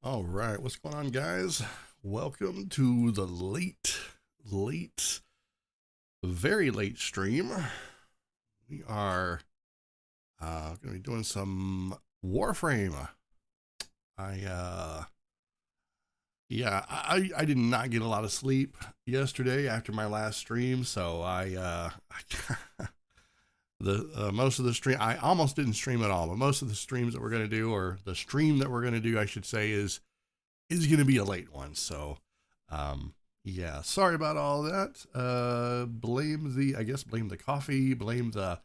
All right, what's going on, guys? Welcome to the very late stream. We are going to be doing some Warframe. I did not get a lot of sleep yesterday after my last stream, so the most of the stream, I almost didn't stream at all, but most of the streams that we're going to do, or the stream that we're going to do, I should say, is going to be a late one. So, yeah, sorry about all that. Blame the coffee, blame the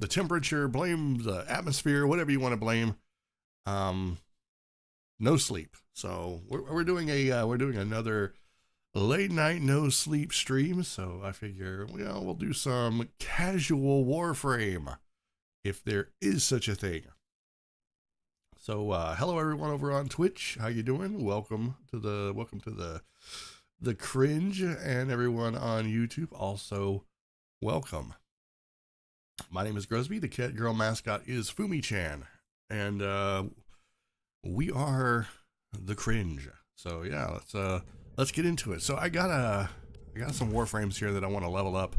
temperature, blame the atmosphere, whatever you want to blame. No sleep. So we're doing another late night no sleep stream. So I figure, we'll do some casual Warframe, if there is such a thing. So hello everyone over on Twitch. How you doing? Welcome to the cringe, and everyone on YouTube also welcome. My name is Gruzbee. The Catgirl mascot is Fumi-chan, and we are the cringe. So yeah, let's get into it. So I got some Warframes here that I want to level up.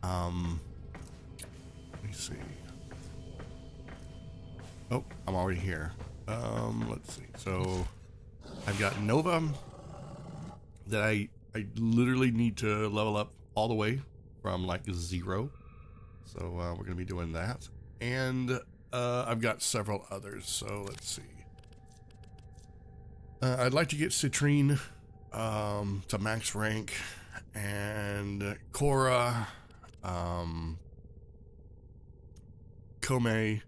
Let me see. Oh, I'm already here. Let's see. So I've got Nova that I literally need to level up all the way from like 0. So we're gonna be doing that, and I've got several others. So let's see. I'd like to get Citrine to max rank, and Cora, Kome,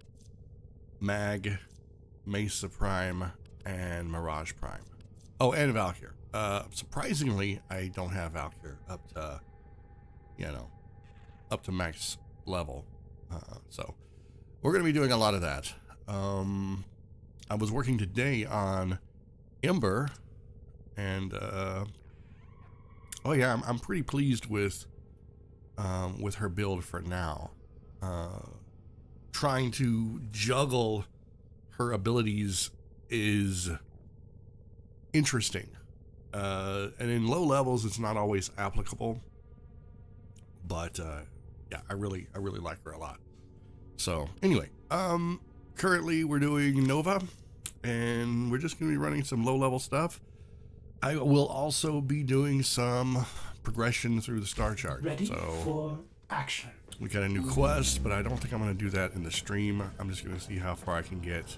Mag, Mesa Prime, and Mirage Prime. Oh, and Valkyr. Surprisingly, I don't have Valkyr up to max level. So we're going to be doing a lot of that. I was working today on Ember, and oh yeah, I'm pretty pleased with her build for now. Trying to juggle her abilities is interesting, and in low levels it's not always applicable, but yeah, I really like her a lot. So anyway, currently we're doing Nova, and we're just going to be running some low level stuff. I will also be doing some progression through the star chart. Ready for action. We got a new quest, but I don't think I'm going to do that in the stream. I'm just going to see how far I can get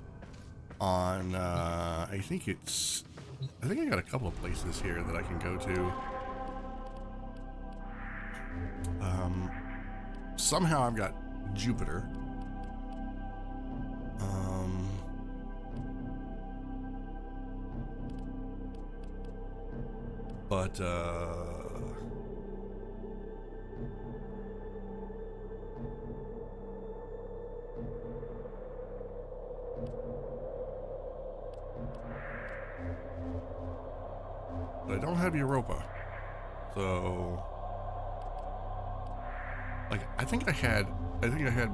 on, I think I got a couple of places here that I can go to. Somehow I've got Jupiter. But I don't have Europa. So like I think I had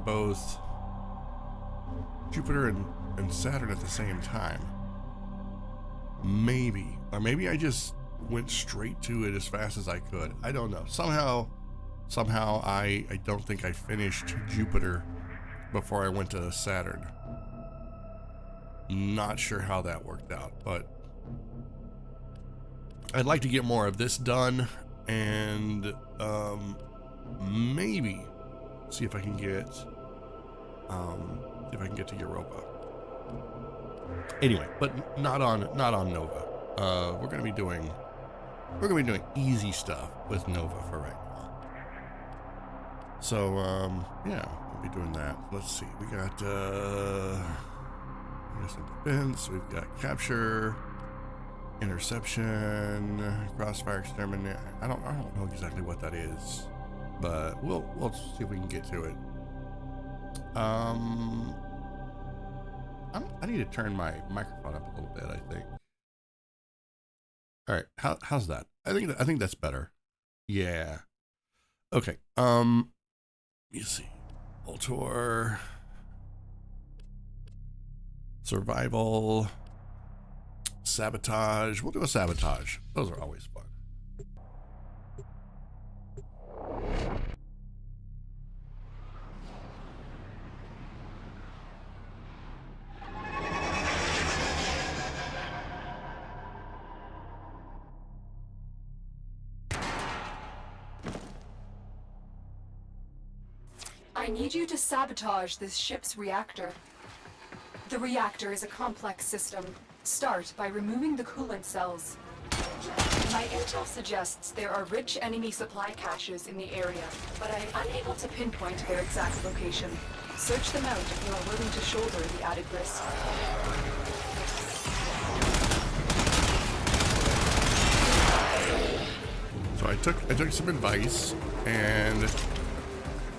both Jupiter and Saturn at the same time. Maybe. Or maybe I just went straight to it as fast as I could. I don't know. Somehow I don't think I finished Jupiter before I went to Saturn. Not sure how that worked out, but I'd like to get more of this done, and maybe see if I can get to Europa. Anyway, but not on Nova. We're gonna be doing easy stuff with Nova for right now. So yeah, we'll be doing that. Let's see. We got some defense. We've got capture, interception, crossfire exterminate. I don't know exactly what that is, but we'll see if we can get to it. I need to turn my microphone up a little bit, I think. All right, how's that? I think that's better. Yeah. Okay. Let me see. Ultor. Survival, sabotage. We'll do a sabotage. Those are always fun. I need you to sabotage this ship's reactor. The reactor is a complex system. Start by removing the coolant cells. My intel suggests there are rich enemy supply caches in the area, but I am unable to pinpoint their exact location. Search them out if you are willing to shoulder the added risk. So I took some advice and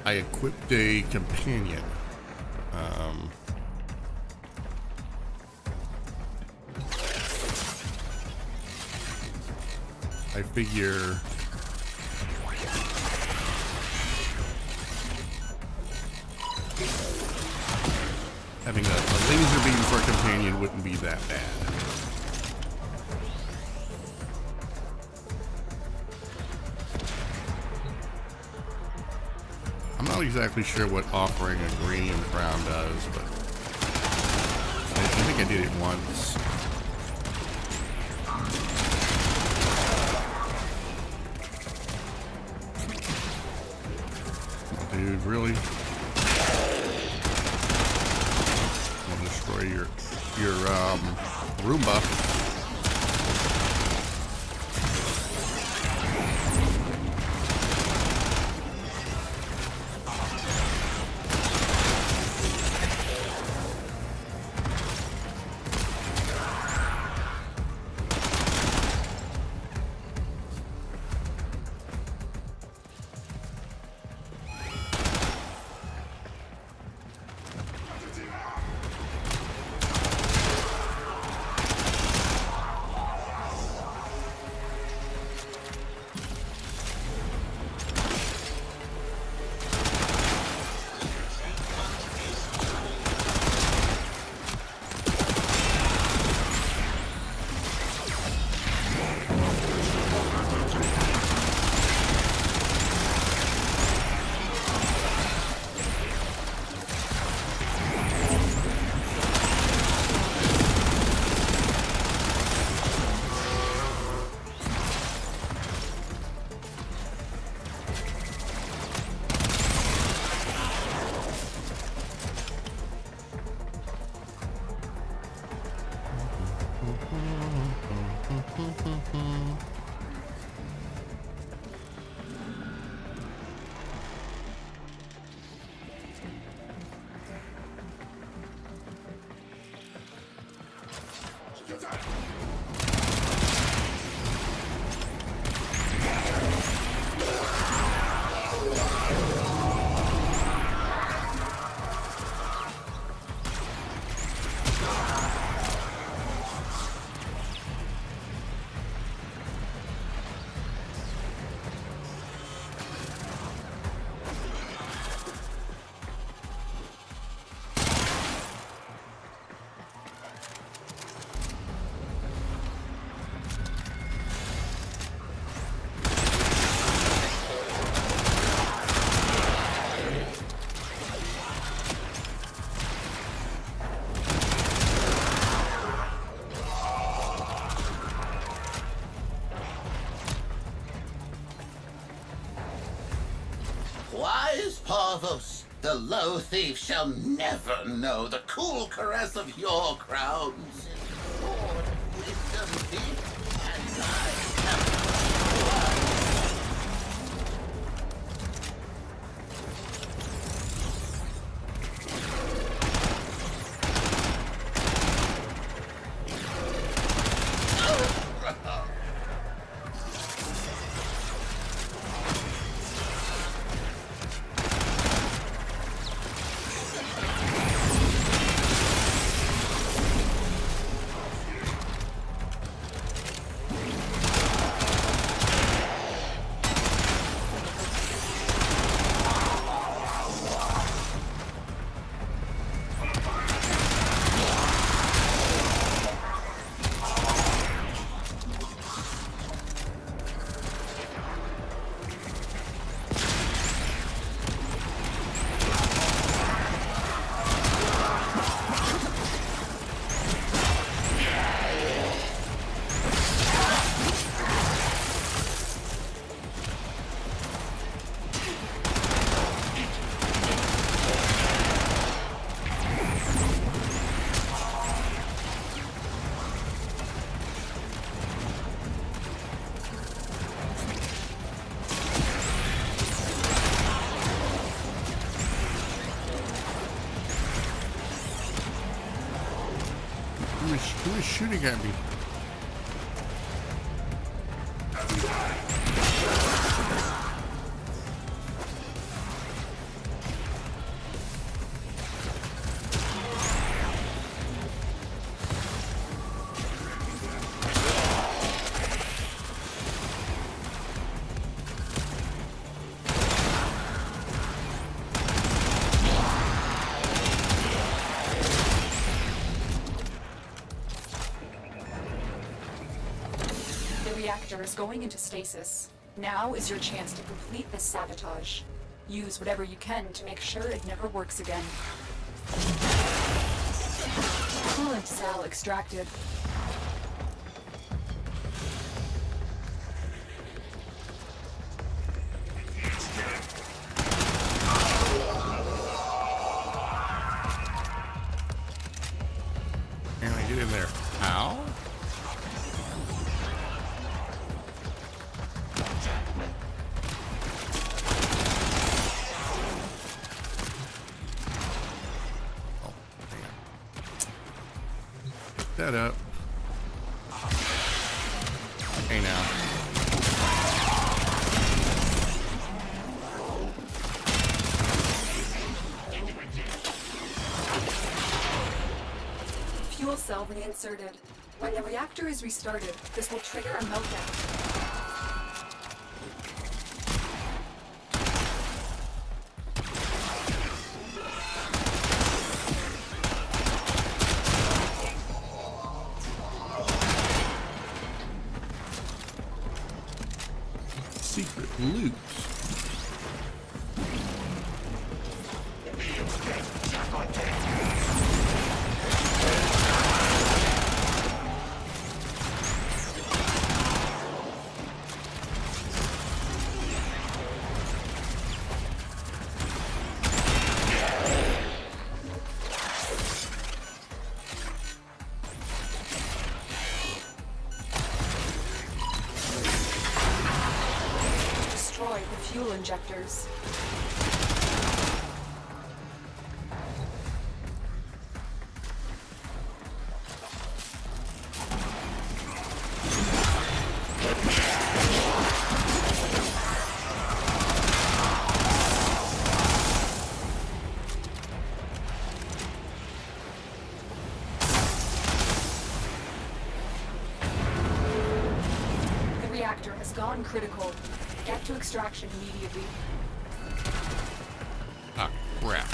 I equipped a companion. I figure having a laser beam for a companion wouldn't be that bad. I'm not exactly sure what offering a green crown does, but I think I did it once. Dude, really? I'll destroy your Roomba. Parvos, the low thief shall never know the cool caress of your crowns. Lord, wisdom thief, and I am is shooting at me? The reactor is going into stasis. Now is your chance to complete this sabotage. Use whatever you can to make sure it never works again. Coolant cell extracted. Can I get in there? How? That up. Hey now. Fuel cell reinserted. When the reactor is restarted, this will trigger a meltdown. Secret loot. Destroy the fuel injectors. The reactor has gone critical. Get to extraction immediately. Ah, crap.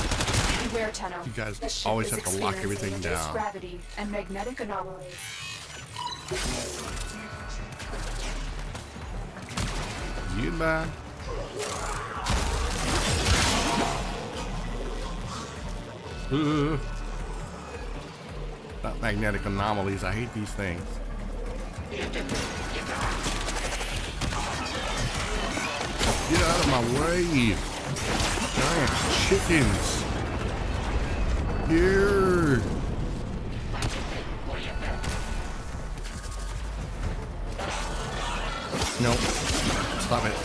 Beware, Tenno. You guys The ship always is have to lock experiencing everything reduced down. gravity and magnetic anomalies. You man. Not magnetic anomalies. I hate these things. Get out of my way. Giant chickens. Here. Nope. Stop it.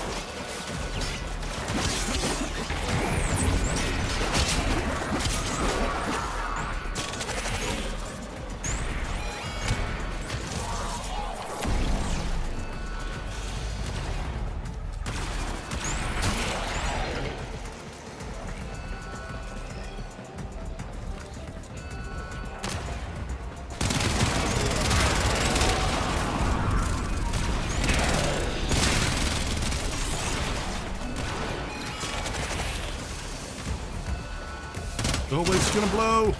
Oh, it's gonna blow.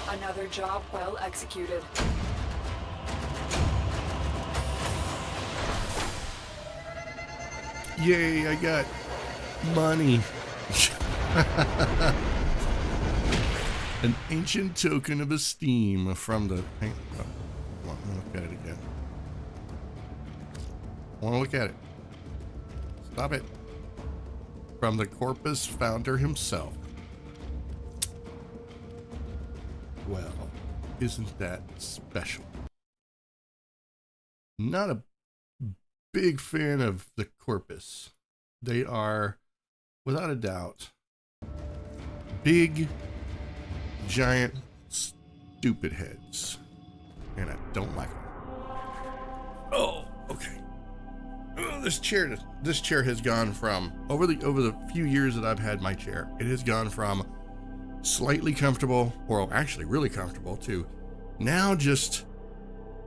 Another job well executed. Yay, I got money. An ancient token of esteem from the... Hang on, I want to look at it again. I want to look at it. Stop it. From the Corpus founder himself. Well, isn't that special? Not a big fan of the Corpus. They are, without a doubt, big, giant, stupid heads. And I don't like them. Oh, okay. Oh, this chair has gone from over the few years that I've had my chair, it has gone from slightly comfortable, or actually really comfortable, to now just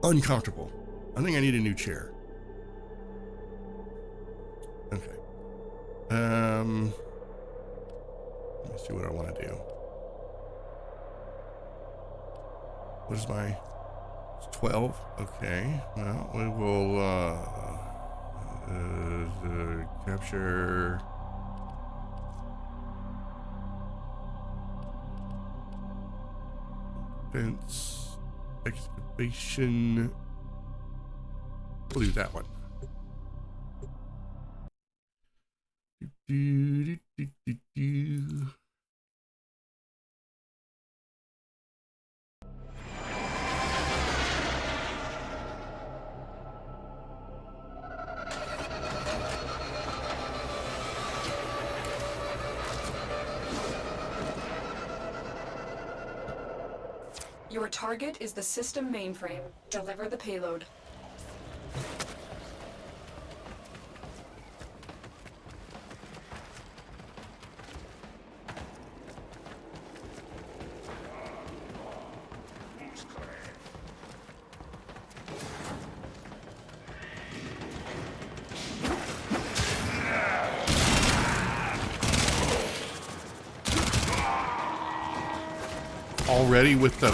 uncomfortable. I think I need a new chair. Okay. Let me see what I want to do. What is my... 12? Okay. Well, we will capture... Fence... excavation... We'll do that one. Your target is the system mainframe. Deliver the payload. Already with the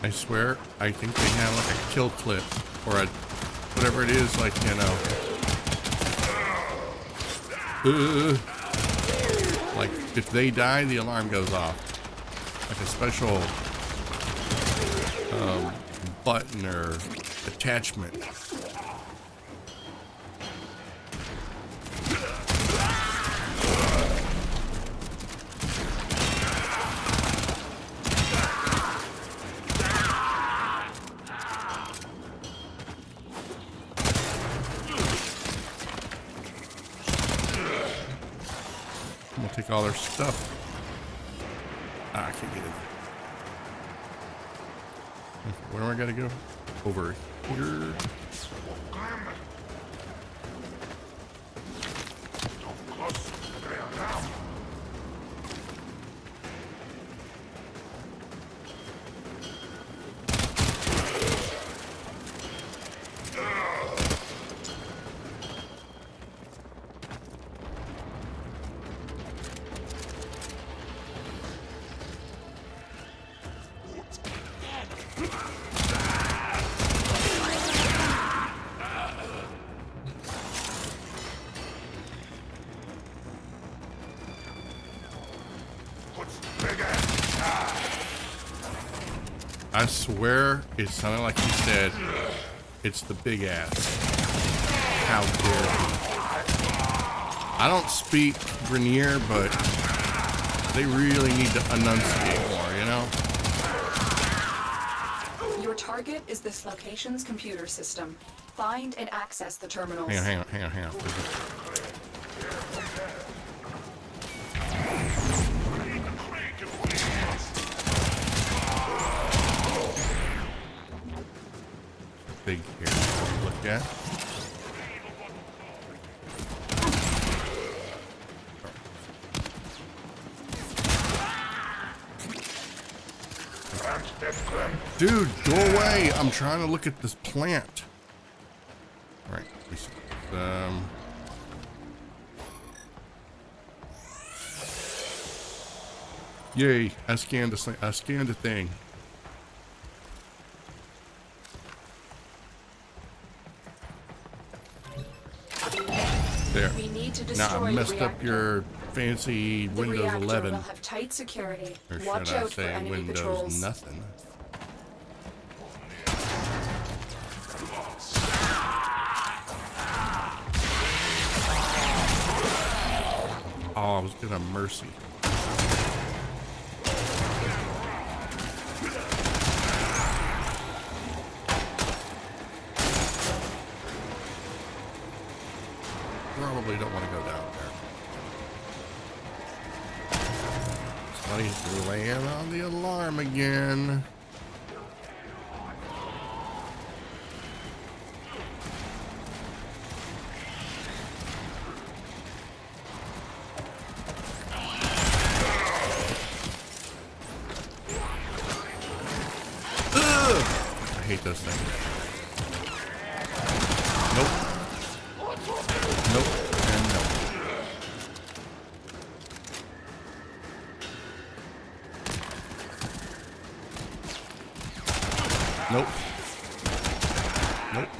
I swear, I think they have like a kill clip or a whatever it is, like, you know, like if they die, the alarm goes off, like a special button or attachment. Take all their stuff. Ah, I can't get in there. Okay, where do I gotta go? Over here. I swear it sounded like he said, it's the big ass. How dare he? I don't speak Grenier, but they really need to enunciate more, you know? Your target is this location's computer system. Find and access the terminals. Hang on. Big here to look at. Dude, go away! I'm trying to look at this plant. All right. Yay! I scanned the thing. There. We need to Now destroy I messed the up reactor. your fancy The Windows reactor 11. will have tight security. Or Watch should I out for say enemy Windows patrols. nothing? Oh, I was gonna mercy. Oh, he's laying on the alarm again. Ugh! I hate those things. Nope. Nope. And nope. Nope. Nope.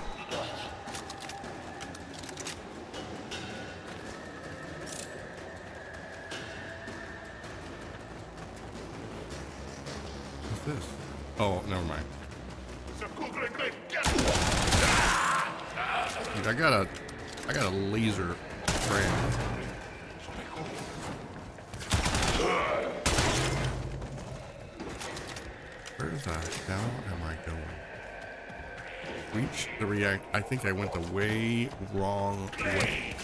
What's this? Oh, never mind. Dude, I got a laser friend. Where the hell am I going? Reach the react. I think I went the way wrong way.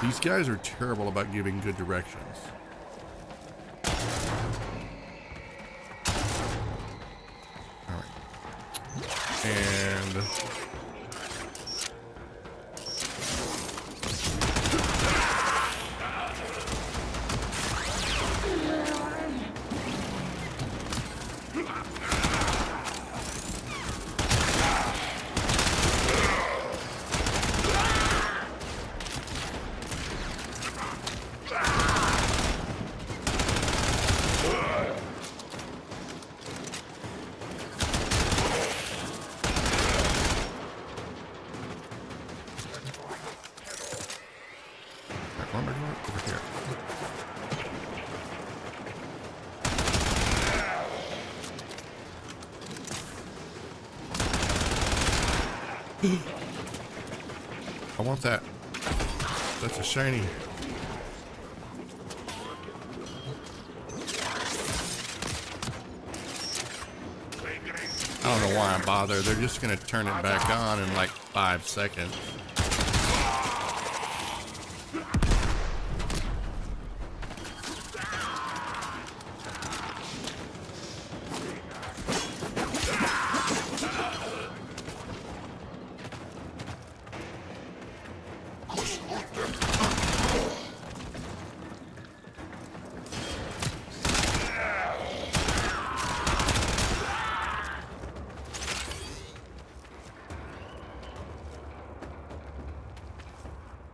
These guys are terrible about giving good directions. Alright. And where am I going? Over here. I want that. That's a shiny. I don't know why I bother. They're just gonna turn it back on in like 5 seconds.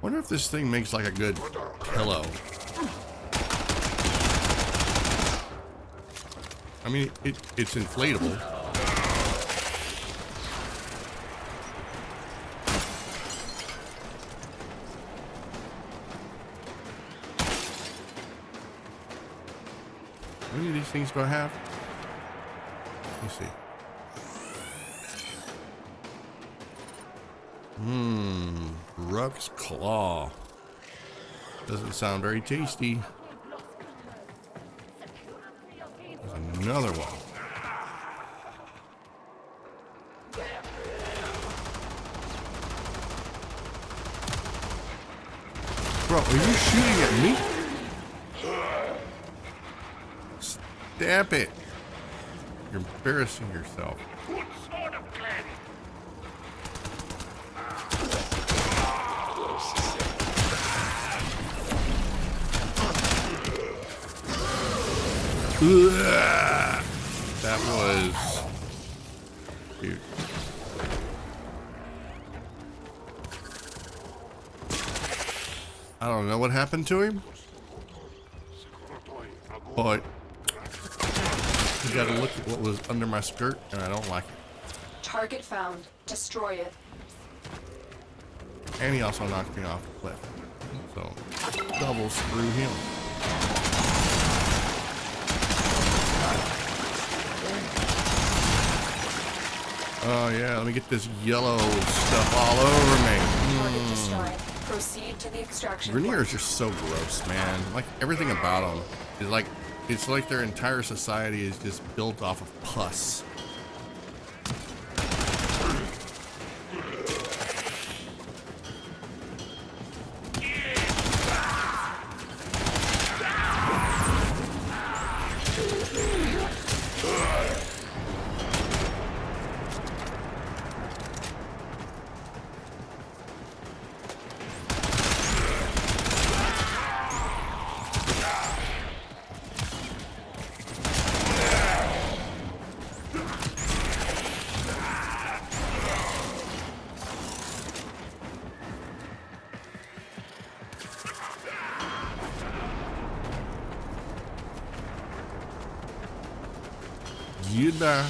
Wonder if this thing makes like a good pillow. I mean, it's inflatable. How many of these things do I have? Let me see. Ruck's Claw. Doesn't sound very tasty. There's another one. Bro, are you shooting at me? Stop it. You're embarrassing yourself. That was, dude. I don't know what happened to him, but you gotta look at what was under my skirt, and I don't like it. Target found. Destroy it. And he also knocked me off the cliff, so double screw him. Oh yeah, let me get this yellow stuff all over me. Target destroyed. Proceed to the extraction. Verniers are so gross, man. Like everything about them is like, it's like their entire society is just built off of pus. Goodbye.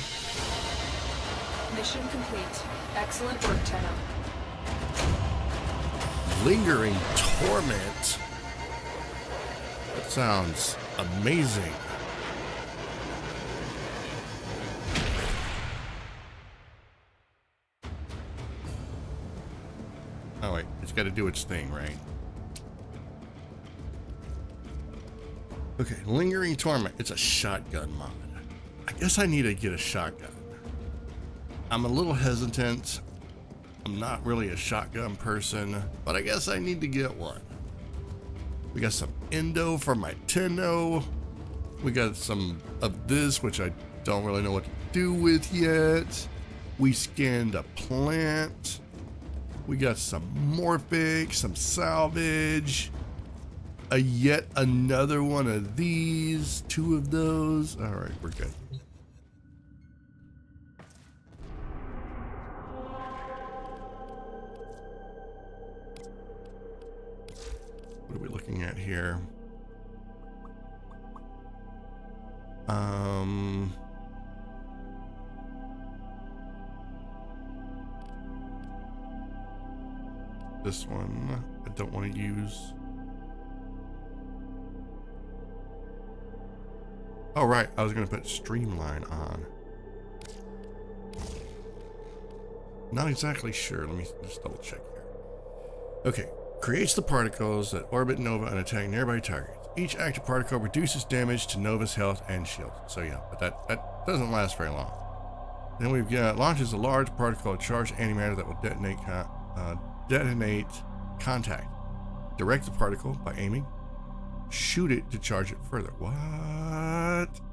Mission complete. Excellent work, Tenno. Lingering torment. That sounds amazing. Oh wait, it's got to do its thing, right? Okay, lingering torment. It's a shotgun mod. I guess I need to get a shotgun. I'm a little hesitant. I'm not really a shotgun person, but I guess I need to get one. We got some endo for my Tenno. We got some of this, which I don't really know what to do with yet. We scanned a plant. We got some morphic, some salvage. Yet another one of these. 2 of those. All right, we're good. What are we looking at here? This one I don't want to use. Oh right, I was gonna put streamline on. Not exactly sure. Let me just double check here. Okay. Creates the particles that orbit Nova and attack nearby targets. Each active particle reduces damage to Nova's health and shield. So yeah, but that doesn't last very long. Then we've got launches a large particle charged antimatter that will detonate contact. Direct the particle by aiming. Shoot it to charge it further. What?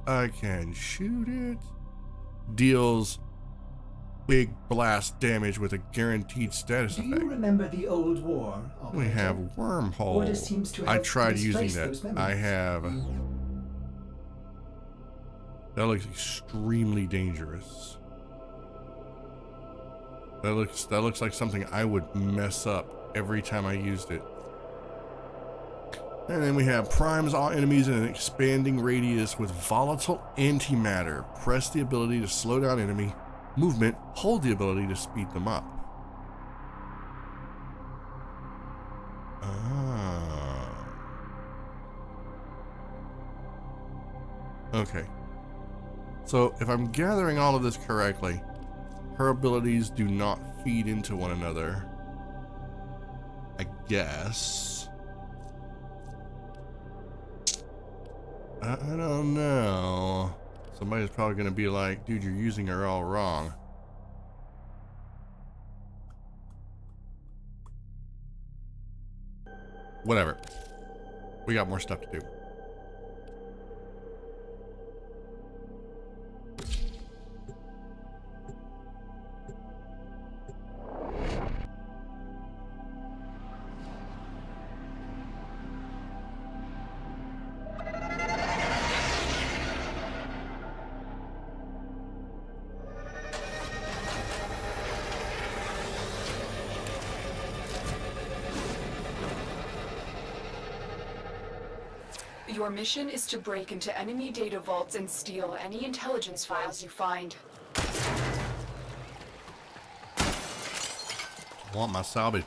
I can shoot it. Deals big blast damage with a guaranteed status Do effect. you remember the old war? We have wormhole. Order seems to I have tried using misplaced that. those memories. I have. That looks extremely dangerous. That looks like something I would mess up every time I used it. And then we have primes all enemies in an expanding radius with volatile antimatter. Press the ability to slow down enemy movement. Hold the ability to speed them up. Okay. So if I'm gathering all of this correctly, her abilities do not feed into one another. I guess. I don't know. Somebody's probably going to be like, dude, you're using her all wrong. Whatever. We got more stuff to do. Your mission is to break into enemy data vaults and steal any intelligence files you find. I want my salvage.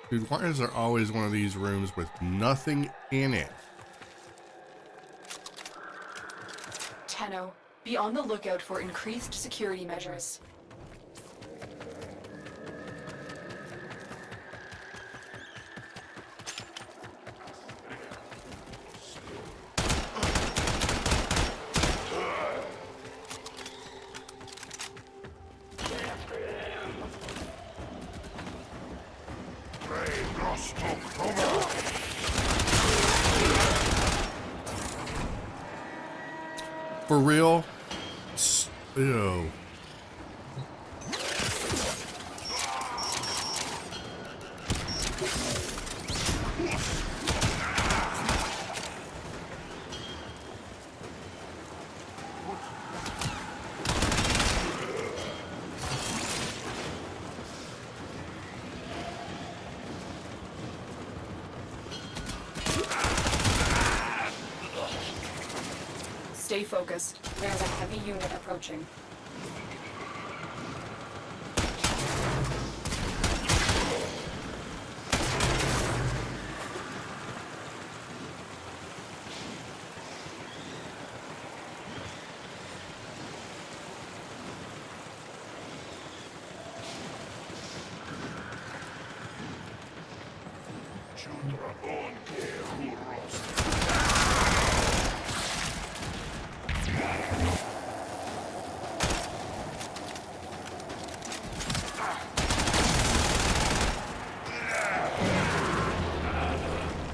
Dude, why is there always one of these rooms with nothing in it? Tenno, be on the lookout for increased security measures. For real? Ew. Stay focused. There's a heavy unit approaching.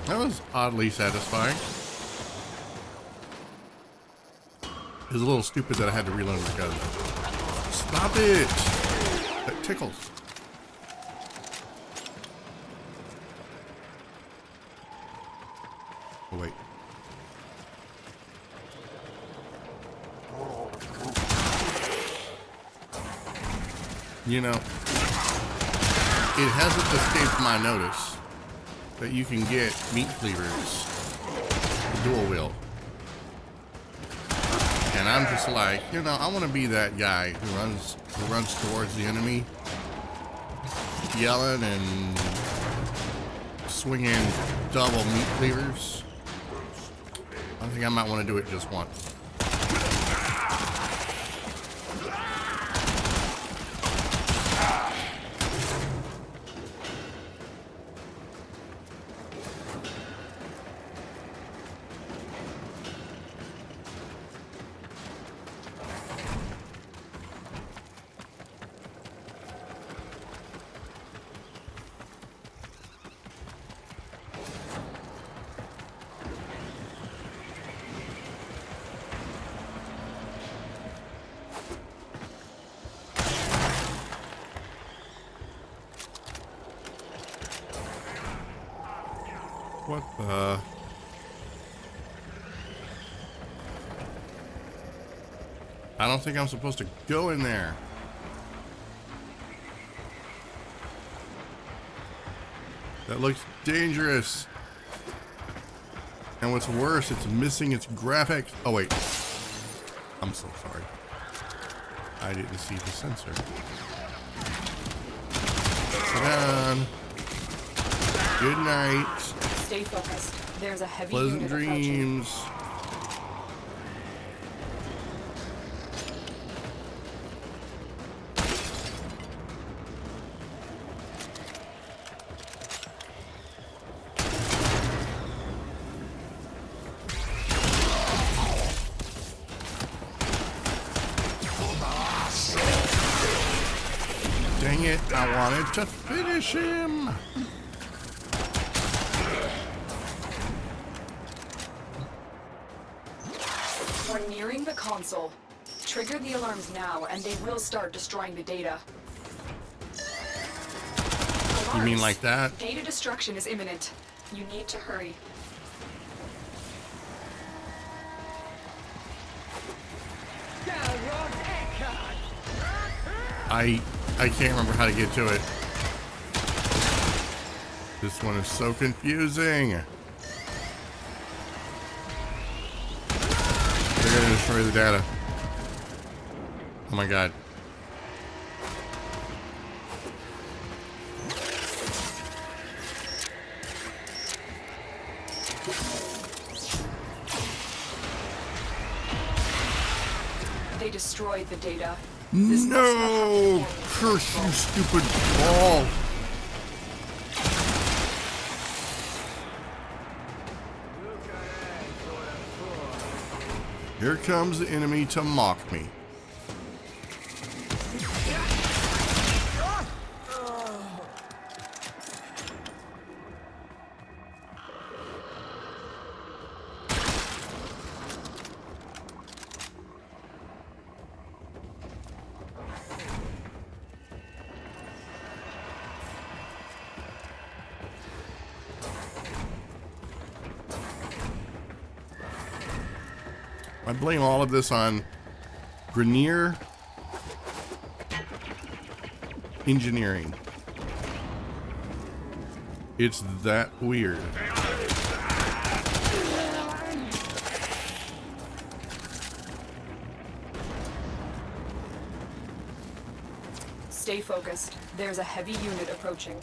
That was oddly satisfying. It was a little stupid that I had to reload the gun. Stop it! That tickles. Oh, wait. You know, it hasn't escaped my notice that you can get meat cleavers dual wield. And I'm just like, you know, I want to be that guy who runs towards the enemy, yelling and swinging double meat cleavers. I think I might want to do it just once. What the? I don't think I'm supposed to go in there. That looks dangerous. And what's worse, it's missing its graphics. Oh, wait. I'm so sorry. I didn't see the sensor. Sit down. Good night. Stay focused. There's a heavy Pleasant unit approaching. dreams. Dang it, I wanted to finish him. We're nearing the console. Trigger the alarms now, and they will start destroying the data. You mean Alarms. like that? Data destruction is imminent. You need to hurry. I can't remember how to get to it. This one is so confusing. They're gonna destroy the data. Oh my god. They destroyed the data. This must not No! happen. Curse you, stupid ball! Here comes the enemy to mock me. I blame all of this on Grenier engineering. It's that weird. Stay focused. There's a heavy unit approaching.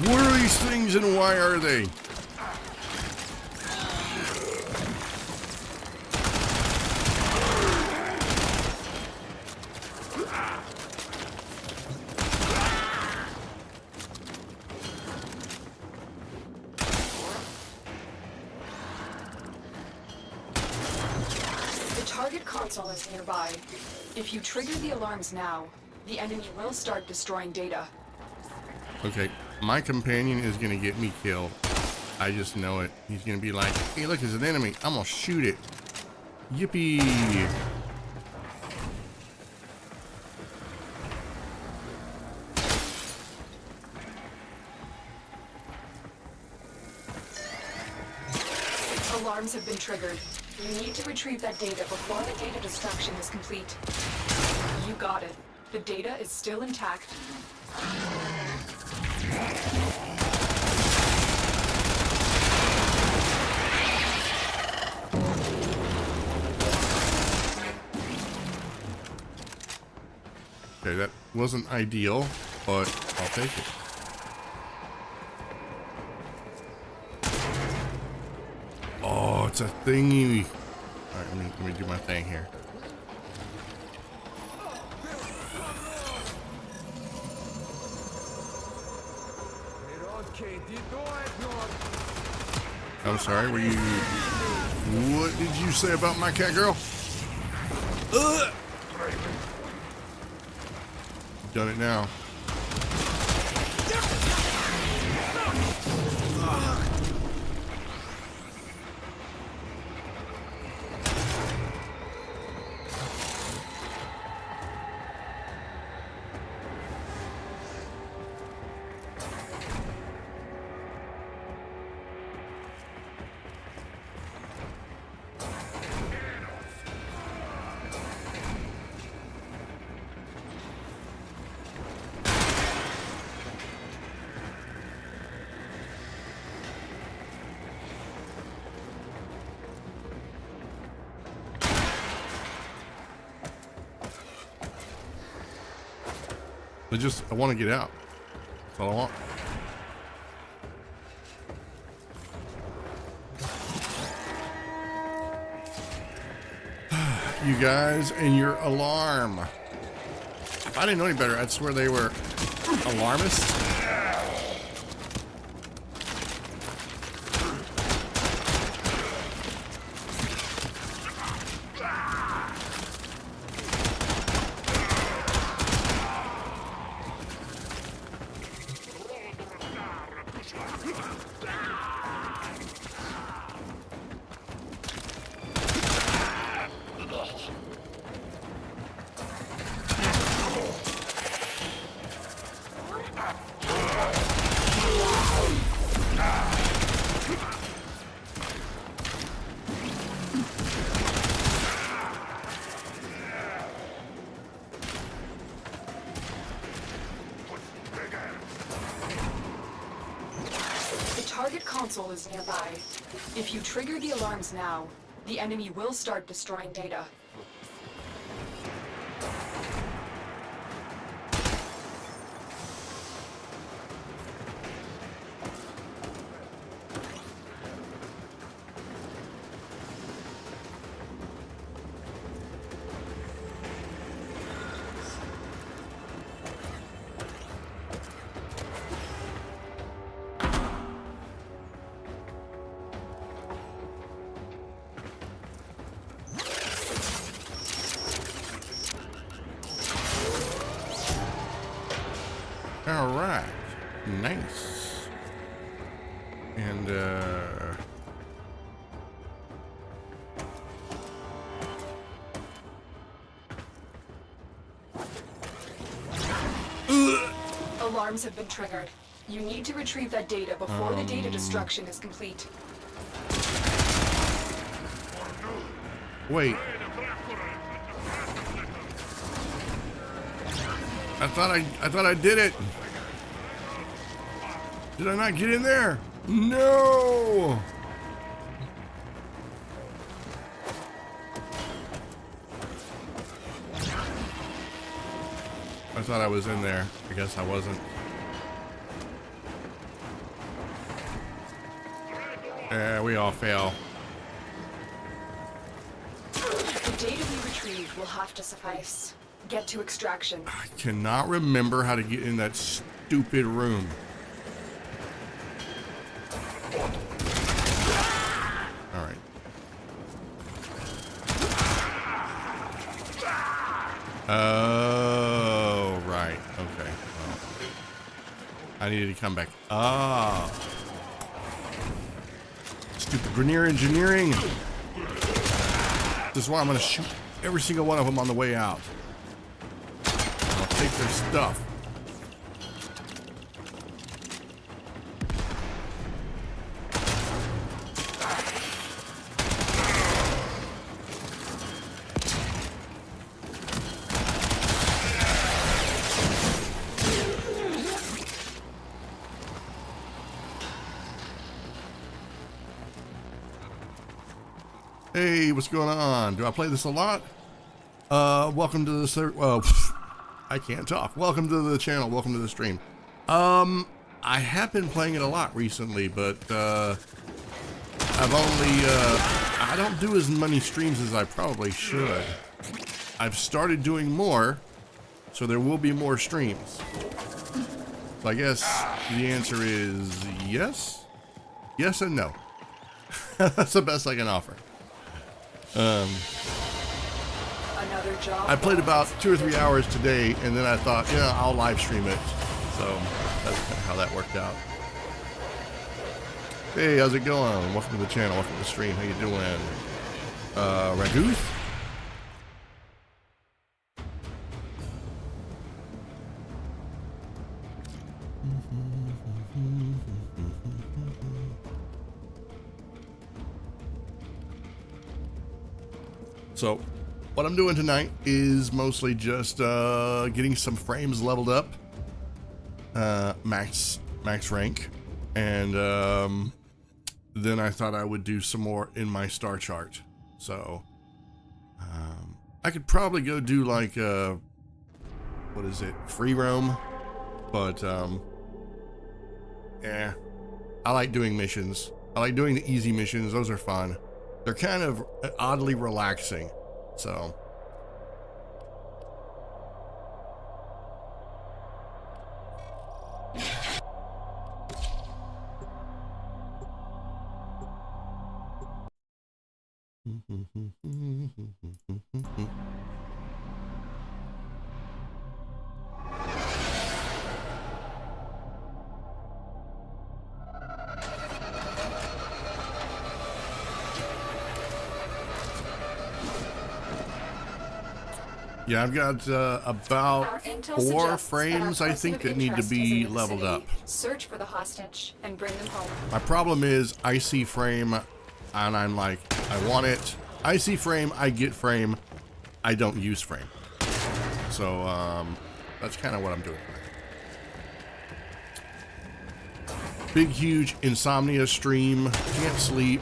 What are these things and why are they? The target console is nearby. If you trigger the alarms now, the enemy will start destroying data. Okay, my companion is gonna get me killed. I just know it. He's gonna be like, hey look, it's an enemy. I'm gonna shoot it. Yippee! Alarms have been triggered. You need to retrieve that data before the data destruction is complete. You got it. The data is still intact. Okay, that wasn't ideal, but I'll take it. Oh, it's a thingy. All right, let me do my thing here. I'm sorry, were you... What did you say about my Catgirl? Done it now. I want to get out. That's all I want. You guys and your alarm. If I didn't know any better, I'd swear they were alarmists. Target console is nearby. If you trigger the alarms now, the enemy will start destroying data. All right, nice. And Alarms have been triggered. You need to retrieve that data before the data destruction is complete. wait. I thought I did it. Did I not get in there? No. I thought I was in there. I guess I wasn't. Yeah, we all fail. The data we retrieve will have to suffice. Get to extraction. I cannot remember how to get in that stupid room. All right. Oh, right. Okay. Well, I needed to come back. Ah. Stupid Grenier engineering. This is why I'm going to shoot every single one of them on the way out. I'll take their stuff. Hey, what's going on? Do I play this a lot? Welcome to the well, I can't talk. Welcome to the channel. Welcome to the stream. I have been playing it a lot recently, but I've only I don't do as many streams as I probably should. I've started doing more, so there will be more streams. So I guess the answer is yes, yes and no. That's the best I can offer. Another job. I played about 2 or 3 hours today, and then I thought, yeah, I'll live stream it. So that's kind of how that worked out. Hey, how's it going? Welcome to the channel. Welcome to the stream. How you doing? Raguth? So, what I'm doing tonight is mostly just getting some frames leveled up, max rank, and then I thought I would do some more in my star chart. So, I could probably go do like what is it, free roam, but yeah, I like doing missions. I like doing the easy missions. Those are fun. They're kind of oddly relaxing, so. Yeah, I've got about 4 frames, I think, that need to be leveled up. Search for the hostage and bring them home. My problem is I see frame, and I'm like, I want it. I see frame, I get frame, I don't use frame. So, that's kind of what I'm doing. Big, huge insomnia stream, can't sleep.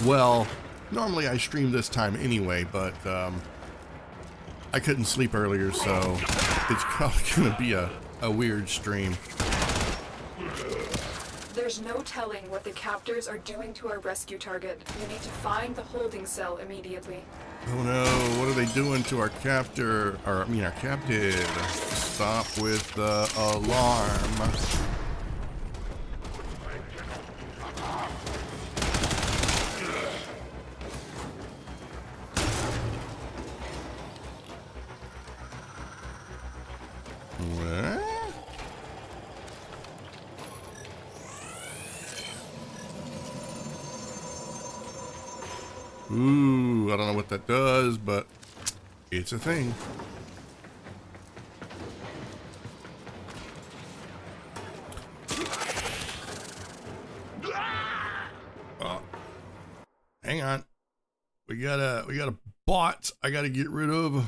Well, normally I stream this time anyway, but, I couldn't sleep earlier, so it's probably going to be a weird stream. There's no telling what the captors are doing to our rescue target. We need to find the holding cell immediately. Oh no, what are they doing to our captor, or I mean our captive? Stop with the alarm. Ooh, I don't know what that does, but it's a thing. Hang on. We got a bot I gotta get rid of.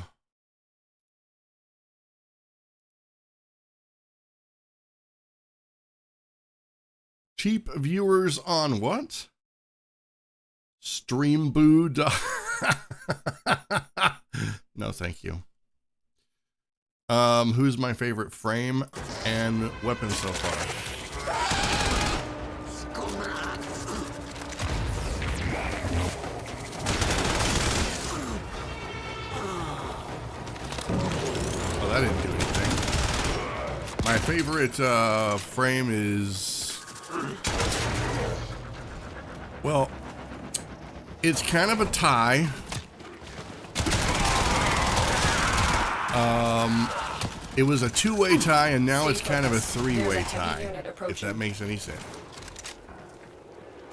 Cheap viewers on what? Streamboo. No, thank you. Who's my favorite frame and weapon so far? Oh, that didn't do anything. My favorite frame is, well, it's kind of a tie. It was a two-way tie, and now it's kind of a three-way tie, if that makes any sense.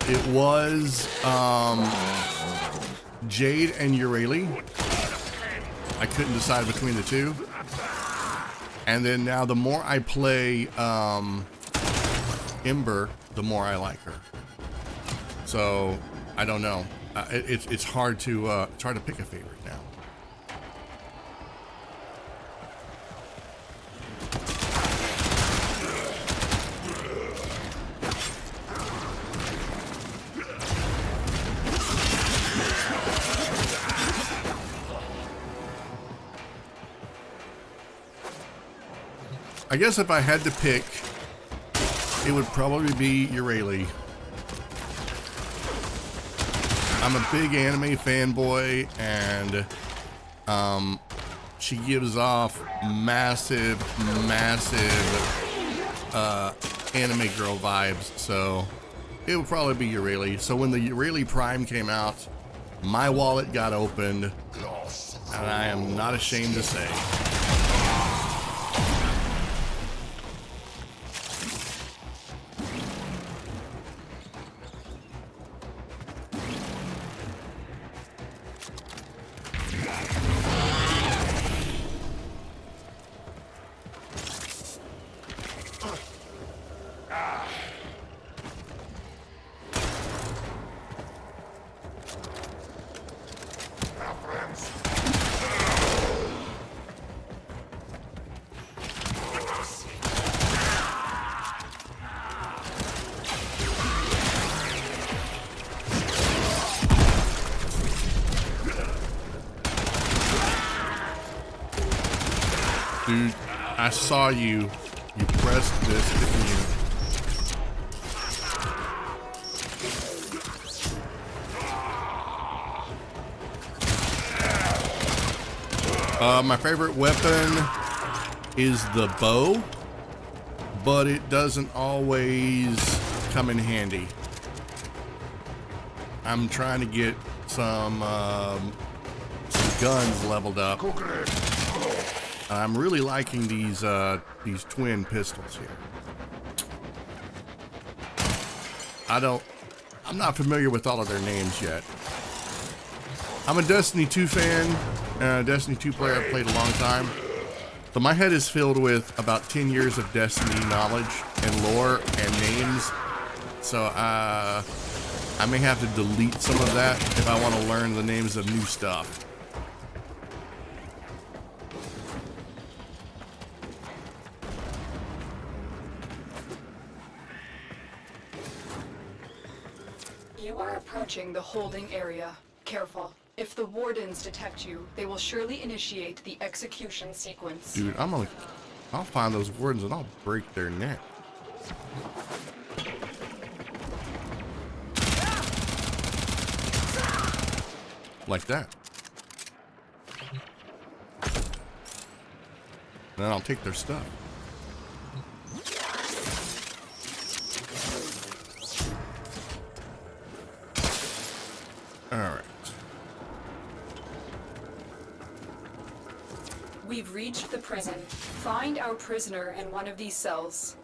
It was Jade and Urali. I couldn't decide between the two. And then now the more I play Ember, the more I like her. So I don't know. It's hard to pick a favorite now. I guess if I had to pick, it would probably be Urali. I'm a big anime fanboy, and she gives off massive anime girl vibes, so it would probably be Urali. So when the Urali Prime came out, my wallet got opened, and I am not ashamed to say. Dude, I saw you. You pressed this, didn't you? My favorite weapon is the bow, but it doesn't always come in handy. I'm trying to get some guns leveled up. I'm really liking these twin pistols here. I'm not familiar with all of their names yet. I'm a Destiny 2 fan, Destiny 2 player. I've played a long time. So my head is filled with about 10 years of Destiny knowledge and lore and names. So I may have to delete some of that if I want to learn the names of new stuff. You are approaching the holding area. Careful. If the wardens detect you, they will surely initiate the execution sequence. Dude, I'll find those wardens and I'll break their neck. Like that. Then I'll take their stuff. Alright. We've reached the prison. Find our prisoner in one of these cells.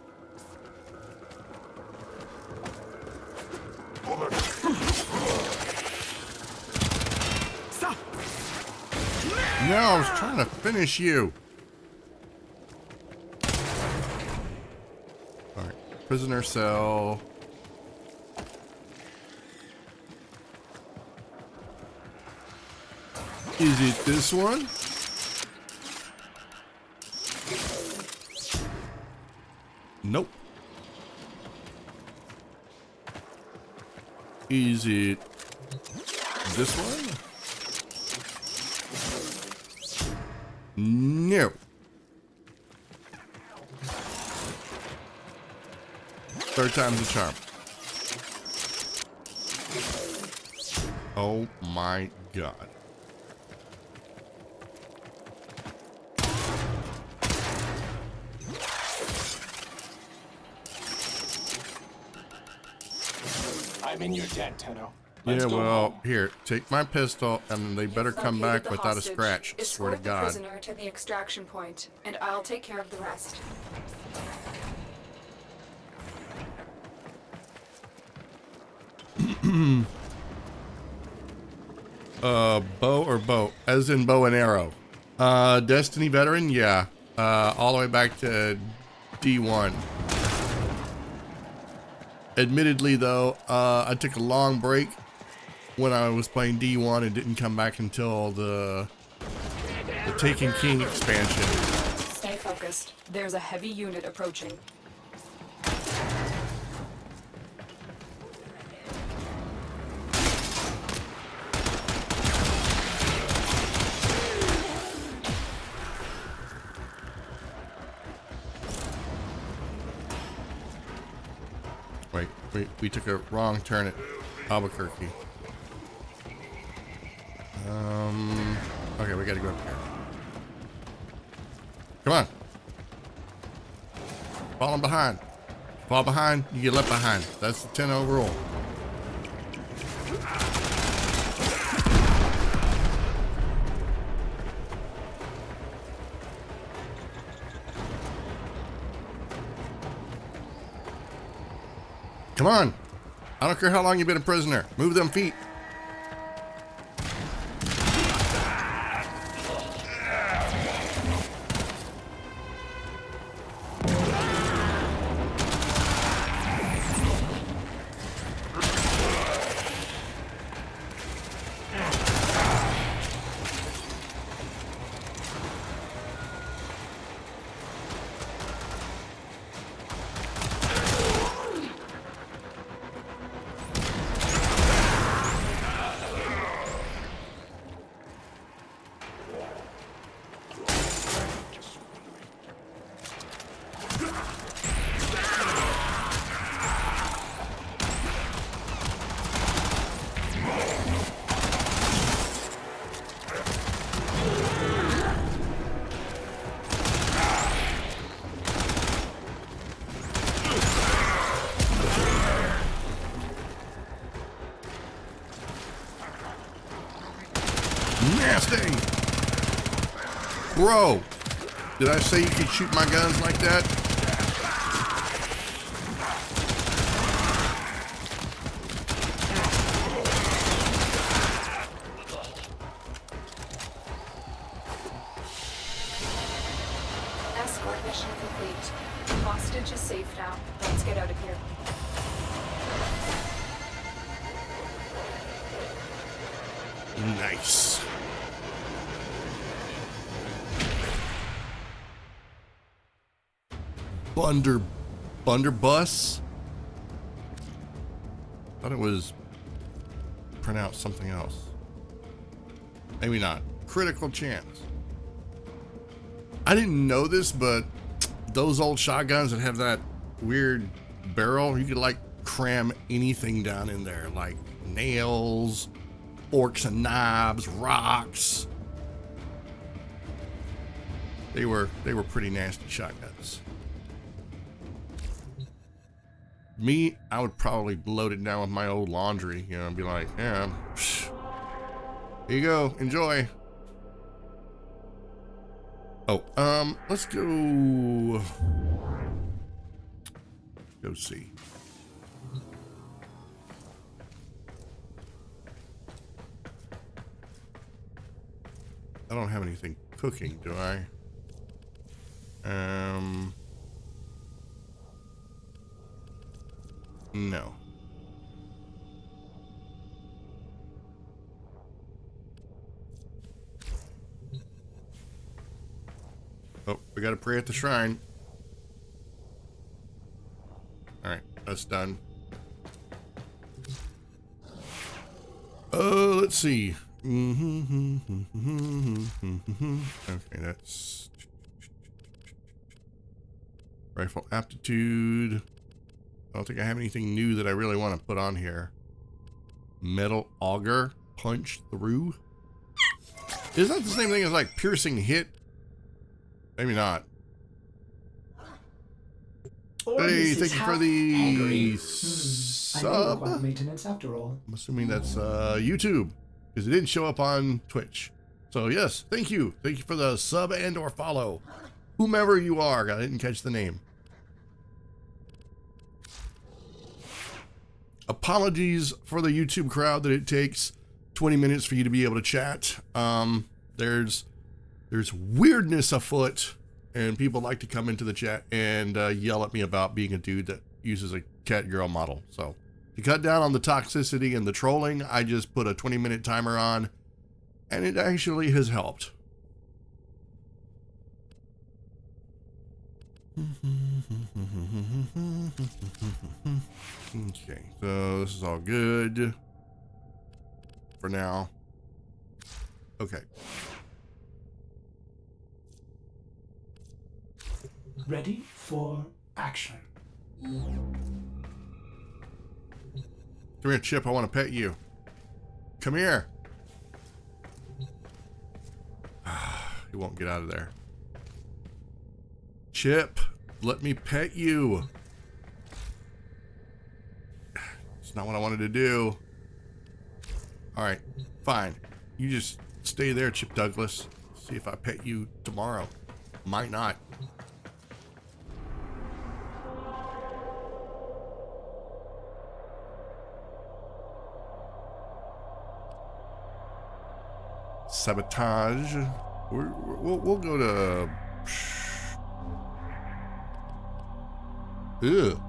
No, I was trying to finish you. Alright, prisoner cell. Is it this one? Nope. Is it this one? No. Third time's the charm. Oh my god. I'm in your debt, Tenno. Yeah, well, here, take my pistol, and they better come Located back the without a hostage. scratch. I swear to Escort the God. prisoner to the extraction point, and I'll take care of the rest. Bow or bow? As in bow and arrow. Destiny veteran? Yeah. All the way back to D1. Admittedly, though, I took a long break when I was playing D1 and didn't come back until the Taken King expansion. Stay focused. There's a heavy unit approaching. Wait, we took a wrong turn at Albuquerque. Okay, we gotta go up here. Come on. Falling behind. Fall behind, you get left behind. That's the 10-0 rule. Come on. I don't care how long you've been a prisoner. Move them feet. Nasty! Bro, did I say you could shoot my guns like that? Escort mission complete. Hostage is safe now. Let's get out of here. Nice. Blunderbuss? Thought it was pronounced something else. Maybe not. Critical chance. I didn't know this, but those old shotguns that have that weird barrel, you could like cram anything down in there, like nails, forks and knives, rocks. They were pretty nasty shotguns. Me, I would probably load it down with my old laundry, you know, and be like, yeah, here you go, enjoy. Oh, let's go see. I don't have anything cooking, do I? No. Oh, we gotta pray at the shrine. Alright, that's done. Oh, let's see. Okay, that's rifle aptitude. I don't think I have anything new that I really want to put on here. Metal auger, punch through. Is that the same thing as like piercing hit? Maybe not. Hey, thank you for the sub. Maintenance after all. I'm assuming that's YouTube, because it didn't show up on Twitch. So yes, thank you. Thank you for the sub and or follow. Whomever you are, I didn't catch the name. Apologies for the YouTube crowd that it takes 20 minutes for you to be able to chat. There's weirdness afoot, and people like to come into the chat and yell at me about being a dude that uses a Catgirl model. So to cut down on the toxicity and the trolling, I just put a 20-minute timer on, and it actually has helped. Okay, so this is all good for now. Okay. Ready for action. Come here, Chip. I want to pet you. Come here. He won't get out of there. Chip, let me pet you. It's not what I wanted to do. All right, fine. You just stay there, Chip Douglas. See if I pet you tomorrow. Might not. Sabotage. We'll go to. Ew.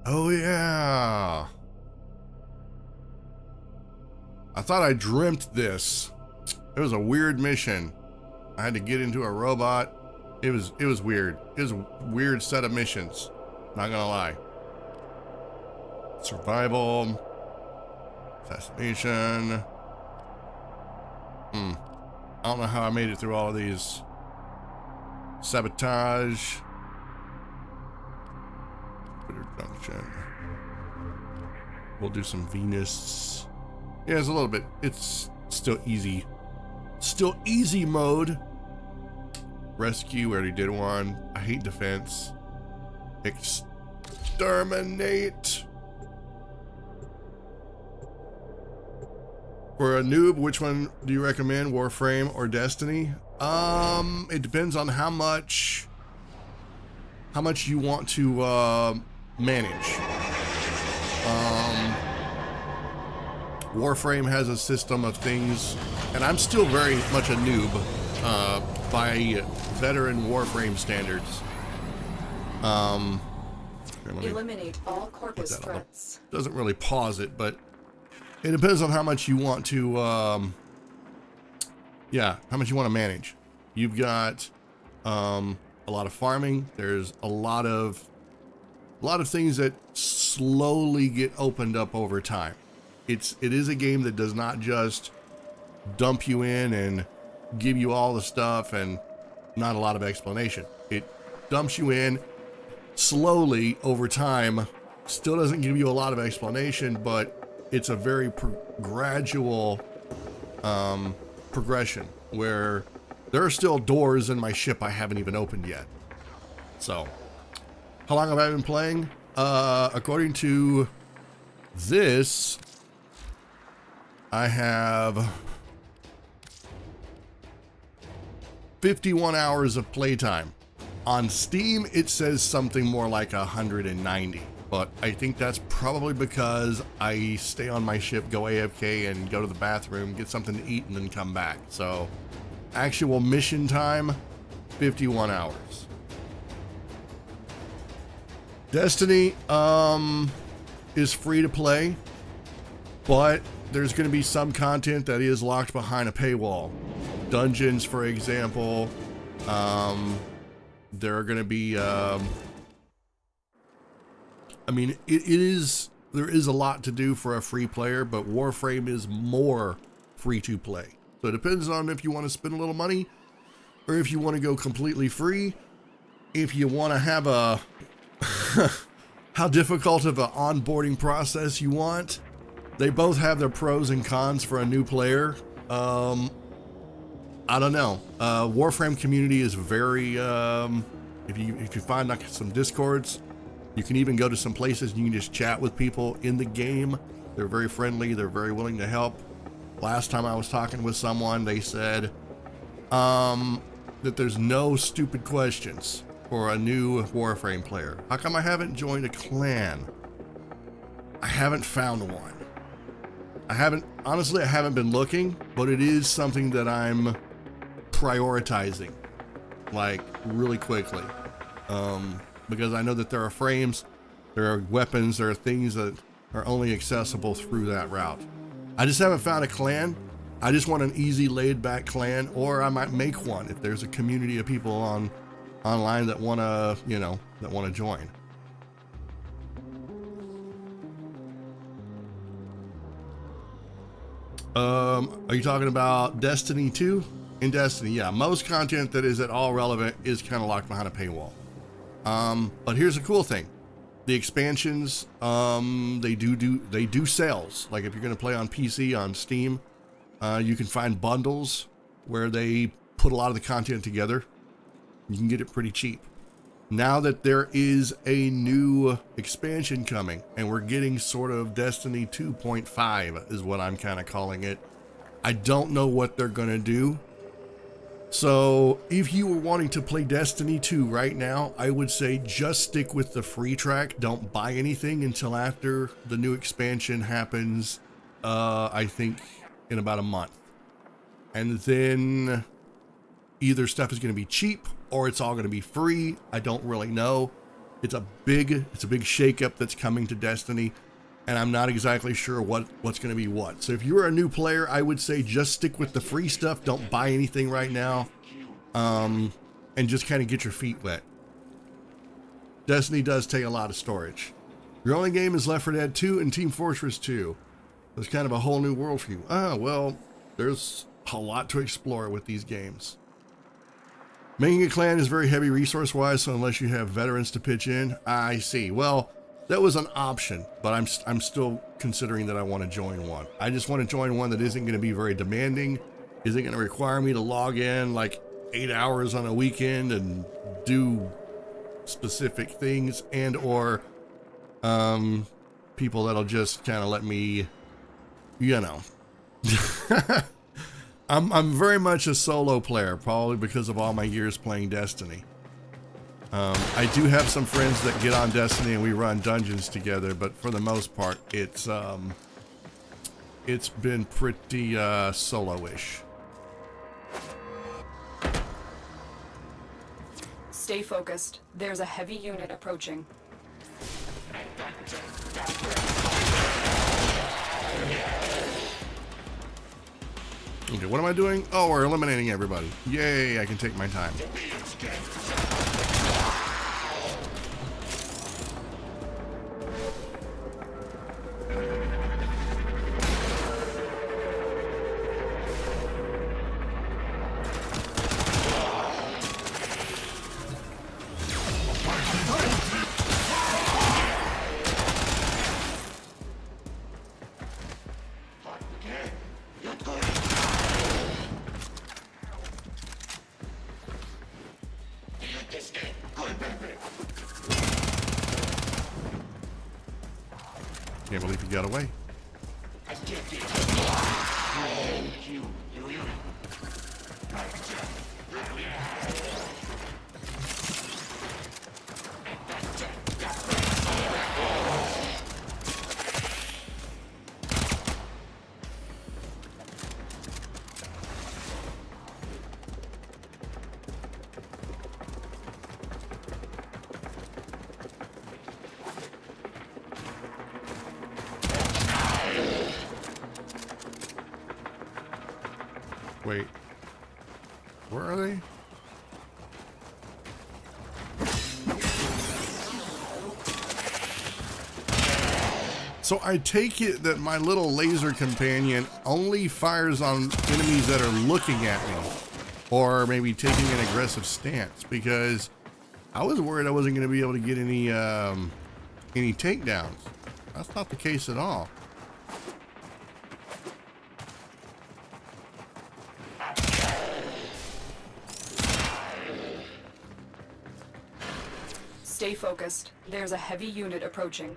Oh yeah. I thought I dreamt this. It was a weird mission. I had to get into a robot. It was weird. It was a weird set of missions. Not gonna lie. Survival. Assassination. I don't know how I made it through all of these. Sabotage. Jupiter Junction. We'll do some Venus. Yeah, it's a little bit. It's still easy. Still easy mode. Rescue, we already did one. I hate defense. Exterminate. For a noob, which one do you recommend? Warframe or Destiny? It depends on how much you want to manage. Warframe has a system of things, and I'm still very much a noob by veteran Warframe standards. Eliminate all corpus threats. Doesn't really pause it, but it depends on how much you want to, how much you want to manage. You've got a lot of farming. There's a lot of things that slowly get opened up over time. It is a game that does not just dump you in and give you all the stuff and not a lot of explanation. It dumps you in slowly over time, still doesn't give you a lot of explanation, but it's a very gradual progression where there are still doors in my ship I haven't even opened yet. So, how long have I been playing? According to this, I have 51 hours of playtime. On Steam, it says something more like 190, but I think that's probably because I stay on my ship, go AFK, and go to the bathroom, get something to eat, and then come back. So, actual mission time, 51 hours. Destiny is free to play, but there's going to be some content that is locked behind a paywall. Dungeons, for example. There are going to be, I mean, there is a lot to do for a free player, but Warframe is more free to play. So it depends on if you want to spend a little money or if you want to go completely free. If you want to have a, how difficult of an onboarding process you want. They both have their pros and cons for a new player. I don't know. Warframe community is very, if you find like some discords, you can even go to some places and you can just chat with people in the game. They're very friendly. They're very willing to help. Last time I was talking with someone, they said that there's no stupid questions for a new Warframe player. How come I haven't joined a clan? I haven't found one. Honestly, I haven't been looking, but it is something that I'm prioritizing like really quickly, because I know that there are frames, there are weapons, there are things that are only accessible through that route. I just haven't found a clan. I just want an easy laid back clan, or I might make one if there's a community of people online that want to, that want to join. Are you talking about Destiny 2? In Destiny, yeah, most content that is at all relevant is kind of locked behind a paywall. But here's the cool thing: the expansions, they do sales. Like if you're going to play on PC on Steam, you can find bundles where they put a lot of the content together. You can get it pretty cheap. Now that there is a new expansion coming, and we're getting sort of Destiny 2.5 is what I'm kind of calling it. I don't know what they're going to do. So if you were wanting to play Destiny 2 right now, I would say just stick with the free track. Don't buy anything until after the new expansion happens, I think in about a month. And then either stuff is going to be cheap or it's all going to be free. I don't really know. It's a big shakeup that's coming to Destiny, and I'm not exactly sure what's going to be what. So if you're a new player, I would say just stick with the free stuff. Don't buy anything right now, and just kind of get your feet wet. Destiny does take a lot of storage. Your only game is Left 4 Dead 2 and Team Fortress 2. There's kind of a whole new world for you. Well, there's a lot to explore with these games. Making a clan is very heavy resource-wise, so unless you have veterans to pitch in, I see. Well, that was an option, but I'm still considering that I want to join one. I just want to join one that isn't going to be very demanding, isn't going to require me to log in like 8 hours on a weekend and do specific things, and or people that'll just kind of let me, I'm very much a solo player, probably because of all my years playing Destiny. I do have some friends that get on Destiny and we run dungeons together, but for the most part, it's been pretty solo-ish. Stay focused. There's a heavy unit approaching. Okay, what am I doing? Oh, we're eliminating everybody. Yay, I can take my time. Can't believe he got away. Wait. Where are they? So I take it that my little laser companion only fires on enemies that are looking at me, or maybe taking an aggressive stance, because I was worried I wasn't going to be able to get any takedowns. That's not the case at all. Stay focused. There's a heavy unit approaching.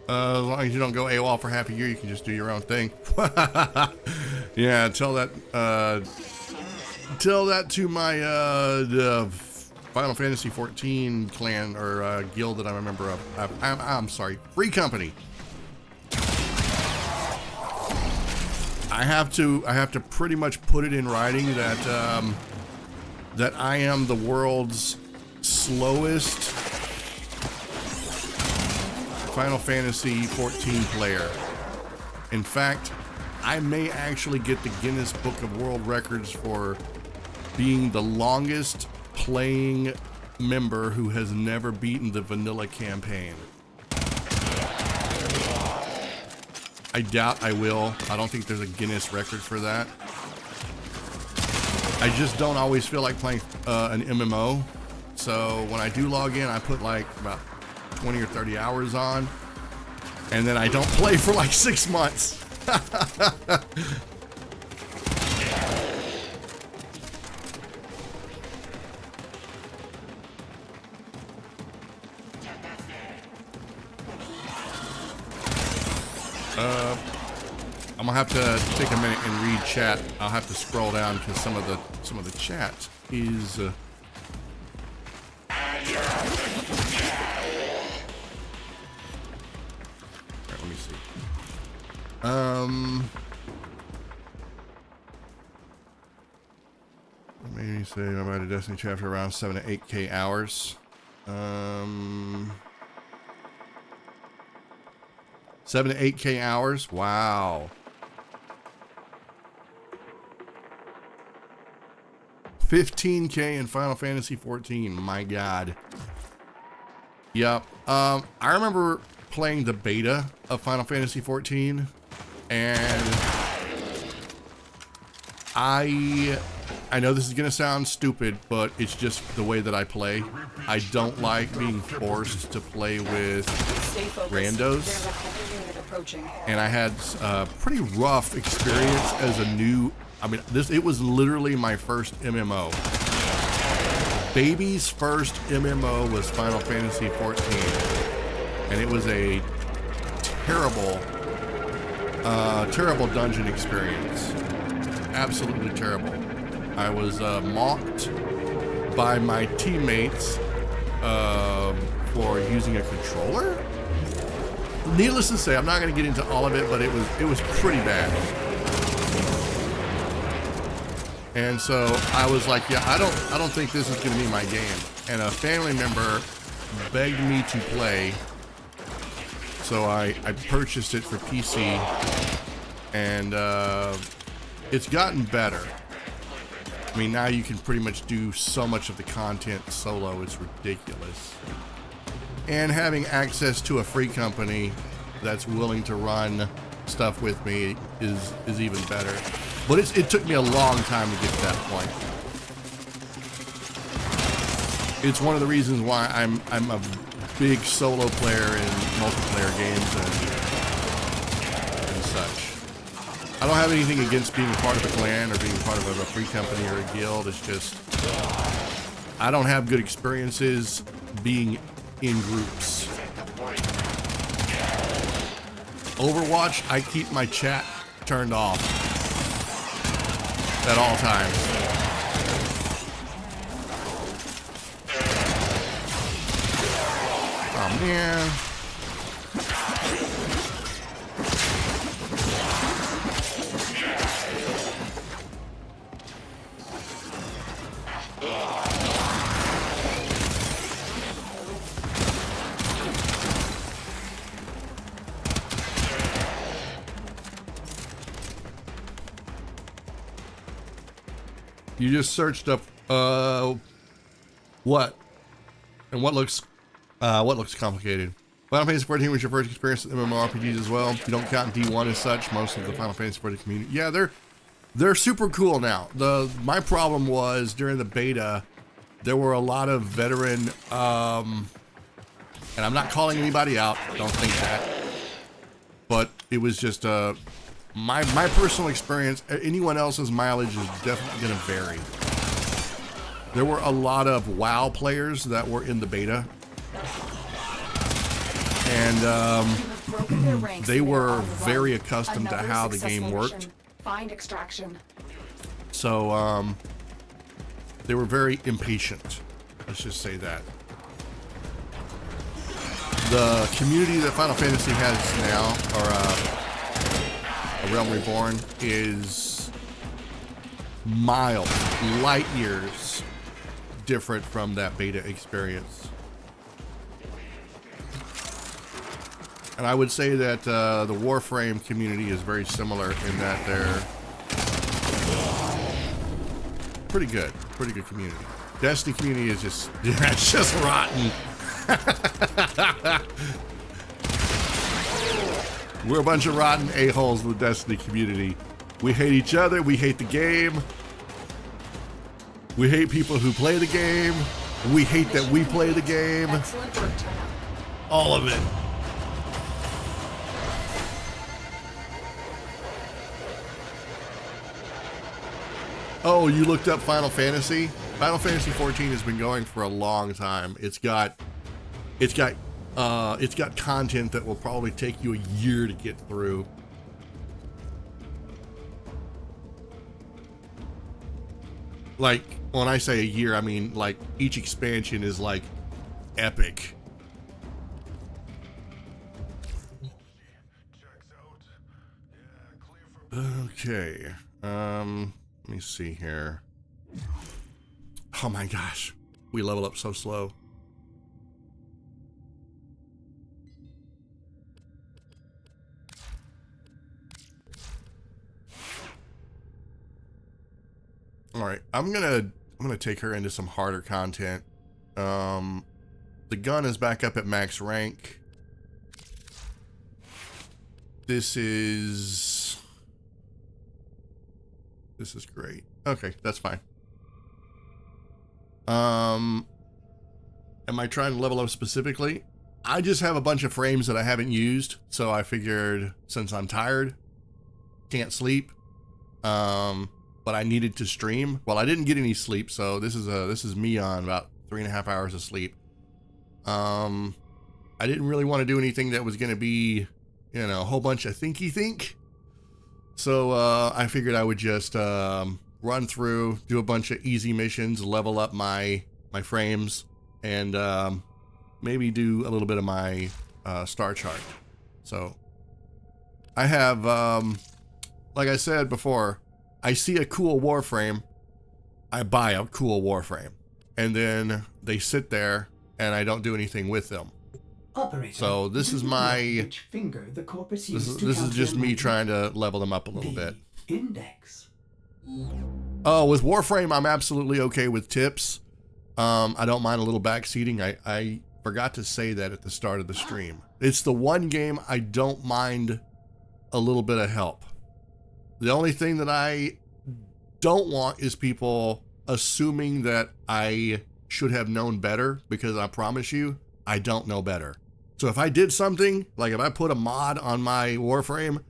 As long as you don't go AWOL for half a year, you can just do your own thing. Yeah, tell that to my Final Fantasy 14 clan or guild that I'm a member of. I'm sorry, free company. I have to pretty much put it in writing that that I am the world's slowest Final Fantasy 14 player. In fact, I may actually get the Guinness Book of World Records for being the longest playing member who has never beaten the vanilla campaign. I doubt I will. I don't think there's a Guinness record for that. I just don't always feel like playing an MMO. So when I do log in, I put like about 20 or 30 hours on, and then I don't play for like 6 months. I'm gonna have to take a minute and read chat. I'll have to scroll down because some of the chat is Alright, let me see. What made me say I'm at a Destiny chapter around 7 to 8K hours. 7 to 8K hours. Wow. 15K in Final Fantasy 14. My God. Yep. I remember playing the beta of Final Fantasy 14, and I know this is gonna sound stupid, but it's just the way that I play. I don't like being forced to play with randos, and I had a pretty rough experience as a new. I mean, it was literally my first MMO. Baby's first MMO was Final Fantasy 14, and it was a terrible dungeon experience. Absolutely terrible. I was mocked by my teammates for using a controller. Needless to say, I'm not going to get into all of it, but it was pretty bad. And so I was like, yeah, I don't think this is going to be my game. And a family member begged me to play, so I purchased it for PC, and it's gotten better. I mean, now you can pretty much do so much of the content solo, it's ridiculous. And having access to a free company that's willing to run stuff with me is even better. But it took me a long time to get to that point. It's one of the reasons why I'm a big solo player in multiplayer games and such. I don't have anything against being a part of a clan or being part of a free company or a guild. It's just I don't have good experiences being in groups. Overwatch, I keep my chat turned off at all times. Oh man. You just searched up what? And what looks complicated? Final Fantasy 14 was your first experience with MMORPGs as well. You don't count D1 as such. Most of the Final Fantasy 14 community, yeah, they're super cool now. My problem was during the beta, there were a lot of veteran, and I'm not calling anybody out. Don't think that. But it was just my personal experience. Anyone else's mileage is definitely going to vary. There were a lot of WoW players that were in the beta, and they were very accustomed to how the game worked. Find extraction. So they were very impatient. Let's just say that. The community that Final Fantasy has now, or A Realm Reborn, is light years different from that beta experience. And I would say that the Warframe community is very similar in that they're pretty good community. Destiny community is just, yeah, it's just rotten. We're a bunch of rotten a-holes in the Destiny community. We hate each other, we hate the game. We hate people who play the game. We hate that we play the game. Excellent work, Tenno. All of it. Oh, you looked up Final Fantasy? Final Fantasy 14 has been going for a long time. It's got content that will probably take you a year to get through. Like, when I say a year, I mean like each expansion is like epic. Okay. Let me see here. Oh my gosh. We level up so slow. All right, I'm gonna take her into some harder content. The gun is back up at max rank. This is great. Okay, that's fine. Am I trying to level up specifically? I just have a bunch of frames that I haven't used, so I figured since I'm tired, can't sleep, but I needed to stream. Well, I didn't get any sleep, so this is me on about 3.5 hours of sleep. I didn't really want to do anything that was going to be, you know, a whole bunch of think. So I figured I would just run through, do a bunch of easy missions, level up my frames, and maybe do a little bit of my star chart. So I have, like I said before, I see a cool Warframe, I buy a cool Warframe, and then they sit there and I don't do anything with them. Operator, So this is my, which finger the corpus this used to is just me calculate trying to level them up a little the bit. Index. Oh, with Warframe, I'm absolutely okay with tips. I don't mind a little backseating. I forgot to say that at the start of the stream. It's the one game I don't mind a little bit of help. The only thing that I don't want is people assuming that I should have known better, because I promise you, I don't know better. So if I did something, like if I put a mod on my Warframe,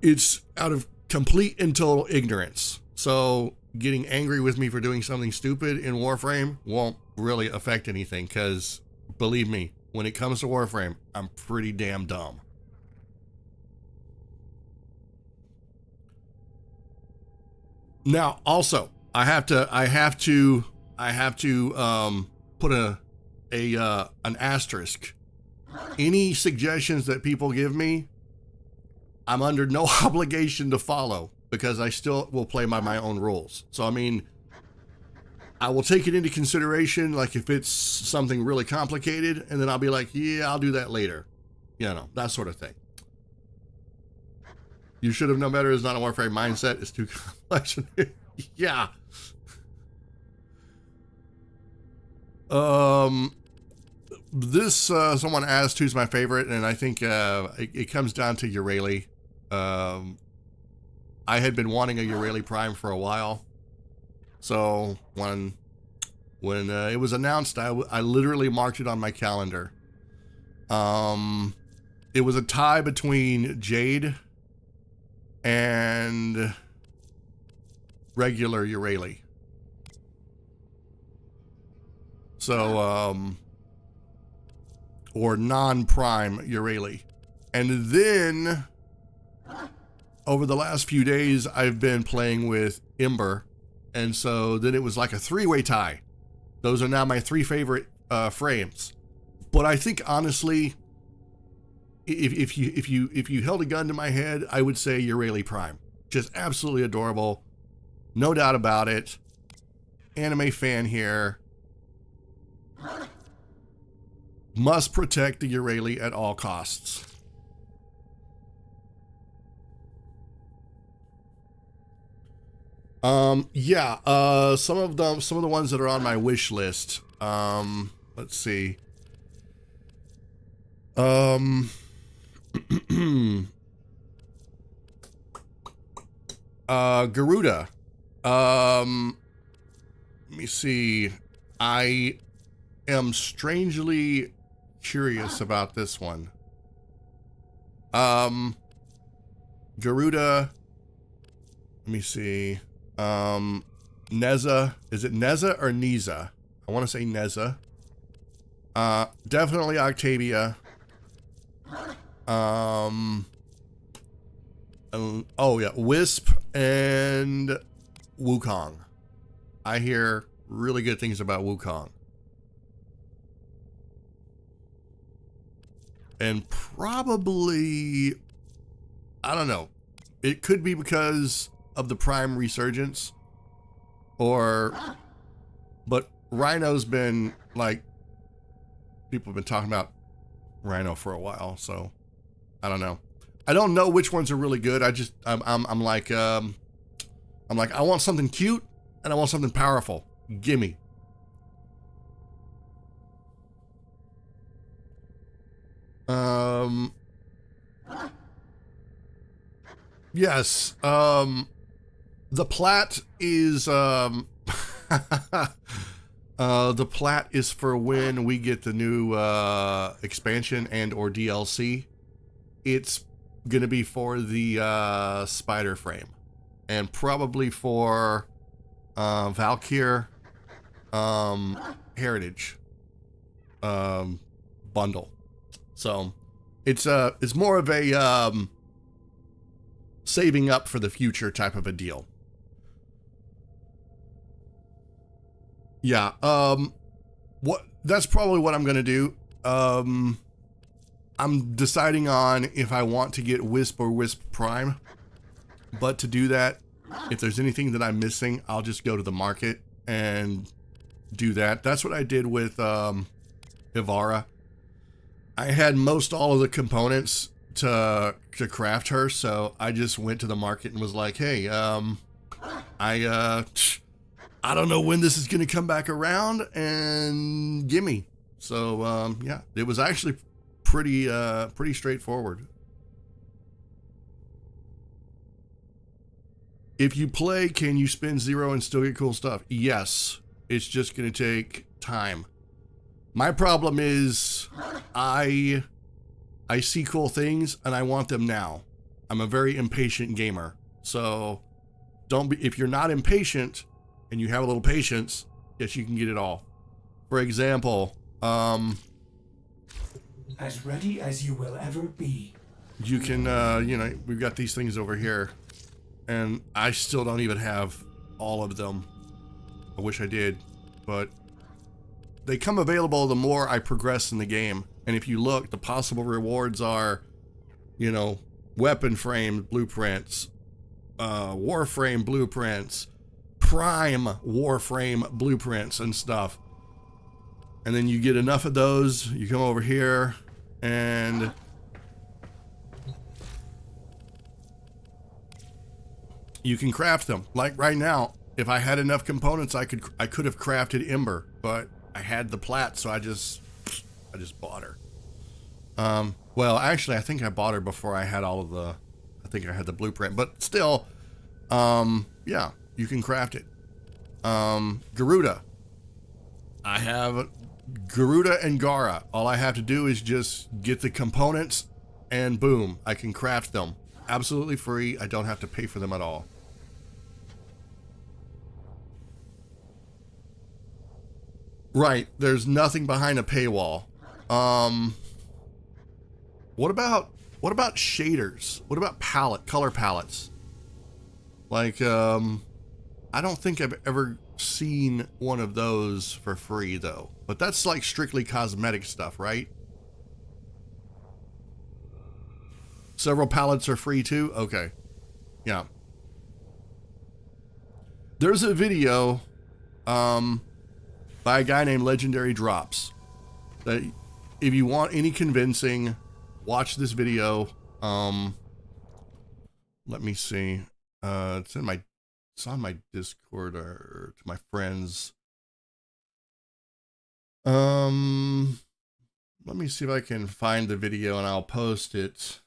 it's out of complete and total ignorance. So getting angry with me for doing something stupid in Warframe won't really affect anything, because believe me, when it comes to Warframe, I'm pretty damn dumb. Now, also, I have to put an asterisk. Any suggestions that people give me, I'm under no obligation to follow, because I still will play by my own rules. So, I mean, I will take it into consideration, like if it's something really complicated, and then I'll be like, yeah, I'll do that later. You know, that sort of thing. You should have known better is not a Warframe mindset. It's too complex. Yeah. This someone asked who's my favorite, and I think it comes down to Urayli. I had been wanting a Urayli Prime for a while, so when it was announced, I literally marked it on my calendar. It was a tie between Jade and regular Urayli. So, or non-prime Urayli. And then, over the last few days, I've been playing with Ember. And so then it was like a three-way tie. Those are now my three favorite frames. But I think, honestly, if you held a gun to my head, I would say Urayli Prime. Just absolutely adorable. No doubt about it. Anime fan here. Must protect the Urayli at all costs. Yeah, some of the ones that are on my wish list. Let's see. Garuda. Let me see. I am strangely curious about this one. Garuda. Let me see. Neza. Is it Neza or Niza? I want to say Neza. Definitely Octavia. Oh yeah, Wisp and Wukong. I hear really good things about Wukong. And probably, I don't know, it could be because of the Prime resurgence, but Rhino's been like, people have been talking about Rhino for a while, so I don't know. I don't know which ones are really good. I'm like, I want something cute and I want something powerful. Gimme. Yes. The plat is, the plat is for when we get the new, expansion and or DLC. It's gonna be for the, spider frame and probably for, Valkyr, Heritage, bundle. So it's more of a, saving up for the future type of a deal. Yeah, that's probably what I'm gonna do. I'm deciding on if I want to get Wisp or Wisp Prime, but to do that, if there's anything that I'm missing, I'll just go to the market and do that. That's what I did with Ivara. I had most all of the components to craft her, so I just went to the market and was like, hey, I don't know when this is gonna come back around, and gimme. So yeah, it was actually pretty straightforward. If you play, can you spend 0 and still get cool stuff? Yes, it's just gonna take time. My problem is I see cool things and I want them now. I'm a very impatient gamer. So if you're not impatient and you have a little patience, yes, you can get it all. For example, As ready as you will ever be. you can, we've got these things over here and I still don't even have all of them. I wish I did, but they come available the more I progress in the game. And if you look, the possible rewards are, weapon frame blueprints, Warframe blueprints, Prime Warframe blueprints and stuff. And then you get enough of those, you come over here and you can craft them. Like right now, if I had enough components, I could have crafted Ember, but I had the plat, so I just bought her. Well, actually, I think I bought her before I had all of the. I think I had the blueprint, but still, yeah, you can craft it. Garuda. I have Garuda and Gara. All I have to do is just get the components, and boom, I can craft them. Absolutely free. I don't have to pay for them at all. Right, there's nothing behind a paywall. What about shaders? What about color palettes? Like, I don't think I've ever seen one of those for free though. But that's like strictly cosmetic stuff, right? Several palettes are free too? Okay. Yeah. There's a video, by a guy named Legendary Drops, that if you want any convincing, watch this video. Let me see. It's on my Discord or to my friends. Let me see if I can find the video and I'll post it.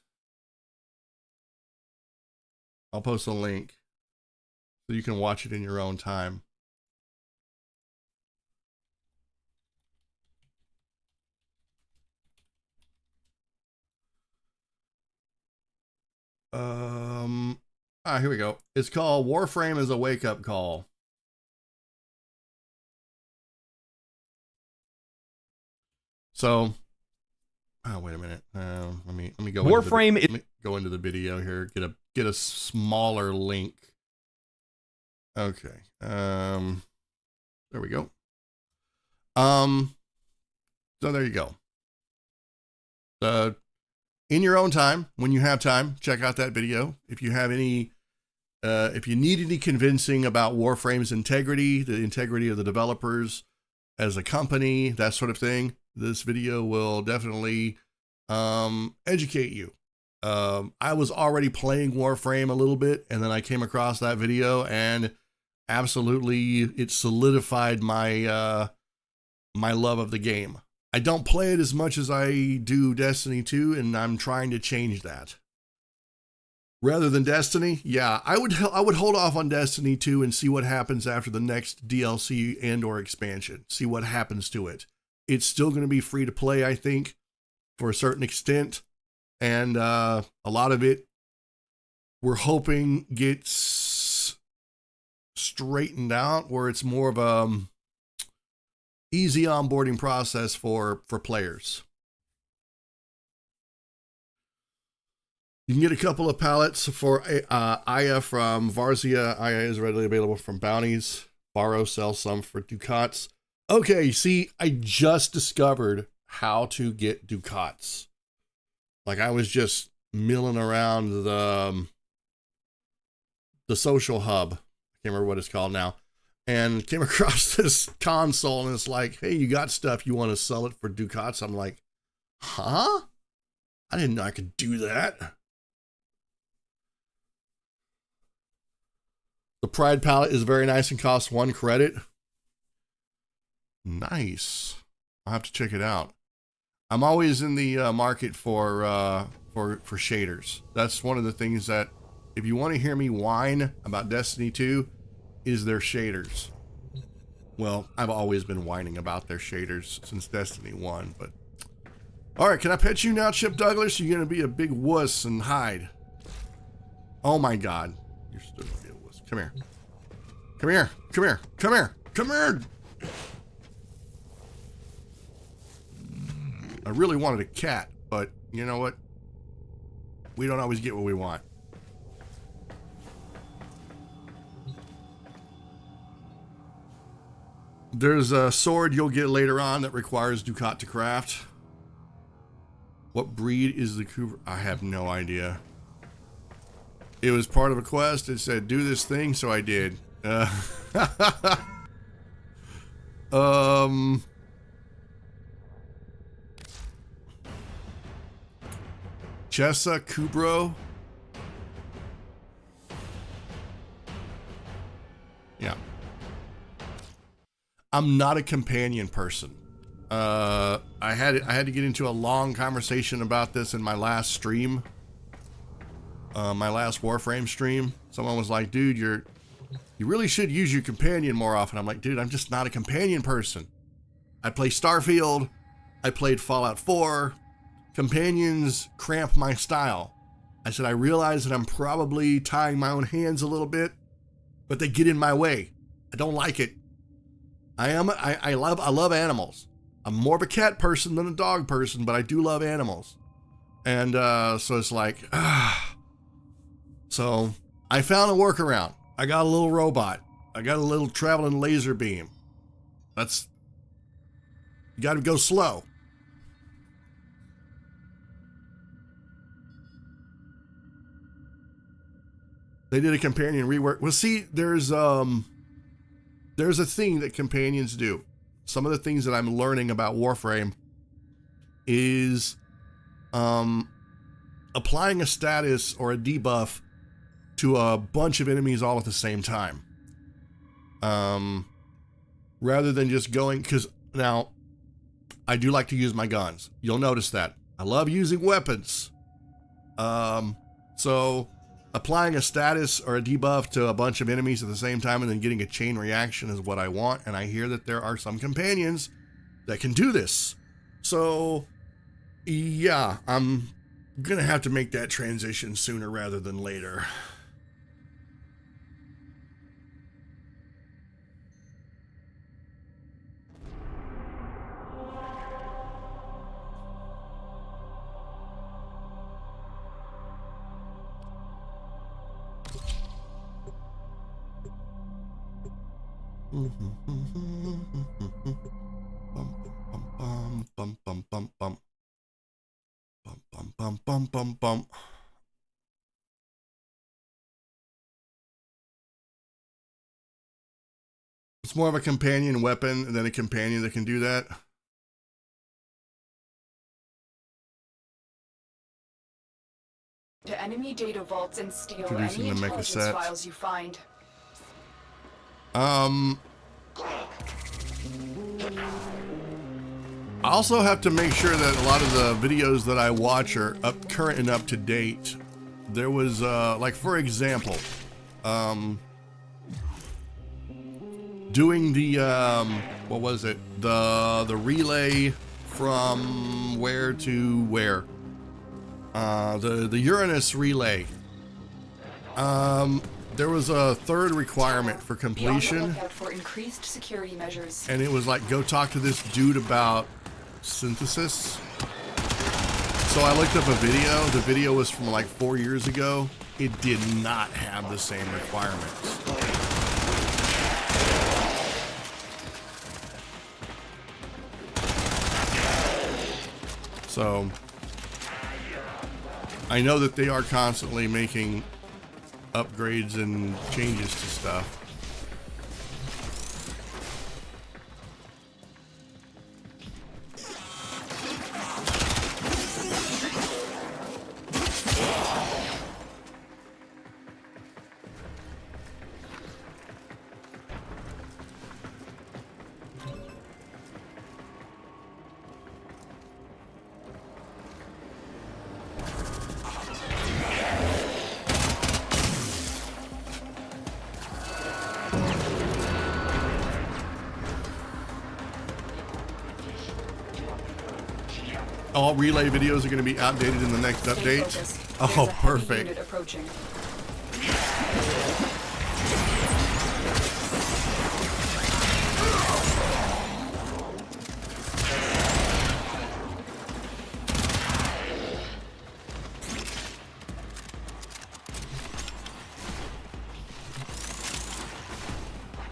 I'll post a link so you can watch it in your own time. Here we go. It's called Warframe is a Wake-Up Call. So, oh wait a minute. Let me go. Warframe. Let me go into the video here. Get a smaller link. Okay. There we go. So there you go. In your own time, when you have time, check out that video. If you have any, if you need any convincing about Warframe's integrity, the integrity of the developers as a company, that sort of thing, this video will definitely educate you. I was already playing Warframe a little bit, and then I came across that video, and absolutely, it solidified my my love of the game. I don't play it as much as I do Destiny 2, and I'm trying to change that. Rather than Destiny, yeah, I would hold off on Destiny 2 and see what happens after the next DLC and/or expansion. See what happens to it. It's still going to be free to play, I think, for a certain extent, and a lot of it we're hoping gets straightened out, where it's more of a easy onboarding process for players. You can get a couple of pallets for Aya from Varzia. Aya is readily available from bounties. Borrow, sell some for ducats. Okay, see, I just discovered how to get ducats. Like, I was just milling around the social hub. I can't remember what it's called now. And came across this console, and it's like, hey, you got stuff, you want to sell it for ducats? I'm like, huh? I didn't know I could do that. The Pride palette is very nice and costs 1 credit. Nice. I'll have to check it out. I'm always in the market for shaders. That's one of the things that, if you want to hear me whine about Destiny 2, is their shaders. Well, I've always been whining about their shaders since Destiny 1, but... Alright, can I pet you now, Chip Douglas? You're gonna be a big wuss and hide. Oh my god. You're still gonna be a wuss. Come here. Come here. Come here. Come here. Come here! I really wanted a cat, but you know what? We don't always get what we want. There's a sword you'll get later on that requires ducat to craft. What breed is the cougar? I have no idea. It was part of a quest. It said, do this thing, so I did. Chessa Kubro. Yeah. I'm not a companion person. I had to get into a long conversation about this in my last stream. My last Warframe stream. Someone was like, dude, you really should use your companion more often. I'm like, dude, I'm just not a companion person. I play Starfield. I played Fallout 4. Companions cramp my style. I said, I realize that I'm probably tying my own hands a little bit, but they get in my way. I don't like it. I love animals. I'm more of a cat person than a dog person, but I do love animals. And so it's like, So I found a workaround. I got a little robot. I got a little traveling laser beam. You got to go slow. They did a companion rework. Well, see, there's a thing that companions do. Some of the things that I'm learning about Warframe is applying a status or a debuff to a bunch of enemies all at the same time. Rather than just going, because now I do like to use my guns. You'll notice that. I love using weapons. So applying a status or a debuff to a bunch of enemies at the same time and then getting a chain reaction is what I want. And I hear that there are some companions that can do this. So yeah, I'm gonna have to make that transition sooner rather than later. Bum bum bum bum bum bum bum bum bum bum bum. It's more of a companion weapon than a companion that can do that. To enemy data vaults and steal Introducing any the mecha intelligence sets. files you find. I also have to make sure that a lot of the videos that I watch are current and up to date. There was, like for example, doing the, what was it? The relay from where to where? The Uranus relay. There was a third requirement for Be on the completion. lookout for increased security measures. And it was like, go talk to this dude about synthesis. So I looked up a video. The video was from like 4 years ago. It did not have the same requirements. So I know that they are constantly making upgrades and changes to stuff. All relay videos are going to be outdated in the next Stay update. focused. Oh, There's a heavy perfect. unit approaching.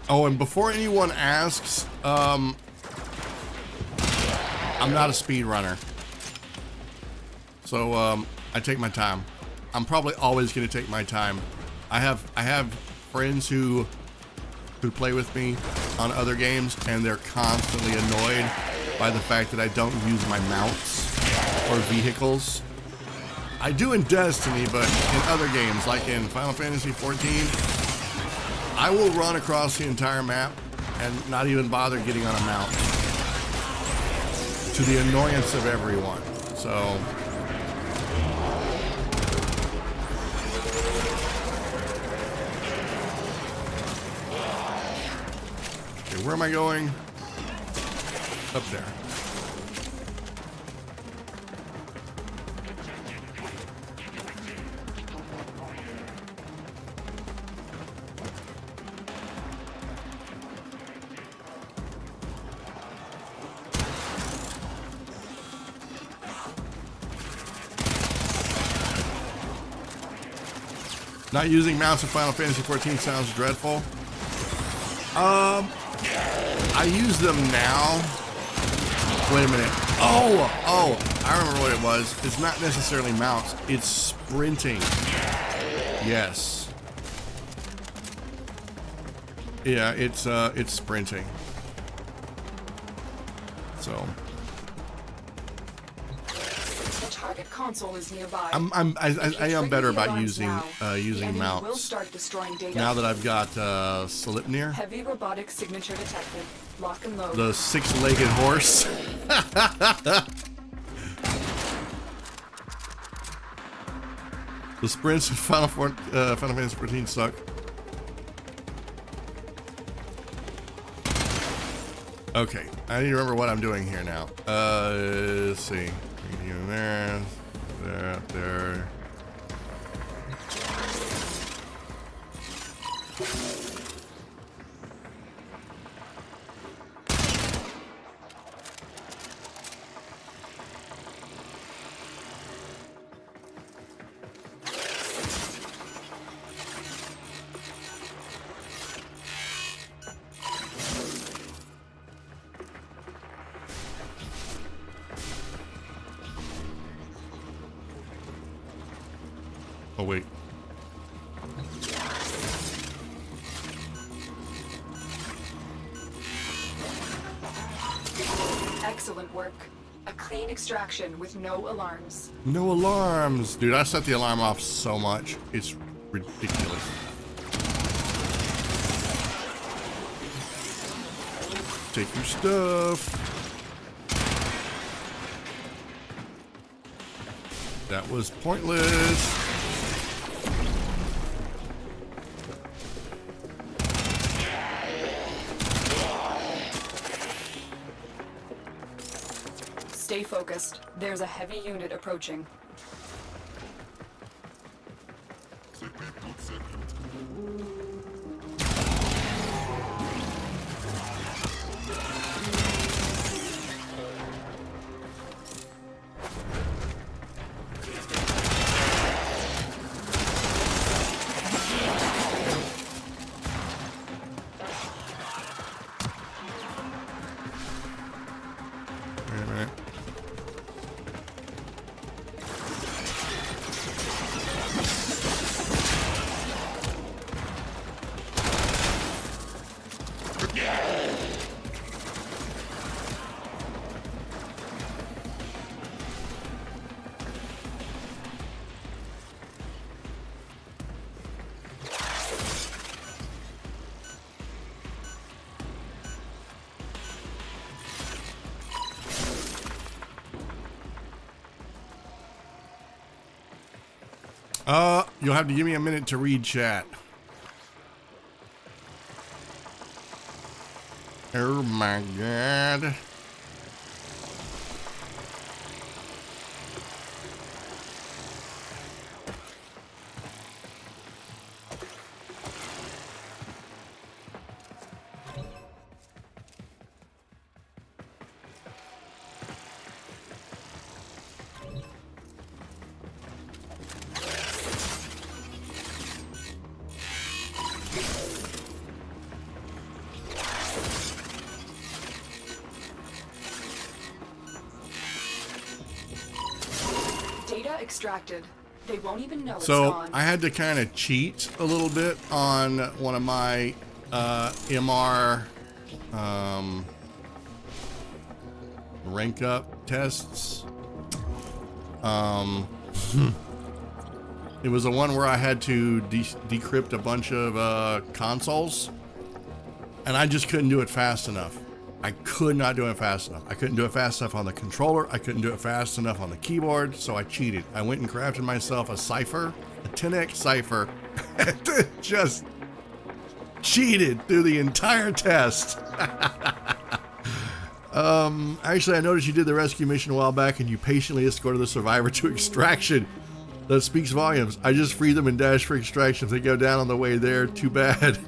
Oh, and before anyone asks, I'm not a speedrunner. So I take my time. I'm probably always going to take my time. I have friends who play with me on other games, and they're constantly annoyed by the fact that I don't use my mounts or vehicles. I do in Destiny, but in other games, like in Final Fantasy XIV, I will run across the entire map and not even bother getting on a mount, to the annoyance of everyone. So okay, where am I going? Up there. Not using mouse in Final Fantasy XIV sounds dreadful. I use them now. Wait a minute. Oh, I remember what it was. It's not necessarily mouse. It's sprinting. Yes. Yeah, it's sprinting. So. The target console is nearby. I am better about using using mouse. Will mounts. start destroying data. Now that I've got Sleipnir, Heavy robotic signature detected. Lock and load. the six-legged horse. The sprints in Final Fantasy XIV suck. Okay, I need to remember what I'm doing here now. Let's see. Medium there, there. Oh, wait. Excellent work. A clean extraction with no alarms. No alarms. Dude, I set the alarm off so much. It's ridiculous. Take your stuff. That was pointless. Stay focused. There's a heavy unit approaching. Wait a minute. You'll have to give me a minute to read chat. Oh my god. Data extracted. They won't even know it's So gone. I had to kind of cheat a little bit on one of my MR rank up tests. It was the one where I had to decrypt a bunch of consoles. And I just couldn't do it fast enough. I could not do it fast enough. I couldn't do it fast enough on the controller. I couldn't do it fast enough on the keyboard, so I cheated. I went and crafted myself a cipher, a 10x cipher, and just cheated through the entire test. Actually, I noticed you did the rescue mission a while back and you patiently escorted the survivor to extraction. That speaks volumes. I just freed them and dashed for extraction. If they go down on the way there, too bad.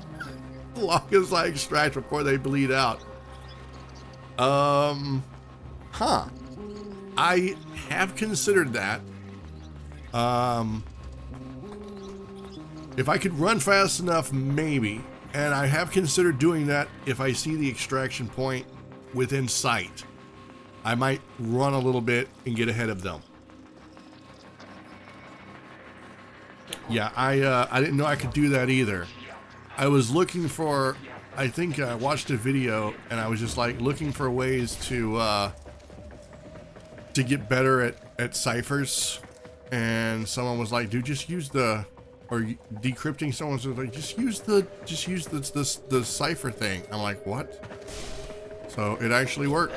As long as I extract before they bleed out. I have considered that. If I could run fast enough, maybe. And I have considered doing that if I see the extraction point within sight. I might run a little bit and get ahead of them. Yeah, I didn't know I could do that either. I was looking for, I think I watched a video and I was just like looking for ways to get better at ciphers, and someone was like, dude, just use the, or decrypting, someone was like, just use the cipher thing. I'm like, what? So it actually worked.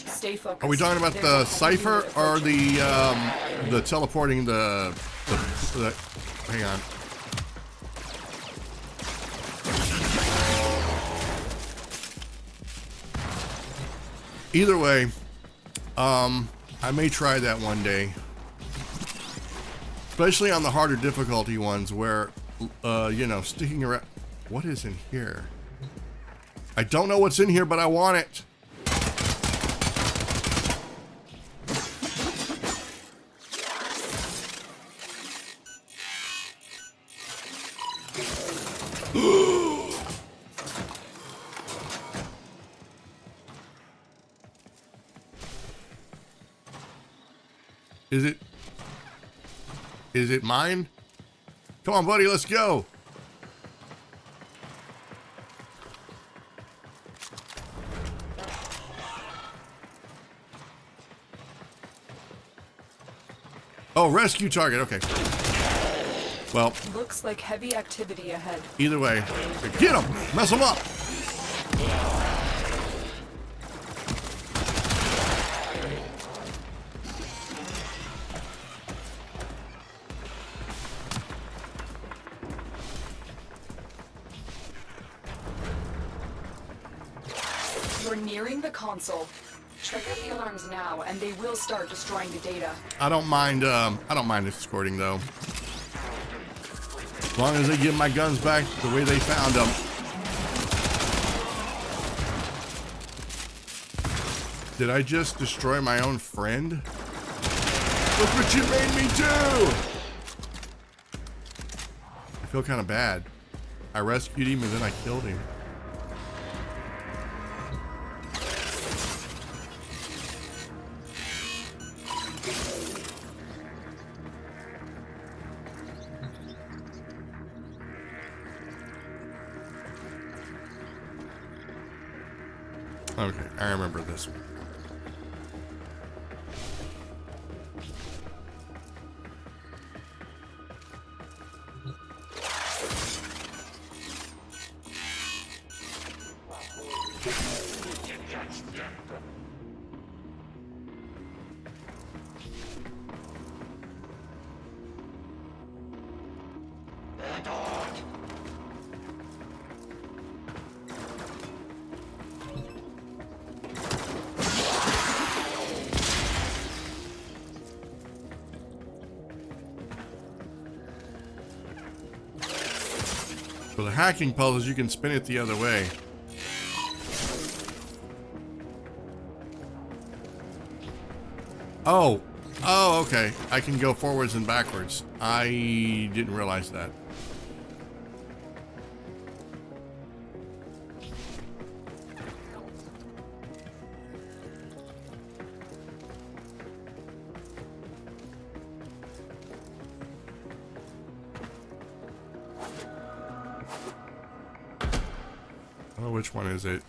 Stay focused. Are we talking about the cipher or the teleporting the hang on. Either way, I may try that one day. Especially on the harder difficulty ones where, you know, sticking around. What is in here? I don't know what's in here, but I want it. Is it mine? Come on, buddy, let's go. Oh, rescue target, okay. Well, Looks like heavy activity ahead. either way, get him, mess him up. You're nearing the console. Trigger the alarms now, and they will start destroying the data. I don't mind escorting though. As long as they give my guns back the way they found them. Did I just destroy my own friend? Look what you made me do! I feel kind of bad. I rescued him and then I killed him. Okay, I remember this one. For the hacking puzzles, you can spin it the other way. Oh, okay. I can go forwards and backwards. I didn't realize that. Oh, which one is it?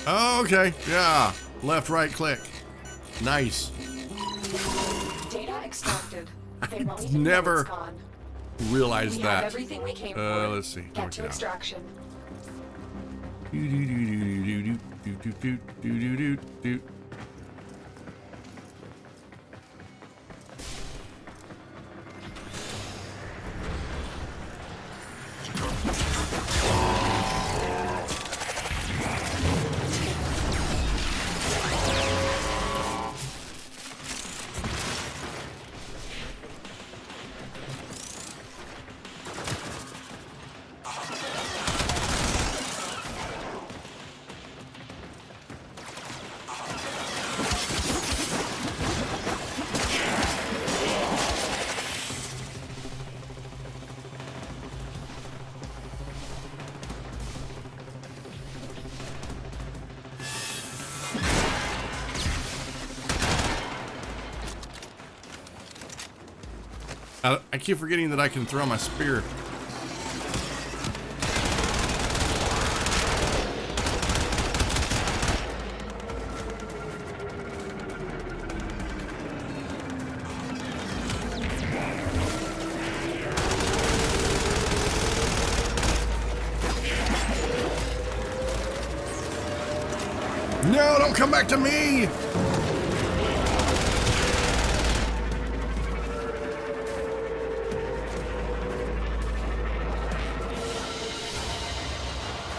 Oh, okay. Yeah. Left, right, click. Nice. Data extracted. They won't I've even know never it's gone. realized We that. have everything we came for. Let's see. Get to extraction. I keep forgetting that I can throw my spear. No, don't come back to me!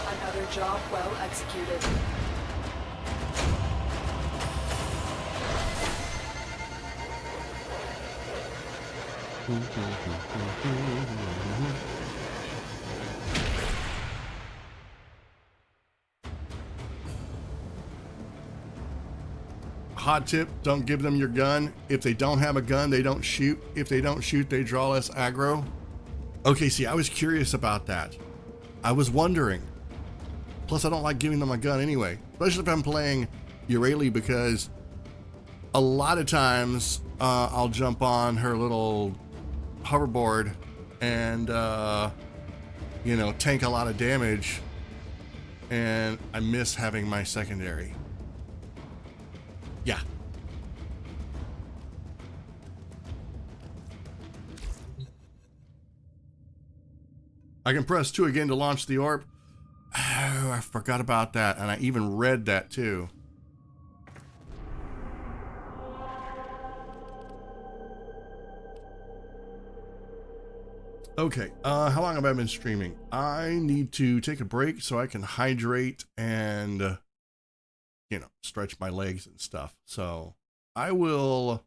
Another job well executed. Hot tip, don't give them your gun. If they don't have a gun, they don't shoot. If they don't shoot, they draw less aggro. Okay, see, I was curious about that. I was wondering. Plus, I don't like giving them a gun anyway, especially if I'm playing Urayli, because a lot of times I'll jump on her little hoverboard and, you know, tank a lot of damage, and I miss having my secondary. Yeah. I can press 2 again to launch the orb. Oh, I forgot about that, and I even read that too. Okay, how long have I been streaming? I need to take a break so I can hydrate and, you know, stretch my legs and stuff. So I will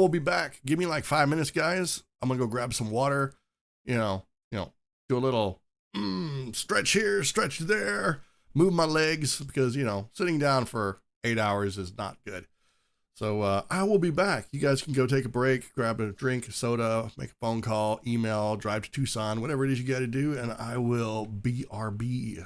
be back. Give me like 5 minutes, guys. I'm gonna go grab some water, you know, do a little stretch here, stretch there, move my legs, because, you know, sitting down for 8 hours is not good. So I will be back. You guys can go take a break, grab a drink, a soda, make a phone call, email, drive to Tucson, whatever it is you got to do, and I will BRB.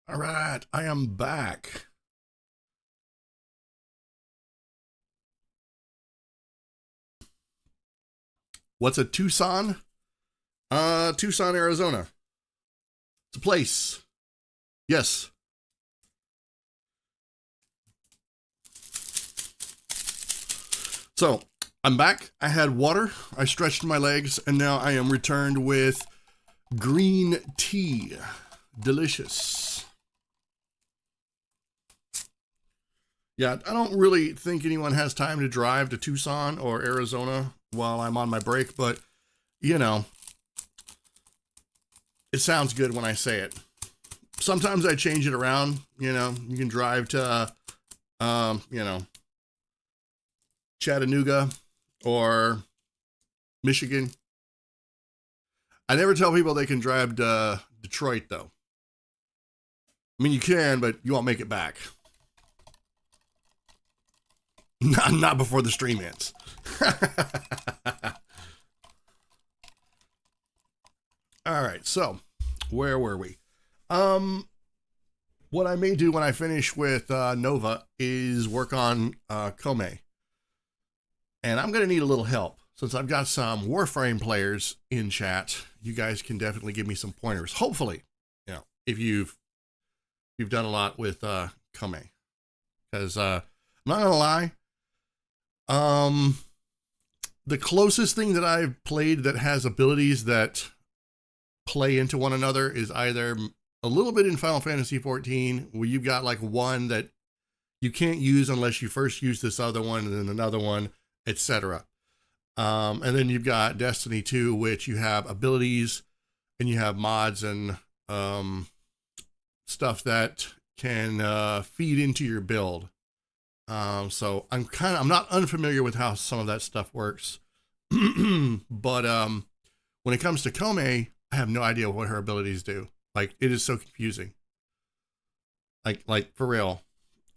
All right, I am back. What's a Tucson? Tucson, Arizona. It's a place. Yes. So, I'm back. I had water. I stretched my legs, and now I am returned with green tea. Delicious. Yeah, I don't really think anyone has time to drive to Tucson or Arizona while I'm on my break, but, you know, it sounds good when I say it. Sometimes I change it around, you know, you can drive to, you know, Chattanooga or Michigan. I never tell people they can drive to Detroit, though. I mean, you can, but you won't make it back. Not before the stream ends. All right, so where were we? What I may do when I finish with Nova is work on Kome. And I'm going to need a little help. Since I've got some Warframe players in chat, you guys can definitely give me some pointers. Hopefully, you know, if you've done a lot with Kome. Because I'm not going to lie, the closest thing that I've played that has abilities that play into one another is either a little bit in Final Fantasy XIV, where you've got like one that you can't use unless you first use this other one and then another one, etc. And then you've got Destiny 2, which you have abilities and you have mods and stuff that can feed into your build. So I'm not unfamiliar with how some of that stuff works. But when it comes to Kome, I have no idea what her abilities do. Like, it is so confusing. Like for real.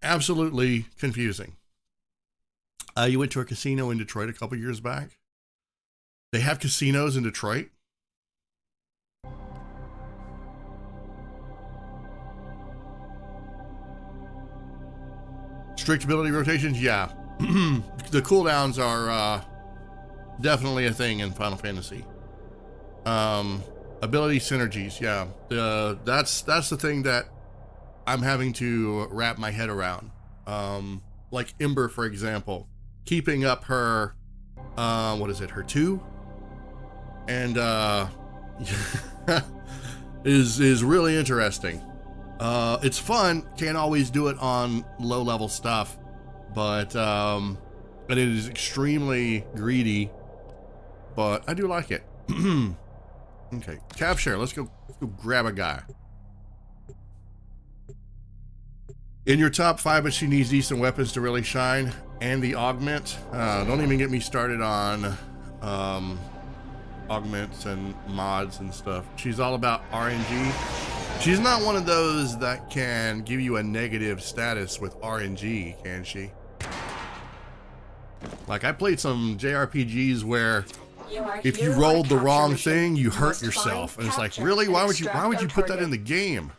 Absolutely confusing. You went to a casino in Detroit a couple years back. They have casinos in Detroit. Strict ability rotations, yeah. The cooldowns are definitely a thing in Final Fantasy. Ability synergies, yeah. That's the thing that I'm having to wrap my head around. Like Ember, for example, keeping up her, what is it, her 2? And is really interesting. It's fun. Can't always do it on low level stuff, but it is extremely greedy, but I do like it. Okay, capture. Let's go grab a guy. In your top 5, but she needs decent weapons to really shine, and the augment. Don't even get me started on augments and mods and stuff. She's all about RNG. She's not one of those that can give you a negative status with RNG, can she? Like, I played some JRPGs where if you rolled the wrong thing, you hurt yourself. And it's like, really? Why would you put that in the game?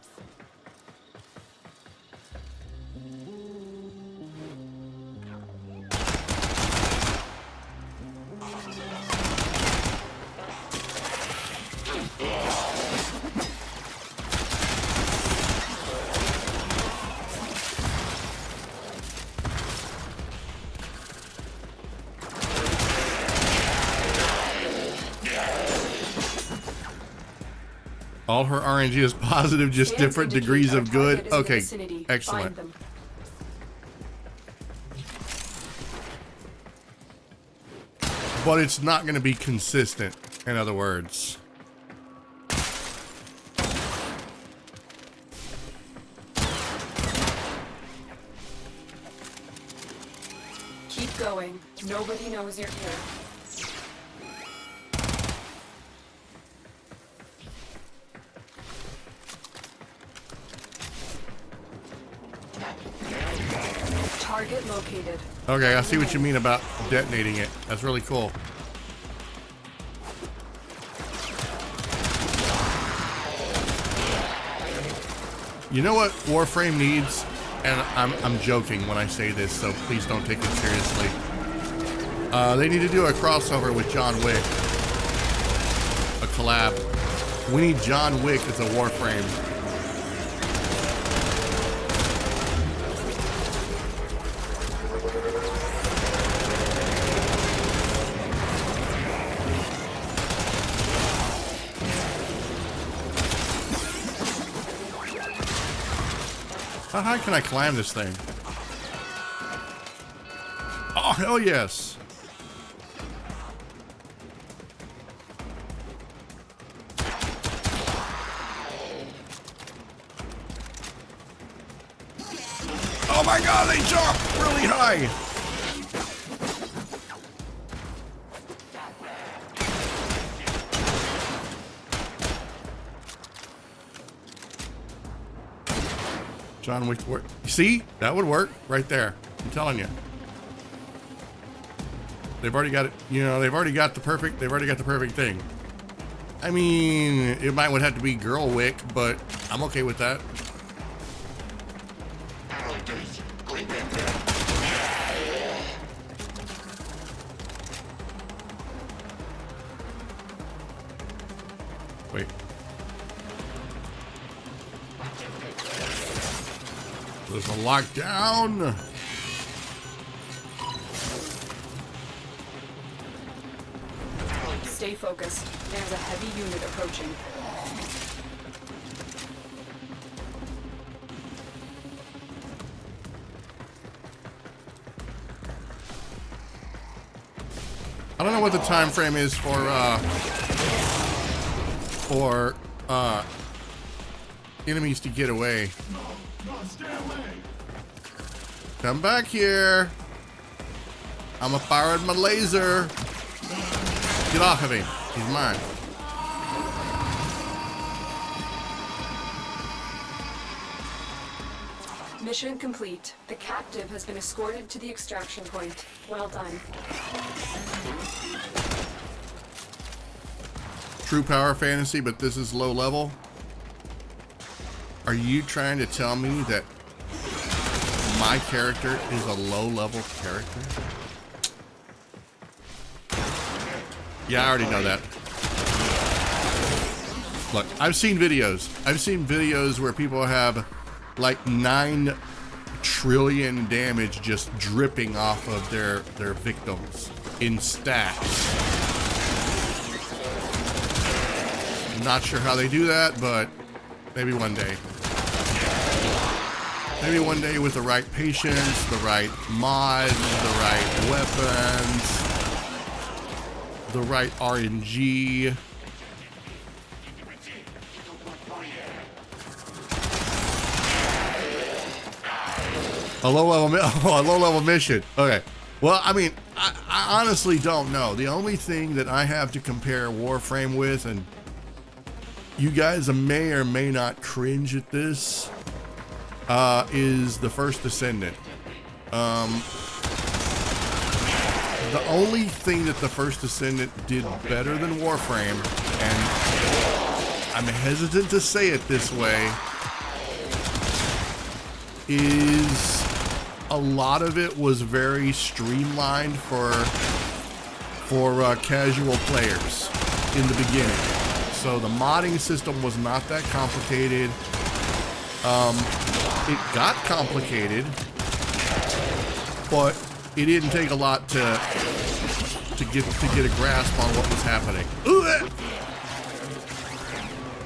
All her RNG is positive, just different degrees of good. Okay, excellent. But it's not going to be consistent, in other words. Keep going. Nobody knows you're here. Target located. Okay, I see what you mean about detonating it. That's really cool. You know what Warframe needs? And I'm joking when I say this, so please don't take it seriously. They need to do a crossover with John Wick. A collab. We need John Wick as a Warframe. How high can I climb this thing? Oh, hell yes. Oh my god, they jump really high. John Wick work. See? That would work right there. I'm telling you. They've already got it, you know, they've already got the perfect thing. I mean, it would have to be Girl Wick, but I'm okay with that. Wait. There's a lockdown. Stay focused. There's a heavy unit approaching. I don't know what the time frame is for enemies to get away. Come back here. I'm a firing my laser. Get off of him. He's mine. Mission complete. The captive has been escorted to the extraction point. Well done. True power fantasy, but this is low level. Are you trying to tell me that my character is a low level character? Yeah, I already know that. Look, I've seen videos where people have like 9 trillion damage just dripping off of their victims in stacks. I'm not sure how they do that, but maybe one day. Maybe one day with the right patience, the right mods, the right weapons, the right RNG. A low-level mission. Okay. Well, I mean, I honestly don't know. The only thing that I have to compare Warframe with, and you guys may or may not cringe at this, is the First Descendant. The only thing that the First Descendant did better than Warframe, and I'm hesitant to say it this way, is a lot of it was very streamlined for casual players in the beginning. So the modding system was not that complicated. It got complicated, but it didn't take a lot to get a grasp on what was happening. Ooh,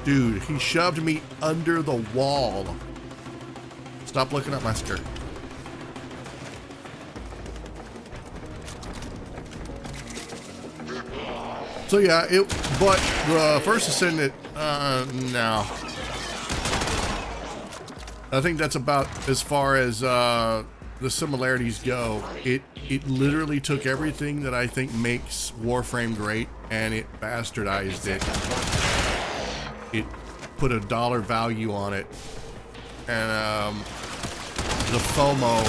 dude, he shoved me under the wall. Stop looking at my skirt. So yeah, but the First Descendant, no. I think that's about as far as the similarities go. It literally took everything that I think makes Warframe great and it bastardized it. It put a dollar value on it, and the FOMO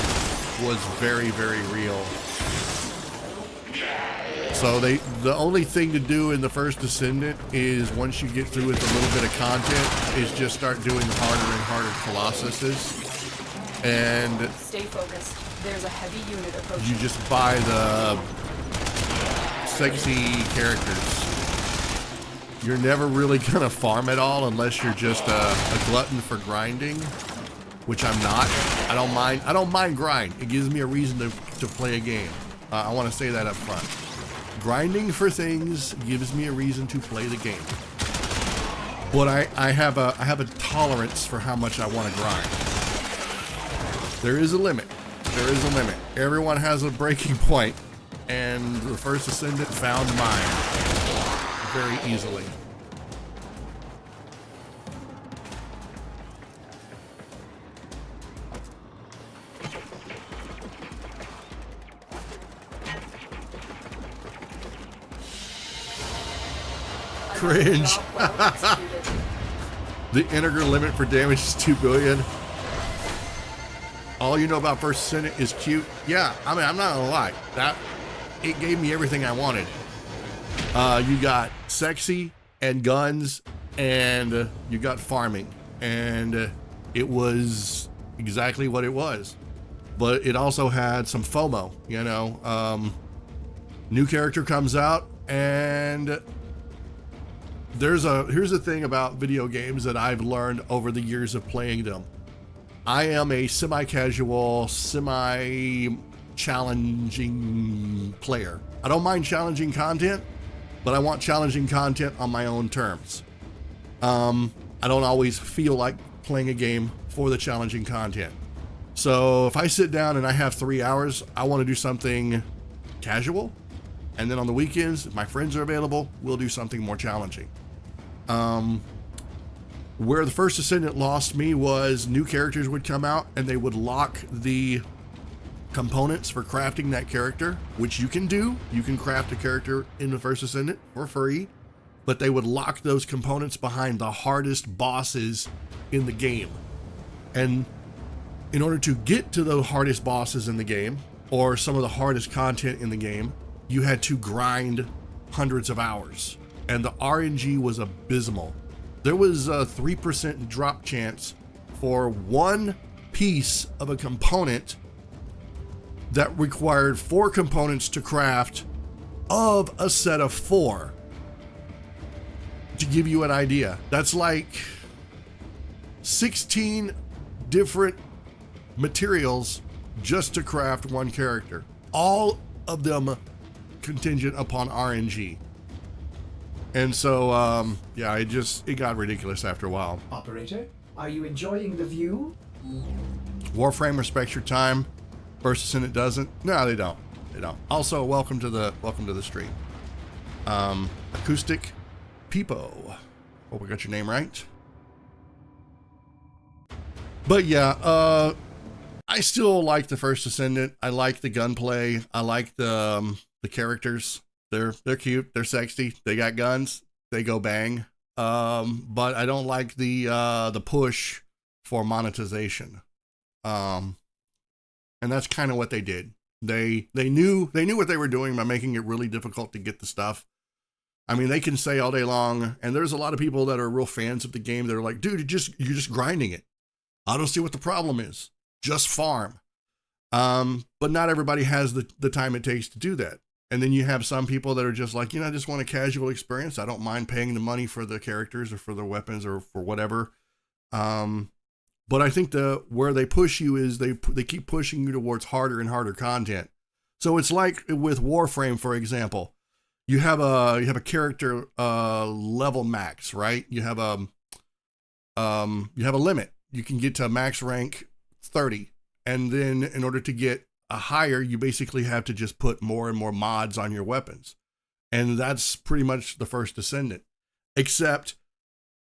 was very, very real. So the only thing to do in the first Descendant is once you get through with a little bit of content is just start doing harder and harder Colossuses. And Stay focused. There's a heavy unit approaching. you just buy the sexy characters. You're never really gonna farm at all unless you're just a glutton for grinding, which I'm not. I don't mind grind. It gives me a reason to play a game. I want to say that up front. Grinding for things gives me a reason to play the game. But I have a tolerance for how much I want to grind. There is a limit. There is a limit. Everyone has a breaking point, and the first Ascendant found mine very easily. Cringe. The integer limit for damage is 2 billion. All you know about First Ascendant is cute. Yeah, I mean, I'm not gonna lie. It gave me everything I wanted. You got sexy and guns, and you got farming, and it was exactly what it was. But it also had some FOMO, you know. New character comes out, and here's the thing about video games that I've learned over the years of playing them. I am a semi-casual, semi-challenging player. I don't mind challenging content, but I want challenging content on my own terms. I don't always feel like playing a game for the challenging content. So if I sit down and I have 3 hours, I want to do something casual. And then on the weekends, if my friends are available, we'll do something more challenging. Where the first Ascendant lost me was new characters would come out and they would lock the components for crafting that character, which you can do. You can craft a character in the first Ascendant for free, but they would lock those components behind the hardest bosses in the game. And in order to get to the hardest bosses in the game, or some of the hardest content in the game, you had to grind hundreds of hours. And the RNG was abysmal. There was a 3% drop chance for one piece of a component that required 4 components to craft of a set of 4. To give you an idea, that's like 16 different materials just to craft one character. All of them contingent upon RNG. And so, yeah, it got ridiculous after a while. Operator, are you enjoying the view? Warframe respects your time. First Ascendant doesn't. No, they don't. They don't. Also, welcome to the stream. Acoustic Peepo. Hope we got your name right. But yeah, I still like the first Ascendant. I like the gunplay. I like the characters. They're cute. They're sexy. They got guns. They go bang. But I don't like the push for monetization. And that's kind of what they did. They knew what they were doing by making it really difficult to get the stuff. I mean, they can say all day long, and there's a lot of people that are real fans of the game that are like, dude, you're just grinding it. I don't see what the problem is. Just farm. But not everybody has the time it takes to do that. And then you have some people that are just like, I just want a casual experience. I don't mind paying the money for the characters or for the weapons or for whatever. But I think where they push you is they keep pushing you towards harder and harder content. So it's like with Warframe, for example, you have a character level max, right? You have a limit. You can get to max rank 30, and then in order to get a higher, you basically have to just put more and more mods on your weapons. And that's pretty much the first Ascendant, except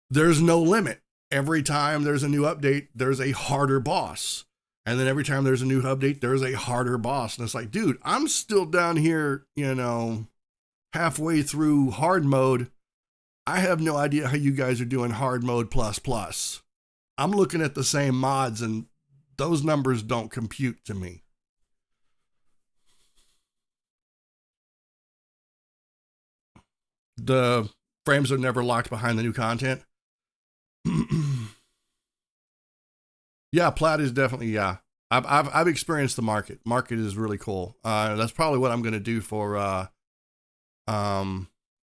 there's no limit. Every time there's a new update, there's a harder boss. And then every time there's a new update, there's a harder boss. And it's like, dude, I'm still down here, halfway through hard mode. I have no idea how you guys are doing hard mode plus. I'm looking at the same mods and those numbers don't compute to me. the frames are never locked behind the new content. Yeah, Plaid is definitely, yeah. I've experienced the market. Market is really cool. That's probably what I'm gonna do for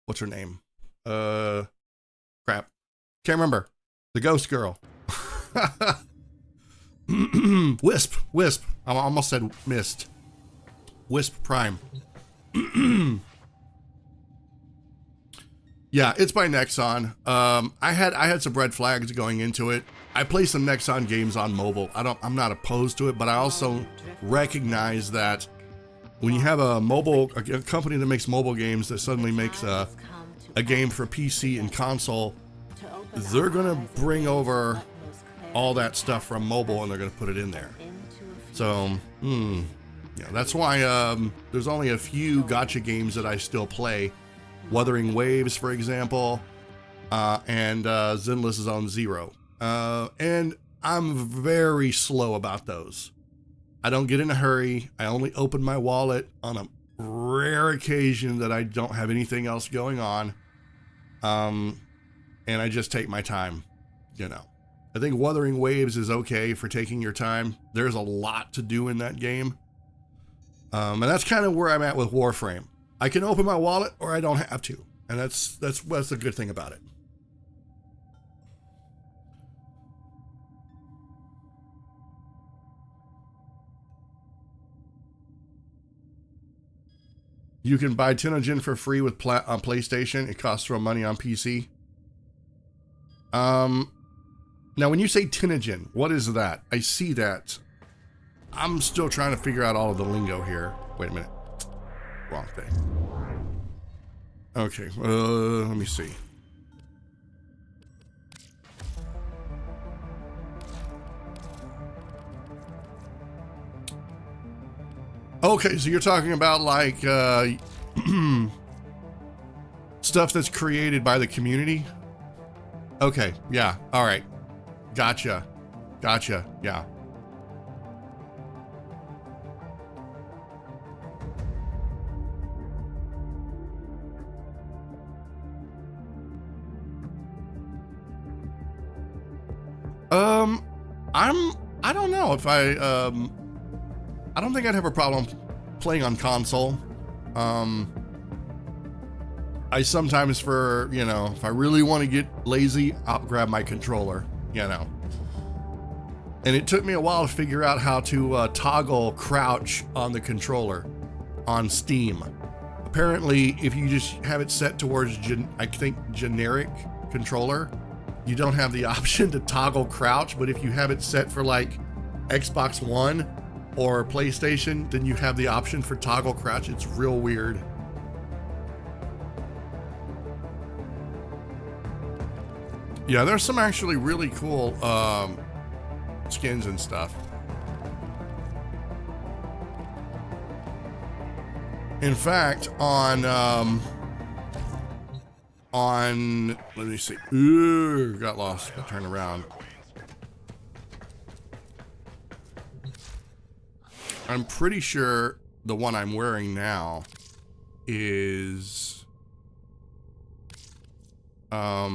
what's her name? Crap. Can't remember. The ghost girl. Wisp. I almost said Mist. Wisp Prime. Yeah, it's by Nexon. I had some red flags going into it. I play some Nexon games on mobile. I'm not opposed to it, but I also recognize that when you have a company that makes mobile games that suddenly makes a game for PC and console, they're gonna bring over all that stuff from mobile and they're gonna put it in there. So, yeah, that's why there's only a few gacha games that I still play. Wuthering Waves, for example, and Zenless Zone Zero. And I'm very slow about those. I don't get in a hurry. I only open my wallet on a rare occasion that I don't have anything else going on. And I just take my time, you know. I think Wuthering Waves is okay for taking your time. There's a lot to do in that game. And that's kind of where I'm at with Warframe. I can open my wallet or I don't have to. And that's the good thing about it. You can buy Tenogen for free with on PlayStation. It costs real money on PC. Now when you say Tenogen, what is that? I see that. I'm still trying to figure out all of the lingo here. Wait a minute. Wrong thing. Okay, let me see. Okay, so you're talking about like stuff that's created by the community? Okay, yeah, all right. Gotcha, yeah. I don't know if I don't think I'd have a problem playing on console. I sometimes if I really want to get lazy, I'll grab my controller, you know. And it took me a while to figure out how to toggle crouch on the controller on Steam. Apparently, if you just have it set towards, generic controller, you don't have the option to toggle crouch, but if you have it set for like Xbox One or PlayStation, then you have the option for toggle crouch. It's real weird. Yeah, there's some actually really cool skins and stuff. In fact, on let me see. Ooh, got lost. Got turned around. I'm pretty sure the one I'm wearing now is I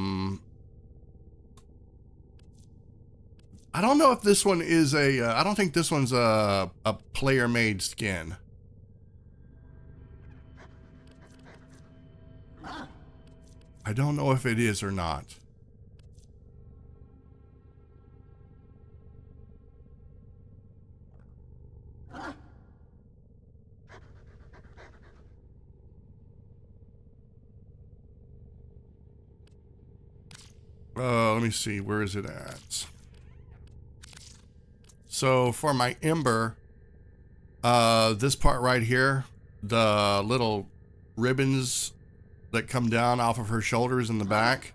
don't know if this one is I don't think this one's a player made skin. I don't know if it is or not. Let me see, where is it at? So for my Ember, this part right here, the little ribbons that come down off of her shoulders in the back,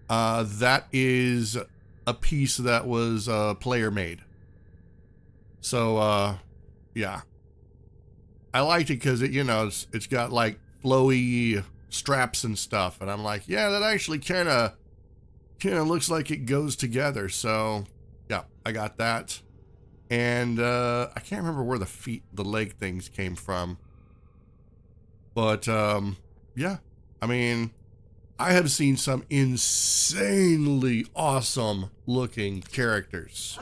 that is a piece that was player made. So yeah, I liked it because it's got like flowy straps and stuff, and I'm like, yeah, that actually kind of looks like it goes together. So yeah, I got that. And I can't remember where the leg things came from, but yeah, I mean, I have seen some insanely awesome looking characters.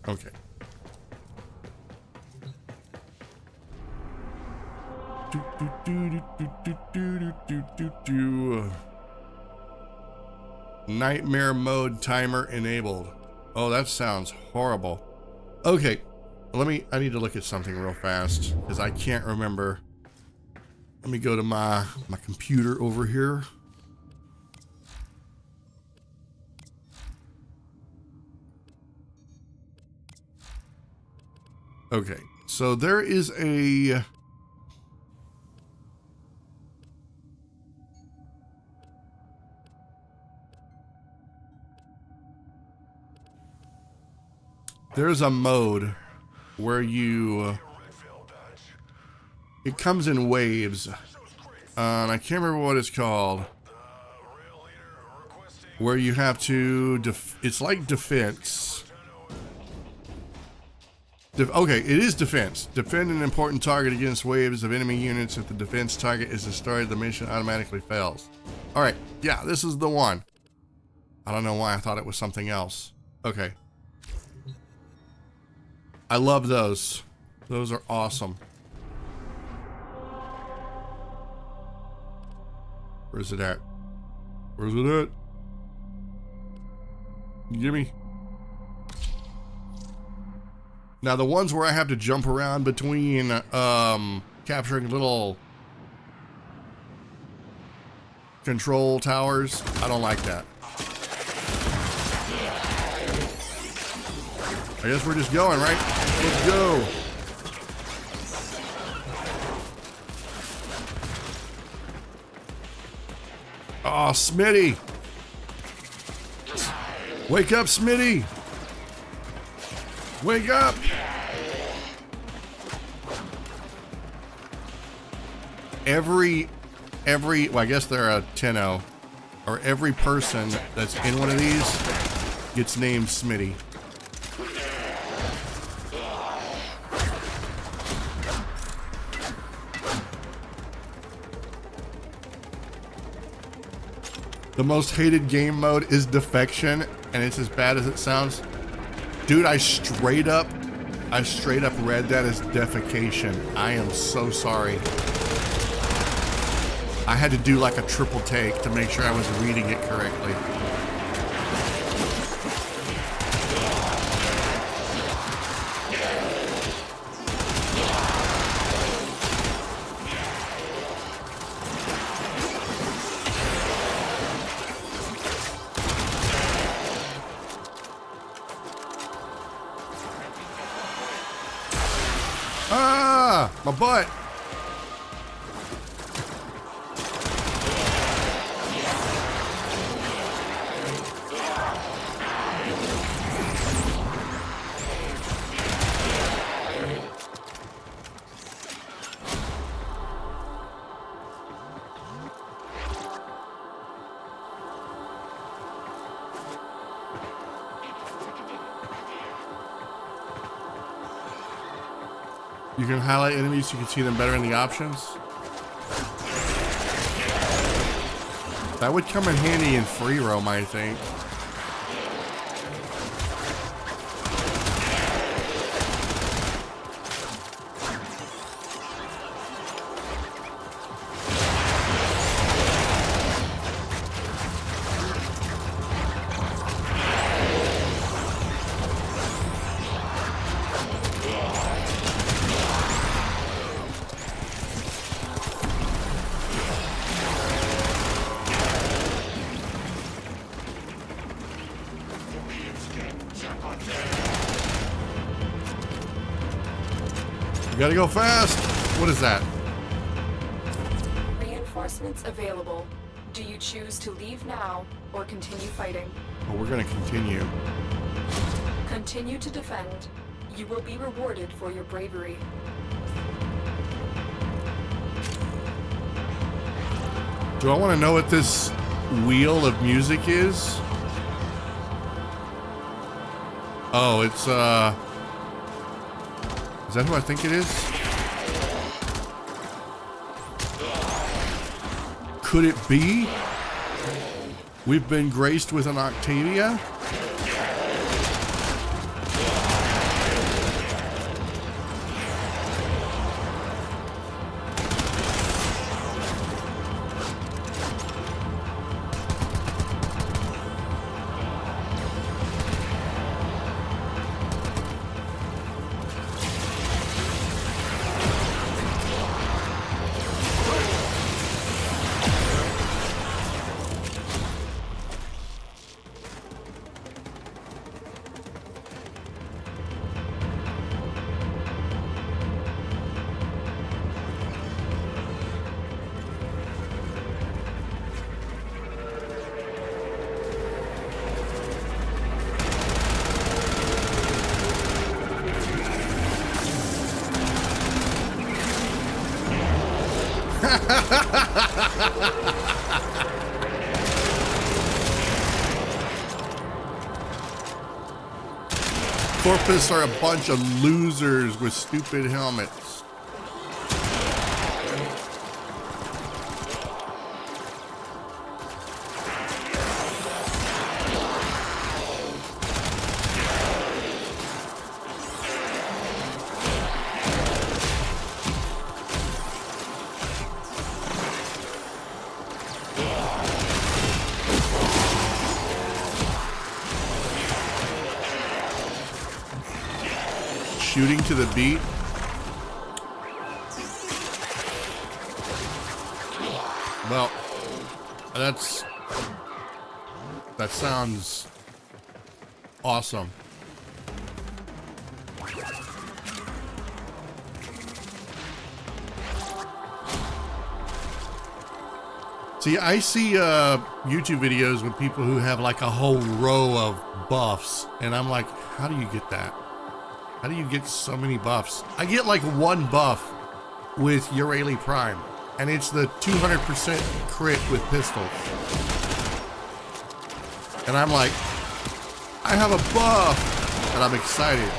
Okay. Nightmare mode timer enabled. Oh, that sounds horrible. Okay, I need to look at something real fast because I can't remember. Let me go to my computer over here. Okay, so there is a... There's a mode where you... it comes in waves. And I can't remember what it's called. Where you have to... it's like defense. Okay, it is defense. Defend an important target against waves of enemy units. If the defense target is destroyed, the mission automatically fails. Alright, yeah, this is the one. I don't know why I thought it was something else. Okay. I love those. Those are awesome. Where's it at? Where's it at? Gimme. Now the ones where I have to jump around between capturing little control towers, I don't like that. I guess we're just going, right? Let's go. Oh, Smitty. Wake up, Smitty. Wake up! Well, I guess they're a 10-0, or every person that's in one of these gets named Smitty. The most hated game mode is Defection, and it's as bad as it sounds. Dude, I straight up read that as defecation. I am so sorry. I had to do like a triple take to make sure I was reading it correctly. My butt. You can highlight enemies so you can see them better in the options. That would come in handy in free roam, I think. Gotta go fast. What is that? Reinforcements available. Do you choose to leave now or continue fighting? Well, we're gonna continue. Continue to defend. You will be rewarded for your bravery. Do I want to know what this wheel of music is? Oh, it's, is that who I think it is? Could it be? We've been graced with an Octavia? Corpus are a bunch of losers with stupid helmets. Shooting to the beat. Well, that sounds awesome. See, I see YouTube videos with people who have like a whole row of buffs, and I'm like, how do you get that? How do you get so many buffs? I get like one buff with Urali Prime, and it's the 200% crit with pistols. And I'm like, I have a buff, and I'm excited.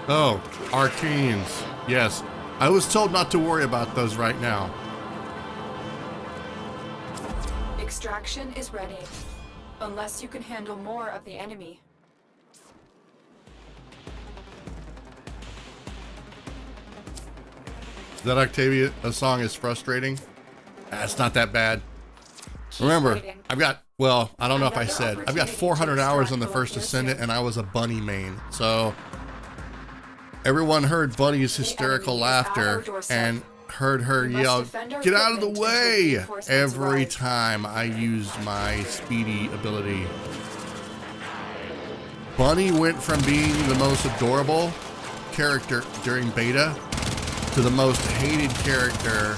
Oh, arcanes. Yes. I was told not to worry about those right now. Extraction is ready. Unless you can handle more of the enemy. That Octavia song is frustrating. It's not that bad. Remember, I've got, well, I don't know if I said, I've got 400 hours on the first Ascendant, and I was a Bunny main. So everyone heard Bunny's hysterical laughter and heard her yell, "Get out of the way!" every time I used my speedy ability. Bunny went from being the most adorable character during beta to the most hated character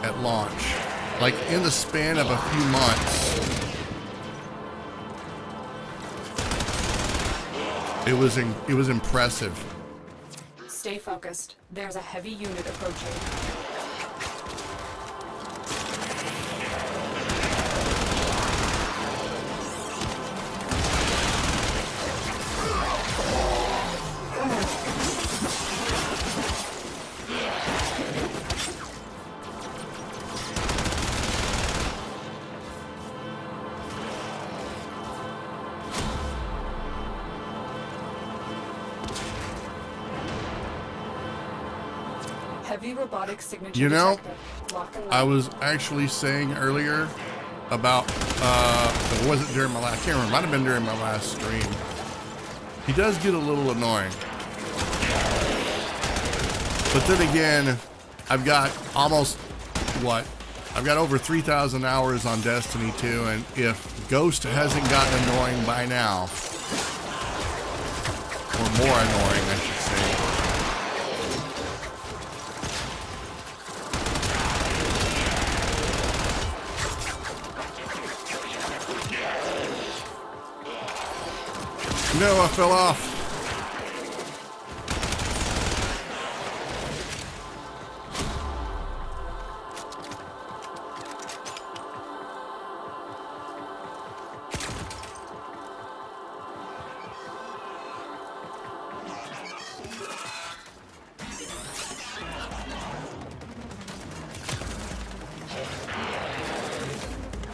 at launch. Like in the span of a few months, it was impressive. Stay focused. There's a heavy unit approaching. Heavy robotic signature You know, detected. Lock and I load. was actually saying earlier about, it wasn't during my last, I can't remember, might have been during my last stream. He does get a little annoying. But then again, I've got almost, what? I've got over 3,000 hours on Destiny 2, and if Ghost hasn't gotten annoying by now, or more annoying, I should say. No, I fell off.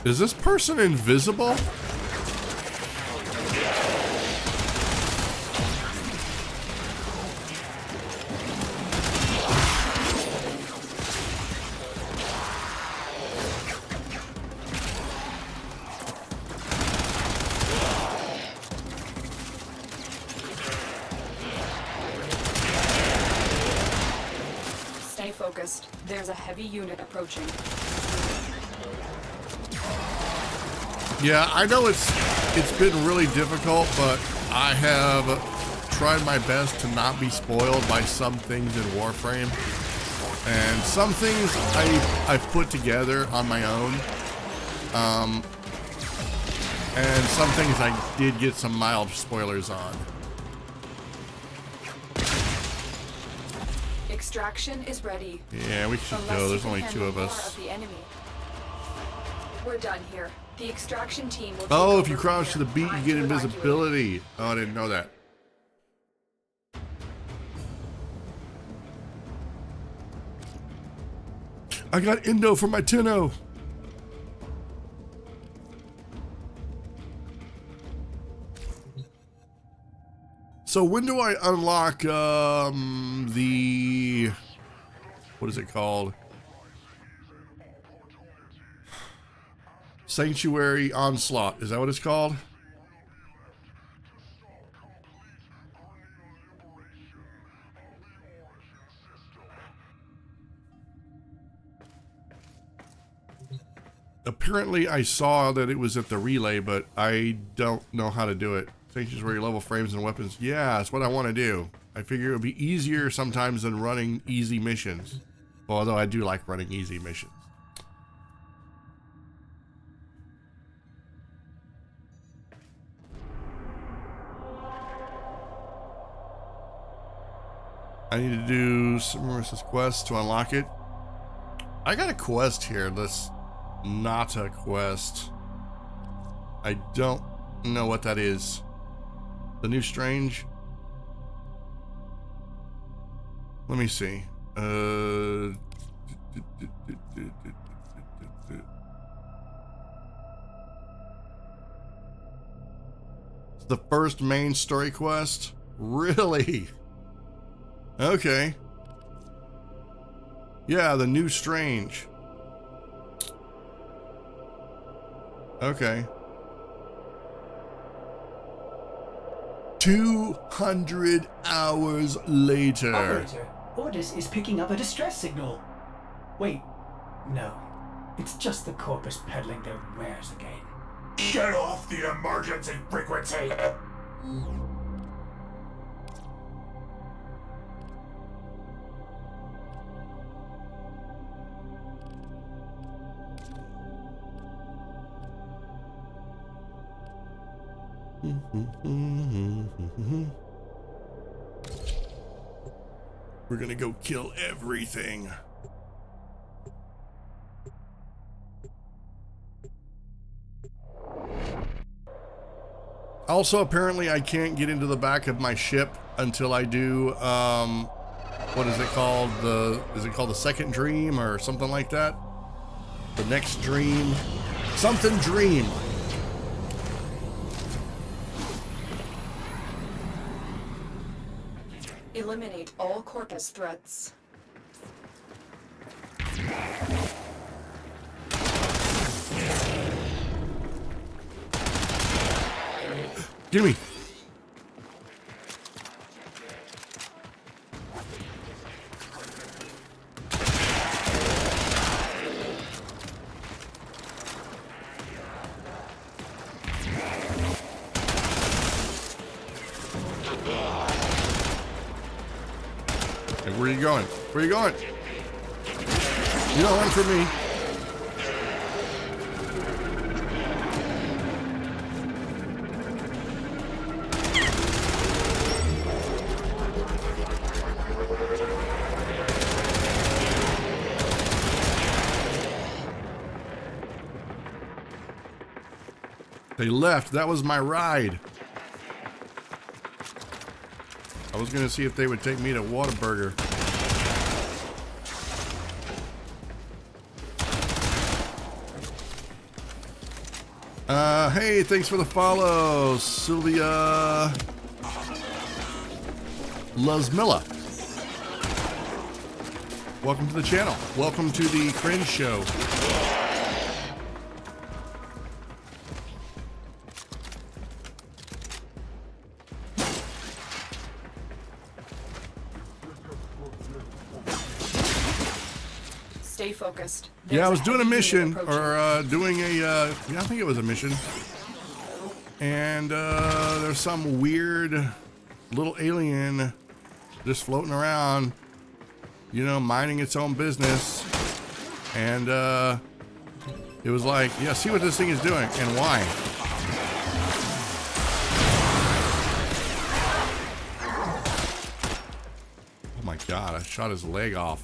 Is this person invisible? Stay focused. There's a heavy unit approaching. Yeah, I know it's been really difficult, but I have tried my best to not be spoiled by some things in Warframe. And some things I've put together on my own. And some things I did get some mild spoilers on. Extraction is ready. Yeah, we should go. There's only two of us. We're done here. The extraction team will Oh, take if you over crouch to here. the beat, you Time get to evacuate. invisibility. Oh, I didn't know that. I got Indo for my Tenno. So when do I unlock the, what is it called? Sanctuary Onslaught. Is that what it's called? Apparently I saw that it was at the relay, but I don't know how to do it. Sanctuary level frames and weapons. Yeah, that's what I want to do. I figure it would be easier sometimes than running easy missions. Well, although I do like running easy missions. I need to do some Marissa's quest to unlock it. I got a quest here that's not a quest. I don't know what that is. The new strange. Let me see. It's the first main story quest? Really? Okay. Yeah, the new strange. Okay. 200 hours later. Operator, Ordis is picking up a distress signal. Wait, no. It's just the corpus peddling their wares again. Get off the emergency frequency! We're gonna go kill everything. Also, apparently I can't get into the back of my ship until I do, what is it called? Is it called the second dream or something like that? The next dream? Something dream. Eliminate all corpus threats. Get me. Hey, where are you going? Where are you going? You don't run from me. They left. That was my ride. I was gonna see if they would take me to Whataburger. Hey, thanks for the follow, Sylvia Luzmilla. Welcome to the channel. Welcome to the Cringe Show. Stay focused. Yeah, I was doing a There's mission, heavy unit or doing a, yeah, I think it was a mission. And there's some weird little alien just floating around, you know, minding its own business. And it was like, yeah, see what this thing is doing and why. Oh my God, I shot his leg off.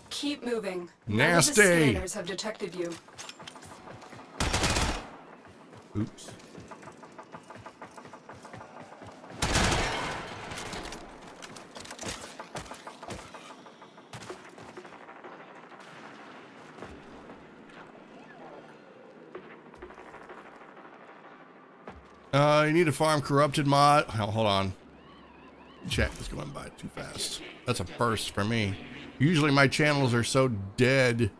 Keep moving. Nasty. None of the scanners have detected you. Oops. You need to farm corrupted mod. Hold on. Chat is going by too fast. That's a burst for me. Usually my channels are so dead.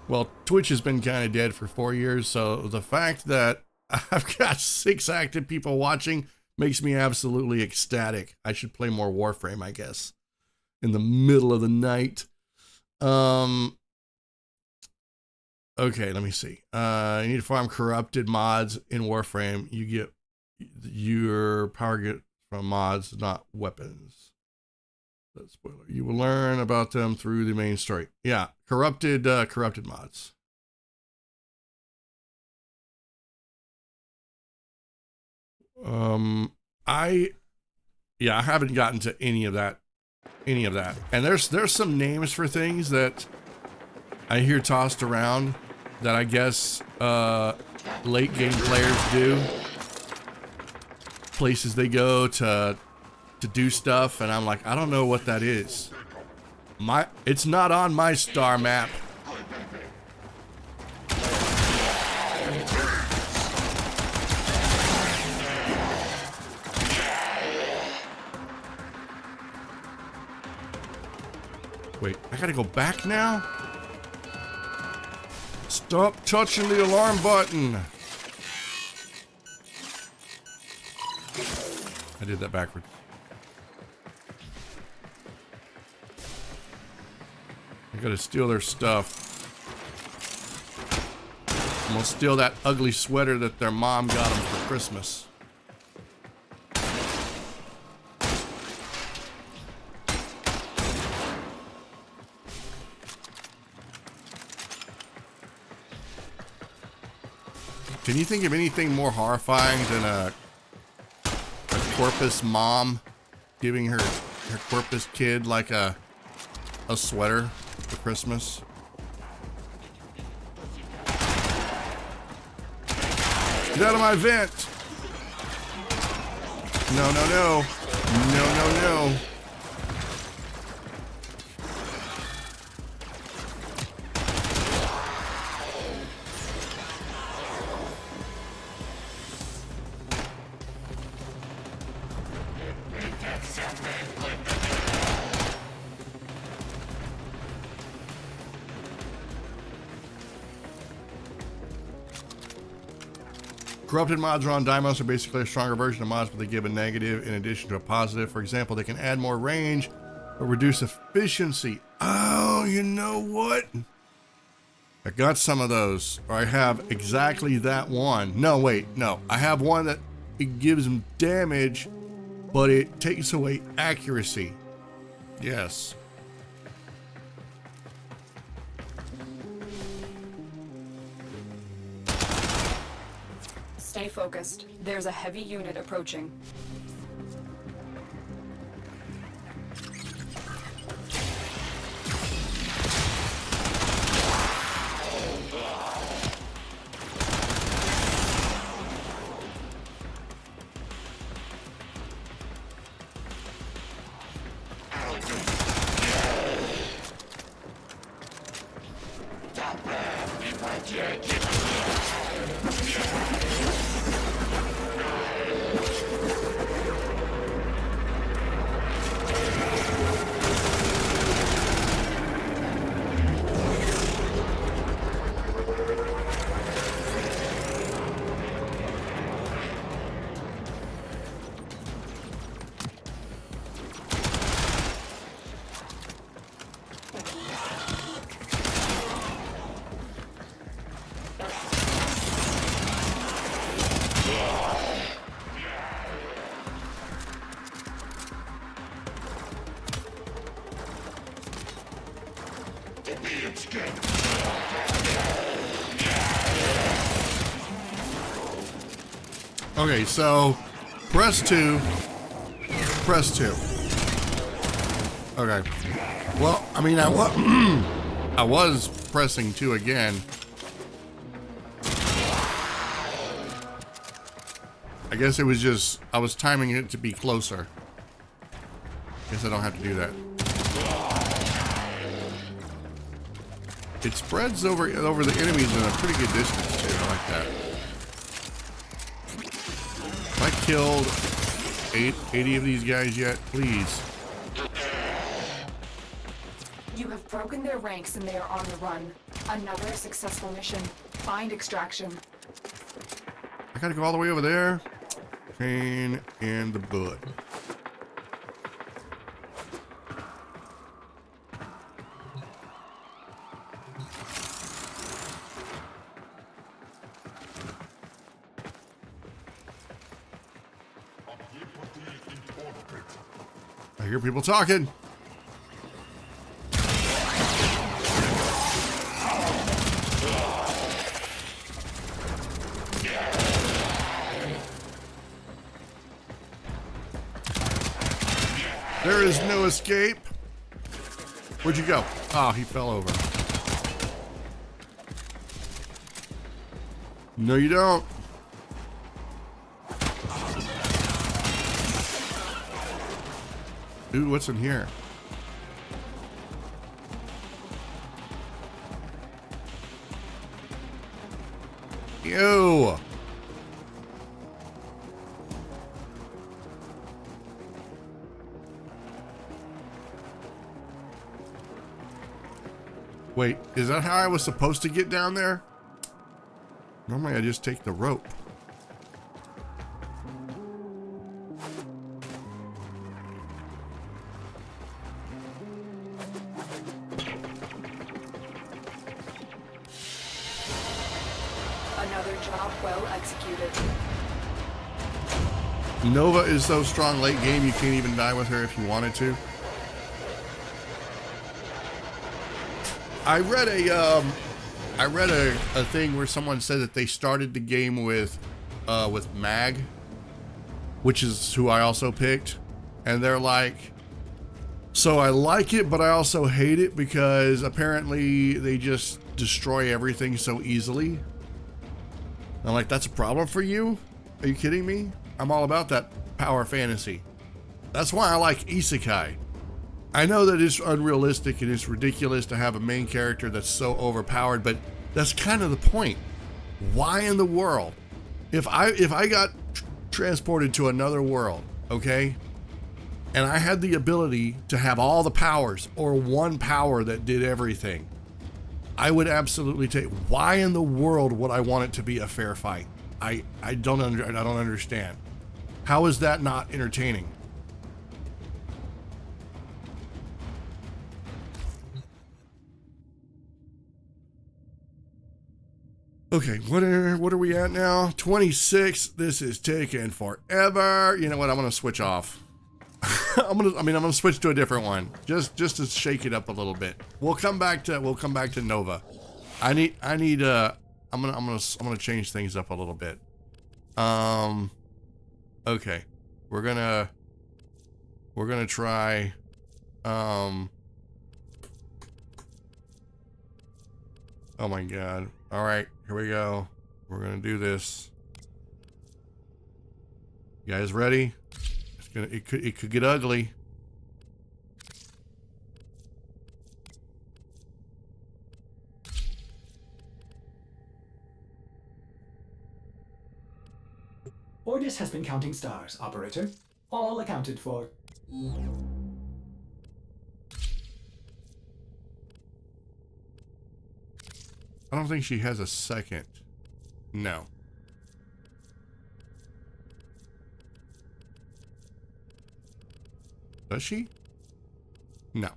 Well, Twitch has been kind of dead for 4 years, so the fact that I've got 6 active people watching makes me absolutely ecstatic. I should play more Warframe, I guess, in the middle of the night. Okay, let me see. You need to farm corrupted mods in Warframe. You get your power get from mods, not weapons. That's spoiler. You will learn about them through the main story. Yeah, corrupted mods. I haven't gotten to any of that. And there's some names for things that I hear tossed around that I guess late game players do. Places they go to do stuff, and I'm like, I don't know what that is. It's not on my star map. Wait, I gotta go back now? Stop touching the alarm button. I did that backwards. I gotta steal their stuff. I'm gonna steal that ugly sweater that their mom got them for Christmas. Can you think of anything more horrifying than a corpus mom giving her corpus kid like a sweater for Christmas? Get out of my vent! No, no, no. No, no, no. Corrupted mods on Deimos are basically a stronger version of mods, but they give a negative in addition to a positive. For example, they can add more range or reduce efficiency. Oh, you know what? I got some of those, or I have exactly that one. No, wait, no. I have one that it gives them damage, but it takes away accuracy. Yes. Stay focused. There's a heavy unit approaching. Okay, so press 2, press 2. Okay. Well, I mean, I was pressing 2 again. I guess it was just, I was timing it to be closer. Guess I don't have to do that. It spreads over the enemies in a pretty good distance too. I like that. Have I killed 80 of these guys yet? Please. You have broken their ranks and they are on the run. Another successful mission. Find extraction. I gotta go all the way over there. Pain in the butt. I hear people talking. There is no escape. Where'd you go? Oh, he fell over. No, you don't. Dude, what's in here? Ew. Wait, is that how I was supposed to get down there? Normally I just take the rope. Another job well executed. Nova is so strong late game you can't even die with her if you wanted to. I read a thing where someone said that they started the game with Mag, which is who I also picked, and they're like, so I like it, but I also hate it because apparently they just destroy everything so easily. I'm like, that's a problem for you? Are you kidding me? I'm all about that power fantasy. That's why I like Isekai. I know that it's unrealistic and it's ridiculous to have a main character that's so overpowered, but that's kind of the point. Why in the world? If I got transported to another world, okay, and I had the ability to have all the powers or one power that did everything, I would absolutely take. Why in the world would I want it to be a fair fight? I don't understand. How is that not entertaining? Okay, what are we at now? 26. This is taking forever. You know what? I'm gonna switch off. I'm gonna switch to a different one, just to shake it up a little bit. We'll come back to Nova. I'm gonna change things up a little bit. Okay, we're gonna try. Oh my God! All right, here we go. We're gonna do this. You guys ready? It could get ugly. Ordis has been counting stars, operator. All accounted for. I don't think she has a second. No. Does she? No.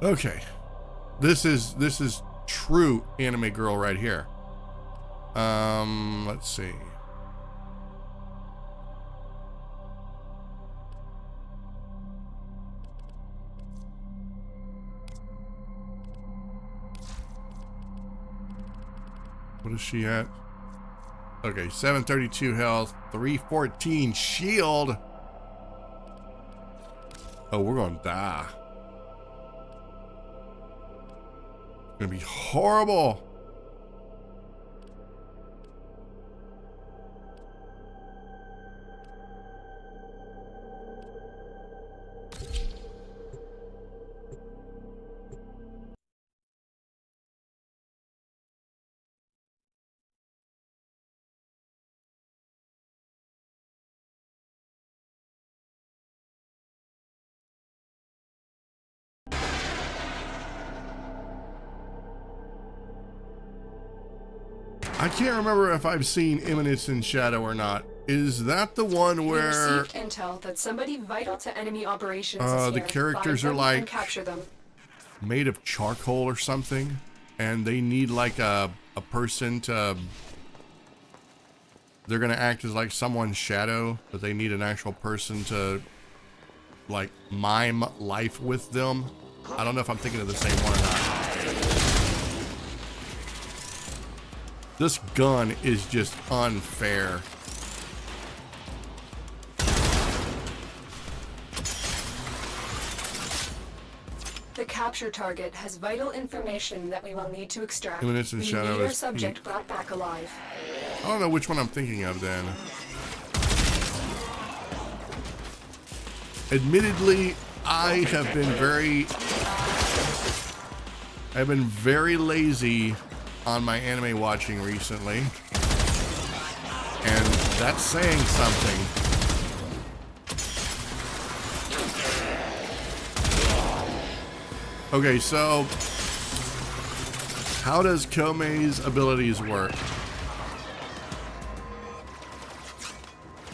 Okay. This is true anime girl right here. Let's see. What is she at? Okay, 732 health, 314 shield. Oh, we're gonna die. It's gonna be horrible. I can't remember if I've seen Imminence in Shadow or not. Is that the one We where received intel that somebody vital to enemy operations the is here. characters Find are them like and capture them. made of charcoal or something, and they need like a person to, they're gonna act as like someone's shadow, but they need an actual person to like mime life with them? I don't know if I'm thinking of the same one or not. This gun is just unfair. The capture target has vital information that we will need to extract. Imminence in We Shadow need our is subject brought back alive. I don't know which one I'm thinking of then. Admittedly, I've been very lazy on my anime watching recently, and that's saying something. Okay, so how does Komei's abilities work?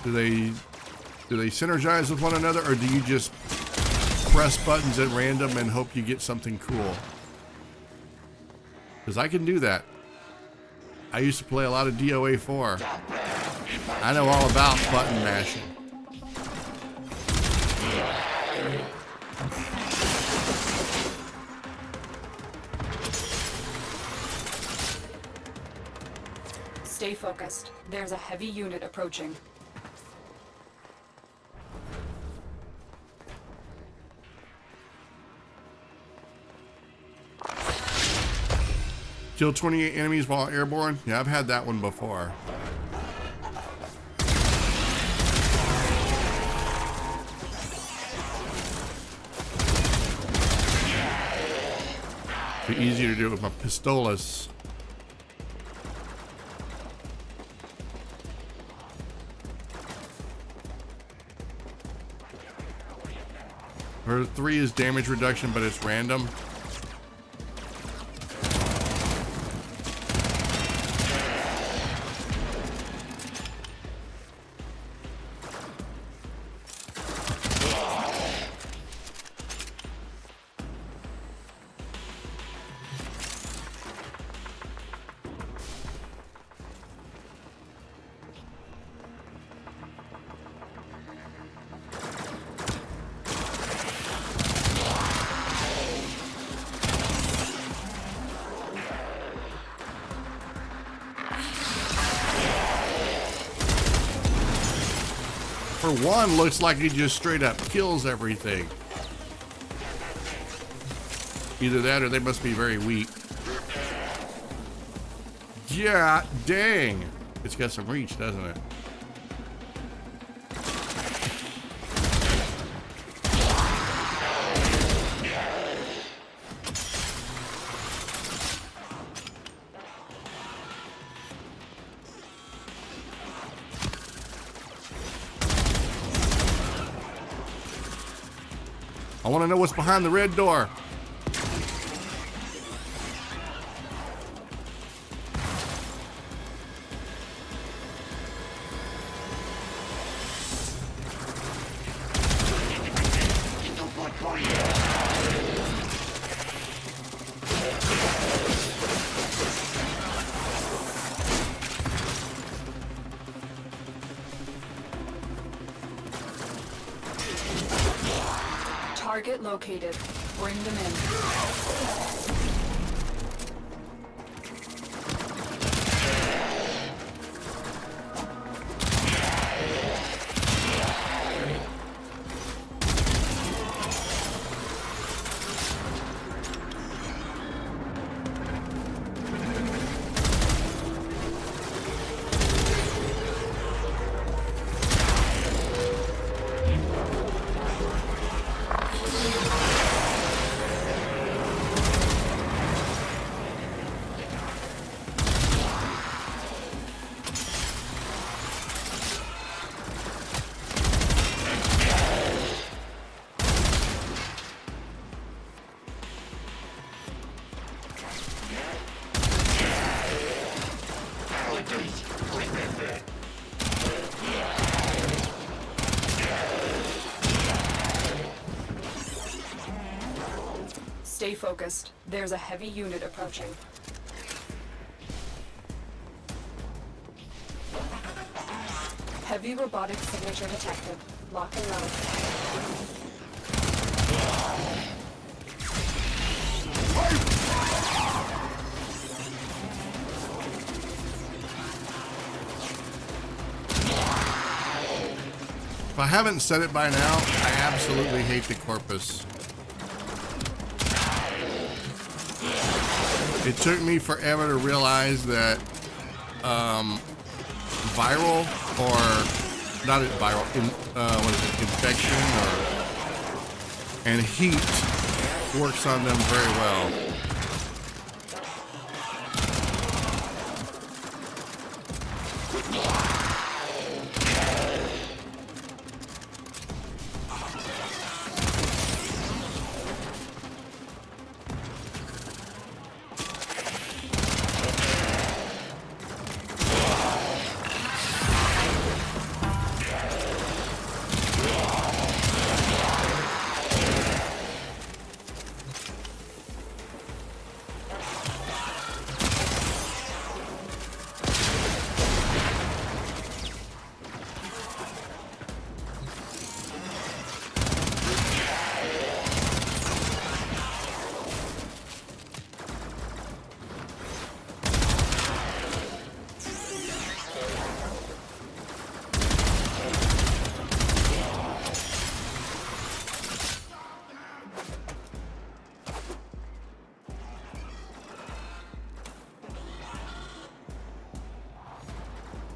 Do they synergize with one another, or do you just press buttons at random and hope you get something cool? Because I can do that. I used to play a lot of DOA 4. I know all about button mashing. Stay focused. There's a heavy unit approaching. Kill 28 enemies while airborne? Yeah, I've had that one before. Be easier to do it with my pistolas. Her 3 is damage reduction, but it's random. For one, looks like he just straight up kills everything. Either that or they must be very weak. Yeah, dang. It's got some reach, doesn't it? I want to know what's behind the red door. Target located. Bring them in. Stay focused. There's a heavy unit approaching. Heavy robotic signature detected. Lock and load. If I haven't said it by now, I absolutely hate the corpus. It took me forever to realize that viral, or not viral, what is it, infection and heat works on them very well.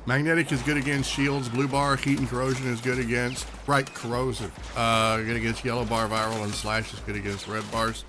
Magnetic is good against shields. Blue bar, heat and corrosion is good against, right, corrosive. Good against yellow bar, viral and slash is good against red bars.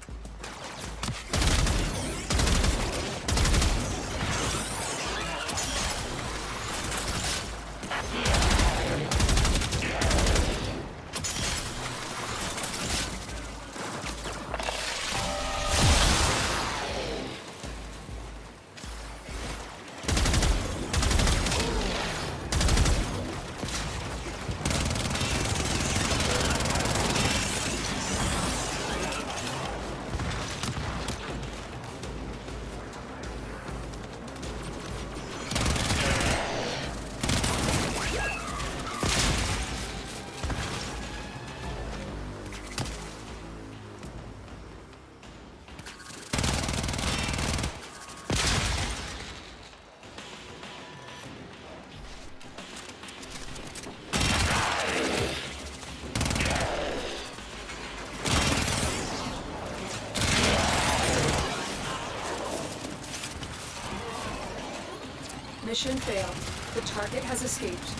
Mission failed. The target has escaped.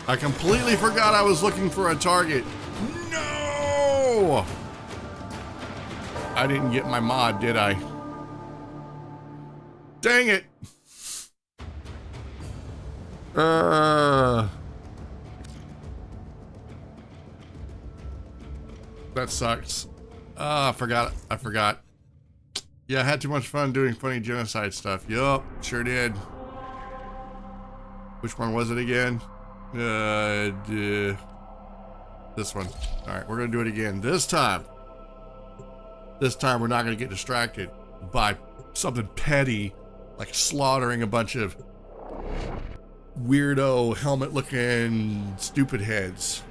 I completely forgot I was looking for a target. No! I didn't get my mod, did I? Dang it! That sucks. I forgot. Yeah, I had too much fun doing funny genocide stuff. Yup, sure did. Which one was it again? This one. All right, we're gonna do it again. This time we're not gonna get distracted by something petty, like slaughtering a bunch of weirdo helmet-looking stupid heads.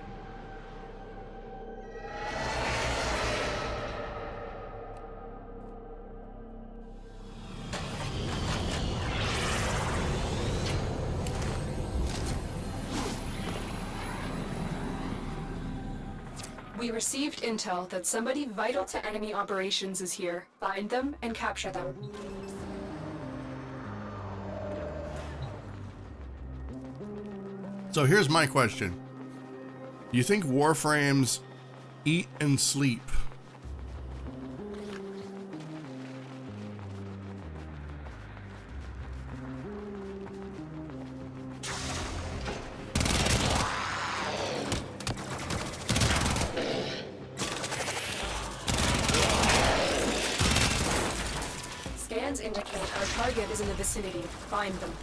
We received intel that somebody vital to enemy operations is here. Find them and capture them. So here's my question. Do you think warframes eat and sleep? Scans indicate our target is in the vicinity. Find them.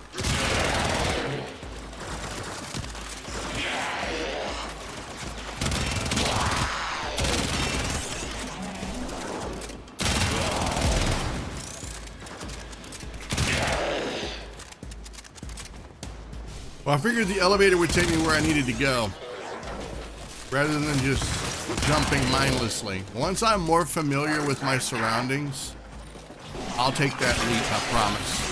Well, I figured the elevator would take me where I needed to go, rather than just jumping mindlessly. Once I'm more familiar with my surroundings, I'll take that leap, I promise.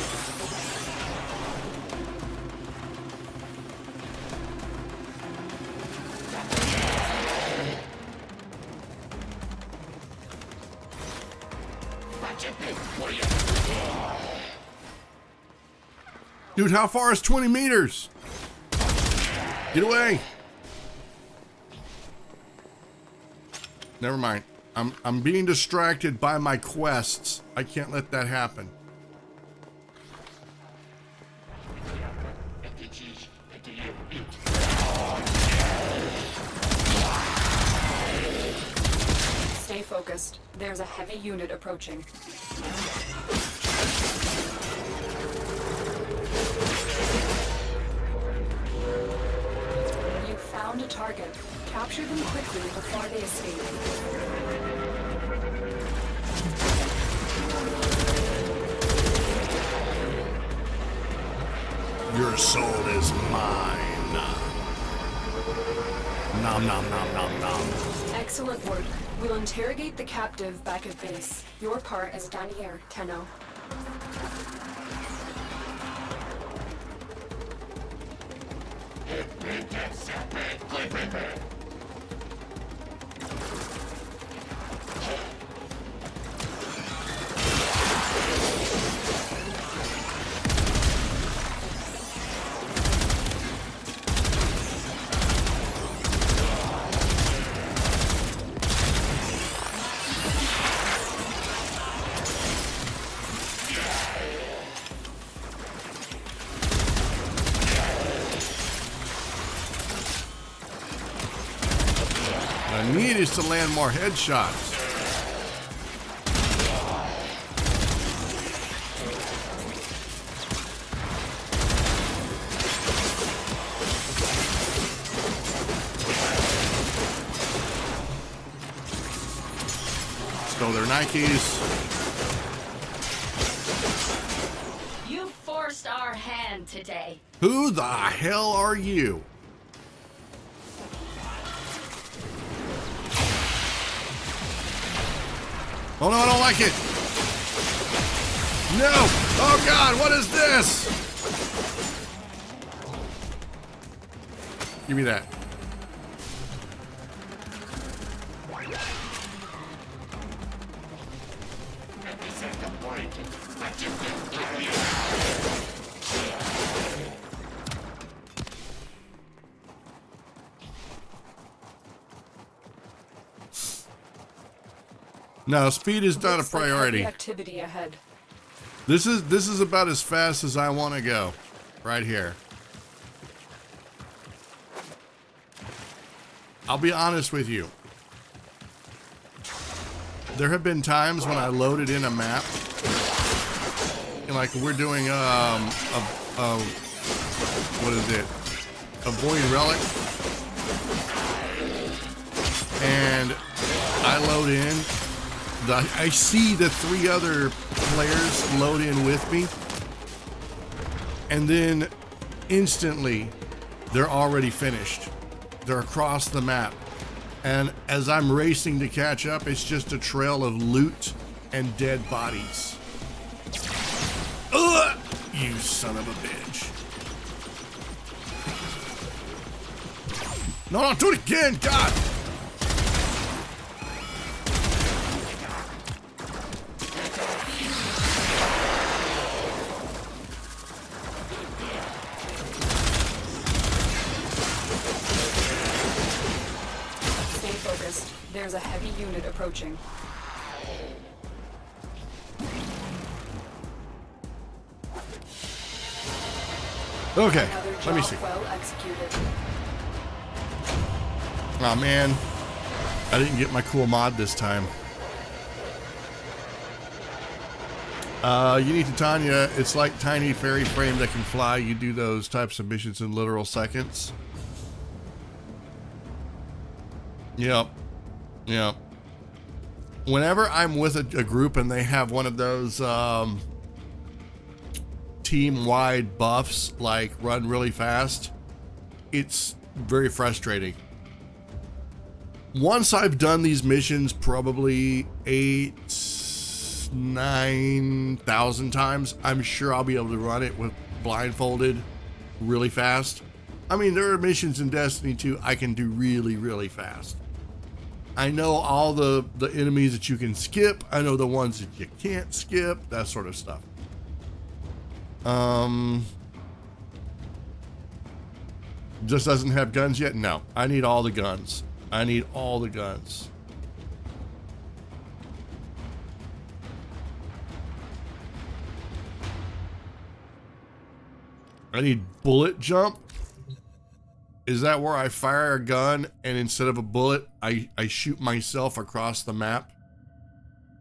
Dude, how far is 20 meters? Get away. Never mind. I'm being distracted by my quests. I can't let that happen. Stay focused. There's a heavy unit approaching. You found a target. Capture them quickly before they escape. Your soul is mine. Nom nom nom nom nom. Excellent work. We'll interrogate the captive back at base. Your part is done here, Tenno. I need is to land more headshots. Stole their Nikes. You forced our hand today. Who the hell are you? Oh no, I don't like it. No! Oh God, what is this? Give me that. No, speed is not a Looks like heavy priority. activity ahead. This is about as fast as I want to go, right here. I'll be honest with you. There have been times when I loaded in a map, and like we're doing what is it? A Void Relic, and I load in. I see the 3 other players load in with me, and then instantly they're already finished. They're across the map, and as I'm racing to catch up, it's just a trail of loot and dead bodies. Ugh! You son of a bitch. No, do it again, God! Stay focused. There's a heavy unit approaching. Okay, Another let me job see. well executed. Oh man, I didn't get my cool mod this time. You need to Tanya, it's like tiny fairy frame that can fly. You do those types of missions in literal seconds. Yep. Yep. Whenever I'm with a group and they have one of those team-wide buffs, like run really fast, it's very frustrating. Once I've done these missions probably 9,000 times, I'm sure I'll be able to run it with blindfolded really fast. I mean, there are missions in Destiny 2 I can do really, really fast. I know all the enemies that you can skip. I know the ones that you can't skip, that sort of stuff. Just doesn't have guns yet? No, I need all the guns. I need all the guns. I need bullet jump. Is that where I fire a gun and instead of a bullet, I shoot myself across the map?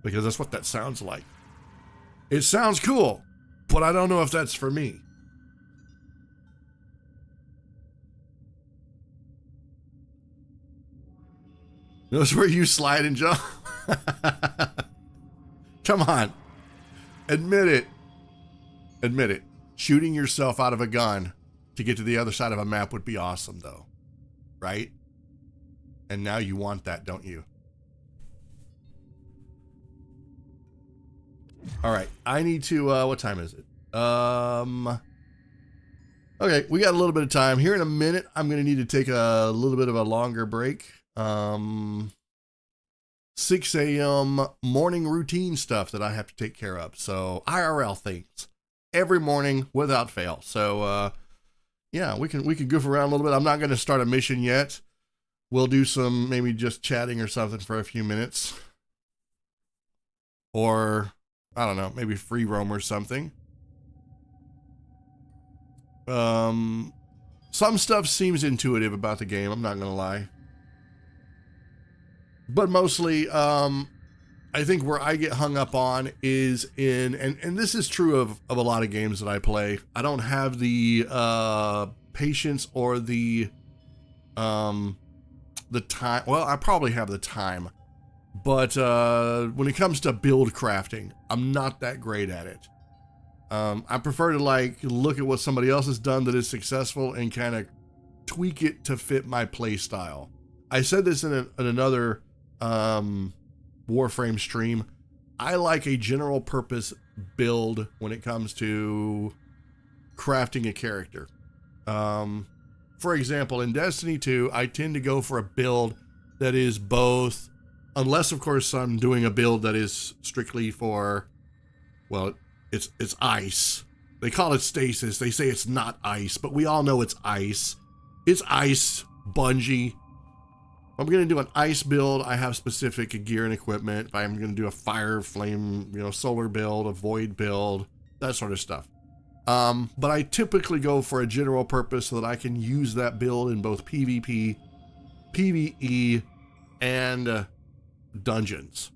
Because that's what that sounds like. It sounds cool, but I don't know if that's for me. That's where you slide and jump. Come on. Admit it. Admit it. Shooting yourself out of a gun to get to the other side of a map would be awesome, though. Right? And now you want that, don't you? All right. I need to, what time is it? Okay, we got a little bit of time. Here in a minute, I'm going to need to take a little bit of a longer break. 6 a.m. morning routine stuff that I have to take care of. So IRL things every morning without fail. So, yeah, we can goof around a little bit. I'm not going to start a mission yet. We'll do some maybe just chatting or something for a few minutes. Or, I don't know, maybe free roam or something. Some stuff seems intuitive about the game, I'm not going to lie. But mostly, I think where I get hung up on is in, and this is true of a lot of games that I play. I don't have the patience or the time. Well, I probably have the time, but when it comes to build crafting, I'm not that great at it. I prefer to like look at what somebody else has done that is successful and kind of tweak it to fit my play style. I said this in another Warframe stream. I like a general purpose build when it comes to crafting a character. For example, in Destiny 2, I tend to go for a build that is both, unless of course I'm doing a build that is strictly for, well, it's ice. They call it stasis. They say it's not ice, but we all know it's ice. It's ice, Bungie. I'm going to do an ice build, I have specific gear and equipment. If I'm going to do a fire, flame, solar build, a void build, that sort of stuff. But I typically go for a general purpose so that I can use that build in both PvP, PvE, and dungeons.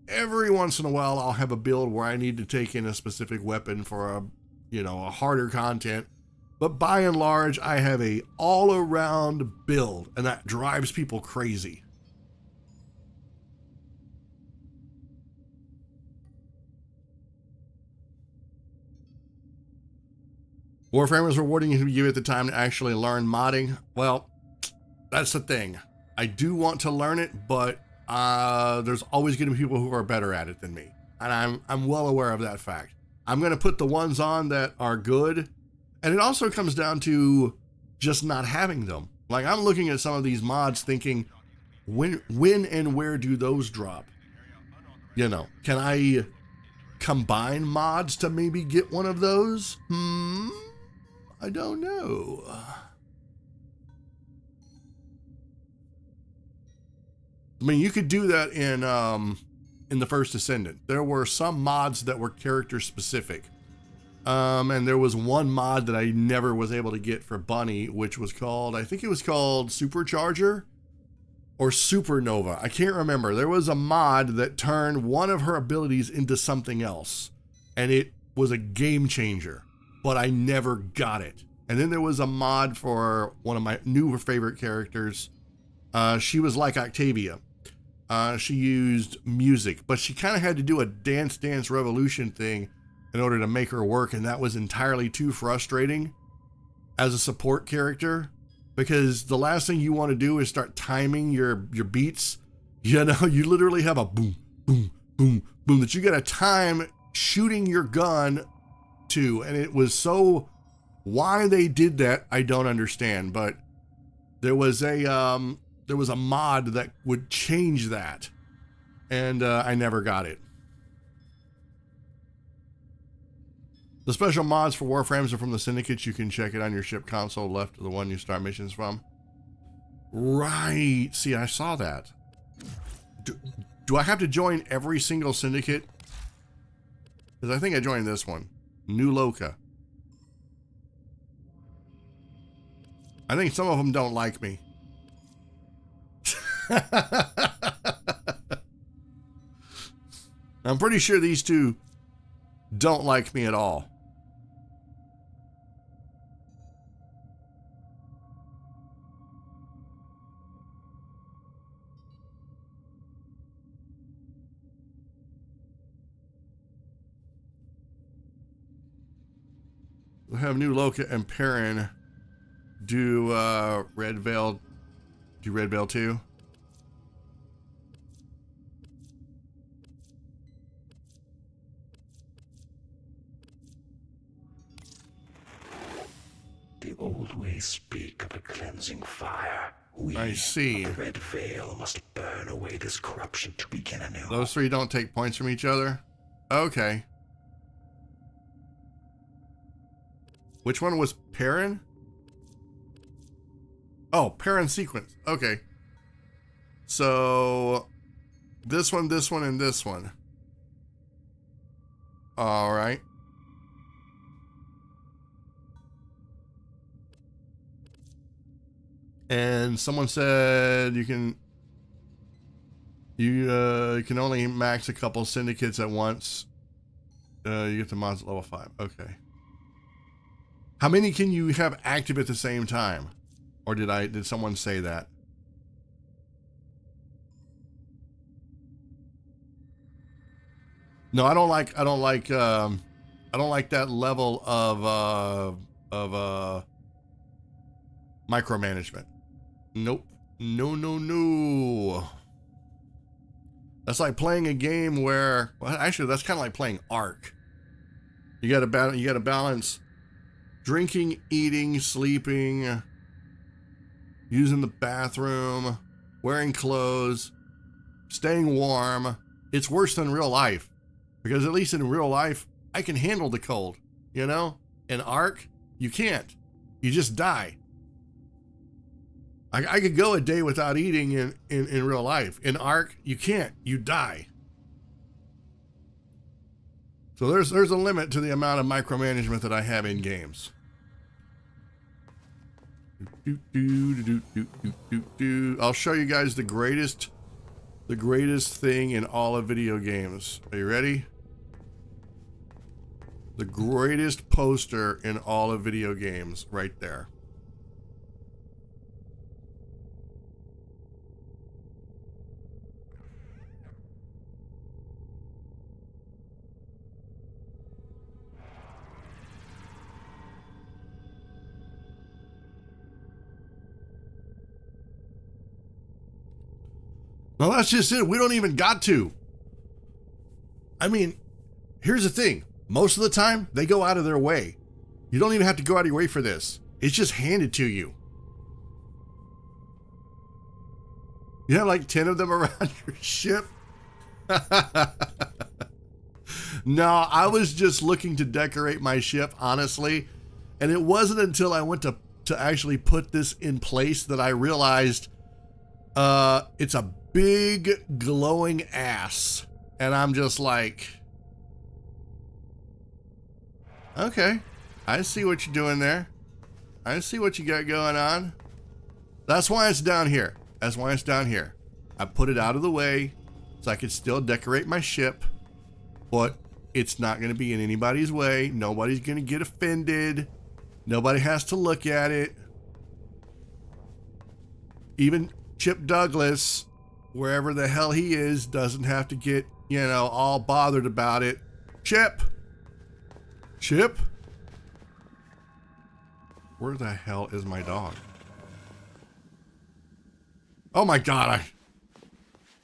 Every once in a while, I'll have a build where I need to take in a specific weapon for a harder content. But by and large, I have a all-around build, and that drives people crazy. Warframe is rewarding if you give it the time to actually learn modding. Well, that's the thing. I do want to learn it, but there's always going to be people who are better at it than me. And I'm well aware of that fact. I'm going to put the ones on that are good. And it also comes down to just not having them. Like, I'm looking at some of these mods thinking, when and where do those drop? Can I combine mods to maybe get one of those? I don't know. I mean, you could do that in the First Ascendant. There were some mods that were character specific. And there was one mod that I never was able to get for Bunny, which was called, I think it was called Supercharger or Supernova. I can't remember. There was a mod that turned one of her abilities into something else, and it was a game changer, but I never got it. And then there was a mod for one of my newer favorite characters. She was like Octavia. She used music, but she kind of had to do a Dance Dance Revolution thing in order to make her work, and that was entirely too frustrating as a support character, because the last thing you want to do is start timing your beats. You literally have a boom, boom, boom, boom that you got to time shooting your gun to, and it was so, why they did that, I don't understand, but there was a mod that would change that, and I never got it. The special mods for Warframes are from the Syndicates. You can check it on your ship console left of the one you start missions from. Right. See, I saw that. Do I have to join every single Syndicate? Because I think I joined this one. New Loka. I think some of them don't like me. I'm pretty sure these two don't like me at all. We'll have New Loka and Perrin do Red Veil 2. The old ways speak of a cleansing fire. I see. The Red Veil must burn away this corruption to begin anew. Those three don't take points from each other? Okay. Which one was Perrin? Oh, Perrin sequence. Okay. So, this one, and this one. All right. And someone said you can only max a couple syndicates at once. You get the mods at level 5. Okay. How many can you have active at the same time? Or did someone say that? No, I don't like that level of micromanagement. Nope. No. That's like playing a game where, well, actually that's kind of like playing Ark. You got to balance drinking, eating, sleeping, using the bathroom, wearing clothes, staying warm. It's worse than real life, because at least in real life, I can handle the cold, In Ark, you can't. You just die. I could go a day without eating in real life. In Ark, you can't. You die. So there's a limit to the amount of micromanagement that I have in games. I'll show you guys the greatest thing in all of video games. Are you ready? The greatest poster in all of video games, right there. No, that's just it. We don't even got to. I mean, here's the thing. Most of the time, they go out of their way. You don't even have to go out of your way for this. It's just handed to you. You have like 10 of them around your ship. No, I was just looking to decorate my ship, honestly. And it wasn't until I went to actually put this in place that I realized it's a big glowing ass. And I'm just like, okay, I see what you're doing there. I see what you got going on. That's why it's down here. That's why it's down here. I put it out of the way so I could still decorate my ship, but it's not going to be in anybody's way. Nobody's going to get offended. Nobody has to look at it. Even Chip Douglas, wherever the hell he is, doesn't have to get, you know, all bothered about it. Chip! Chip? Where the hell is my dog? Oh my God,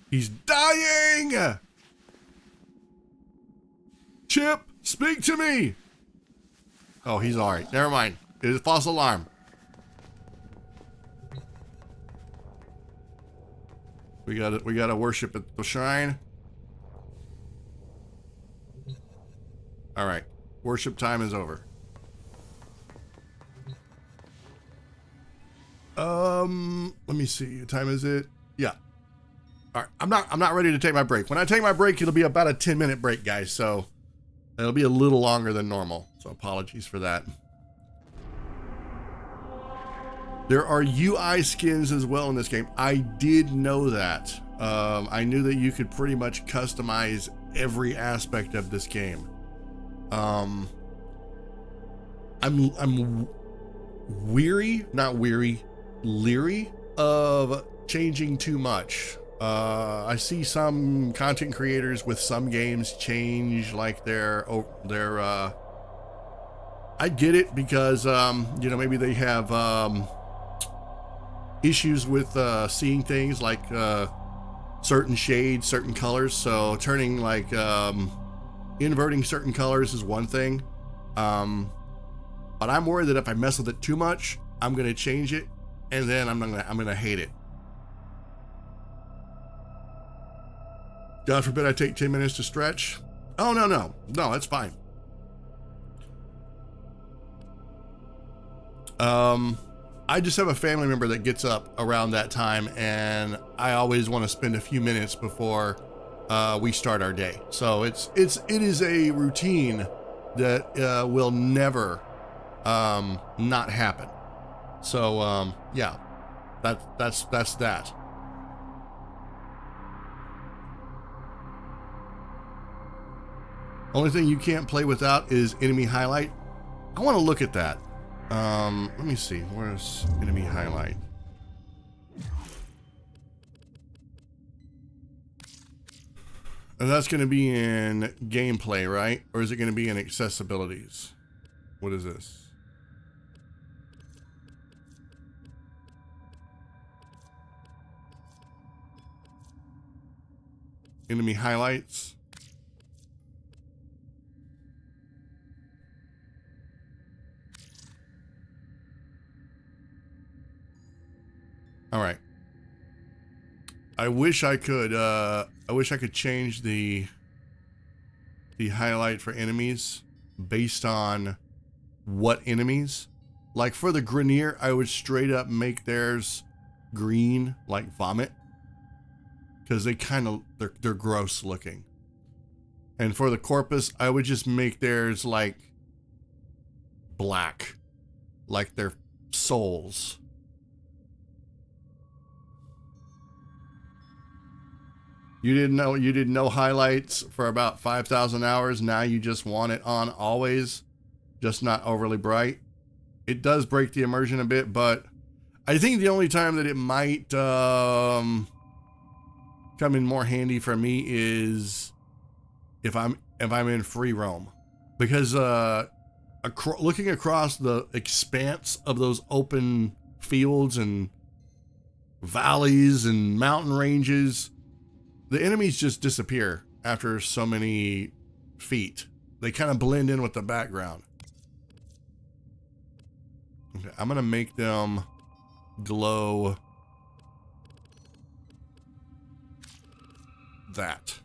he's dying! Chip, speak to me! Oh, he's alright. Never mind. It is a false alarm. We gotta worship at the shrine. Alright. Worship time is over. Let me see. What time is it? Yeah. All right. I'm not ready to take my break. When I take my break, it'll be about a 10-minute break, guys. So it'll be a little longer than normal. So apologies for that. There are UI skins as well in this game. I did know that. I knew that you could pretty much customize every aspect of this game. I'm leery of changing too much. I see some content creators with some games change like their I get it because you know, maybe they have issues with seeing things like certain shades, certain colors, so turning like inverting certain colors is one thing, but I'm worried that if I mess with it too much, I'm gonna change it and then I'm gonna hate it. God forbid I take 10 minutes to stretch. Oh, no, that's fine. I just have a family member that gets up around that time, and I always want to spend a few minutes before we start our day. So it is a routine that will never not happen. So yeah, that's that. Only thing you can't play without is enemy highlight. I want to look at that. Let me see. Where's enemy highlight? And that's going to be in gameplay, right? Or is it going to be in accessibilities? What is this? Enemy highlights. All right. I wish I could change the highlight for enemies based on what enemies. Like for the Grenier, I would straight up make theirs green like vomit, because they kind of they're gross looking. And for the corpus, I would just make theirs like black, like their souls. You did no highlights for about 5,000 hours. Now you just want it on always, just not overly bright. It does break the immersion a bit, but I think the only time that it might come in more handy for me is if I'm in free roam, because looking across the expanse of those open fields and valleys and mountain ranges, the enemies just disappear after so many feet. They kind of blend in with the background. Okay, I'm gonna make them glow that.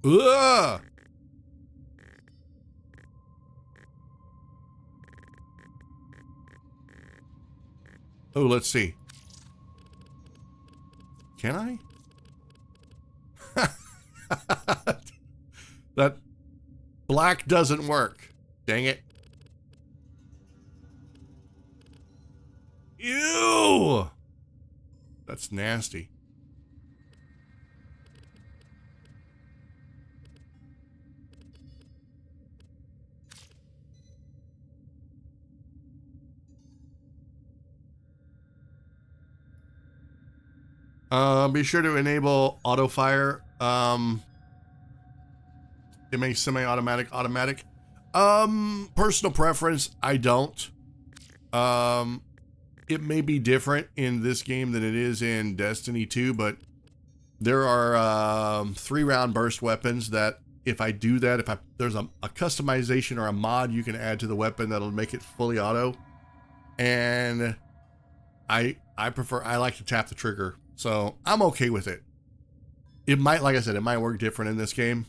Ugh! Oh, let's see. Can I? That black doesn't work. Dang it. Ew! That's nasty. Be sure to enable auto fire. It makes semi-automatic automatic. Personal preference, I don't. It may be different in this game than it is in Destiny 2, but there are 3-round burst weapons that if I do that, if there's a customization or a mod you can add to the weapon that'll make it fully auto. And I like to tap the trigger. So I'm okay with it. It might, like I said, it might work different in this game.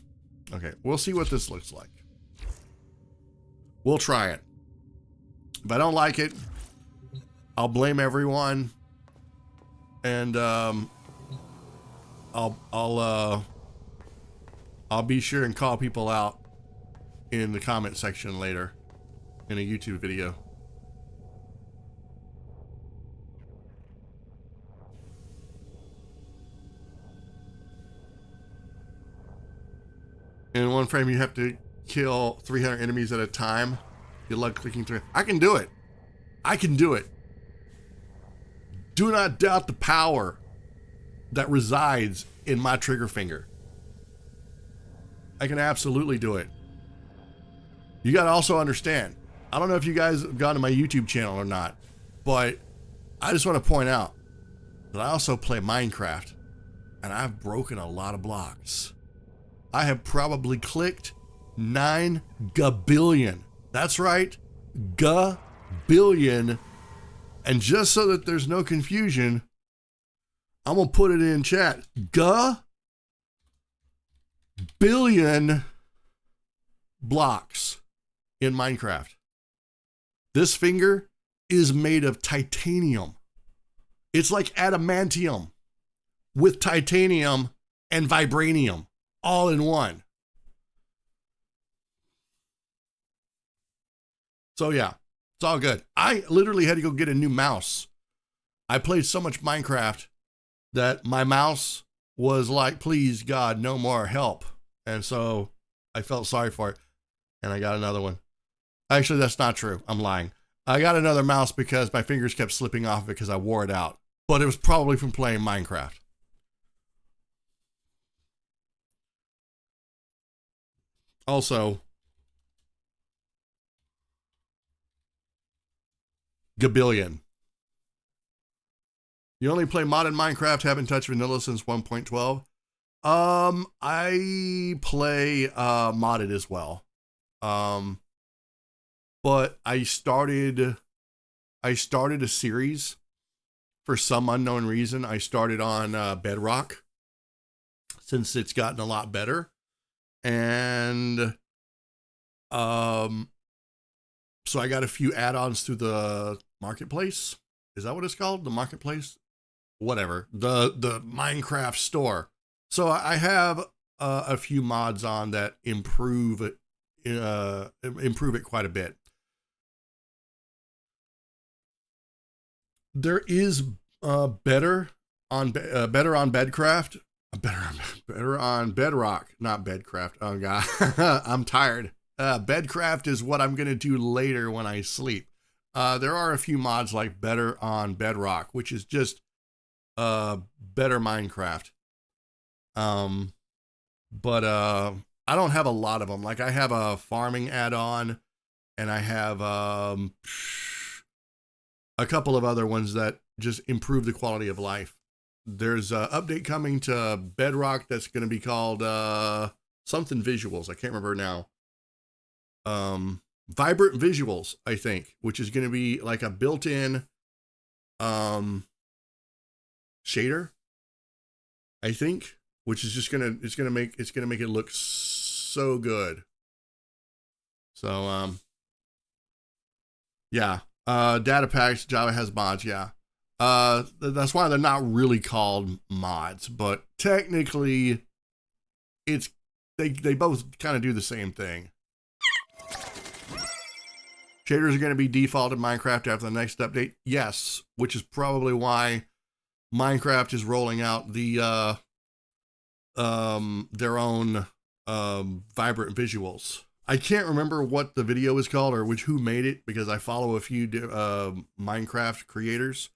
Okay, we'll see what this looks like. We'll try it. If I don't like it, I'll blame everyone, and I'll be sure and call people out in the comment section later in a YouTube video. In one frame, you have to kill 300 enemies at a time. Good luck clicking through. I can do it. I can do it. Do not doubt the power that resides in my trigger finger. I can absolutely do it. You got to also understand, I don't know if you guys have gone to my YouTube channel or not, but I just want to point out that I also play Minecraft, and I've broken a lot of blocks. I have probably clicked 9 gabillion. That's right, gabillion. And just so that there's no confusion, I'm gonna put it in chat. Gabillion blocks in Minecraft. This finger is made of titanium. It's like adamantium with titanium and vibranium all in one. So yeah, it's all good. I literally had to go get a new mouse. I played so much Minecraft that my mouse was like, please God, no more help. And so I felt sorry for it, and I got another one. Actually, that's not true. I'm lying. I got another mouse because my fingers kept slipping off because I wore it out. But it was probably from playing Minecraft. Also, gabillion. You only play modded Minecraft, haven't touched vanilla since 1.12. I play modded as well. But I started a series for some unknown reason. I started on Bedrock since it's gotten a lot better. And So I got a few add-ons through the marketplace. Is that what it's called? The marketplace? Whatever. The Minecraft store. So I have a few mods on that improve it quite a bit. There is better on Bedcraft, better on Bedrock, not Bedcraft. Oh god, I'm tired. Bedcraft is what I'm gonna do later when I sleep. There are a few mods like better on Bedrock, which is just better Minecraft. But I don't have a lot of them. Like I have a farming add-on, and I have a couple of other ones that just improve the quality of life. There's an update coming to Bedrock that's going to be called something visuals. I can't remember now. Vibrant visuals, I think, which is going to be like a built-in shader, I think, which is just gonna make it look so good. So yeah, data packs, Java has mods, yeah. That's why they're not really called mods, but technically it's they both kind of do the same thing. Shaders are going to be default in Minecraft after the next update. Yes, which is probably why Minecraft is rolling out the their own vibrant visuals. I can't remember what the video is called or who made it, because I follow a few Minecraft creators,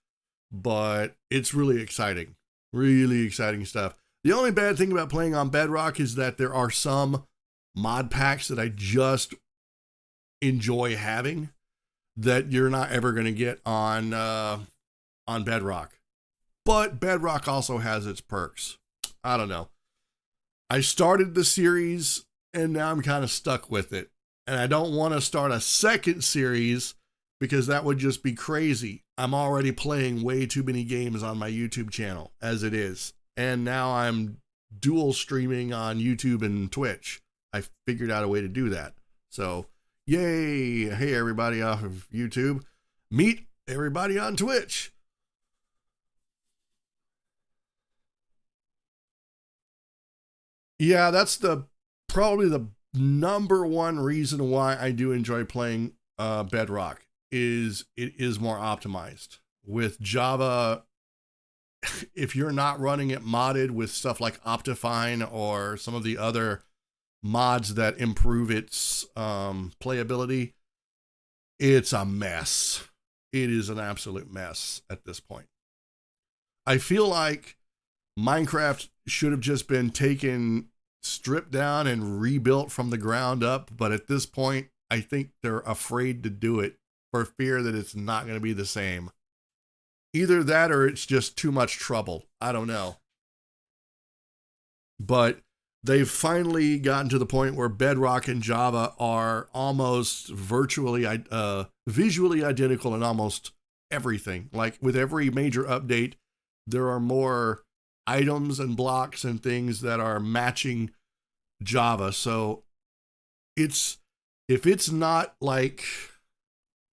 but it's really exciting stuff. The only bad thing about playing on Bedrock is that there are some mod packs that I just enjoy having that you're not ever going to get on Bedrock. But Bedrock also has its perks. I don't know. I started the series and now I'm kind of stuck with it. And I don't want to start a second series because that would just be crazy. I'm already playing way too many games on my YouTube channel as it is. And now I'm dual streaming on YouTube and Twitch. I figured out a way to do that. So, yay. Hey, everybody off of YouTube. Meet everybody on Twitch. Yeah, that's probably the number one reason why I do enjoy playing Bedrock is it is more optimized. With Java, if you're not running it modded with stuff like Optifine or some of the other mods that improve its playability, it's a mess. It is an absolute mess at this point. I feel like Minecraft should have just been taken, stripped down, and rebuilt from the ground up. But at this point, I think they're afraid to do it for fear that it's not going to be the same. Either that or it's just too much trouble. I don't know. But they've finally gotten to the point where Bedrock and Java are almost visually identical in almost everything. Like with every major update, there are more items and blocks and things that are matching Java. So if it's not like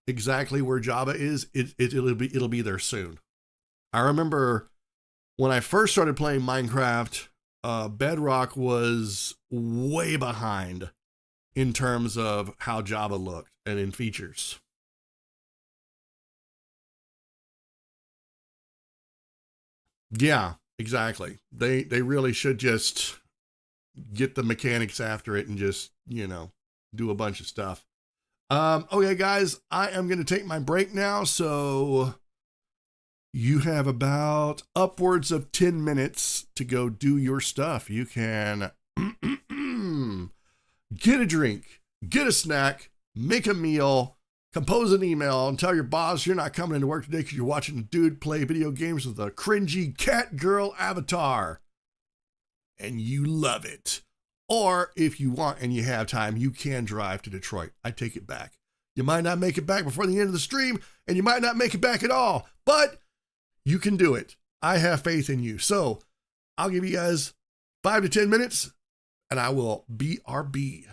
exactly where Java is, it'll be there soon. I remember when I first started playing Minecraft, Bedrock was way behind in terms of how Java looked and in features. Yeah, exactly. They really should just get the mechanics after it and just, do a bunch of stuff. Okay, guys, I am going to take my break now. So you have about upwards of 10 minutes to go do your stuff. You can get a drink, get a snack, make a meal, compose an email, and tell your boss you're not coming into work today because you're watching a dude play video games with a cringy Catgirl avatar. And you love it. Or if you want and you have time, you can drive to Detroit. I take it back. You might not make it back before the end of the stream, and you might not make it back at all, but you can do it. I have faith in you. So I'll give you guys 5 to 10 minutes, and I will BRB.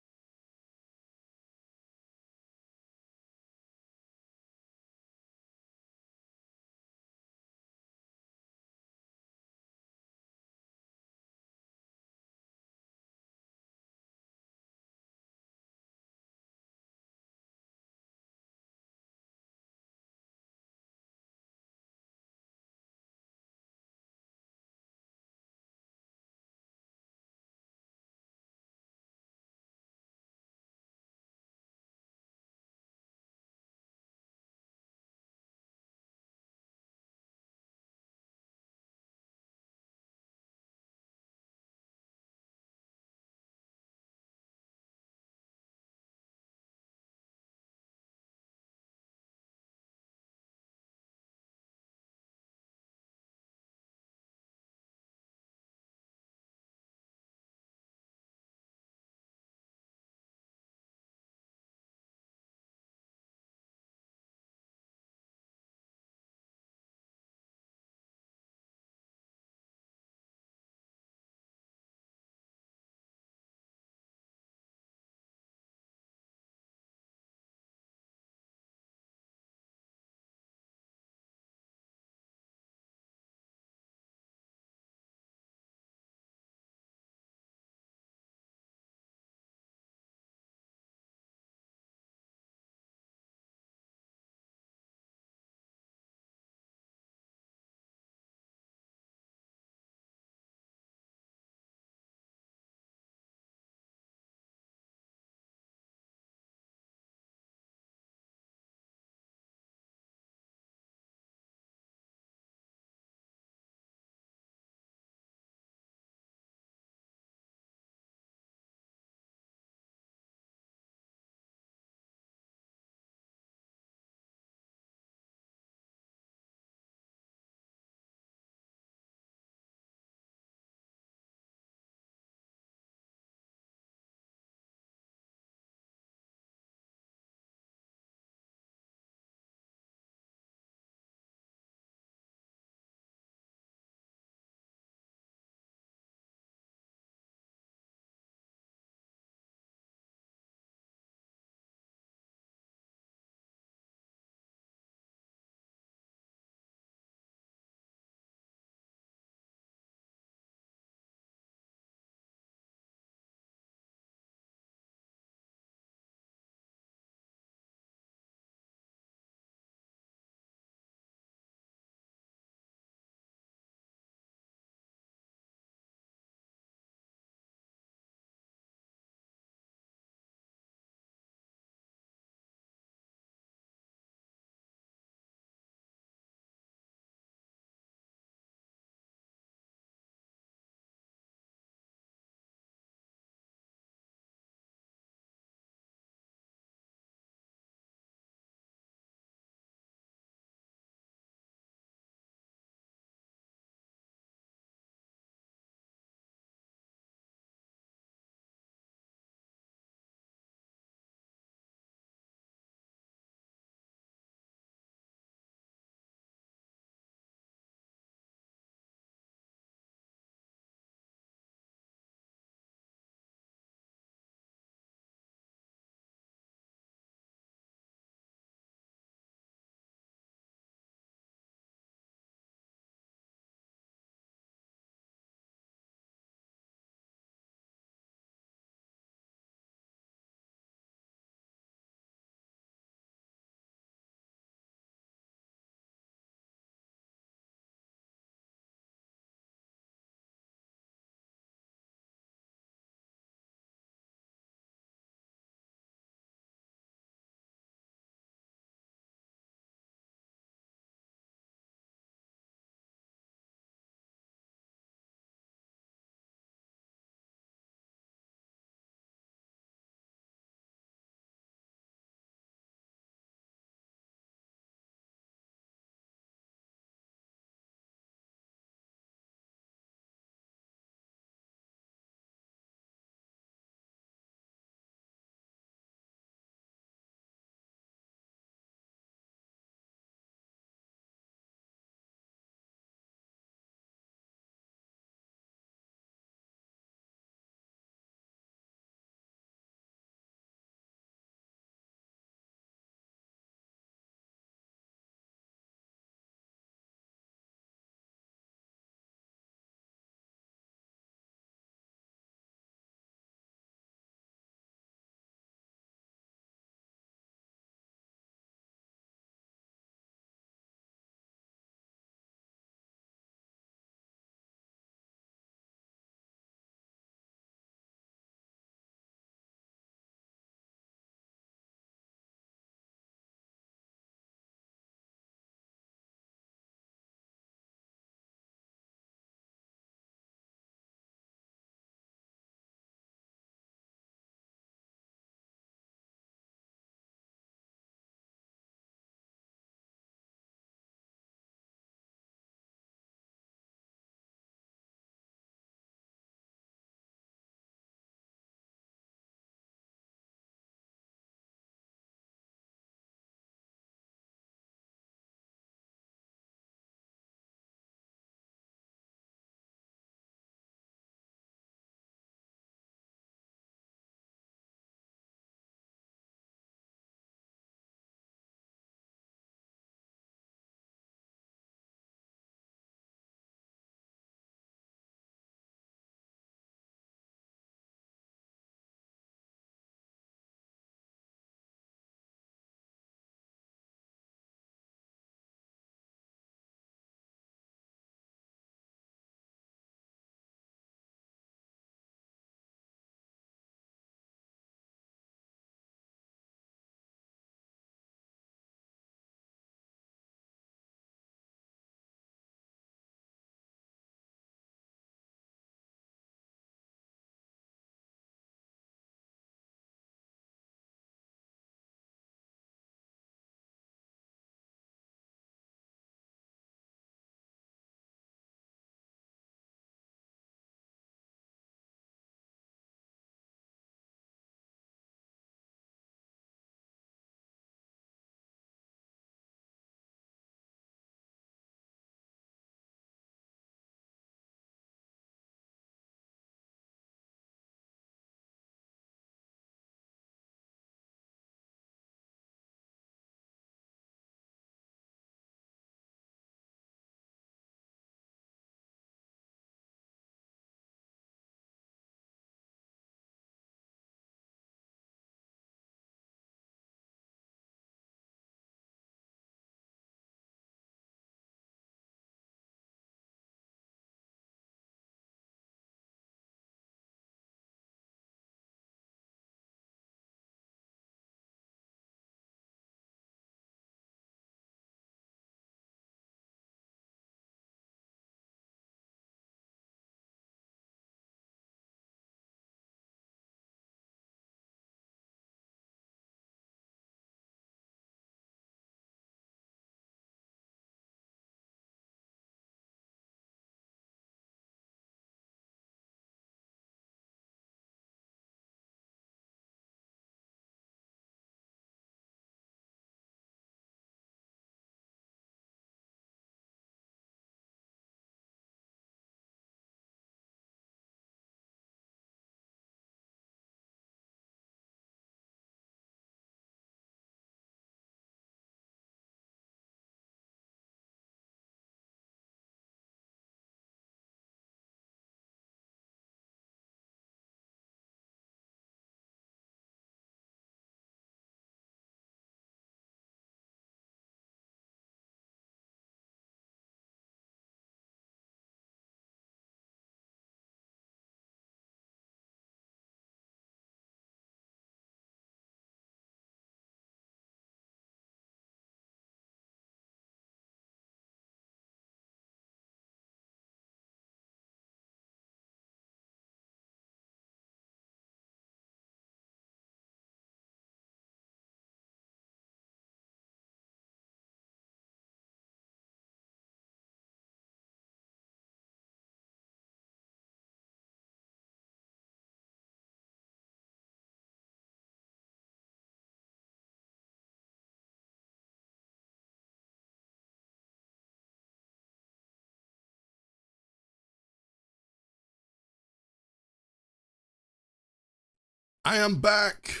I am back.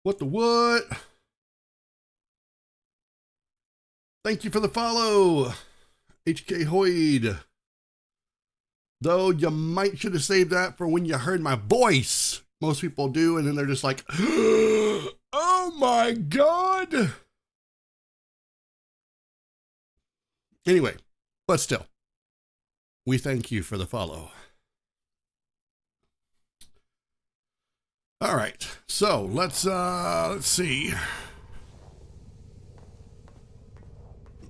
What the what? Thank you for the follow, HK Hoyd. Though you might should have saved that for when you heard my voice. Most people do, and then they're just like, oh my God. Anyway, but still, we thank you for the follow. All right, so let's see.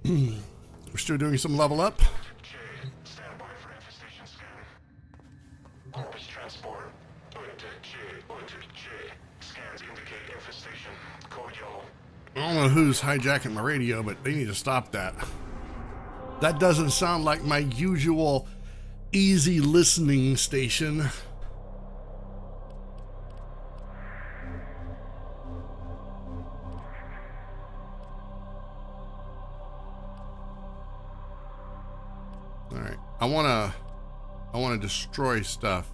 We're still doing some level up. Stand by for infestation scan. Corpus transport. J. Scans indicate infestation. Code yellow. I don't know who's hijacking my radio, but they need to stop that. That doesn't sound like my usual easy listening station. All right, I wanna destroy stuff.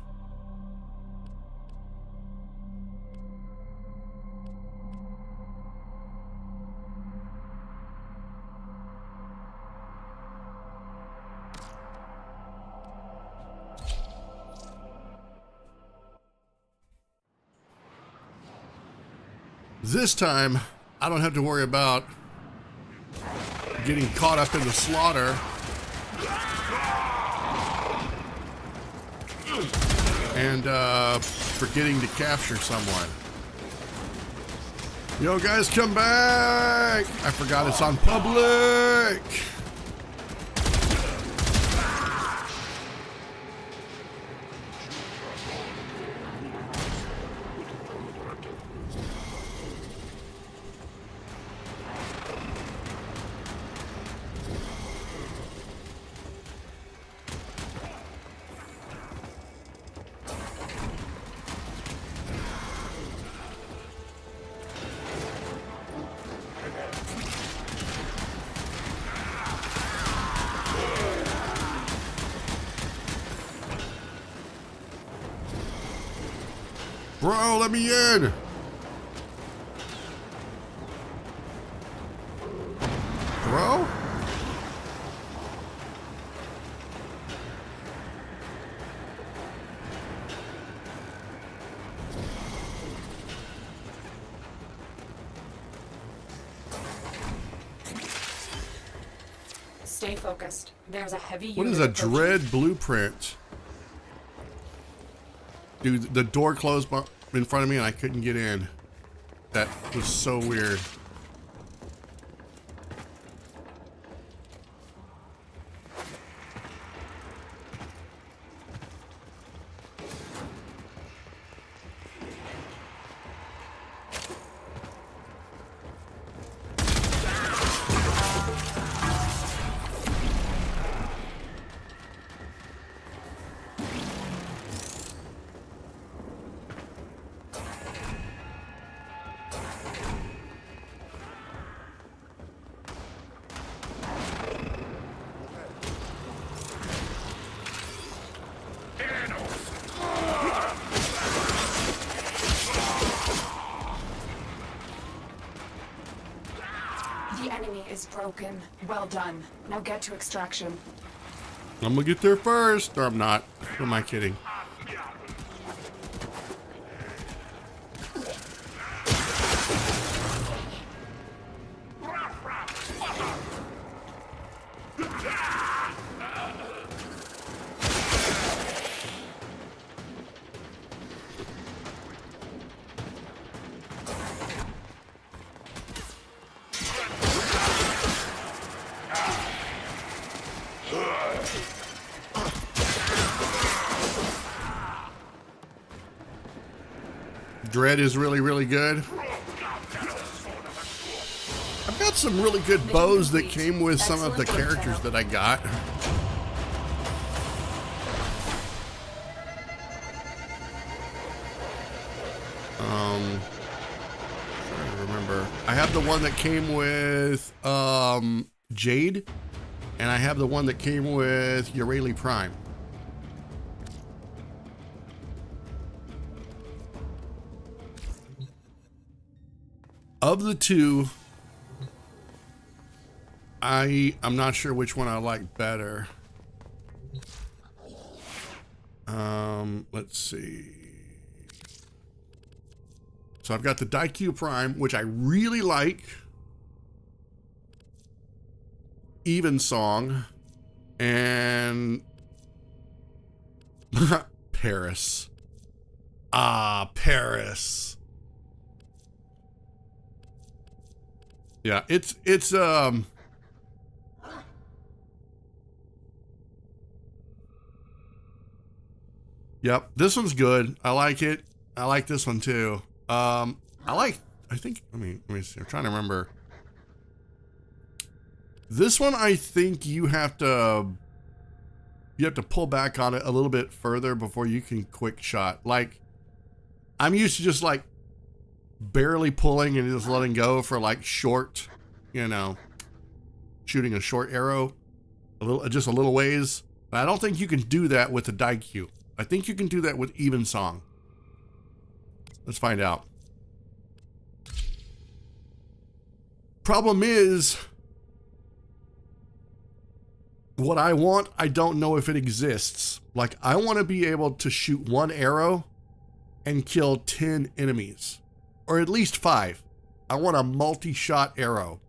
This time, I don't have to worry about getting caught up in the slaughter. And forgetting to capture someone. Yo guys, come back! I forgot it's on public! Bro, let me in! Bro? Stay focused. There's a heavy What unit is a approaching. dread blueprint? Dude, the door closed in front of me and I couldn't get in. That was so weird. The enemy is broken. Well done. Now get to extraction. I'm gonna get there first, or I'm not. Who am I kidding? Dread is really, really good. I've got some really good bows that came with some of the characters that I got. Trying to remember. I have the one that came with Jade, and I have the one that came with Urali Prime. Of the two, I'm not sure which one I like better. Let's see. So I've got the Daikyu Prime, which I really like. Even Song. And Paris. Ah, Paris. Yeah, it's Yep, this one's good. I like it. I like this one too. I think, let me see. I'm trying to remember. This one, I think you have to pull back on it a little bit further before you can quick shot. Like, I'm used to just like barely pulling and just letting go for like short, you know, shooting a short arrow, just a little ways. But I don't think you can do that with the Daikyu. I think you can do that with Even Song. Let's find out. Problem is, what I want, I don't know if it exists. Like, I want to be able to shoot one arrow and kill 10 enemies. Or at least 5. I want a multi-shot arrow.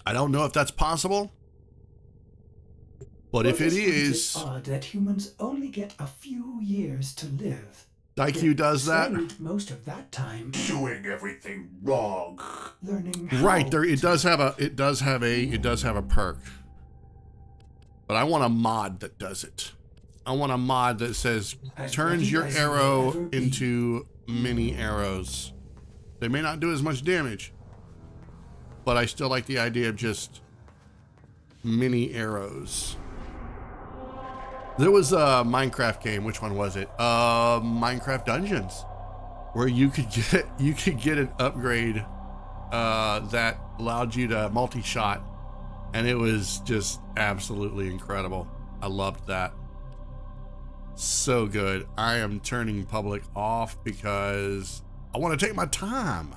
I don't know if that's possible. But if it is, it's odd that humans only get a few years to live. Daikyu does that. Spend most of that time Doing everything wrong. learning how Right there, it to- does have a perk. But I want a mod that does it. I want a mod that says As turns ready your as you'll arrow ever be. into mini arrows. They may not do as much damage, but I still like the idea of just mini arrows. There was a Minecraft game. Which one was it? Minecraft Dungeons, where you could get an upgrade that allowed you to multi-shot, and it was just absolutely incredible. I loved that. So good. I am turning public off because I want to take my time.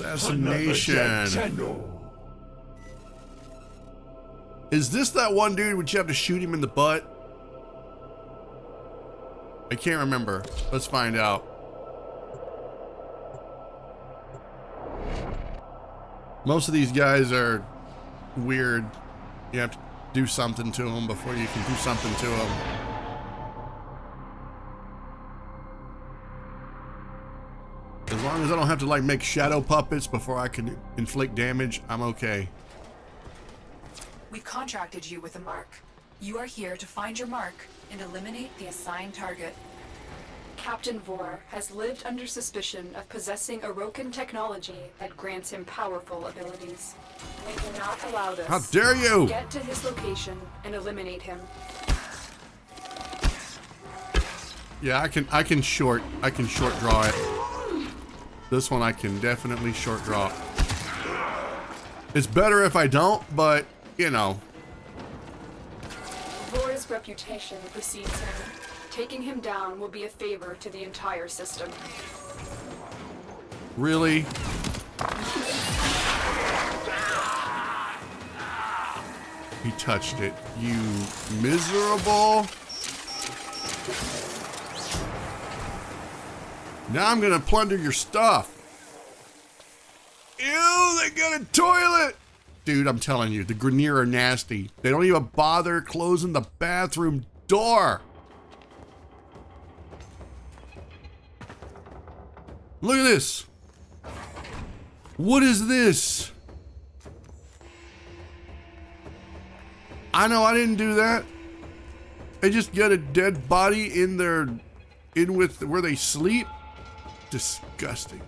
Assassination. Is this that one dude which you have to shoot him in the butt? I can't remember. Let's find out. Most of these guys are weird. You have to do something to them before you can do something to them. As long as I don't have to like make shadow puppets before I can inflict damage, I'm okay. We've contracted you with a mark. You are here to find your mark and eliminate the assigned target. Captain Vor has lived under suspicion of possessing Orokin technology that grants him powerful abilities. We cannot allow this. How dare you! Get to his location and eliminate him. Yeah, I can short draw it. This one I can definitely short draw. It's better if I don't, but you know. Vor's reputation precedes him. Taking him down will be a favor to the entire system. Really? He touched it. You miserable. Now I'm gonna plunder your stuff. Ew, they got a toilet. Dude, I'm telling you, the Grenier are nasty. They don't even bother closing the bathroom door. Look at this. What is this? I know I didn't do that. They just get a dead body in with where they sleep. Disgusting.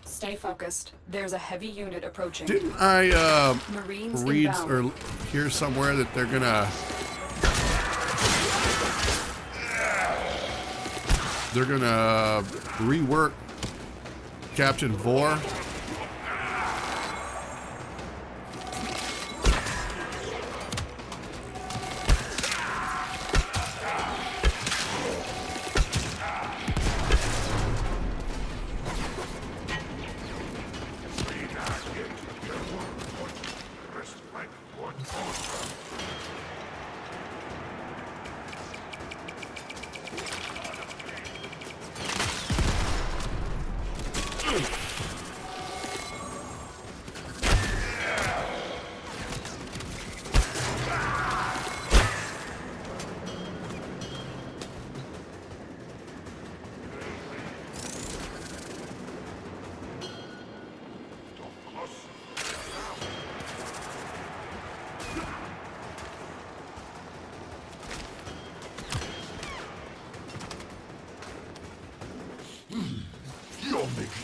Stay focused. There's a heavy unit approaching. Didn't I Marines read inbound. or hear somewhere that they're gonna rework Captain Vor?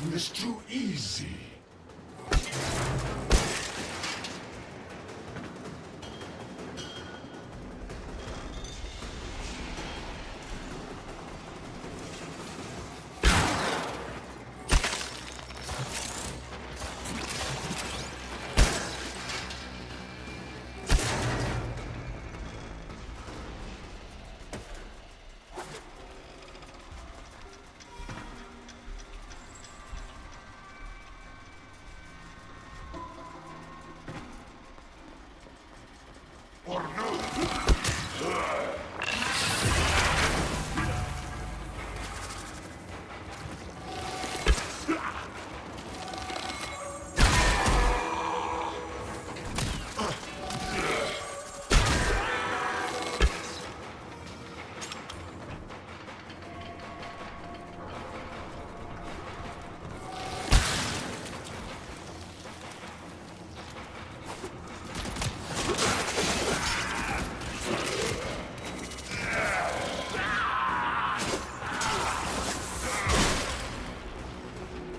toughness too easy.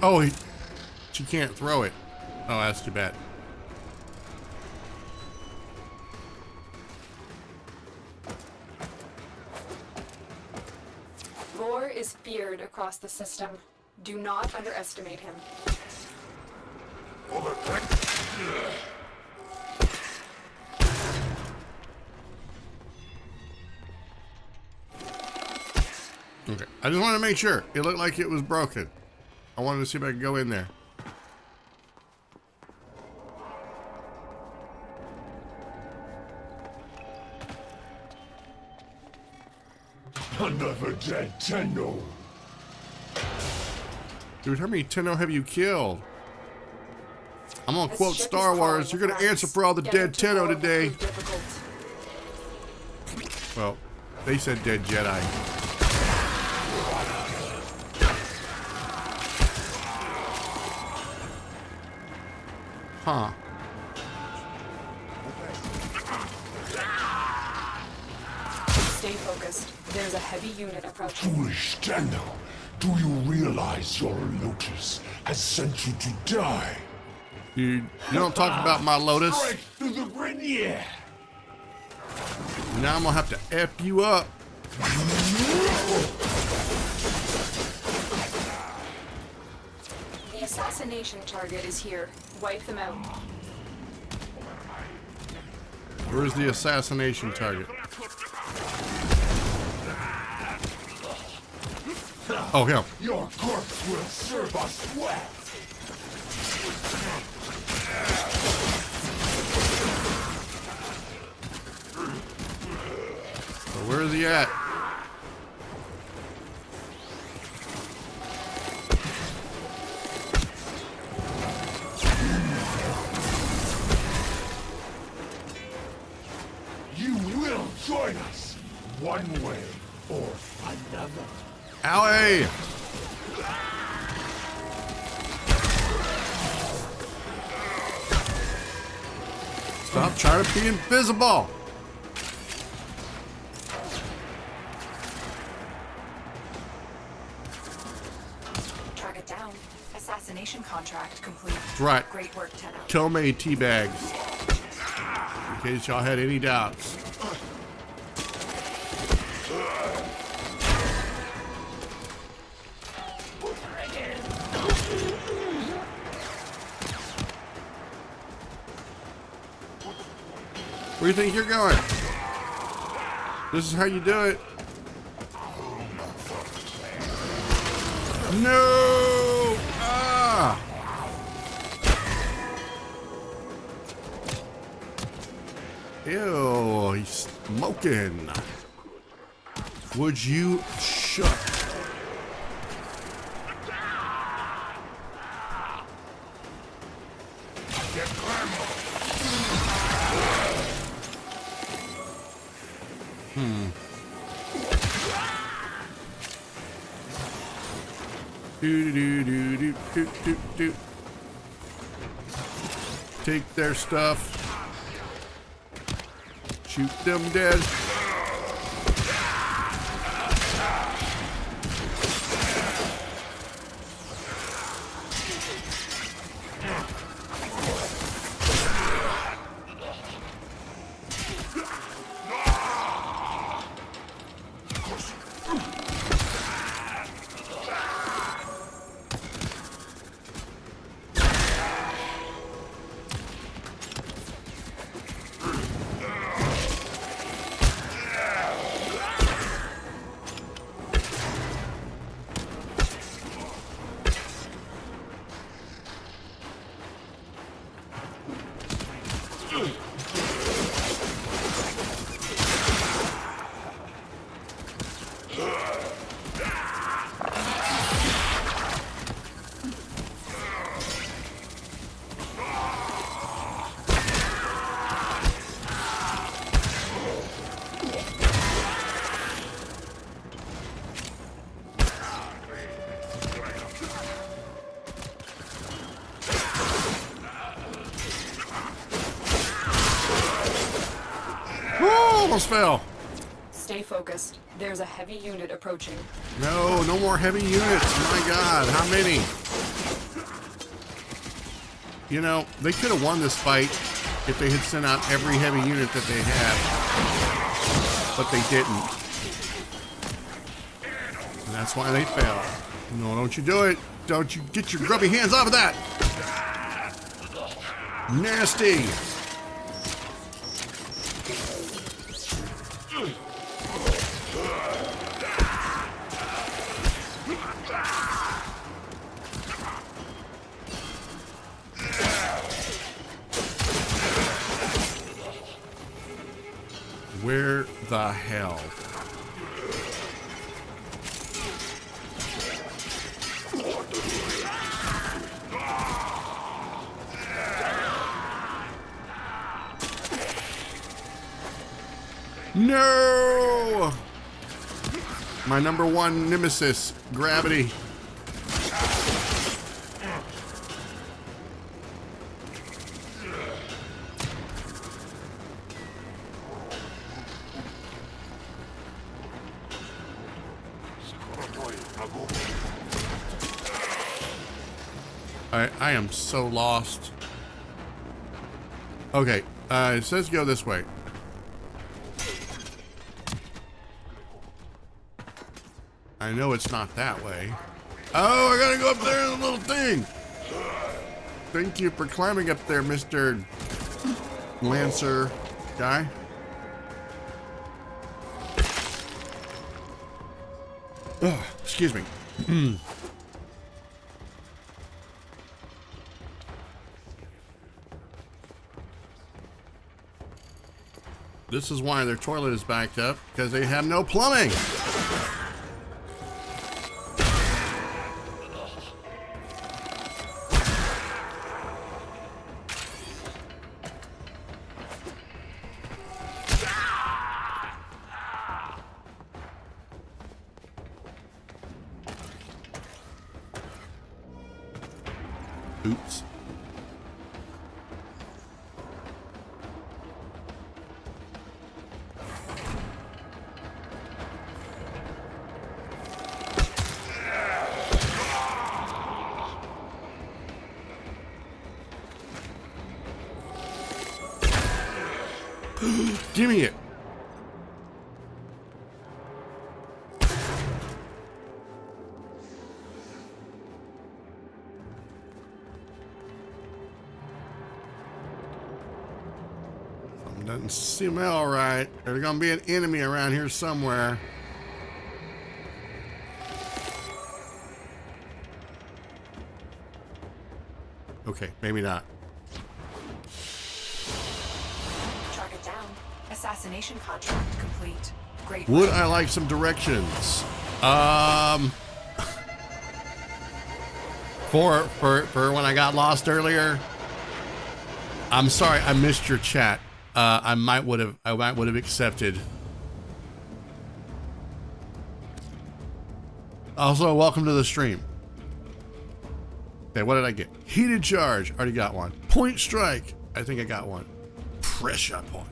Oh, she can't throw it. Oh, that's too bad. Vor is feared across the system. Do not underestimate him. Okay, I just want to make sure. It looked like it was broken. I wanted to see if I could go in there. Another dead Tenno. Dude, how many Tenno have you killed? I'm gonna This quote ship Star is Wars. calling You're gonna for answer us. for all the Getting dead to Tenno war will today. prove difficult. Well, they said dead Jedi. Huh. Stay focused. There's a heavy unit approaching. Foolish Tenno, do you realize your Lotus has sent you to die? You don't talk about my Lotus. Straight through the Grenier. Now I'm gonna have to F you up. The assassination target is here. Wipe them out. Where's the assassination target? Oh, him. Your corpse will serve us well. So where is he at? You will join us, one way or another. Owie! Stop trying to be invisible! Track it down. Assassination contract complete. That's right. Great work, Tenno. Tomei teabags. In case y'all had any doubts. Where do you think you're going? This is how you do it. No! Ah! Ew, he's smoking. Would you shut? Do do do do do do do. Take their stuff. Shoot them dead. almost fell. Stay focused. There's a heavy unit approaching. No, no more heavy units. My God, how many? You know, they could have won this fight if they had sent out every heavy unit that they have, but they didn't. And that's why they fell. No, don't you do it. Don't you get your grubby hands off of that. Nasty. Where the hell? No! My number one nemesis, gravity. I am so lost. Okay, it says go this way. I know it's not that way. Oh, I gotta go up there in the little thing. Thank you for climbing up there, Mr. Lancer guy. Oh, excuse me. This is why their toilet is backed up, because they have no plumbing. Oops. Give me it. Something doesn't smell right. There's gonna be an enemy around here somewhere. Okay, maybe not. Target down. Assassination contract complete. Great. Would I like some directions? For when I got lost earlier. I'm sorry, I missed your chat. I might would have accepted. Also, welcome to the stream. Okay, what did I get? Heated charge, already got one. Point strike, I think I got one. Pressure point.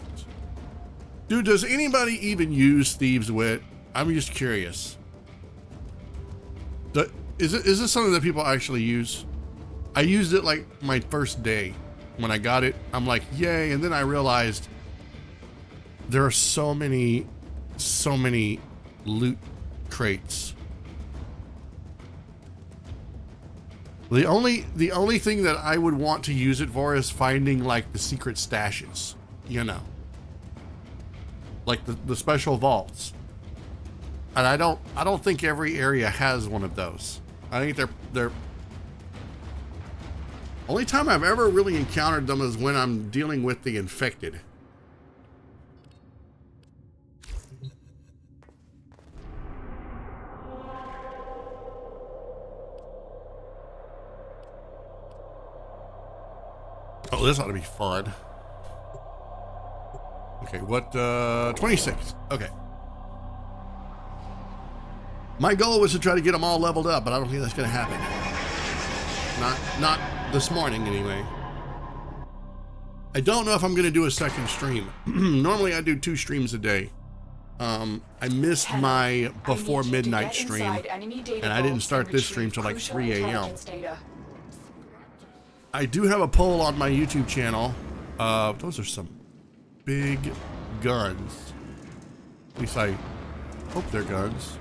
Dude, does anybody even use Thieves' Wit? I'm just curious. Is this something that people actually use? I used it like my first day. When I got it, I'm like, yay, and then I realized there are so many loot crates. The only thing that I would want to use it for is finding like the secret stashes, you know. Like the special vaults. And I don't think every area has one of those. I think they're only time I've ever really encountered them is when I'm dealing with the infected. Oh, this ought to be fun. Okay, what, 26. Okay. My goal was to try to get them all leveled up, but I don't think that's going to happen. Not this morning, anyway. I don't know if I'm gonna do a second stream. Normally I do 2 streams a day. I missed my before midnight stream, and I didn't start this stream till like 3 a.m. I do have a poll on my YouTube channel. Those are some big guns. At least I hope they're guns.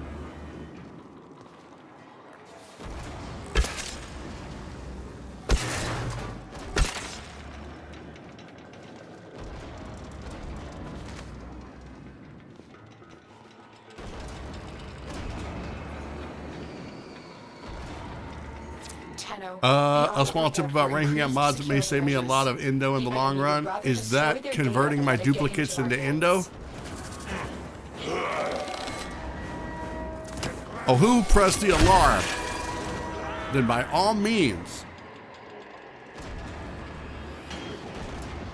A small tip about ranking out mods that may save me a lot of endo in the long run is that converting my duplicates into endo. Oh, who pressed the alarm? Then by all means,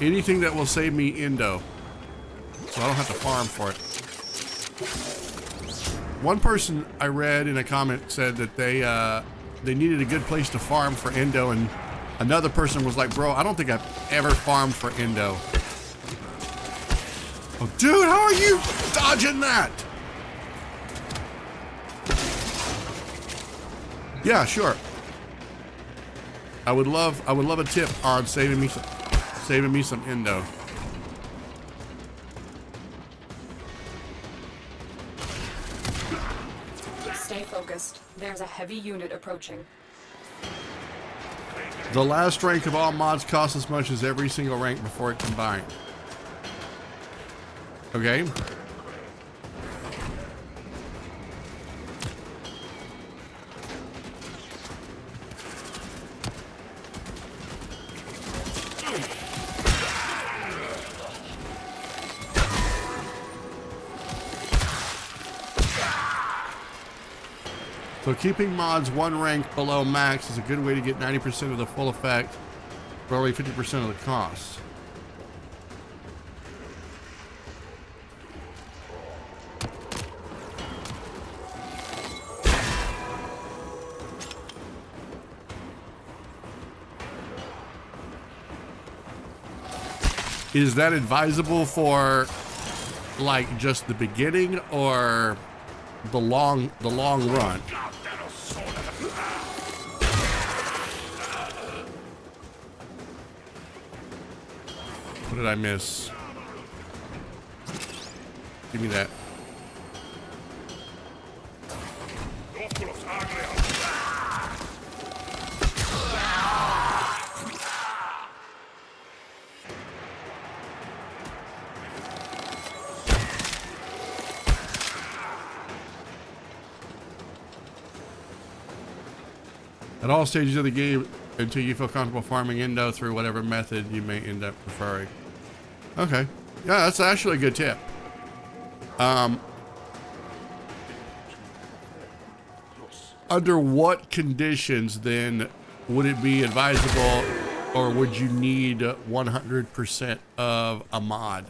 anything that will save me endo, so I don't have to farm for it. One person I read in a comment said that they needed a good place to farm for endo, and another person was like, bro, I don't think I've ever farmed for endo. Oh, dude, how are you dodging that? Yeah, sure. I would love a tip on saving me some endo. Stay focused. There's a heavy unit approaching. The last rank of all mods costs as much as every single rank before it combined. Okay. So keeping mods 1 rank below max is a good way to get 90% of the full effect for only 50% of the cost. Is that advisable for like just the beginning or the long run? What did I miss? Give me that. At all stages of the game, until you feel comfortable farming endo through whatever method you may end up preferring. Okay. Yeah, that's actually a good tip. Under what conditions then would it be advisable, or would you need 100% of a mod?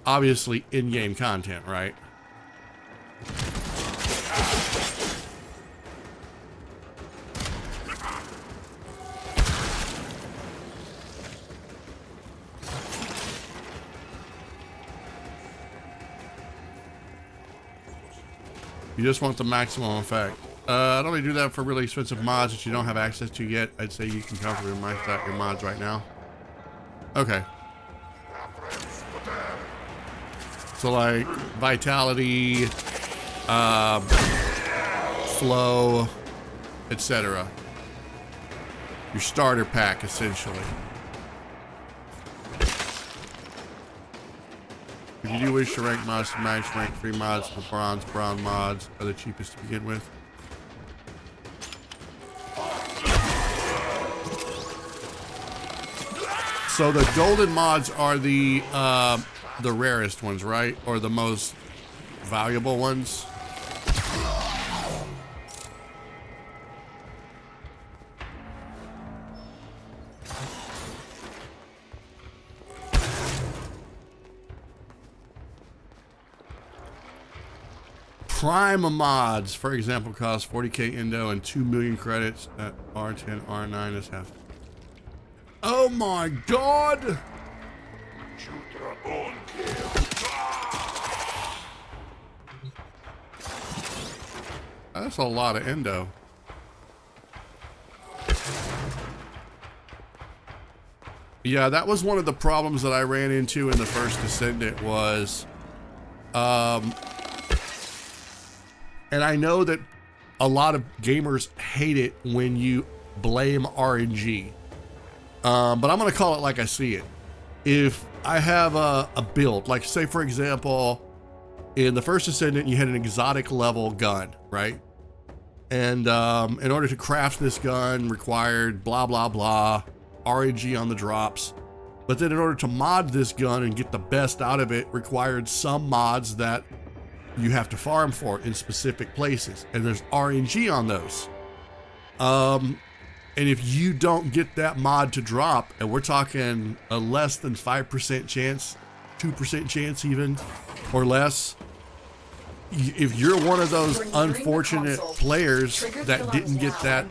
Obviously in-game content, right? You just want the maximum effect. I'd only do that for really expensive mods that you don't have access to yet. I'd say you can comfortably max out your mods right now. Okay. So like vitality, flow, etc. Your starter pack, essentially. If you do wish to rank mods to max rank, free mods for bronze mods are the cheapest to begin with. So the golden mods are the rarest ones, right? Or the most valuable ones? Prime mods, for example, cost 40k endo and 2 million credits at R10, R9 is half. Oh my god! That's a lot of endo. Yeah, that was one of the problems that I ran into in the first Descendant was, and I know that a lot of gamers hate it when you blame RNG, but I'm gonna call it like I see it. If I have a build, like say for example, in the first Descendant, you had an exotic level gun, right? And in order to craft this gun required blah, blah, blah, RNG on the drops. But then in order to mod this gun and get the best out of it required some mods that you have to farm for in specific places. And there's RNG on those. And if you don't get that mod to drop, and we're talking a less than 5% chance, 2% chance even, or less, if you're one of those unfortunate players that didn't get that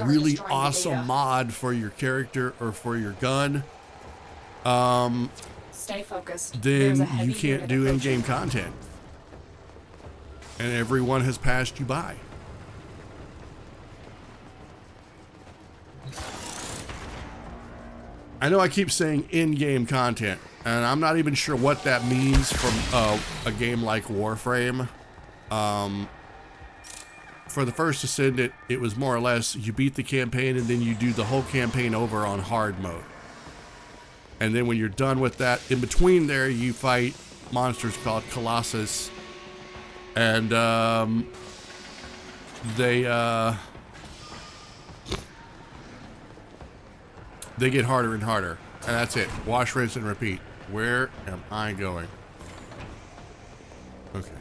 really awesome mod for your character or for your gun, Stay focused. then you can't do in-game content. And everyone has passed you by. I know I keep saying in-game content, and I'm not even sure what that means from a game like Warframe. For the first Descendant, it was more or less you beat the campaign and then you do the whole campaign over on hard mode. And then when you're done with that, in between there, you fight monsters called Colossus, and they get harder and harder, and that's it. Wash, rinse, and repeat. Where am I going? Okay.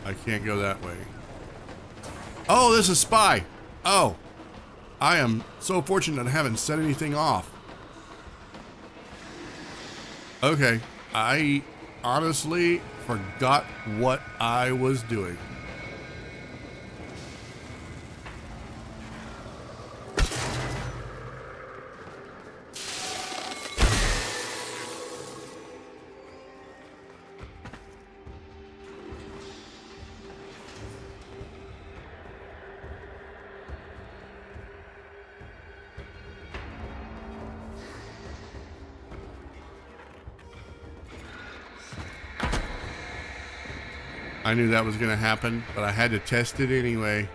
I can't go that way. Oh, this is Spy. Oh, I am so fortunate I haven't set anything off. Okay, I honestly forgot what I was doing. I knew that was going to happen, but I had to test it anyway.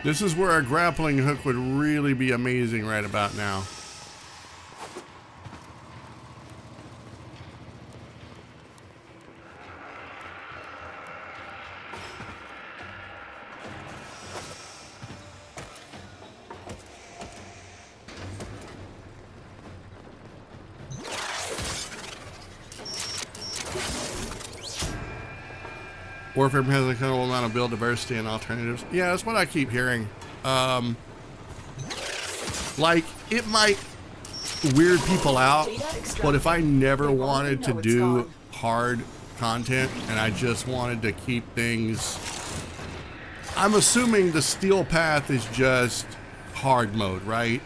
This is where a grappling hook would really be amazing right about now. Warframe has a considerable amount of build diversity and alternatives. Yeah, that's what I keep hearing. Like, it might weird people out, but if I never wanted to do hard content and I just wanted to keep things... I'm assuming the Steel Path is just hard mode, right?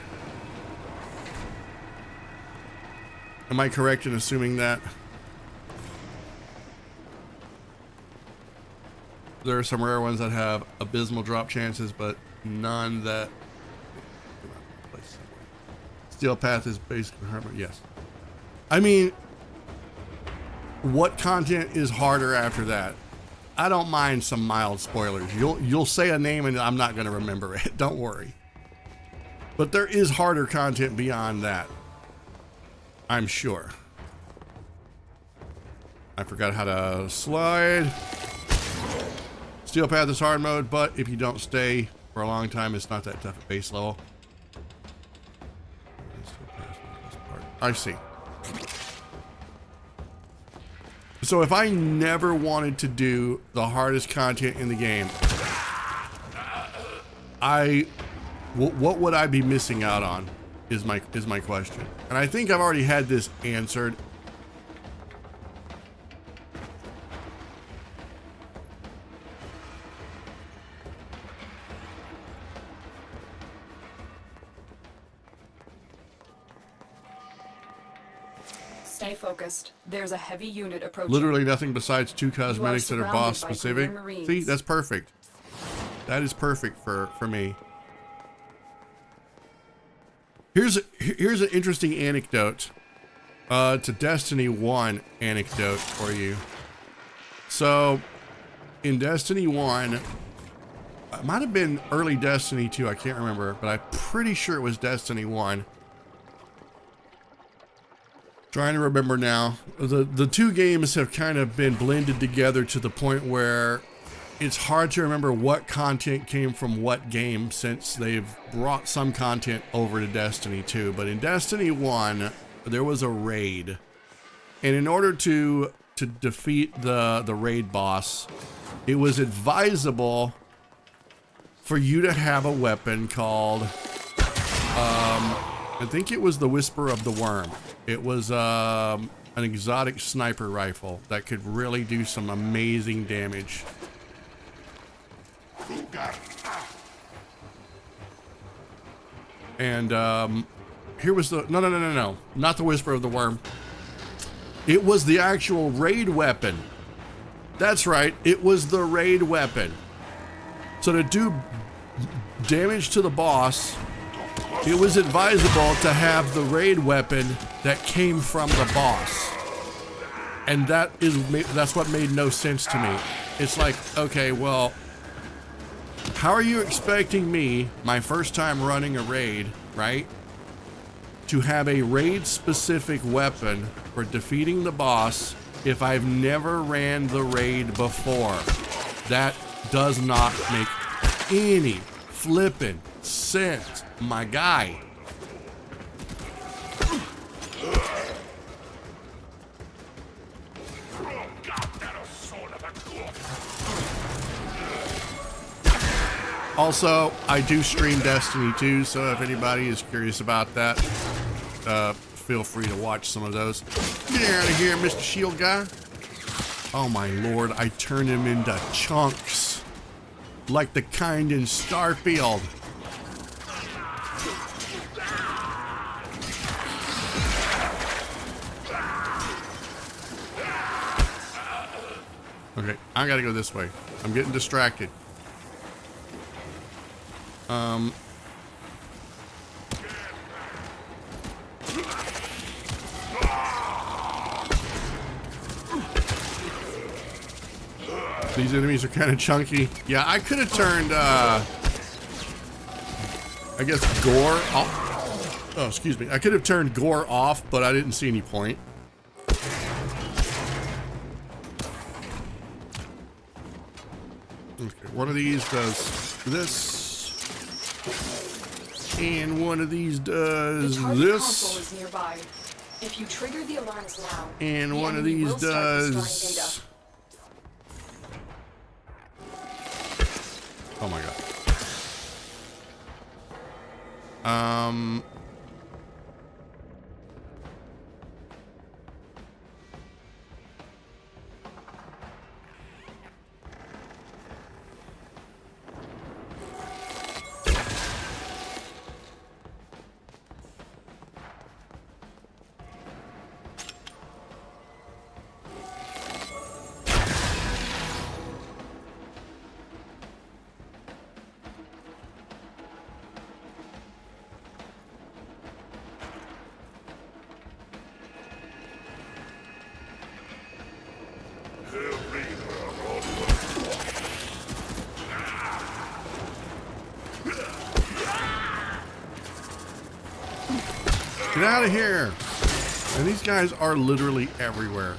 Am I correct in assuming that? There are some rare ones that have abysmal drop chances, but none that... Steel Path is basically hard mode, yes. I mean, what content is harder after that? I don't mind some mild spoilers. You'll say a name and I'm not going to remember it. Don't worry. But there is harder content beyond that, I'm sure. I forgot how to slide. Steel Path is hard mode, but if you don't stay for a long time, it's not that tough at base level. I see. So if I never wanted to do the hardest content in the game, what would I be missing out on is my question. And I think I've already had this answered. Stay focused. There's a heavy unit approaching. Literally nothing besides 2 cosmetics that are boss specific. See, that's perfect. That is perfect for me. Here's an interesting anecdote. It's a Destiny 1 anecdote for you. So, in Destiny 1, it might have been early Destiny 2, I can't remember, but I'm pretty sure it was Destiny 1. Trying to remember now. The two games have kind of been blended together to the point where it's hard to remember what content came from what game, since they've brought some content over to Destiny 2. But in Destiny 1, there was a raid. And in order to defeat the raid boss, it was advisable for you to have a weapon called, I think it was the Whisper of the Worm. It was an exotic sniper rifle that could really do some amazing damage. And here was the no, not the Whisper of the Worm. It was the actual raid weapon. That's right, it was the raid weapon. So to do damage to the boss, it was advisable to have the raid weapon that came from the boss. And that's what made no sense to me. It's like, okay, well, how are you expecting me, my first time running a raid, right, to have a raid specific weapon for defeating the boss if I've never ran the raid before? That does not make any flippin' sense, my guy. Also, I do stream Destiny 2, so if anybody is curious about that, feel free to watch some of those. Get out of here, Mr. Shield Guy. Oh my lord, I turned him into chunks. Like the kind in Starfield. Okay, I gotta go this way. I'm getting distracted. These enemies are kind of chunky. Yeah, I could have turned, I guess, Gore off. Oh, excuse me. I could have turned Gore off, but I didn't see any point. Okay, one of these does this. And one of these does this. Is nearby. If you trigger the alarms now, and one of these does. Oh my god. Get out of here! And these guys are literally everywhere.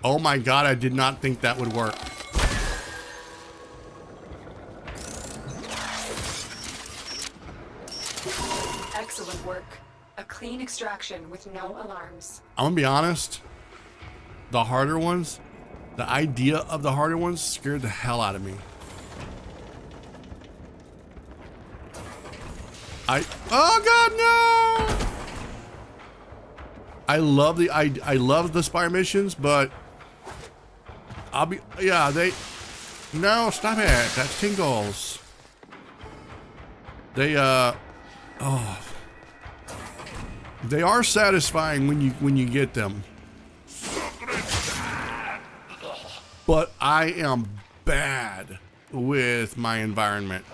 Oh my god, I did not think that would work. Excellent work. A clean extraction with no alarms. I'm gonna be honest. The harder ones, the idea of the harder ones scared the hell out of me. Oh god, no! I love the spire missions, but no, stop it. That's tingles. They are satisfying when you get them. But I am bad with my environment.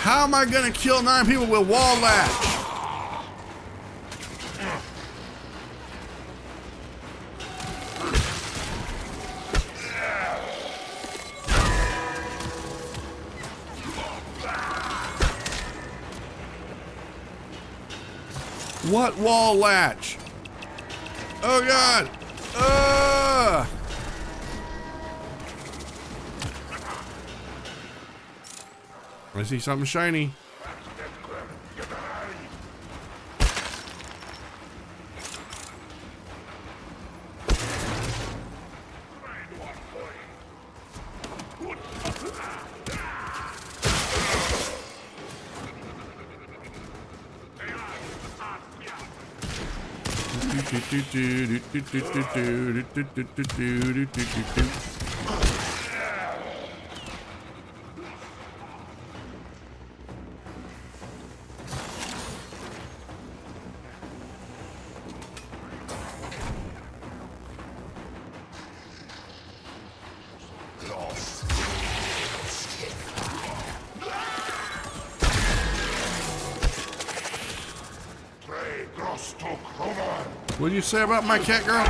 How am I gonna kill 9 people with wall latch? What wall latch? Oh god! I see something shiny. What did you say about my cat girl?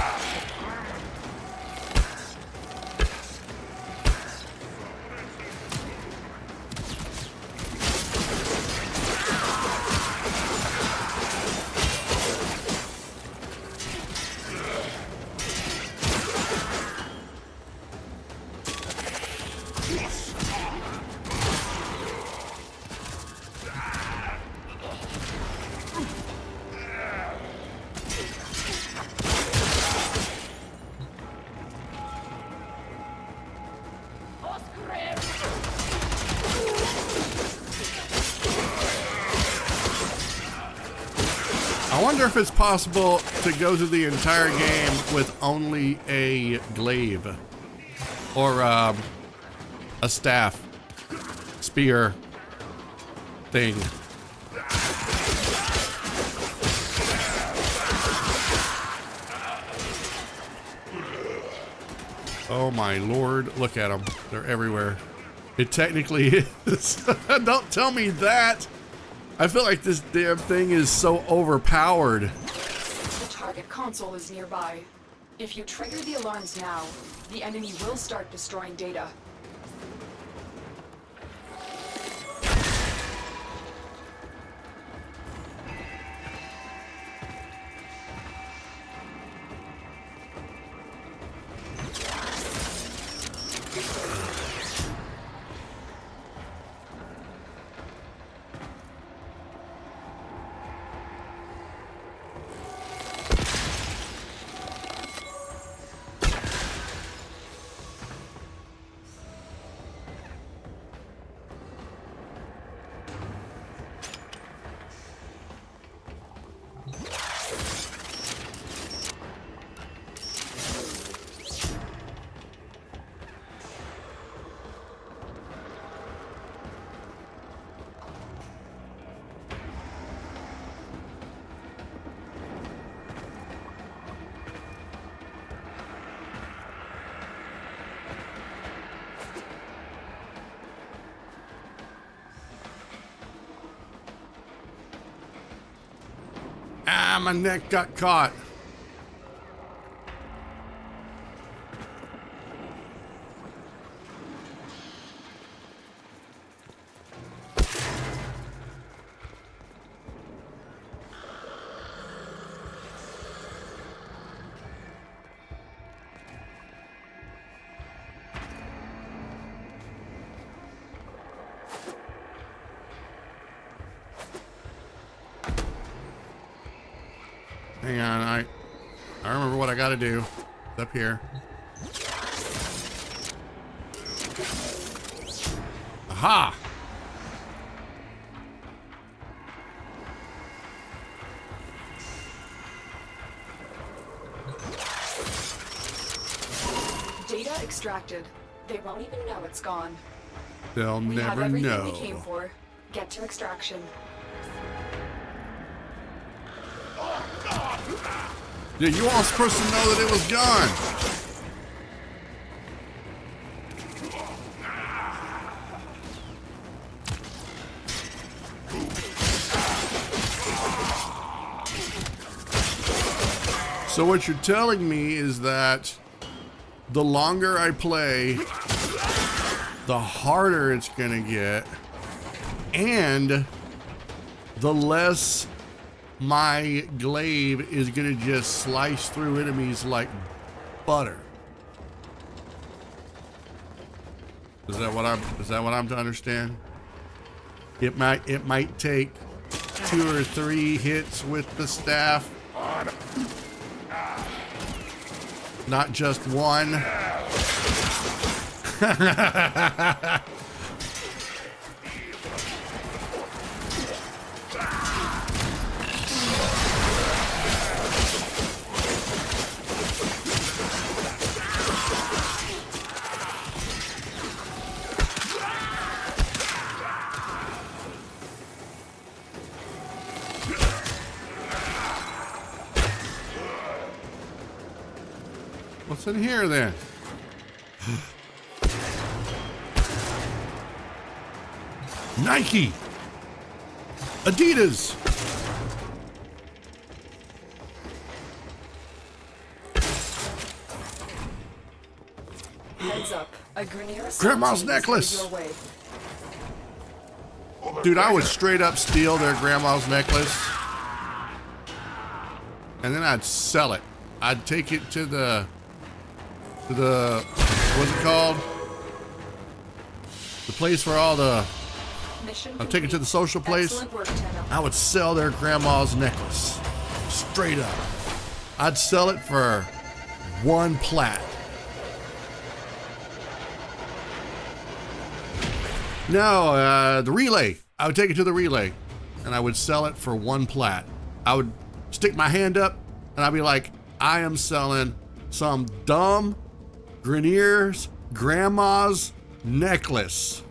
I wonder if it's possible to go through the entire game with only a glaive or a staff, spear thing. Oh my lord, look at them. They're everywhere. It technically is. Don't tell me that. I feel like this damn thing is so overpowered. The target console is nearby. If you trigger the alarms now, the enemy will start destroying data. Ah, my neck got caught. Hang on, I remember what I gotta do. It's up here. Aha! Data extracted. They won't even know it's gone. They'll We have never everything know. we came for. Get to extraction. Yeah, you all supposed to know that it was gone. So what you're telling me is that the longer I play, the harder it's gonna get, and the less my glaive is gonna just slice through enemies like butter. Is that what I'm to understand? It might take 2 or 3 hits with the staff, not just one. What's in here then? Nike, Adidas. Heads up. A Grenier Grandma's assault team is necklace. your way. Dude, I would straight up steal their grandma's necklace, and then I'd sell it. I'd take it to the what's it called? The place where all the Mission I'd take it to the social place. Excellent work, Tenno. I would sell their grandma's necklace. Straight up. I'd sell it for 1 plat. No, the relay. I would take it to the relay and I would sell it for 1 plat. I would stick my hand up and I'd be like, I am selling some dumb Grenier's grandma's necklace.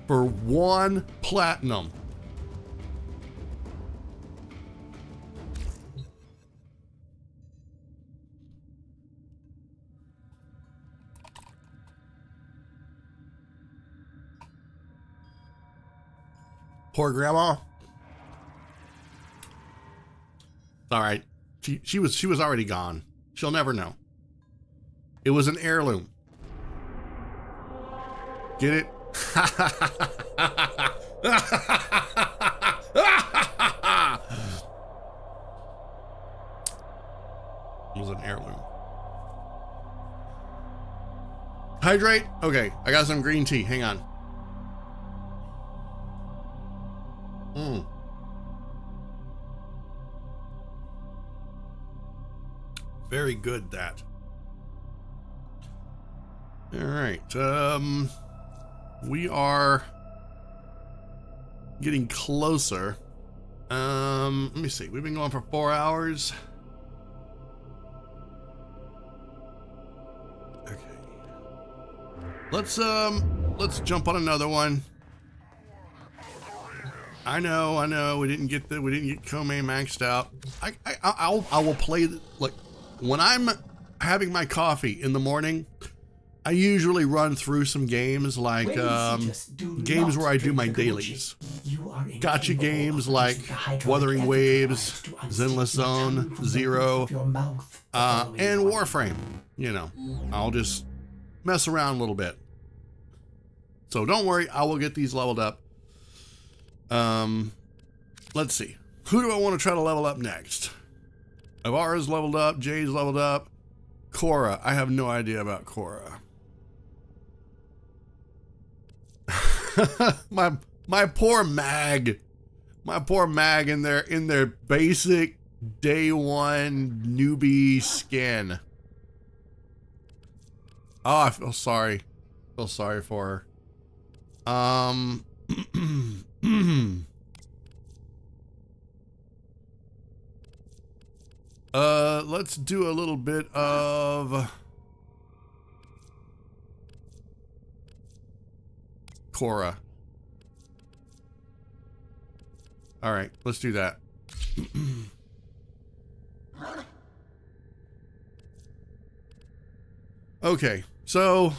For 1 platinum. Poor grandma. It's all right. She was already gone. She'll never know. It was an heirloom. Get it? It was an heirloom. Hydrate? Okay, I got some green tea. Hang on. Very good, that. All right. We are getting closer. Let me see. We've been going for 4 hours. Okay. Let's jump on another one. I know. We didn't get Kome maxed out. I will play like when I'm having my coffee in the morning. I usually run through some games like games where I do my dailies. Gotcha games like Wuthering Waves, Zenless Zone, Zero, and Warframe. You know, I'll just mess around a little bit. So don't worry, I will get these leveled up. Let's see. Who do I want to try to level up next? Avara's leveled up, Jay's leveled up. Korra, I have no idea about Korra. my My poor Mag. My poor Mag in their basic day one newbie skin. Oh, I feel sorry. I feel sorry for her. Let's do a little bit of Korra. All right, let's do that. Okay, so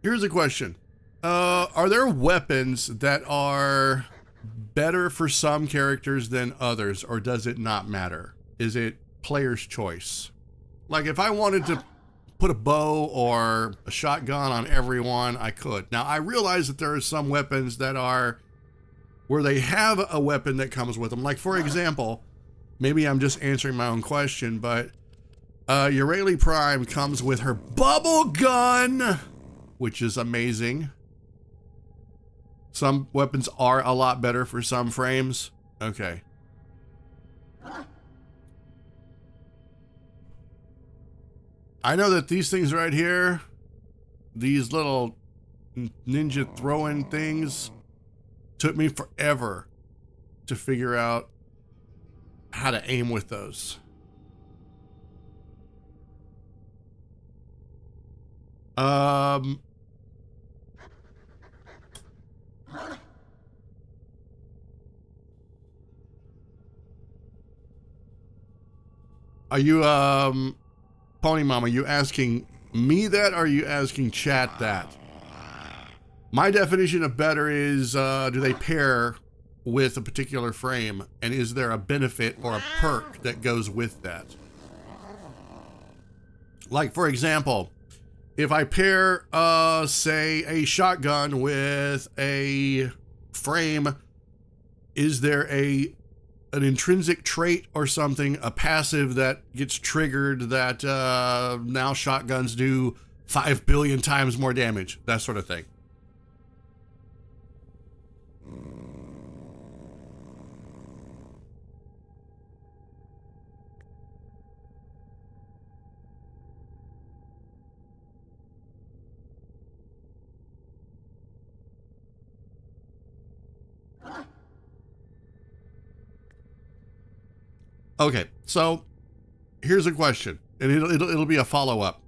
here's a question. Are there weapons that are better for some characters than others, or does it not matter? Is it player's choice? Like if I wanted to put a bow or a shotgun on everyone, I could. Now I realize that there are some weapons that are where they have a weapon that comes with them. Like for example, maybe I'm just answering my own question, but Eureli Prime comes with her bubble gun, which is amazing. Some weapons are a lot better for some frames. Okay. I know that these things right here, these little ninja throwing things, took me forever to figure out how to aim with those. Are you, Pony Mama, you asking me that, or are you asking chat that? My definition of better is, do they pair with a particular frame, and is there a benefit or a perk that goes with that? Like, for example, if I pair, say, a shotgun with a frame, is there an intrinsic trait or something, a passive that gets triggered that now shotguns do 5 billion times more damage? That sort of thing. Okay, so here's a question, and it'll be a follow-up.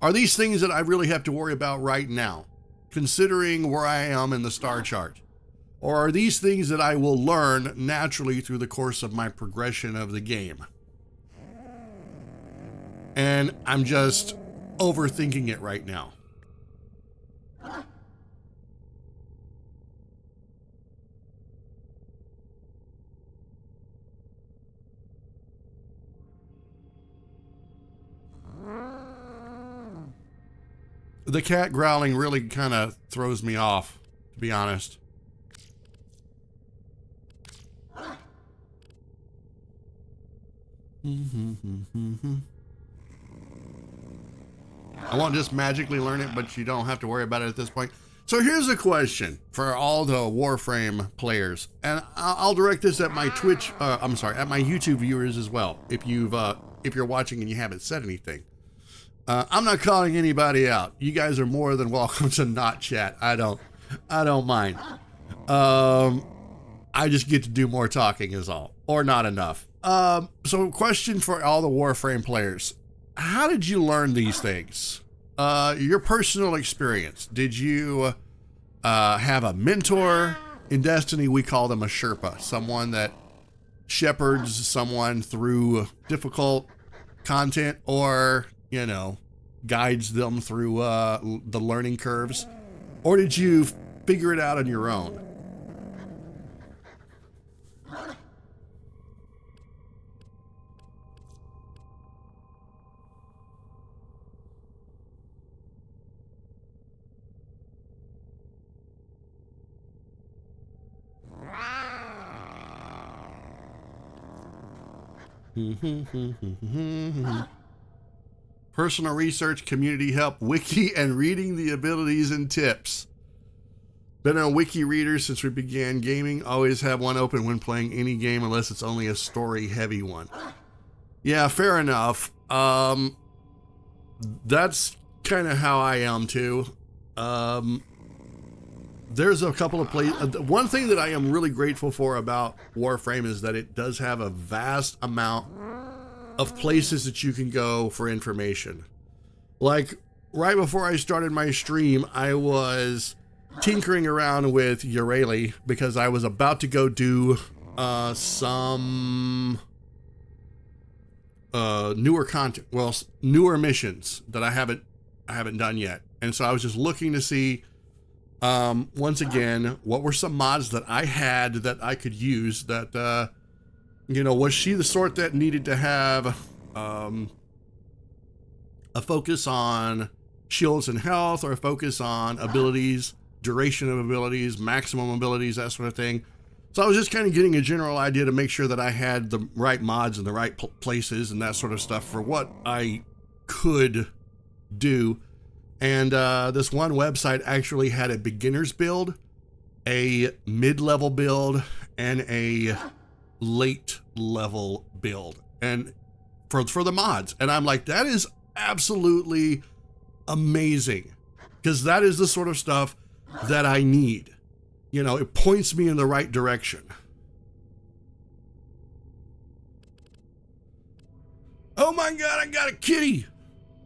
Are these things that I really have to worry about right now, considering where I am in the star chart? Or are these things that I will learn naturally through the course of my progression of the game? And I'm just overthinking it right now. The cat growling really kind of throws me off, to be honest. I won't just magically learn it, but you don't have to worry about it at this point. So here's a question for all the Warframe players, and I'll direct this at my Twitch. I'm sorry, at my YouTube viewers as well. If you're watching and you haven't said anything. I'm not calling anybody out. You guys are more than welcome to not chat. I don't mind. I just get to do more talking is all, or not enough. So question for all the Warframe players. How did you learn these things? Your personal experience. Did you have a mentor? In Destiny, we call them a Sherpa, someone that shepherds someone through difficult content, or you know, guides them through the learning curves? Or did you figure it out on your own? Personal research, community help, wiki, and reading the abilities and tips. Been a wiki reader since we began gaming. Always have one open when playing any game unless it's only a story heavy one. Yeah, fair enough. That's kind of how I am too. There's a couple of places. One thing that I am really grateful for about Warframe is that it does have a vast amount of places that you can go for information. Like right before I started my stream, I was tinkering around with Ureli because I was about to go do some newer content, well, newer missions that I haven't done yet. And so I was just looking to see once again what were some mods that I had that I could use that you know, was she the sort that needed to have a focus on shields and health, or a focus on abilities, duration of abilities, maximum abilities, that sort of thing. So I was just kind of getting a general idea to make sure that I had the right mods in the right places and that sort of stuff for what I could do. And this one website actually had a beginner's build, a mid-level build, and a late level build, and for the mods. And I'm like, that is absolutely amazing, because that is the sort of stuff that I need. You know, it points me in the right direction. Oh my God, I got a kitty.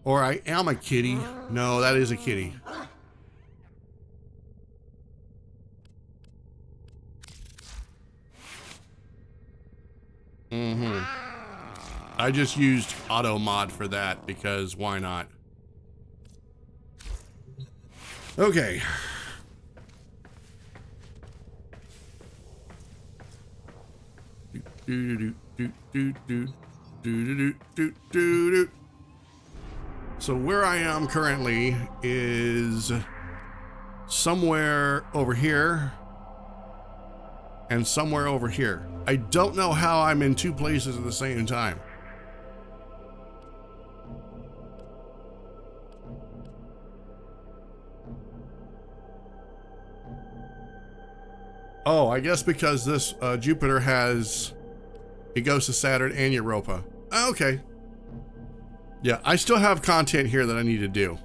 Or I am a kitty. No, that is a kitty. I just used auto mod for that because why not? Okay. So where I am currently is somewhere over here and somewhere over here. I don't know how I'm in two places at the same time. Oh, I guess because this Jupiter has, it goes to Saturn and Europa. Okay. Yeah, I still have content here that I need to do.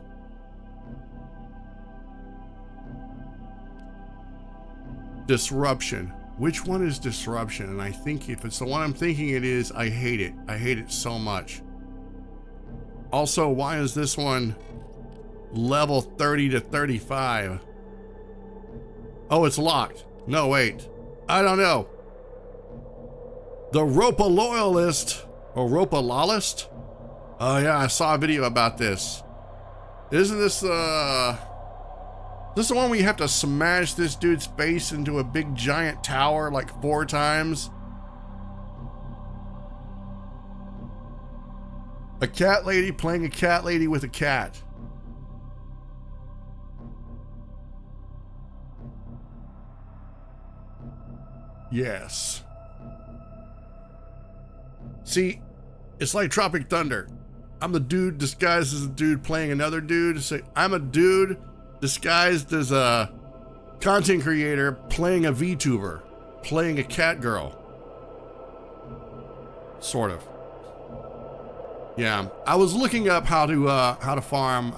Disruption. Which one is disruption? And I think if it's the one I'm thinking it is, I hate it. I hate it so much. Also, why is this one level 30 to 35? Oh, it's locked. No, wait. I don't know. The Ropa Loyalist, or Ropa Lawlist? Oh yeah, I saw a video about this. Isn't this the one where you have to smash this dude's face into a big giant tower like 4 times? A cat lady playing a cat lady with a cat. Yes. See, it's like Tropic Thunder. I'm the dude disguised as a dude playing another dude. So I'm a dude disguised as a content creator playing a Vtuber, playing a Catgirl. Sort of. Yeah, I was looking up how to farm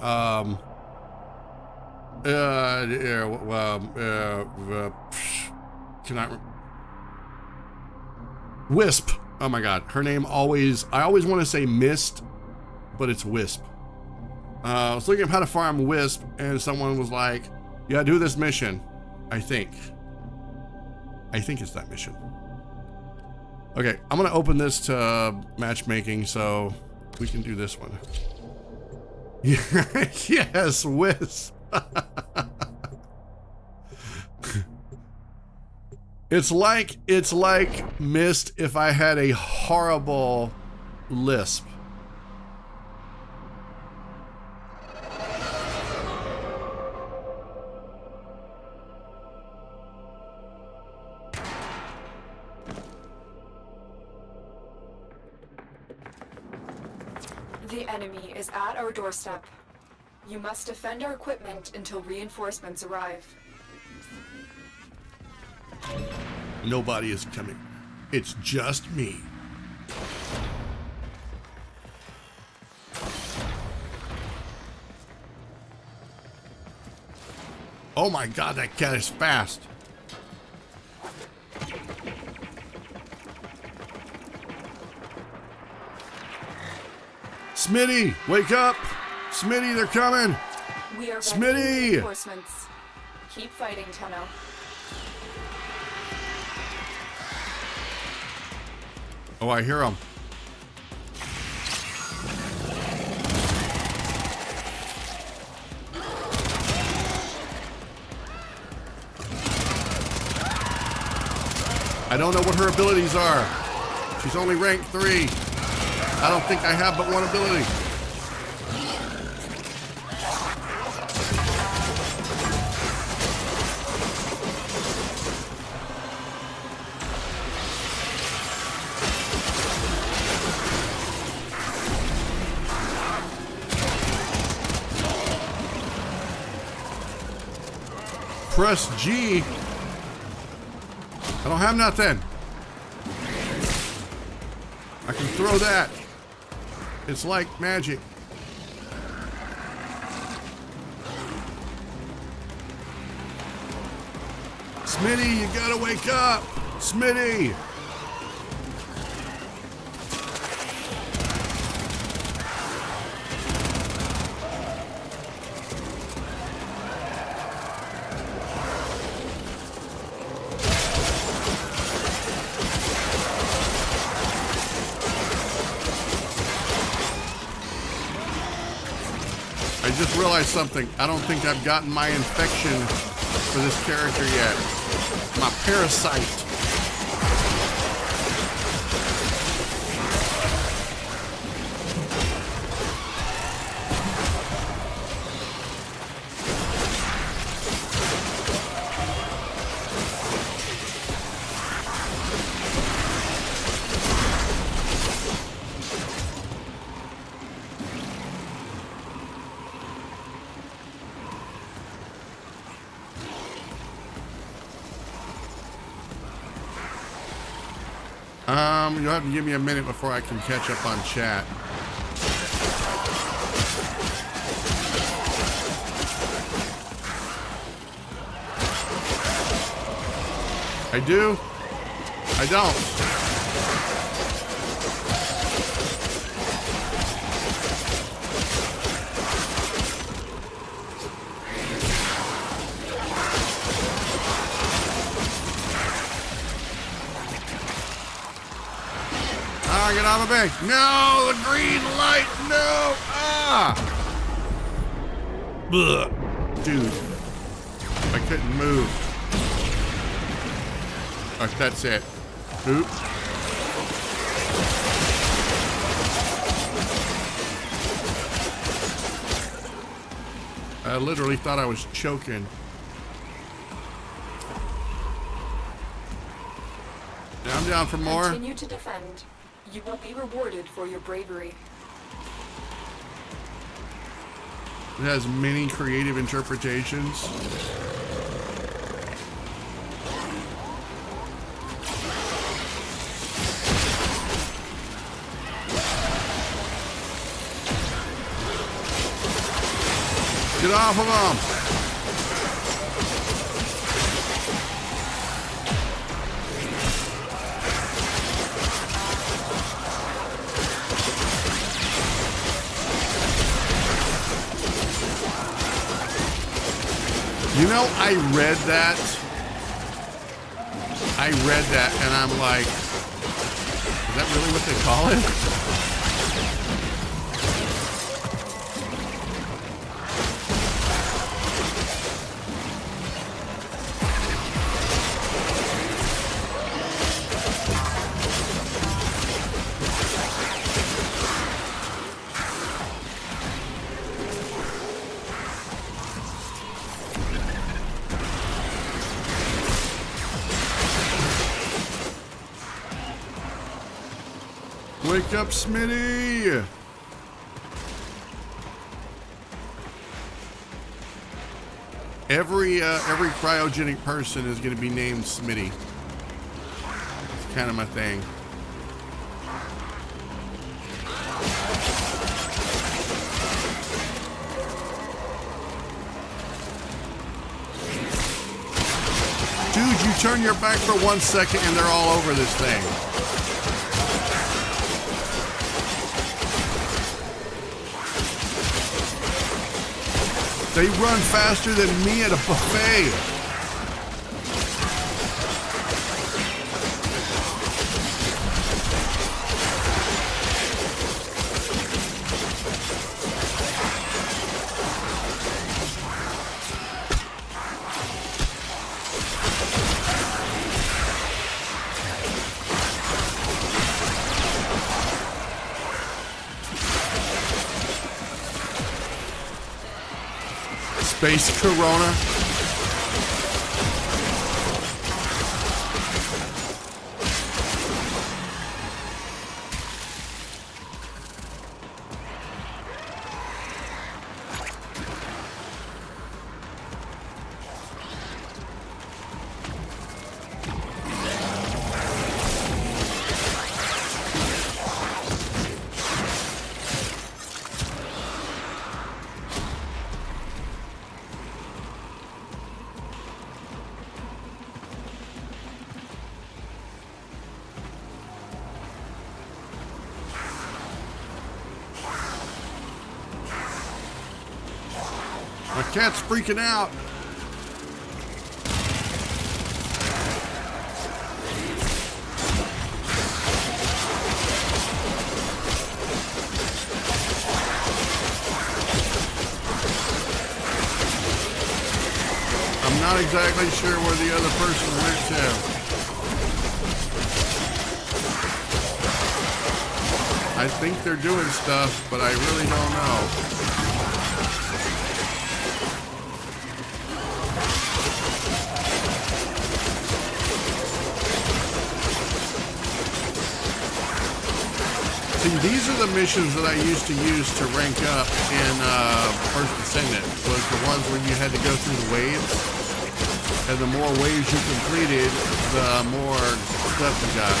Wisp. Oh my God, her name always, I always want to say Mist, but it's Wisp. I was looking up how to farm Wisp, and someone was like, yeah, do this mission. I think it's that mission. Okay, I'm gonna open this to matchmaking so we can do this one. Yes, Wisp. It's like Mist if I had a horrible lisp. The enemy is at our doorstep. You must defend our equipment until reinforcements arrive. Nobody is coming. It's just me. Oh my god, that cat is fast. Smitty, wake up! Smitty, they're coming! We are Smitty! reinforcements. Keep fighting, Tenno. Oh, I hear them. I don't know what her abilities are. She's only rank 3. I don't think I have but one ability. Press G. I don't have nothing. I can throw that. It's like magic. Smitty, you gotta wake up. Smitty. I just realized something. I don't think I've gotten my infection for this character yet. My parasite. You'll have to give me a minute before I can catch up on chat. I do? I don't. Get out of the bank. No, the green light. No. Ah. Ugh. Dude. I couldn't move. Oh, that's it. Oop. I literally thought I was choking. Now I'm down for more. Continue to defend. You will be rewarded for your bravery. It has many creative interpretations. Get off of them! You know, I read that and I'm like, is that really what they call it? Wake up, Smitty! Every cryogenic person is going to be named Smitty. It's kind of my thing. Dude, you turn your back for 1 second and they're all over this thing. They run faster than me at a buffet. Space Corona. My cat's freaking out. I'm not exactly sure where the other person went to. I think they're doing stuff, but I really don't know. See, these are the missions that I used to use to rank up in First Descendant. Was the ones where you had to go through the waves, and the more waves you completed, the more stuff you got.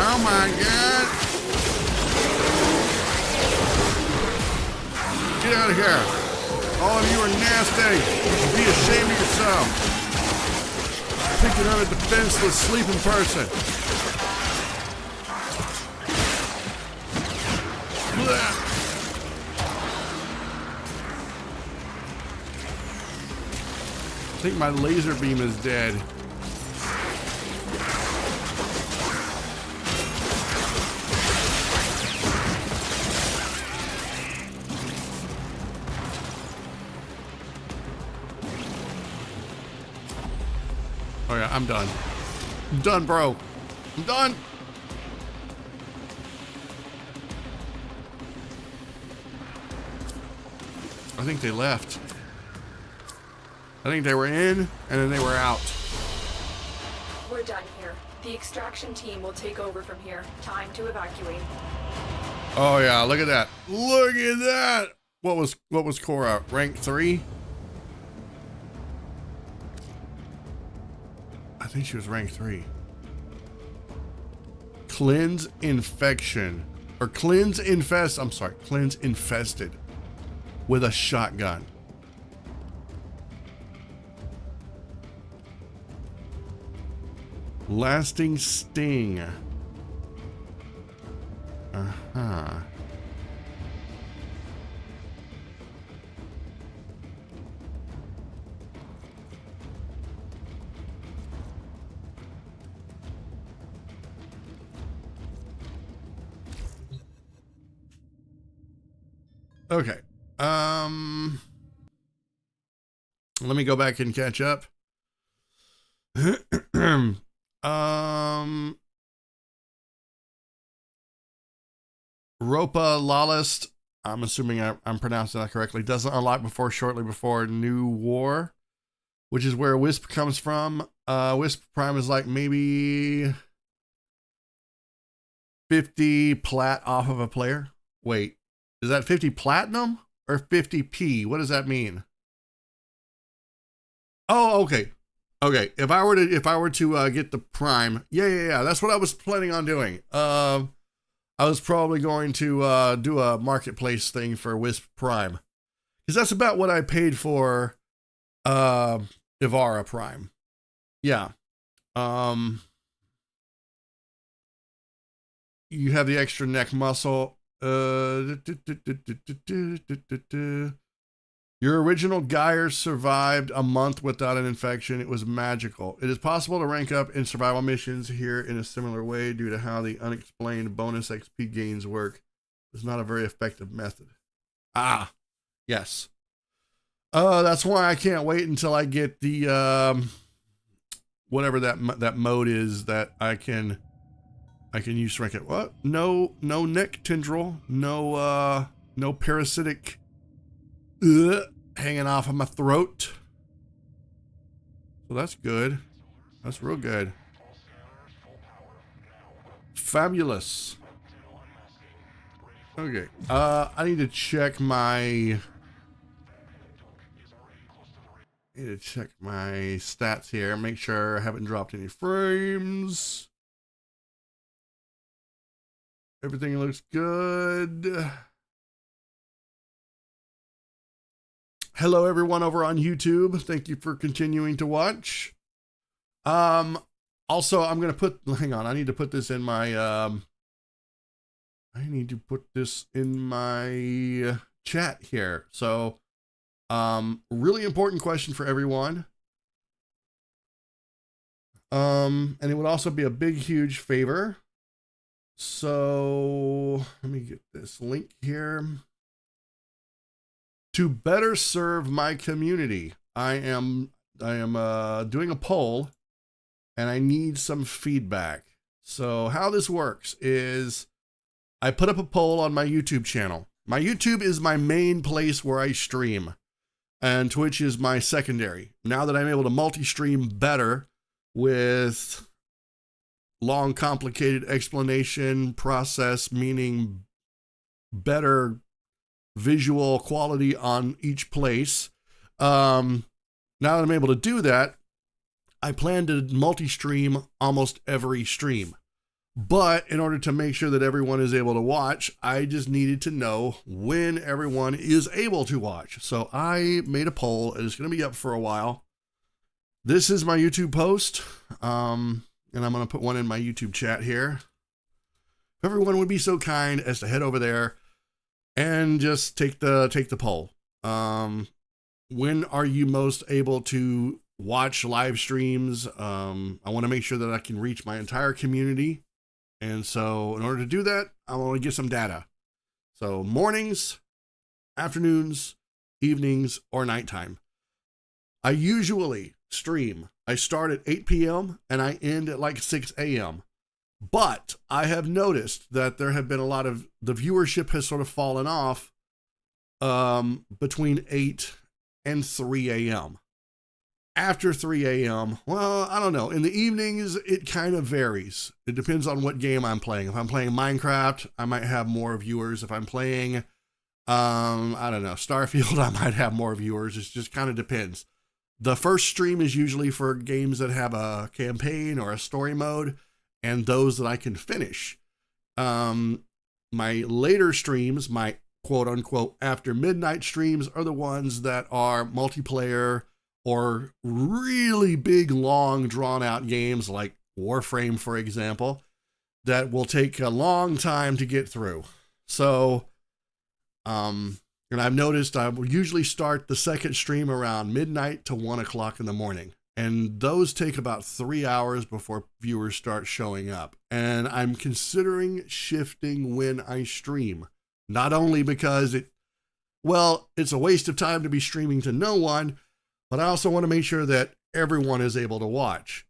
Oh my God! Get out of here! All of you are nasty. You should be ashamed of yourself. Picking on a defenseless sleeping person. Blah. I think my laser beam is dead. Oh yeah, I'm done. I'm done, bro. I'm done. I think they left. I think they were in and then they were out. We're done here. The extraction team will take over from here. Time to evacuate. Oh yeah, look at that. Look at that. What was Cora? Rank 3? I think she was rank 3. Cleanse infection. Or cleanse infest. I'm sorry. Cleanse infested. With a shotgun. Lasting sting. Uh-huh. Okay. Let me go back and catch up. Ropa Lawless, I'm assuming I'm pronouncing that correctly, doesn't unlock shortly before New War, which is where Wisp comes from. Wisp Prime is like maybe 50 plat off of a player. Wait, is that 50 platinum or 50p? What does that mean? Oh, okay. Okay, if I were to get the Prime, yeah, that's what I was planning on doing. I was probably going to do a marketplace thing for Wisp Prime, because that's about what I paid for Ivara Prime. Yeah. You have the extra neck muscle. Your original Geyer survived a month without an infection. It was magical. It is possible to rank up in survival missions here in a similar way due to how the unexplained bonus XP gains work. It's not a very effective method. Ah, yes. That's why I can't wait until I get the whatever that mode is that I can use to rank it. What? No neck tendril. No parasitic hanging off of my throat. So that's good. That's real good. Fabulous. Okay. I need to check my stats here. Make sure I haven't dropped any frames. Everything looks good. Hello everyone over on YouTube. Thank you for continuing to watch. Also I'm going to put, hang on, I need to put this in my chat here. So, really important question for everyone. And it would also be a big, huge favor. So let me get this link here. To better serve my community, I am doing a poll, and I need some feedback. So how this works is I put up a poll on my YouTube channel. My YouTube is my main place where I stream, and Twitch is my secondary. Now that I'm able to multi-stream better with long, complicated explanation process, meaning better visual quality on each place. Now that I'm able to do that, I plan to multi-stream almost every stream. But in order to make sure that everyone is able to watch, I just needed to know when everyone is able to watch. So I made a poll, and it's going to be up for a while. This is my YouTube post, and I'm going to put one in my YouTube chat here. If everyone would be so kind as to head over there and just take the poll. When are you most able to watch live streams? I want to make sure that I can reach my entire community. And so in order to do that, I want to get some data. So mornings, afternoons, evenings, or nighttime. I usually stream. I start at 8 p.m. and I end at like 6 a.m. But I have noticed that there have been a lot of, the viewership has sort of fallen off between 8 and 3 a.m. After 3 a.m., well, I don't know. In the evenings, it kind of varies. It depends on what game I'm playing. If I'm playing Minecraft, I might have more viewers. If I'm playing, I don't know, Starfield, I might have more viewers. It just kind of depends. The first stream is usually for games that have a campaign or a story mode, and those that I can finish. My later streams, my quote-unquote after midnight streams, are the ones that are multiplayer or really big, long, drawn-out games like Warframe, for example, that will take a long time to get through. So, and I've noticed I will usually start the second stream around midnight to 1 o'clock in the morning. And those take about 3 hours before viewers start showing up. And I'm considering shifting when I stream. Not only because it's a waste of time to be streaming to no one, but I also want to make sure that everyone is able to watch,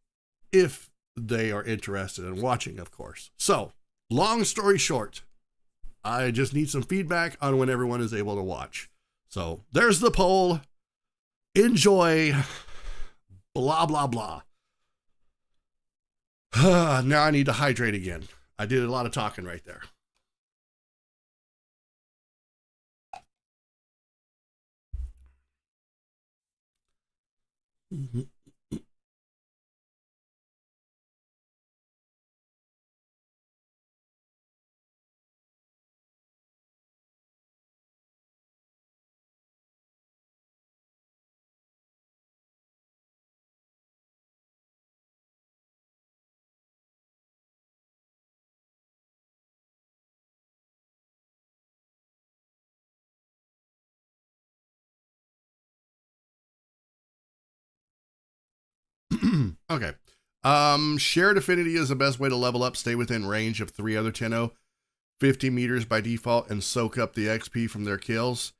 if they are interested in watching, of course. So, long story short, I just need some feedback on when everyone is able to watch. So, there's the poll. Enjoy. Blah, blah, blah. Now I need to hydrate again. I did a lot of talking right there. Okay. Shared affinity is the best way to level up. Stay within range of 3 other Tenno, 50 meters by default, and soak up the XP from their kills.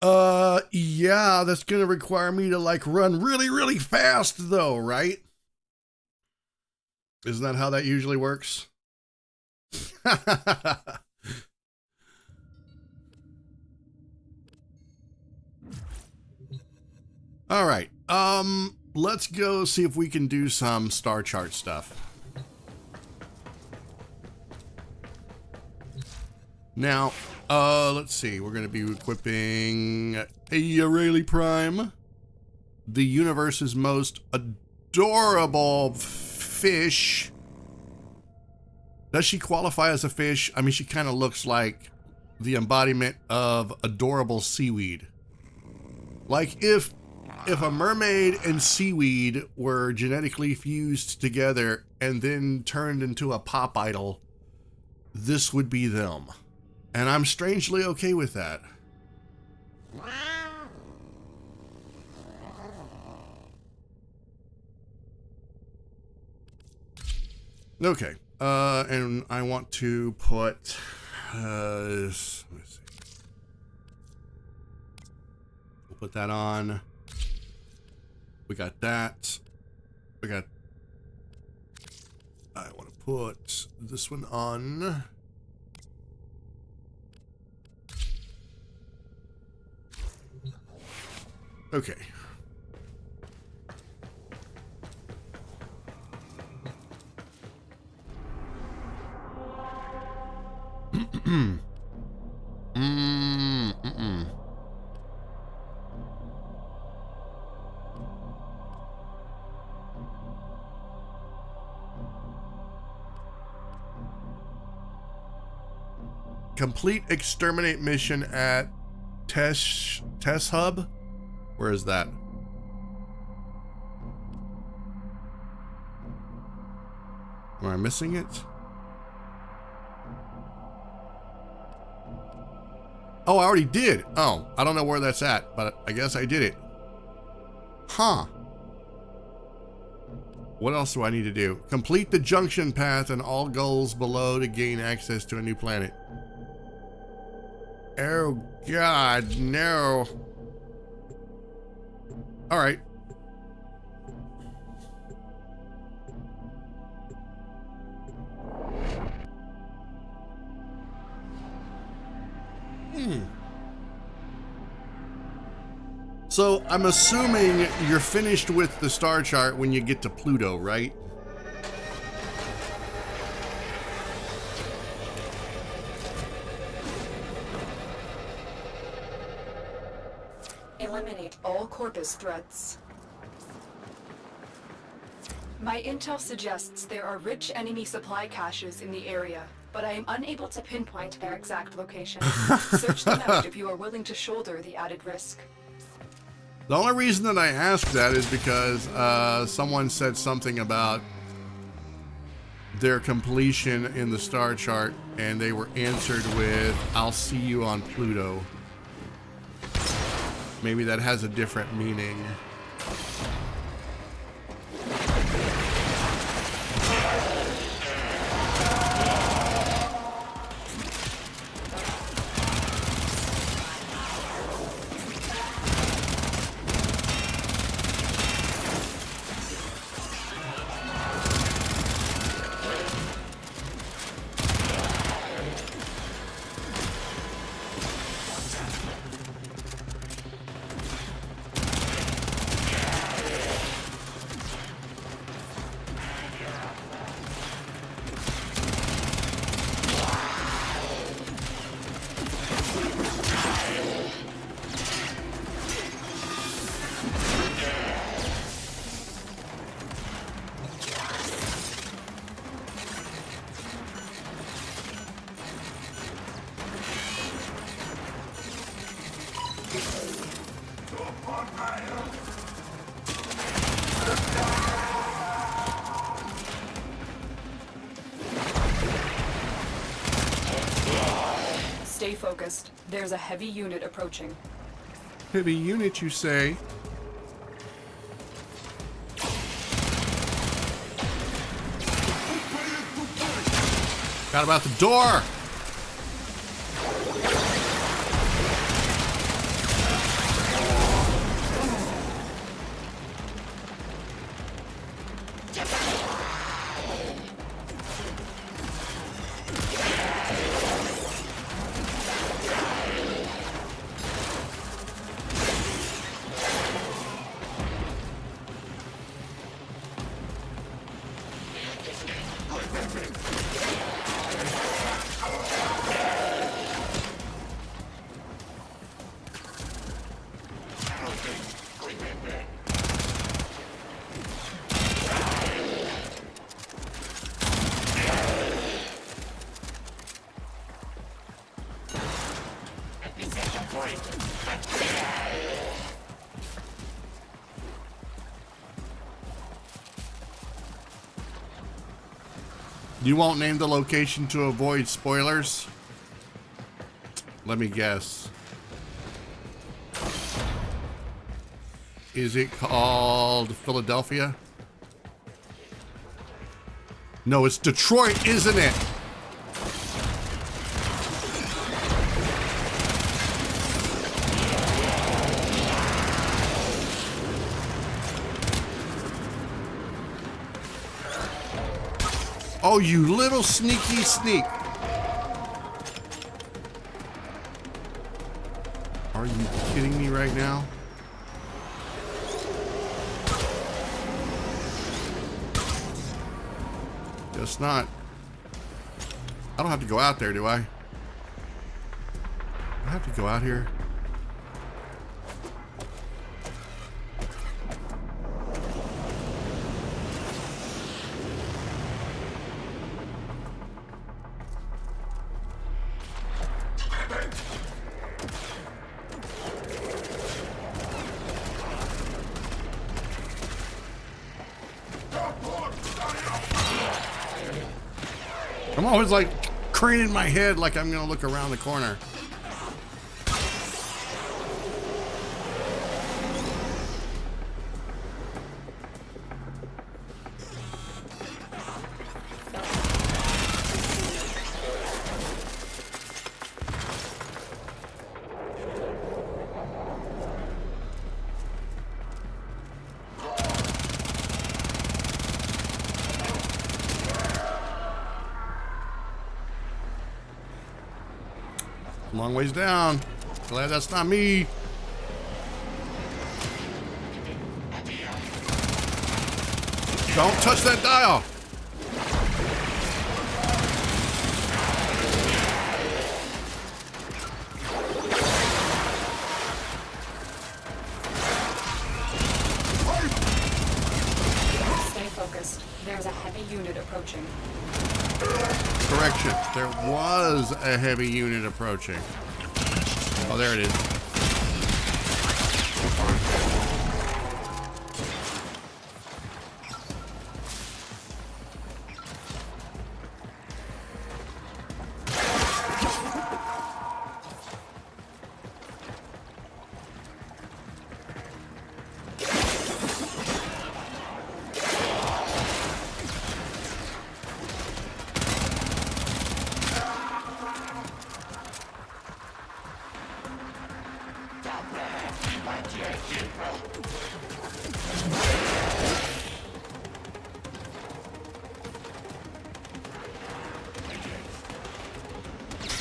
Yeah, that's gonna require me to like run really, really fast though, right? Isn't that how that usually works? All right. Let's go see if we can do some star chart stuff. Now, let's see. We're going to be equipping a Rayleigh Prime, the universe's most adorable fish. Does she qualify as a fish? I mean, she kind of looks like the embodiment of adorable seaweed. Like if a mermaid and seaweed were genetically fused together and then turned into a pop idol, this would be them. And I'm strangely okay with that. Okay. And I want to put, let me see. We'll put that on. We got that. We got, I want to put this one on. Okay. Complete exterminate mission at Test Hub. Where is that? Am I missing it? Oh, I already did. Oh, I don't know where that's at, but I guess I did it. Huh. What else do I need to do? Complete the junction path and all goals below to gain access to a new planet. Oh, God, no. All right. So I'm assuming you're finished with the star chart when you get to Pluto, right? Eliminate all Corpus threats. My intel suggests there are rich enemy supply caches in the area, but I am unable to pinpoint their exact location. Search them out if you are willing to shoulder the added risk. The only reason that I asked that is because someone said something about their completion in the star chart, and they were answered with, "I'll see you on Pluto." Maybe that has a different meaning. focused. There's a heavy unit approaching. Heavy unit, you say? Got about the door! You won't name the location to avoid spoilers? Let me guess. Is it called Philadelphia? No, it's Detroit, isn't it? Oh, you little sneaky sneak. Are you kidding me right now? Guess not. I don't have to go out there, do I? I have to go out here. I'm always like craning my head like I'm gonna look around the corner. Long ways down. Glad that's not me. Don't touch that dial. Stay focused. There's a heavy unit approaching. Correction. There was a heavy unit approaching. Oh, there it is.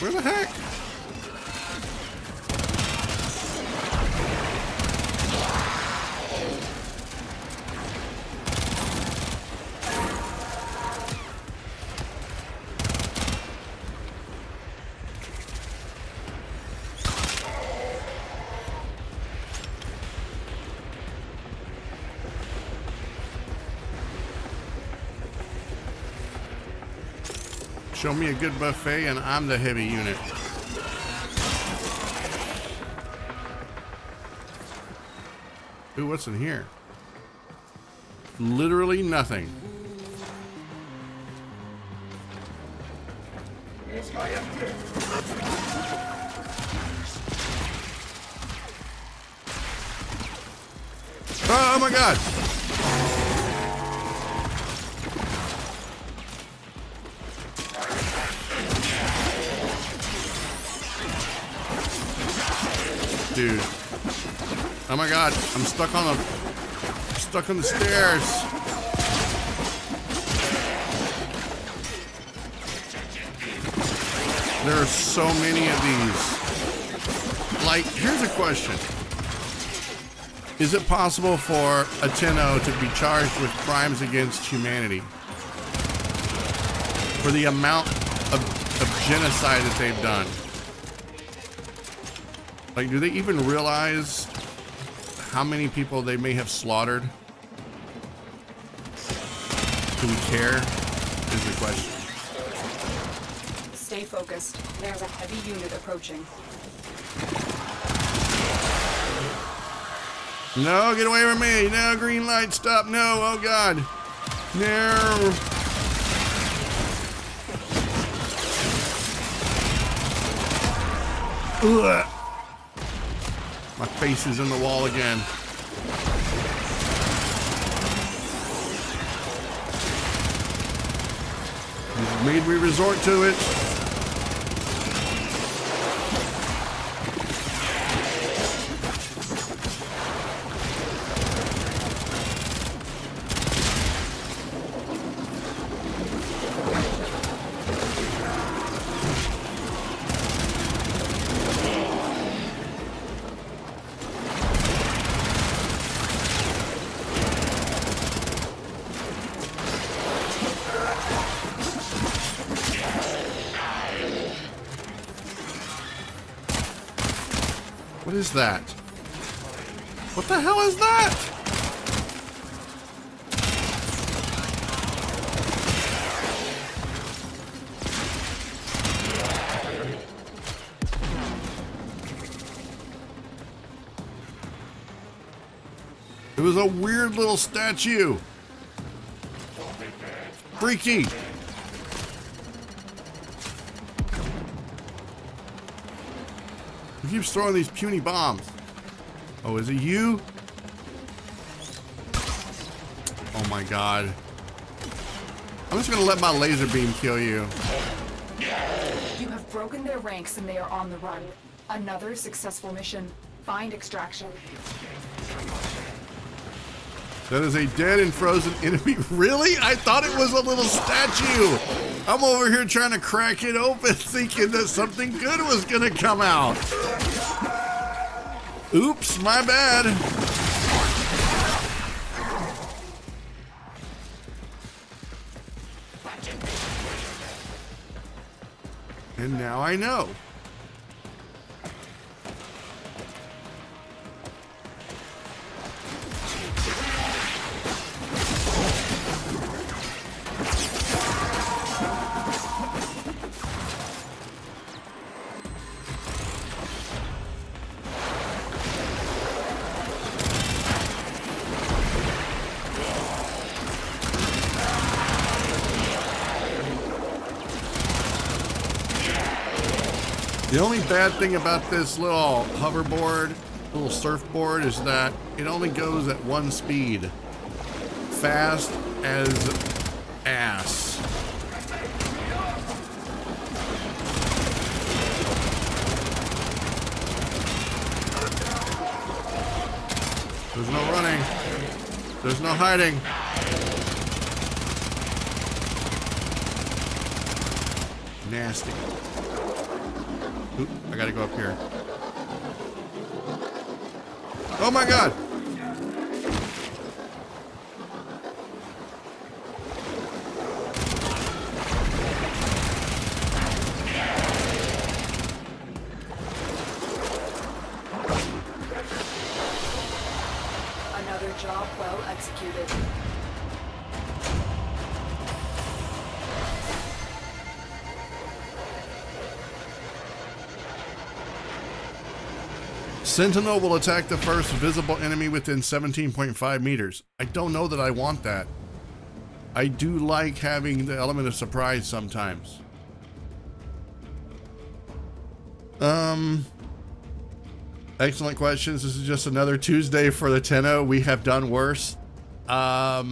Where the heck? Show me a good buffet and I'm the heavy unit. Ooh, what's in here? Literally nothing. Oh my god! Dude. Oh my god, I'm stuck on the stairs. There are so many of these. Like, here's a question. Is it possible for a Tenno to be charged with crimes against humanity for the amount of genocide that they've done? Like, do they even realize how many people they may have slaughtered? Do we care? Is the question. Stay focused. There's a heavy unit approaching. No, get away from me. No, green light, stop. No, oh God. No. Ugh. My face is in the wall again. You've made me resort to it. What is that? What the hell is that? It was a weird little statue. Freaky. He keeps throwing these puny bombs. Oh, is it you? Oh my god. I'm just gonna let my laser beam kill you. You have broken their ranks and they are on the run. Another successful mission. Find extraction. That is a dead and frozen enemy. Really? I thought it was a little statue. I'm over here trying to crack it open thinking that something good was gonna come out. Oops, my bad. And now I know. The only bad thing about this little hoverboard, little surfboard, is that it only goes at one speed. Fast as ass. There's no running. There's no hiding. Nasty. Oop, I gotta go up here. Oh my god! Another job well executed. Sentinel will attack the first visible enemy within 17.5 meters. I don't know that I want that. I do like having the element of surprise sometimes. Excellent questions. This is just another Tuesday for the Tenno. We have done worse. Yeah,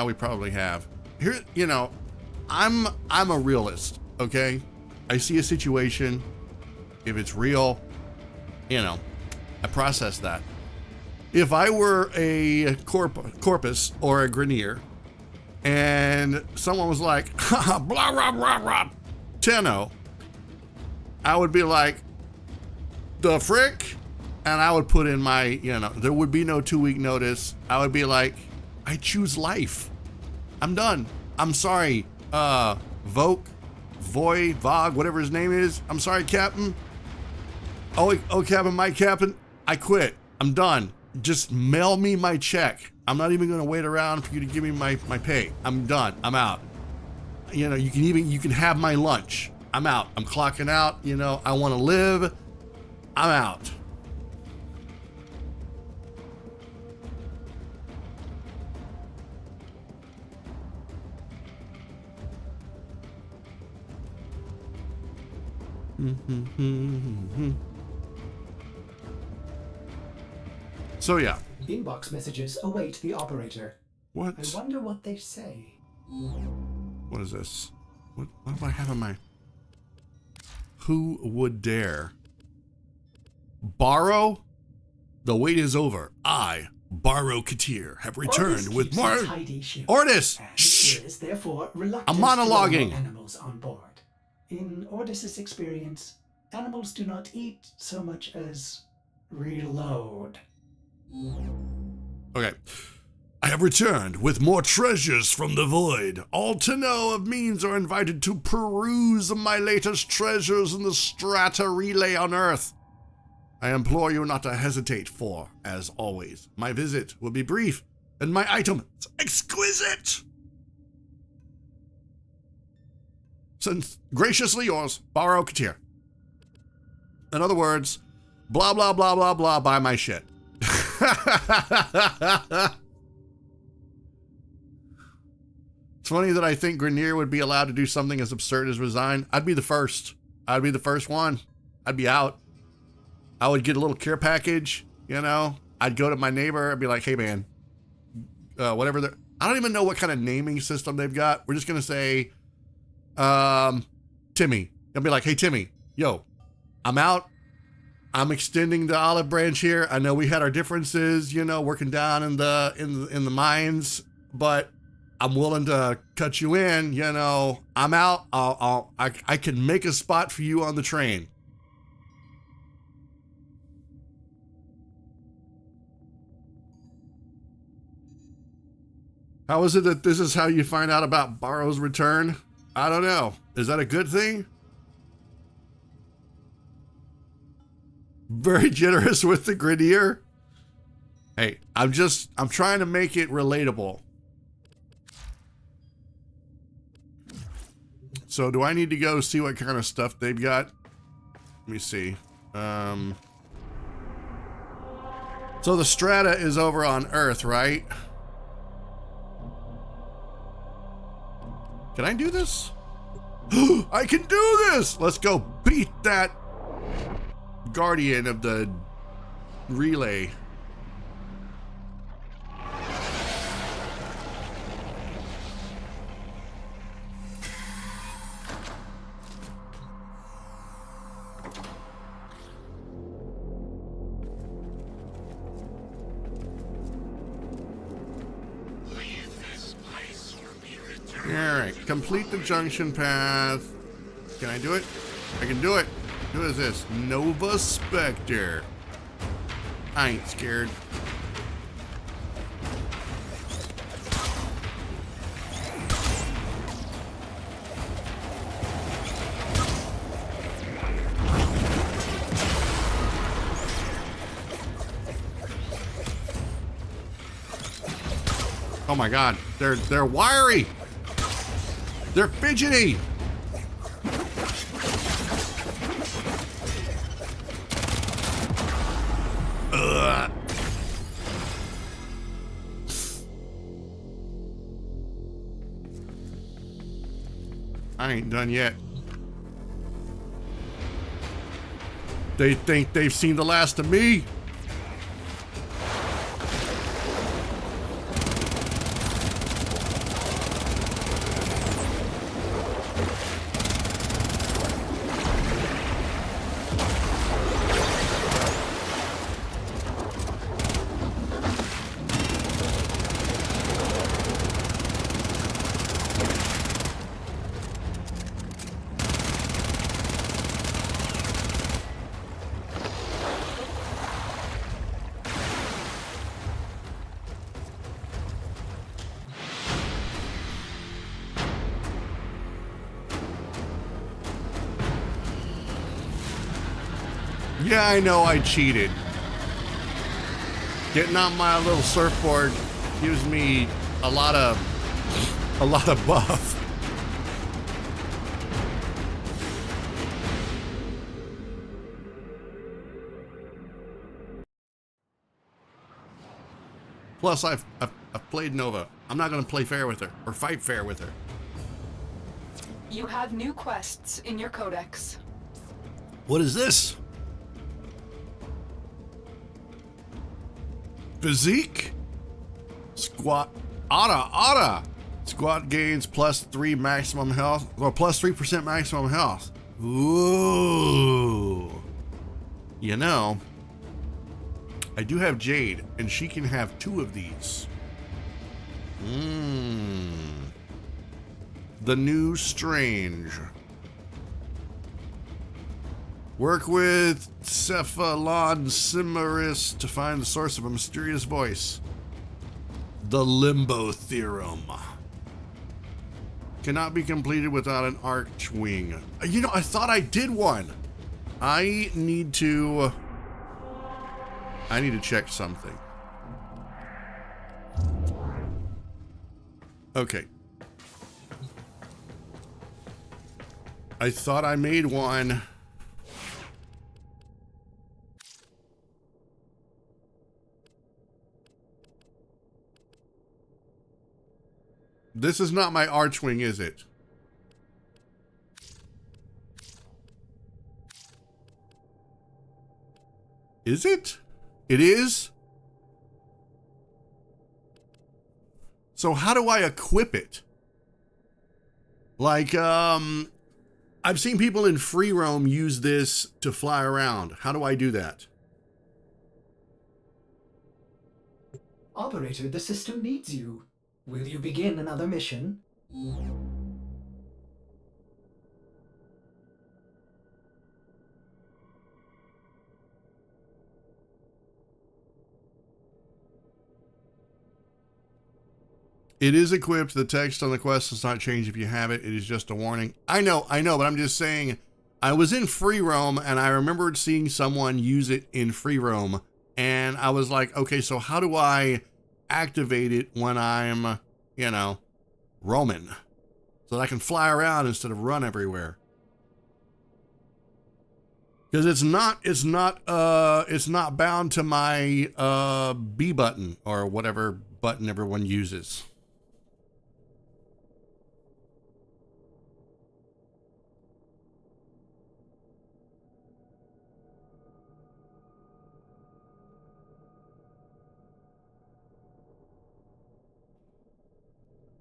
we probably have. Here, you know, I'm a realist, okay? I see a situation. If it's real, you know, I process that. If I were a corpus or a Grenier, and someone was like, blah, blah, blah, blah, Tenno, I would be like, the frick? And I would put in my, you know, there would be no 2-week notice. I would be like, I choose life. I'm done. I'm sorry, Vogue, whatever his name is. I'm sorry, Captain. Oh, Captain, my Captain, I quit. I'm done. Just mail me my check. I'm not even gonna wait around for you to give me my pay. I'm done. I'm out. You know, you can have my lunch. I'm out. I'm clocking out. You know, I want to live. I'm out. So yeah. Inbox messages await the operator. What? I wonder what they say. What is this? What do I have on my... Who would dare? Borrow? The wait is over. I, Borrow Katir, have returned with more... Ordis! Shh! Is therefore reluctant I'm monologuing. to allow animals on board. In Ordis's experience, animals do not eat so much as reload. Okay. I have returned with more treasures from the void. All Tenno of means are invited to peruse my latest treasures in the strata relay on Earth. I implore you not to hesitate, for, as always, my visit will be brief and my items exquisite. Since graciously yours, Borrow Katir. In other words, blah, blah, blah, blah, blah, buy my shit. It's funny that I think Grenier would be allowed to do something as absurd as resign. I'd be the first. I'd be the first one. I'd be out. I would get a little care package, you know. I'd go to my neighbor. I'd be like, hey, man, whatever. I don't even know what kind of naming system they've got. We're just going to say, Timmy. I'll be like, hey, Timmy, yo, I'm out. I'm extending the olive branch here. I know we had our differences, you know, working down in the mines, but I'm willing to cut you in, you know. I'm out. I can make a spot for you on the train. How is it that this is how you find out about Borrow's return? I don't know. Is that a good thing? Very generous with the Grenier. Hey, I'm trying to make it relatable. So do I need to go see what kind of stuff they've got? Let me see. So the strata is over on Earth, right? Can I do this? I can do this! Let's go beat that guardian of the relay. Alright, complete the junction path. Can I do it? I can do it. Who is this? Nova Spectre. I ain't scared. Oh my god, they're wiry. They're fidgety. Ugh. I ain't done yet. They think they've seen the last of me. Yeah, I know I cheated. Getting on my little surfboard gives me a lot of buff. Plus, I've played Nova. I'm not going to play fair with her or fight fair with her. You have new quests in your codex. What is this? Physique? Squat. Otta. Squat gains +3 maximum health, or +3% maximum health. Ooh. You know, I do have Jade, and she can have 2 of these. The new Strange. Work with Cephalon Cimaris to find the source of a mysterious voice. The Limbo Theorem. Cannot be completed without an Archwing. You know, I thought I did one. I need to check something. Okay. I thought I made one. This is not my Archwing, is it? Is it? It is? So how do I equip it? Like, I've seen people in free roam use this to fly around. How do I do that? Operator, the system needs you. Will you begin another mission? It is equipped. The text on the quest does not change if you have it. It is just a warning. I know, but I'm just saying, I was in free roam and I remembered seeing someone use it in free roam. And I was like, okay, so how do I activate it when I'm, you know, roaming? So that I can fly around instead of run everywhere. Because it's not bound to my B button or whatever button everyone uses.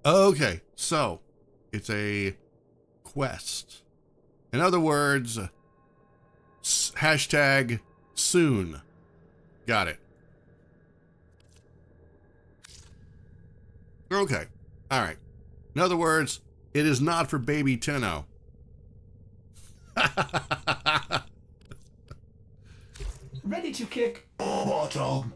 Okay, so it's a quest. In other words, hashtag soon. Got it. Okay, all right. In other words, it is not for baby Tenno. Ready to kick. Bottom.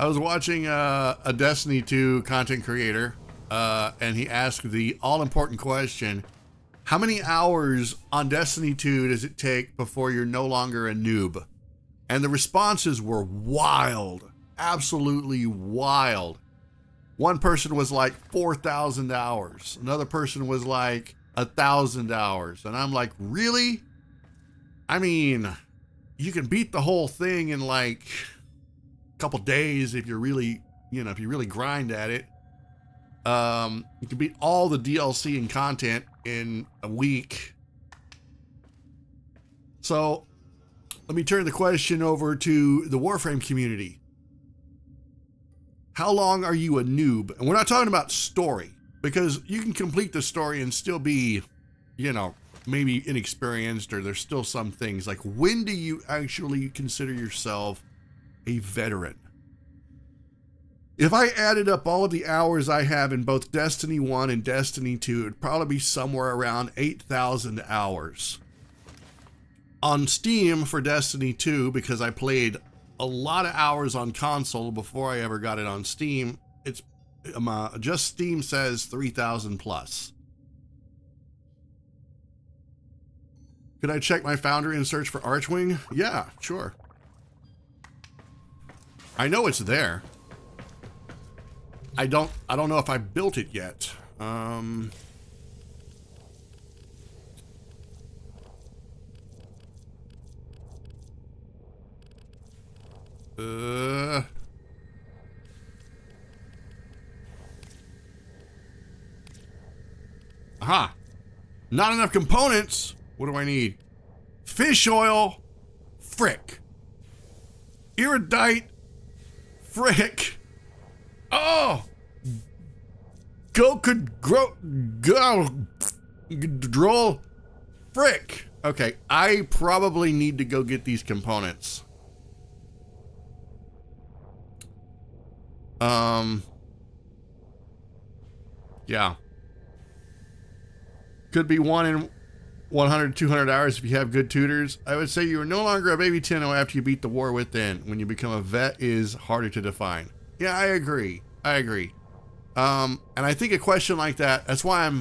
I was watching a Destiny 2 content creator, and he asked the all-important question, how many hours on Destiny 2 does it take before you're no longer a noob? And the responses were wild, absolutely wild. One person was like 4,000 hours. Another person was like 1,000 hours. And I'm like, really? I mean, you can beat the whole thing in like couple days if you're really, you know, if you really grind at it. You can beat all the DLC and content in a week. So let me turn the question over to the Warframe community. How long are you a noob? And we're not talking about story, because you can complete the story and still be, you know, maybe inexperienced, or there's still some things. Like, when do you actually consider yourself a veteran? If I added up all of the hours I have in both Destiny 1 and Destiny 2, it'd probably be somewhere around 8,000 hours. On Steam for Destiny 2, because I played a lot of hours on console before I ever got it on Steam, it's just Steam says 3,000 plus. Could I check my Foundry and search for Archwing? Yeah, sure. I know it's there. I don't know if I built it yet. Aha! Not enough components. What do I need? Fish oil. Frick. Iridite. Frick. Oh! Droll. Frick. Okay, I probably need to go get these components. Yeah. Could be 1 in 100, 200 hours if you have good tutors. I would say you are no longer a baby Tenno after you beat the war within. When you become a vet is harder to define. Yeah, I agree. And I think a question like that, that's why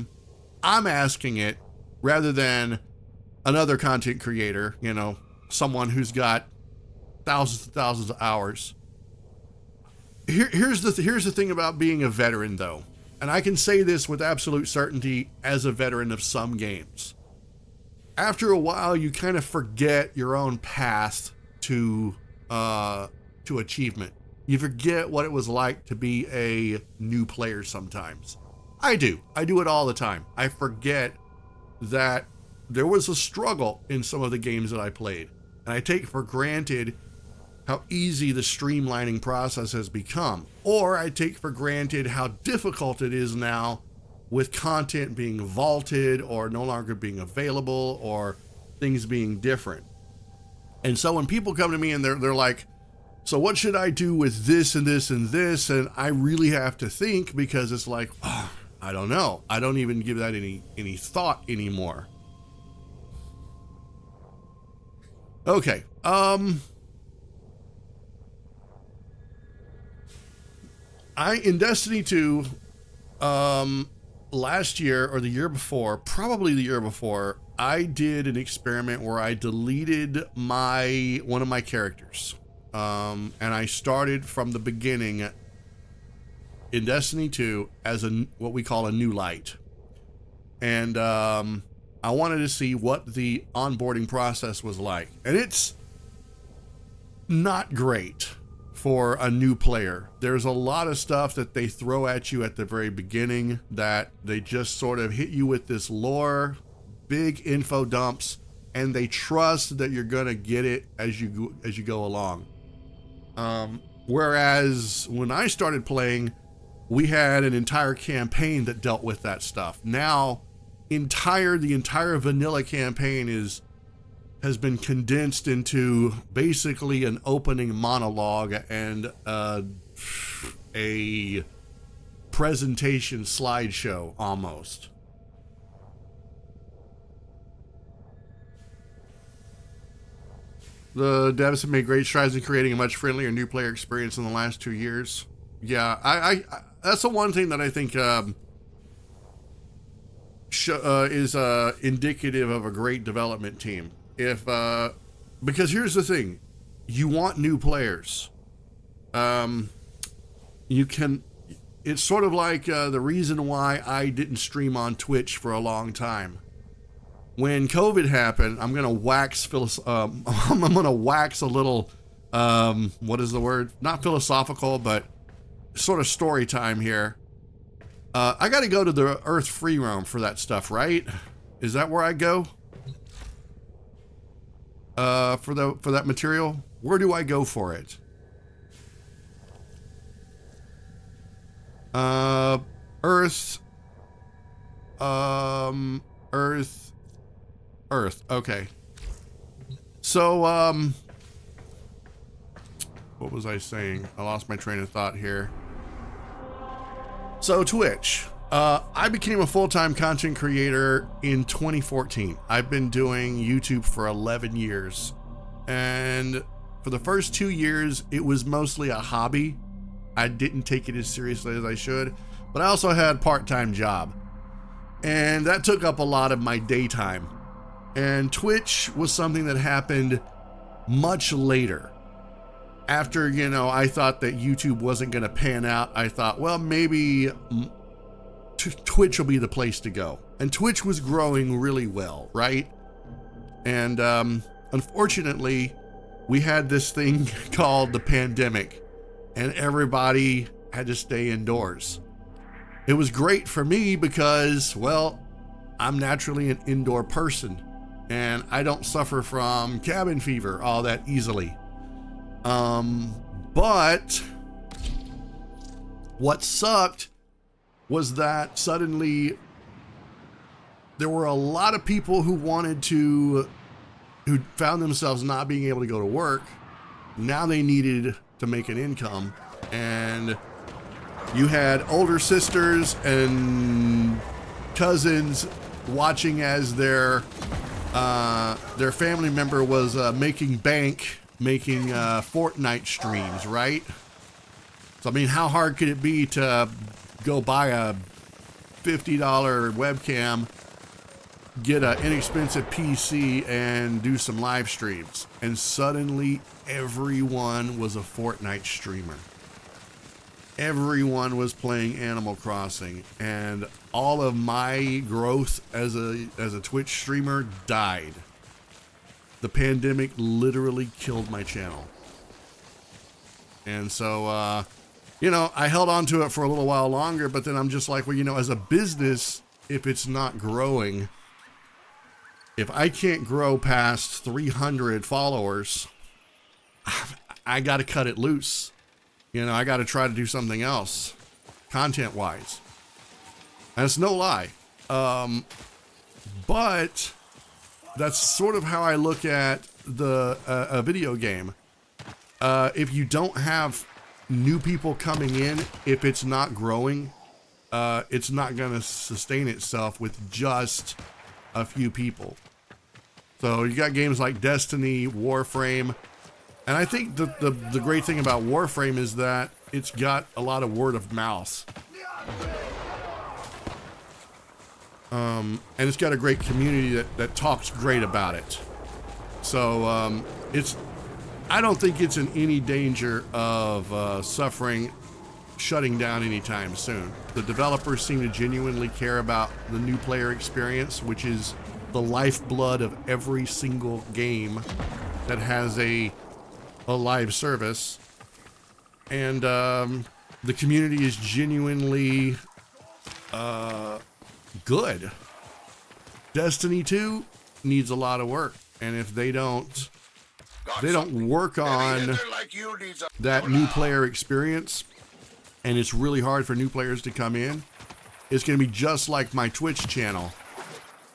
I'm asking it rather than another content creator, you know, someone who's got thousands and thousands of hours. Here's the thing about being a veteran, though, and I can say this with absolute certainty as a veteran of some games. After a while, you kind of forget your own path to achievement. You forget what it was like to be a new player sometimes. I do it all the time. I forget that there was a struggle in some of the games that I played, and I take for granted how easy the streamlining process has become, or I take for granted how difficult it is now with content being vaulted or no longer being available or things being different. And so when people come to me and they're like, so what should I do with this and this and this? And I really have to think, because it's like, oh, I don't know. I don't even give that any thought anymore. Okay. In Destiny 2, last year or the year before, probably the year before, I did an experiment where I deleted one of my characters. And I started from the beginning in Destiny 2 as what we call a new light. And I wanted to see what the onboarding process was like. And it's not great for a new player. There's a lot of stuff that they throw at you at the very beginning that they just sort of hit you with this lore, big info dumps, and they trust that you're gonna get it as you go along. Whereas when I started playing, we had an entire campaign that dealt with that stuff. Now, the entire vanilla campaign has been condensed into basically an opening monologue and a presentation slideshow almost. The devs have made great strides in creating a much friendlier new player experience in the last 2 years. Yeah, I that's the one thing that I think is indicative of a great development team. Because here's the thing, you want new players. It's sort of like the reason why I didn't stream on Twitch for a long time. When COVID happened, I'm gonna wax a little, what is the word? Not philosophical, but sort of story time here. I got to go to the Earth free roam for that stuff, right? Is that where I go? for that material. Where do I go for it? Earth. Earth. Okay. So, what was I saying? I lost my train of thought here. So Twitch. I became a full-time content creator in 2014. I've been doing YouTube for 11 years. And for the first 2 years, it was mostly a hobby. I didn't take it as seriously as I should. But I also had a part-time job. And that took up a lot of my daytime. And Twitch was something that happened much later. After, you know, I thought that YouTube wasn't going to pan out, I thought, well, maybe Twitch will be the place to go. And Twitch was growing really well, right? And unfortunately, we had this thing called the pandemic, and everybody had to stay indoors. It was great for me because, well, I'm naturally an indoor person, and I don't suffer from cabin fever all that easily. But what sucked was that suddenly there were a lot of people who found themselves not being able to go to work. Now they needed to make an income, and you had older sisters and cousins watching as their family member was making bank, making Fortnite streams, right? So I mean, how hard could it be to go buy a $50 webcam, get an inexpensive PC, and do some live streams? And suddenly everyone was a Fortnite streamer. Everyone was playing Animal Crossing, and all of my growth as a Twitch streamer died. The pandemic literally killed my channel. And so, you know, I held on to it for a little while longer, but then I'm just like, well, you know, as a business, if it's not growing, if I can't grow past 300 followers, I got to cut it loose. You know, I got to try to do something else, content-wise. And it's no lie. But that's sort of how I look at a video game. If you don't have new people coming in, if it's not growing, it's not going to sustain itself with just a few people. So you got games like Destiny, Warframe. And I think the great thing about Warframe is that it's got a lot of word of mouth. And it's got a great community that talks great about it. So I don't think it's in any danger of shutting down anytime soon. The developers seem to genuinely care about the new player experience, which is the lifeblood of every single game that has a live service. And the community is genuinely good. Destiny 2 needs a lot of work, and if they don't work on that new player experience, and it's really hard for new players to come in, it's going to be just like my Twitch channel.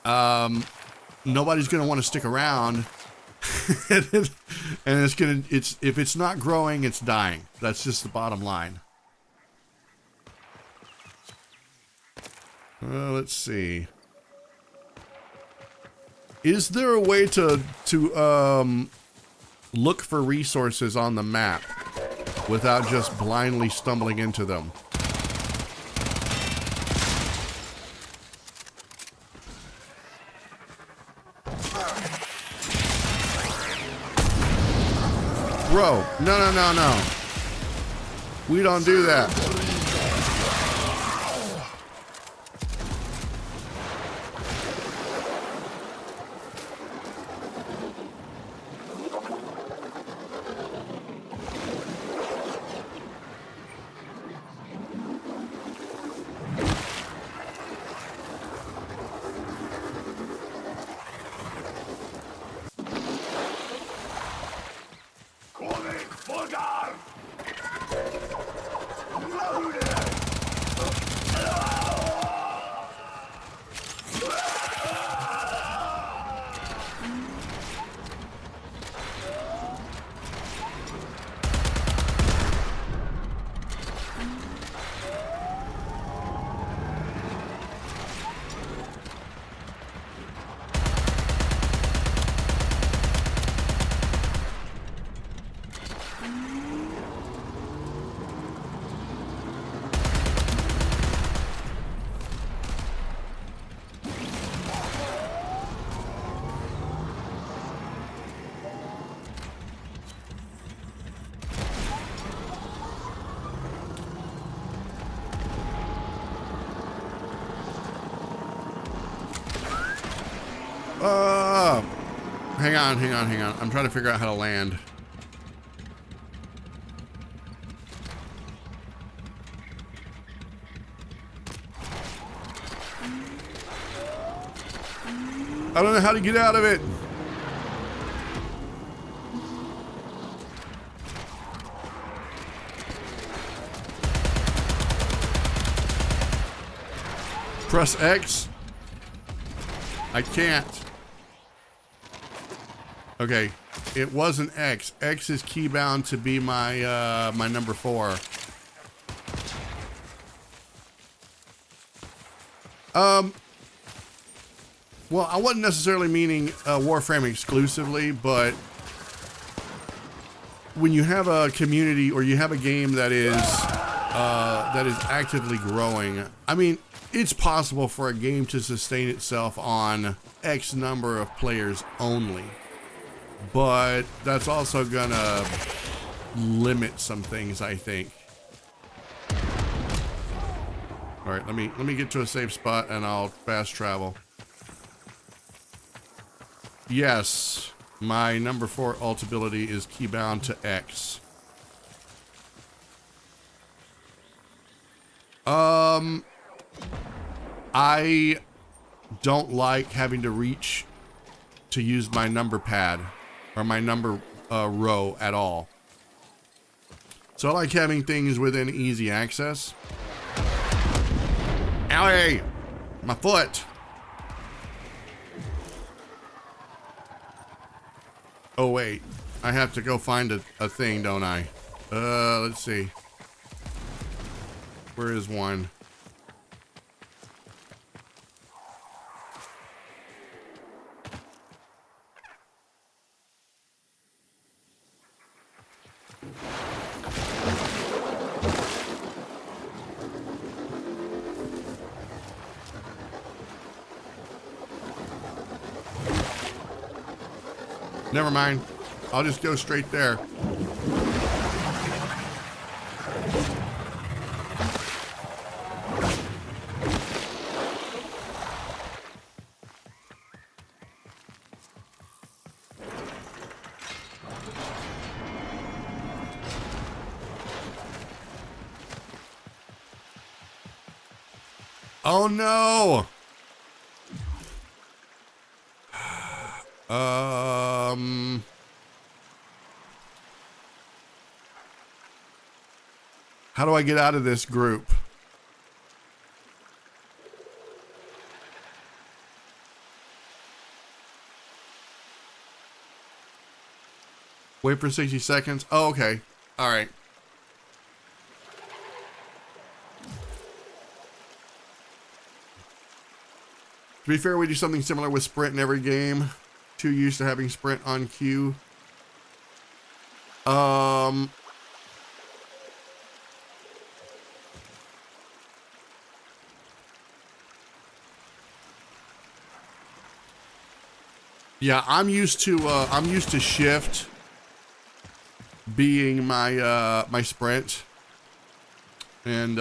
Nobody's going to want to stick around. And if it's not growing, it's dying. That's just the bottom line. Let's see. Is there a way to look for resources on the map without just blindly stumbling into them? Bro, no. We don't do that. Hang on. I'm trying to figure out how to land. I don't know how to get out of it. Press X. I can't. Okay, it wasn't X. X is keybound to be my my number 4. Well, I wasn't necessarily meaning Warframe exclusively, but when you have a community or you have a game that is actively growing, I mean, it's possible for a game to sustain itself on X number of players only, but that's also gonna limit some things, I think. All right, let me get to a safe spot and I'll fast travel. Yes, my number 4 alt ability is keybound to X. I don't like having to reach to use my number pad or my number row at all. So I like having things within easy access. Owie! My foot! Oh wait, I have to go find a thing, don't I? Let's see. Where is one? Never mind. I'll just go straight there. Oh no! How do I get out of this group? Wait for 60 seconds. Oh, okay. All right. To be fair, we do something similar with sprint in every game. Too used to having sprint on queue. Yeah, I'm used to shift being my my sprint, and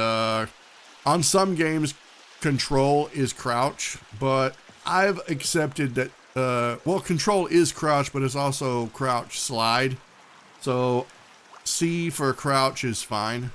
on some games control is crouch, but I've accepted that well, control is crouch, but it's also crouch slide, so C for crouch is fine.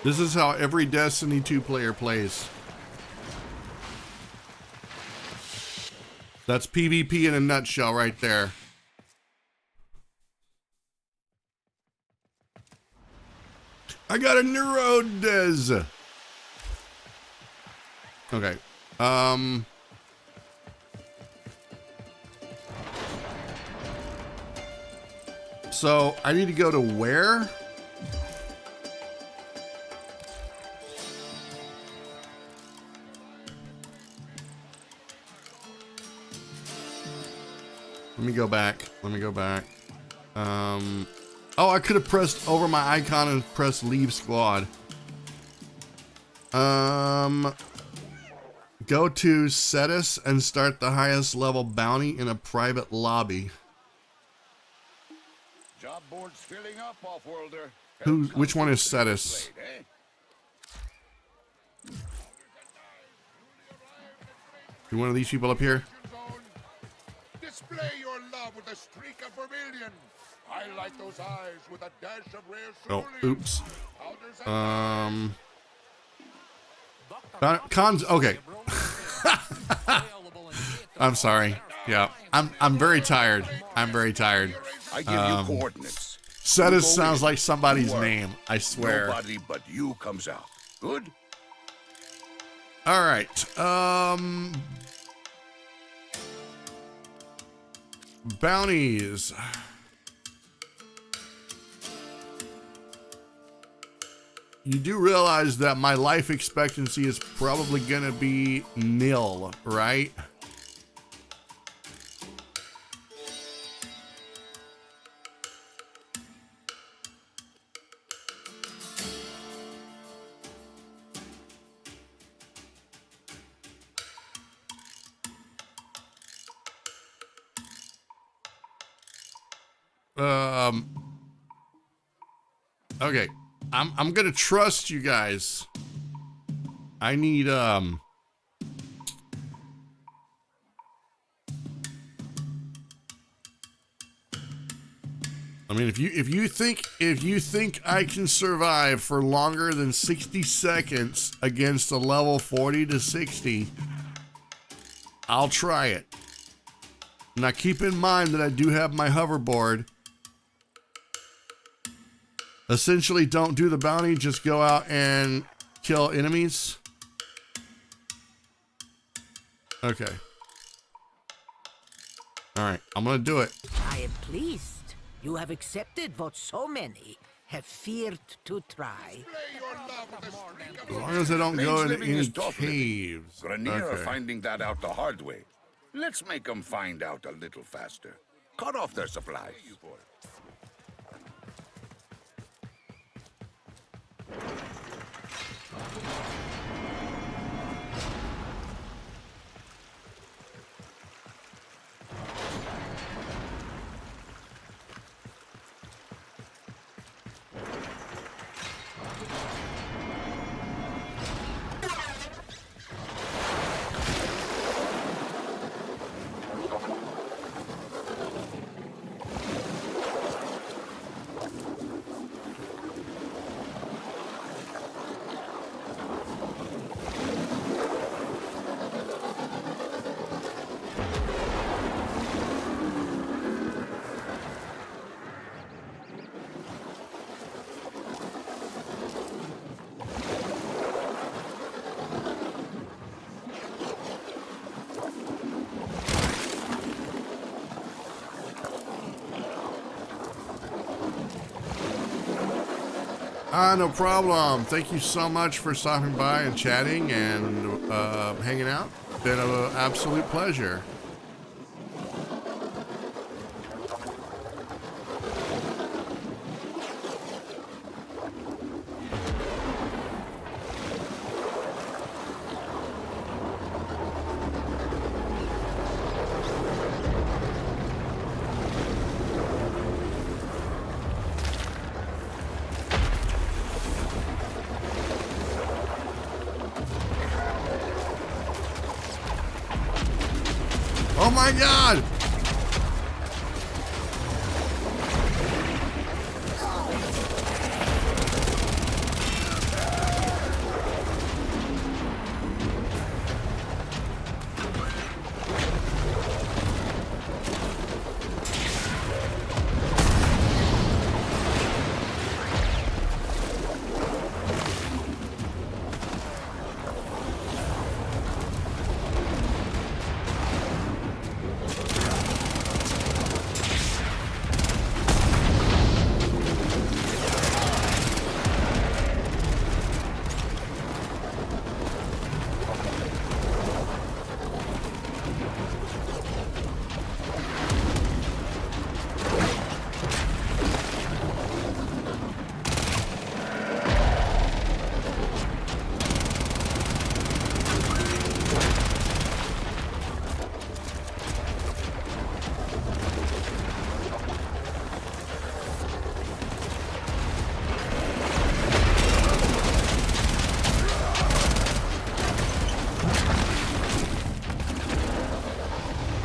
This is how every Destiny 2 player plays. That's PvP in a nutshell right there. I got a Neurodes. Okay. So I need to go to where? Let me go back. Oh, I could have pressed over my icon and pressed leave squad. Go to status and start the highest level bounty in a private lobby. Job board's filling up, off-worlder. Which one is status? You one of these people up here? Display your love with a streak of vermilion. Highlight those eyes with a dash of rare Oh, cerulean. oops. Powders and Cons. Okay. I'm sorry. Yeah, I'm very tired. I'm very tired. I give you coordinates. Status sounds like somebody's name. I swear. Nobody but you comes out. Good? All right. Bounties. You do realize that my life expectancy is probably gonna be nil, right? Okay, I'm gonna trust you guys. I need I mean, if you think I can survive for longer than 60 seconds against a level 40 to 60, I'll try it. Now keep in mind that I do have my hoverboard. Essentially, don't do the bounty, just go out and kill enemies. Okay. Alright, I'm gonna do it. I am pleased. You have accepted what so many have feared to try. As long as I don't go Mage into living any is tough living. caves. Grenier are Okay. finding that out the hard way. Let's make them find out a little faster. Cut off their supplies. No problem. Thank you so much for stopping by and chatting and hanging out. Been an absolute pleasure. Oh my God!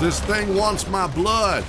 This thing wants my blood.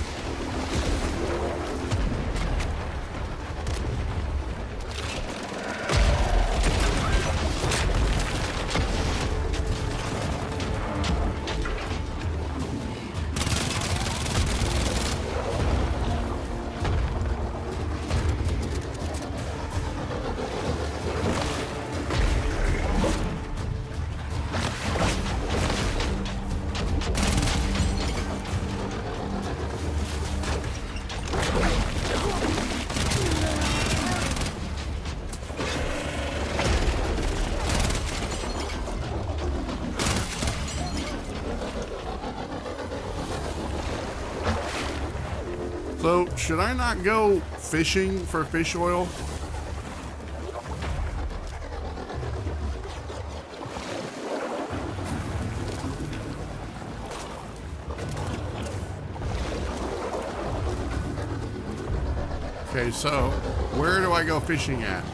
So, should I not go fishing for fish oil? Okay, so where do I go fishing at?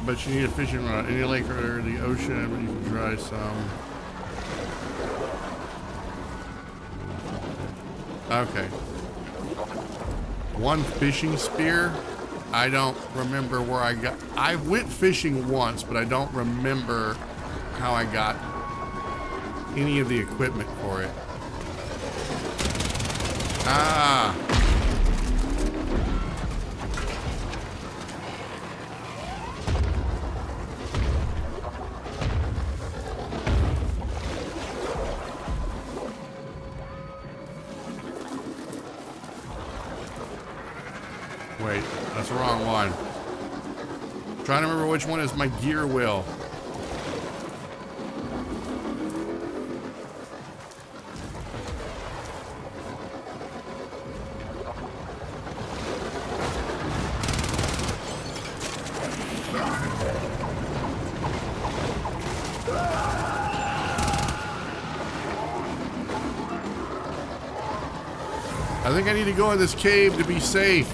But you need a fishing rod. Any lake or the ocean, but you can try some. Okay. One fishing spear. I don't remember where I got. I went fishing once, but I don't remember how I got any of the equipment for it. Ah. Wait, that's the wrong one. I'm trying to remember which one is my gear wheel. I think I need to go in this cave to be safe.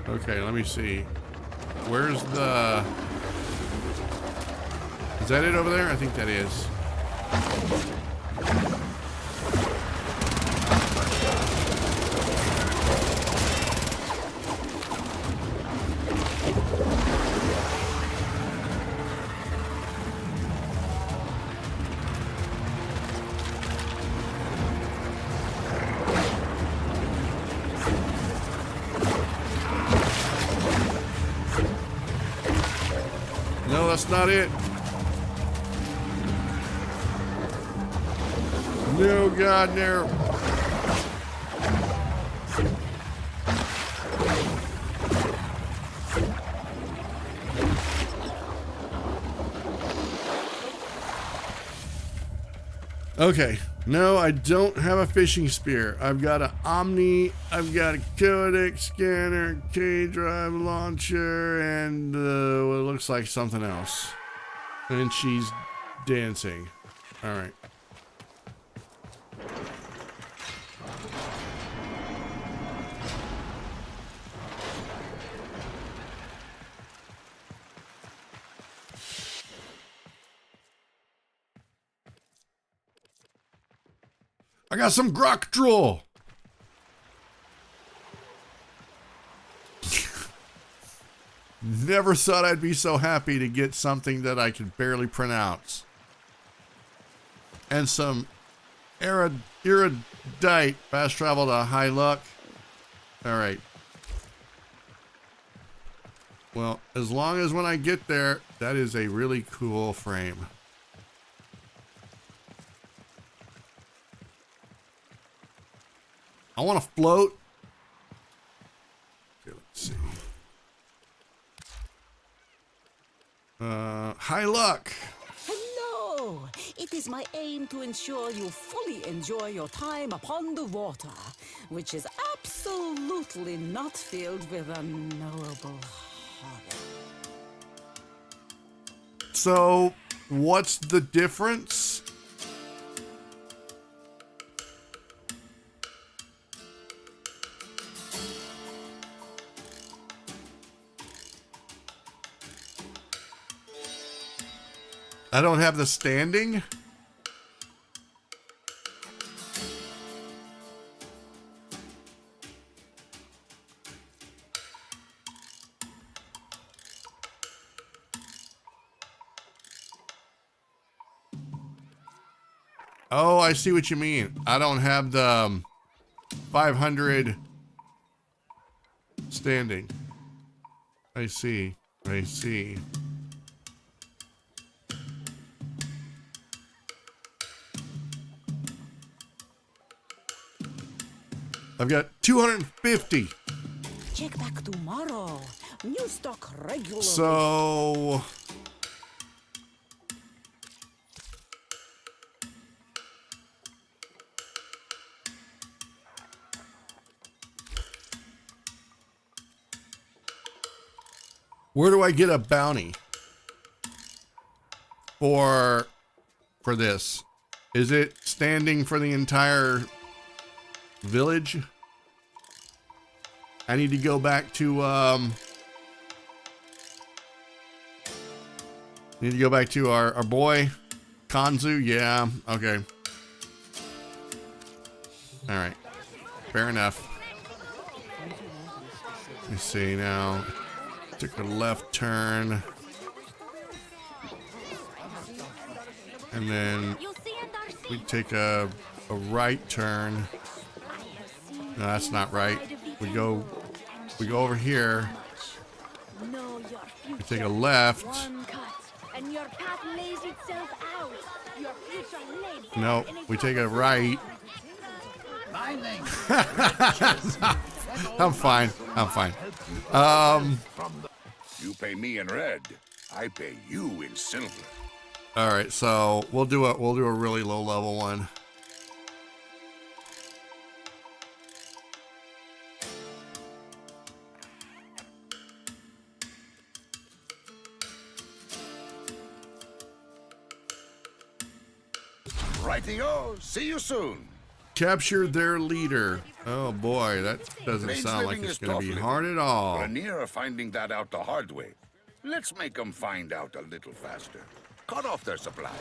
Okay, let me see. Where's the... Is that it over there? I think that is. No, that's not it. No, God, no. Okay, no, I don't have a fishing spear. I've got an Omni, I've got a codec scanner, K-drive launcher, and what looks like something else. And she's dancing. All right. I got some grok drool. Never thought I'd be so happy to get something that I could barely pronounce. and some erudite fast travel to high luck. All right. Well, as long as when I get there, that is a really cool frame. I want to float. Okay, let's see. High luck. Hello! It is my aim to ensure you fully enjoy your time upon the water, which is absolutely not filled with unknowable horror. So, what's the difference? I don't have the standing? Oh, I see what you mean. I don't have the 500 standing. I see. I see. I've got 250. Check back tomorrow. New stock regularly. So where do I get a bounty for this? Is it standing for the entire village? I need to go back to need to go back to our boy Kanzu. Yeah, okay. All right, fair enough. Let me see now. Took a left turn, and then we take a right turn. No, that's not right. We go over here. We take a left. No, we take a right. I'm fine. I'm fine. You pay me in red. I pay you in silver. All right, so we'll do a really low level one. Rightio. See you soon. Capture their leader. Oh boy, that doesn't Mage sound like living it's is going to tough be living. hard at all. Ranier are finding that out the hard way. Let's make them find out a little faster. Cut off their supplies.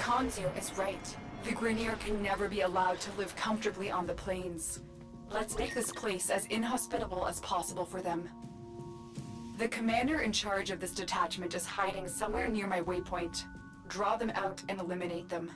Kanzu is right. The Grenier can never be allowed to live comfortably on the plains. Let's make this place as inhospitable as possible for them. The commander in charge of this detachment is hiding somewhere near my waypoint. Draw them out and eliminate them.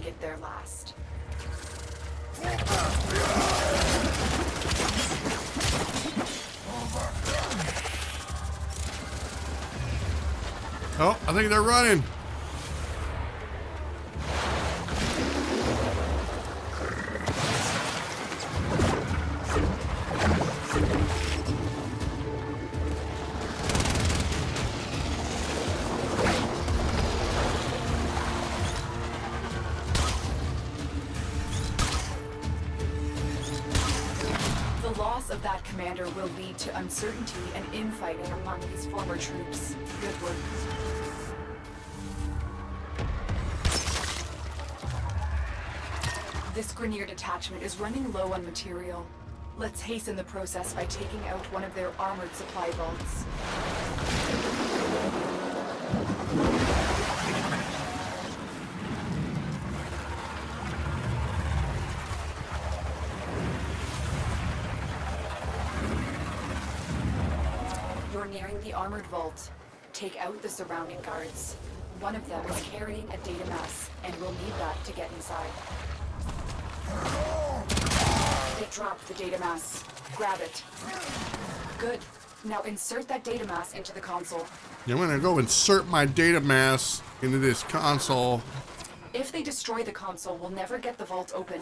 make it there last. Oh, I think they're running. The loss of that commander will lead to uncertainty and infighting among his former troops. Good work. This Grenier detachment is running low on material. Let's hasten the process by taking out one of their armored supply vaults. You're nearing the armored vault. Take out the surrounding guards. One of them is carrying a data mass, and we'll need that to get inside. They dropped the data mass. Grab it. Good. Now insert that data mass into the console. I'm gonna go insert my data mass into this console. If they destroy the console, we'll never get the vault open.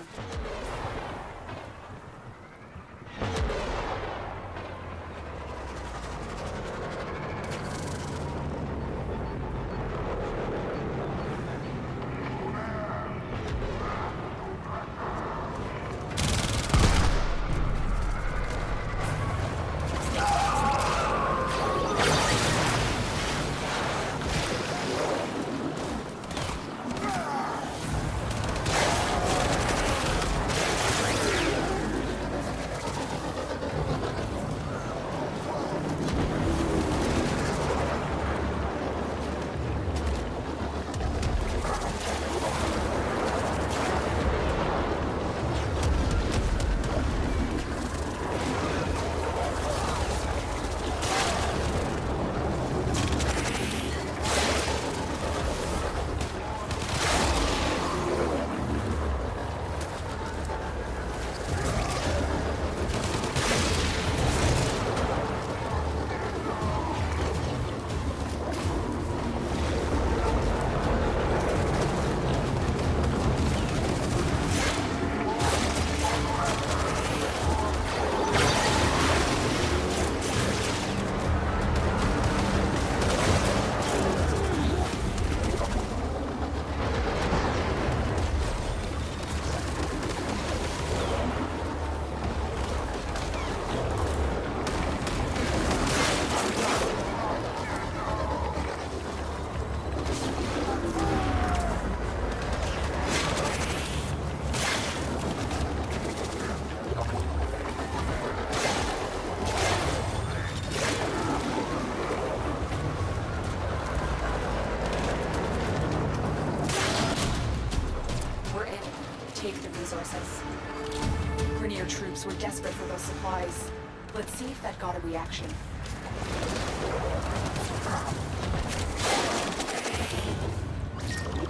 Grenier troops were desperate for those supplies. Let's see if that got a reaction.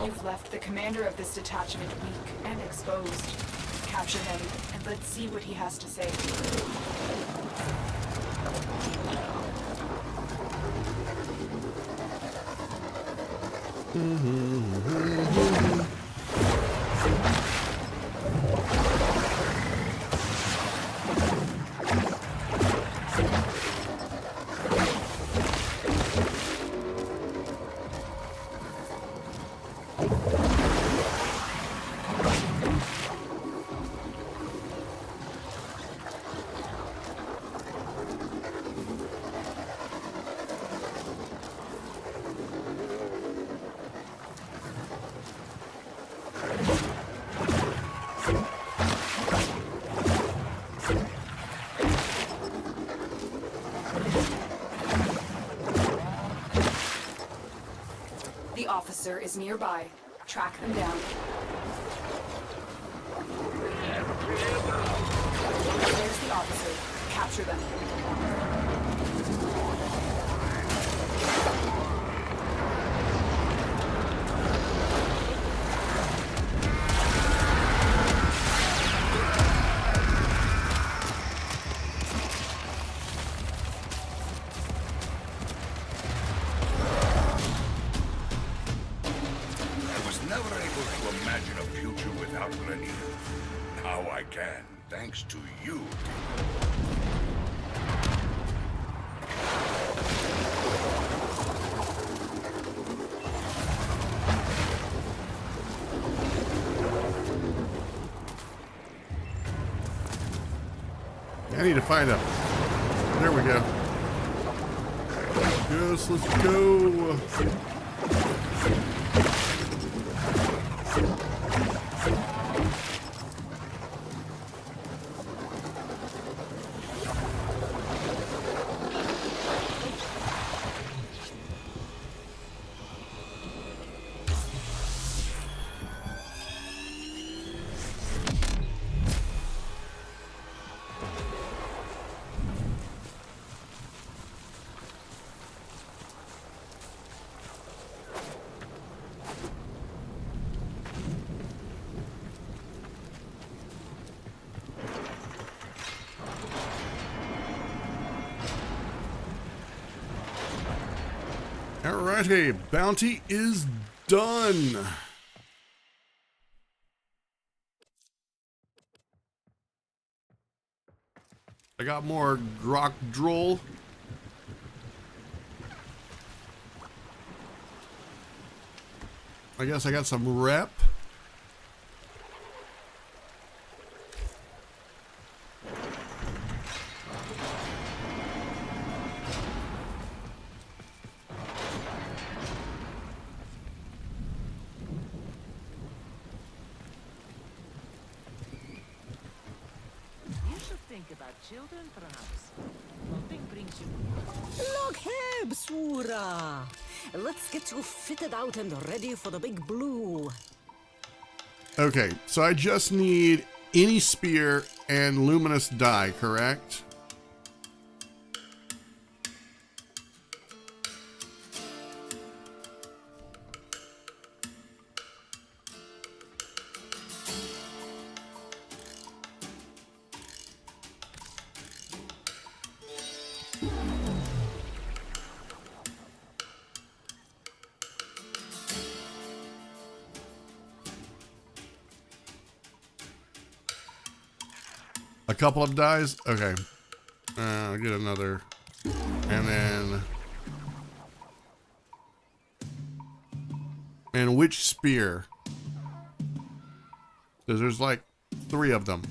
You've left the commander of this detachment weak and exposed. Capture him, and let's see what he has to say. The officer is nearby. Track them down. There's the officer. Capture them. plenty. Now I can, thanks to you. I need to find a... There we go. Yes, let's go. Alrighty, bounty is done. I got more grok droll. I guess I got some rep. Children, perhaps. Nothing brings you. Look here, Bsura. Let's get you fitted out and ready for the big blue. Okay, so I just need any spear and luminous dye, correct? A couple of dyes? Okay. I'll get another. And then... And which spear? Because there's like 3 of them.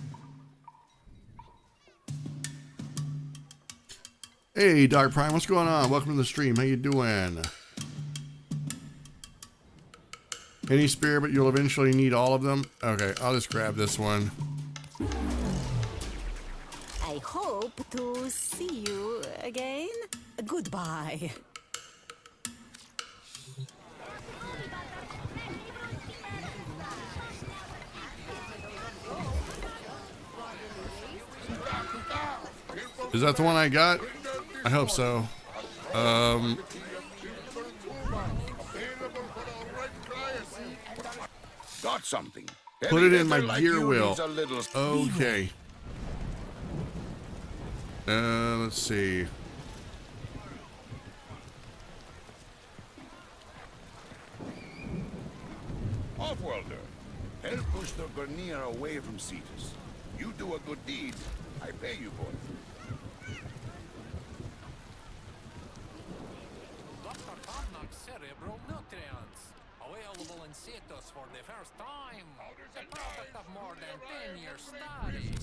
Hey, Dark Prime, what's going on? Welcome to the stream. How you doing? Any spear, but you'll eventually need all of them? Okay, I'll just grab this one. I hope to see you again. Goodbye. Is that the one I got? I hope so. Got something. Put it in my Like gear you wheel. needs a little... Okay. Let's see. Offworlder, help push the Gornier away from Cetus. You do a good deed, I pay you for it. Dr. Tarnak's cerebral nutrients, available in Cetus for the first time. The product of more than 10 years study.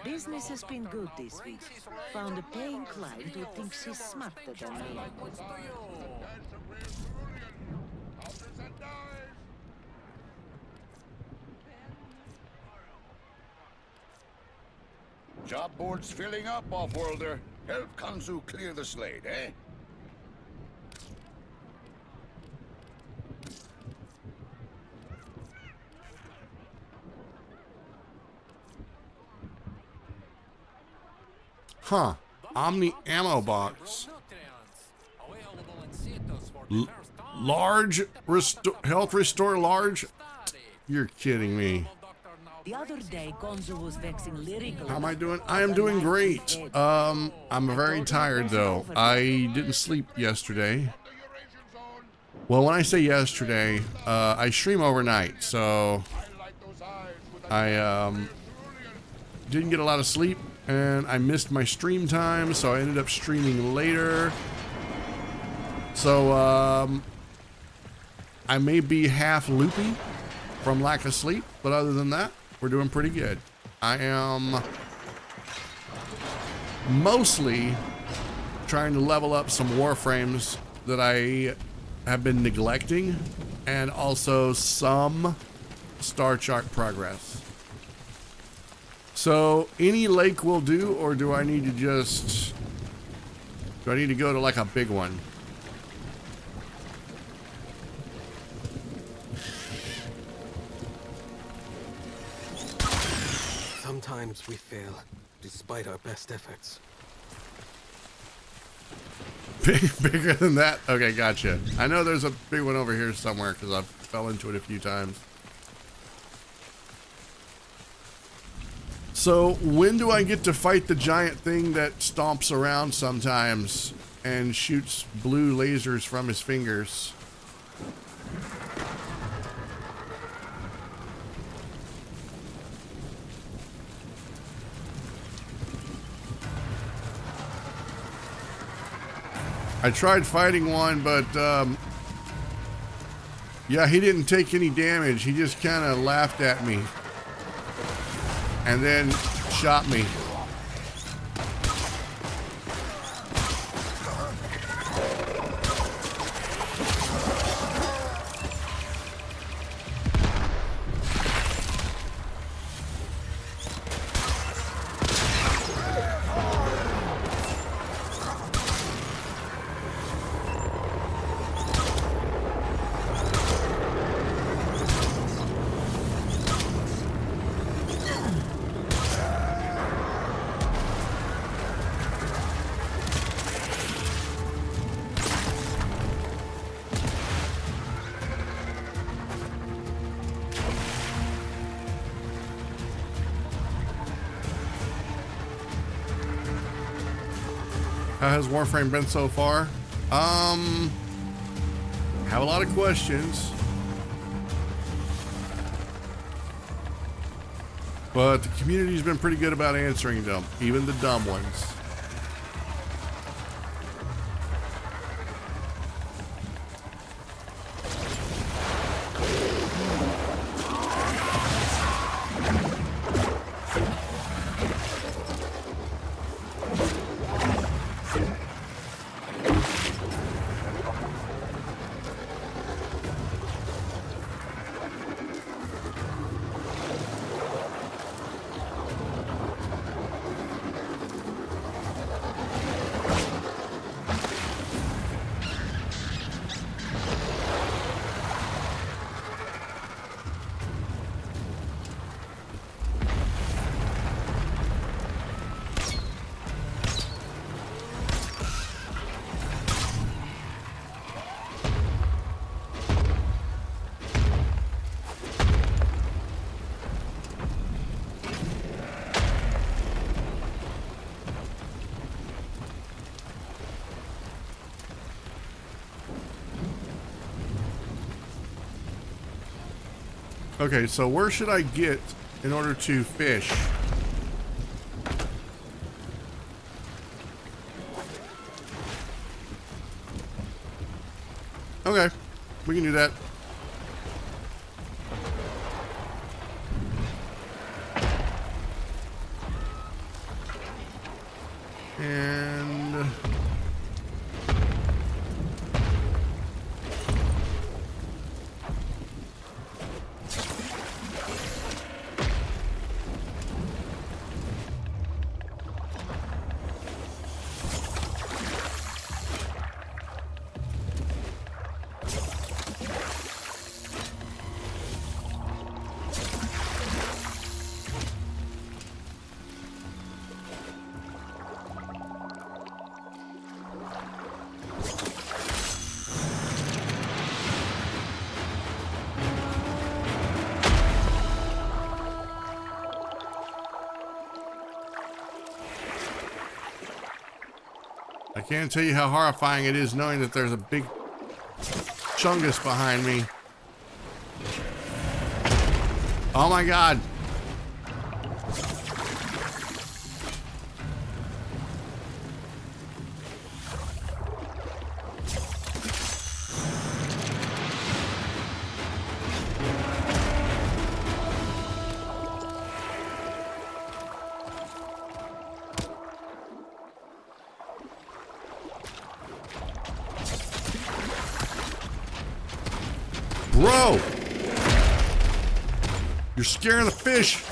Business has been good this week. Found a paying client who thinks he's smarter than me. Job board's filling up, Offworlder. Help Kanzu clear the slate, eh? Huh. Omni ammo box. Large health restore large? You're kidding me. The other day, Gonzo was vexing lyrical. How am I doing? I am doing great. I'm very tired though. I didn't sleep yesterday. Well, when I say yesterday, I stream overnight, so I didn't get a lot of sleep, and I missed my stream time, so I ended up streaming later. So I may be half loopy from lack of sleep, but other than that, we're doing pretty good. I am mostly trying to level up some Warframes that I have been neglecting, and also some Star Chart progress. So any lake will do, or do I need to go to like a big one? Sometimes we fail, despite our best efforts. Bigger than that? Okay, gotcha. I know there's a big one over here somewhere because I've fell into it a few times. So when do I get to fight the giant thing that stomps around sometimes and shoots blue lasers from his fingers? I tried fighting one, but yeah, he didn't take any damage. He just kind of laughed at me and then shot me. How has Warframe been so far? Have a lot of questions, but the community's been pretty good about answering them, even the dumb ones. Okay, so where should I get in order to fish? Okay, we can do that. And I can't tell you how horrifying it is knowing that there's a big chungus behind me. Oh my God. Bro! You're scaring the fish!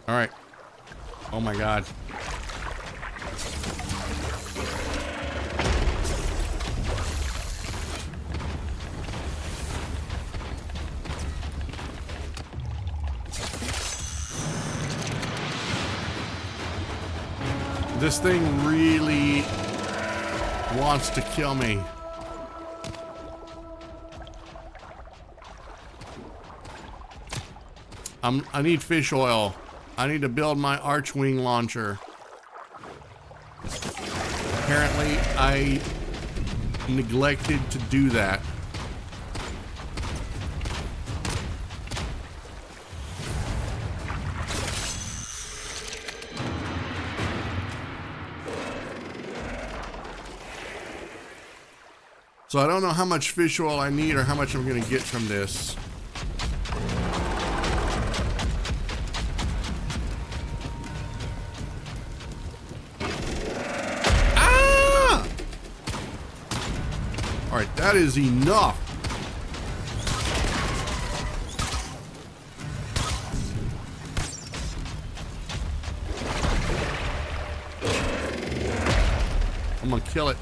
Alright. Oh my god. This thing really wants to kill me. I need fish oil. I need to build my archwing launcher. Apparently, I neglected to do that. So I don't know how much fish oil I need or how much I'm going to get from this. Alright, that is enough. I'm gonna kill it.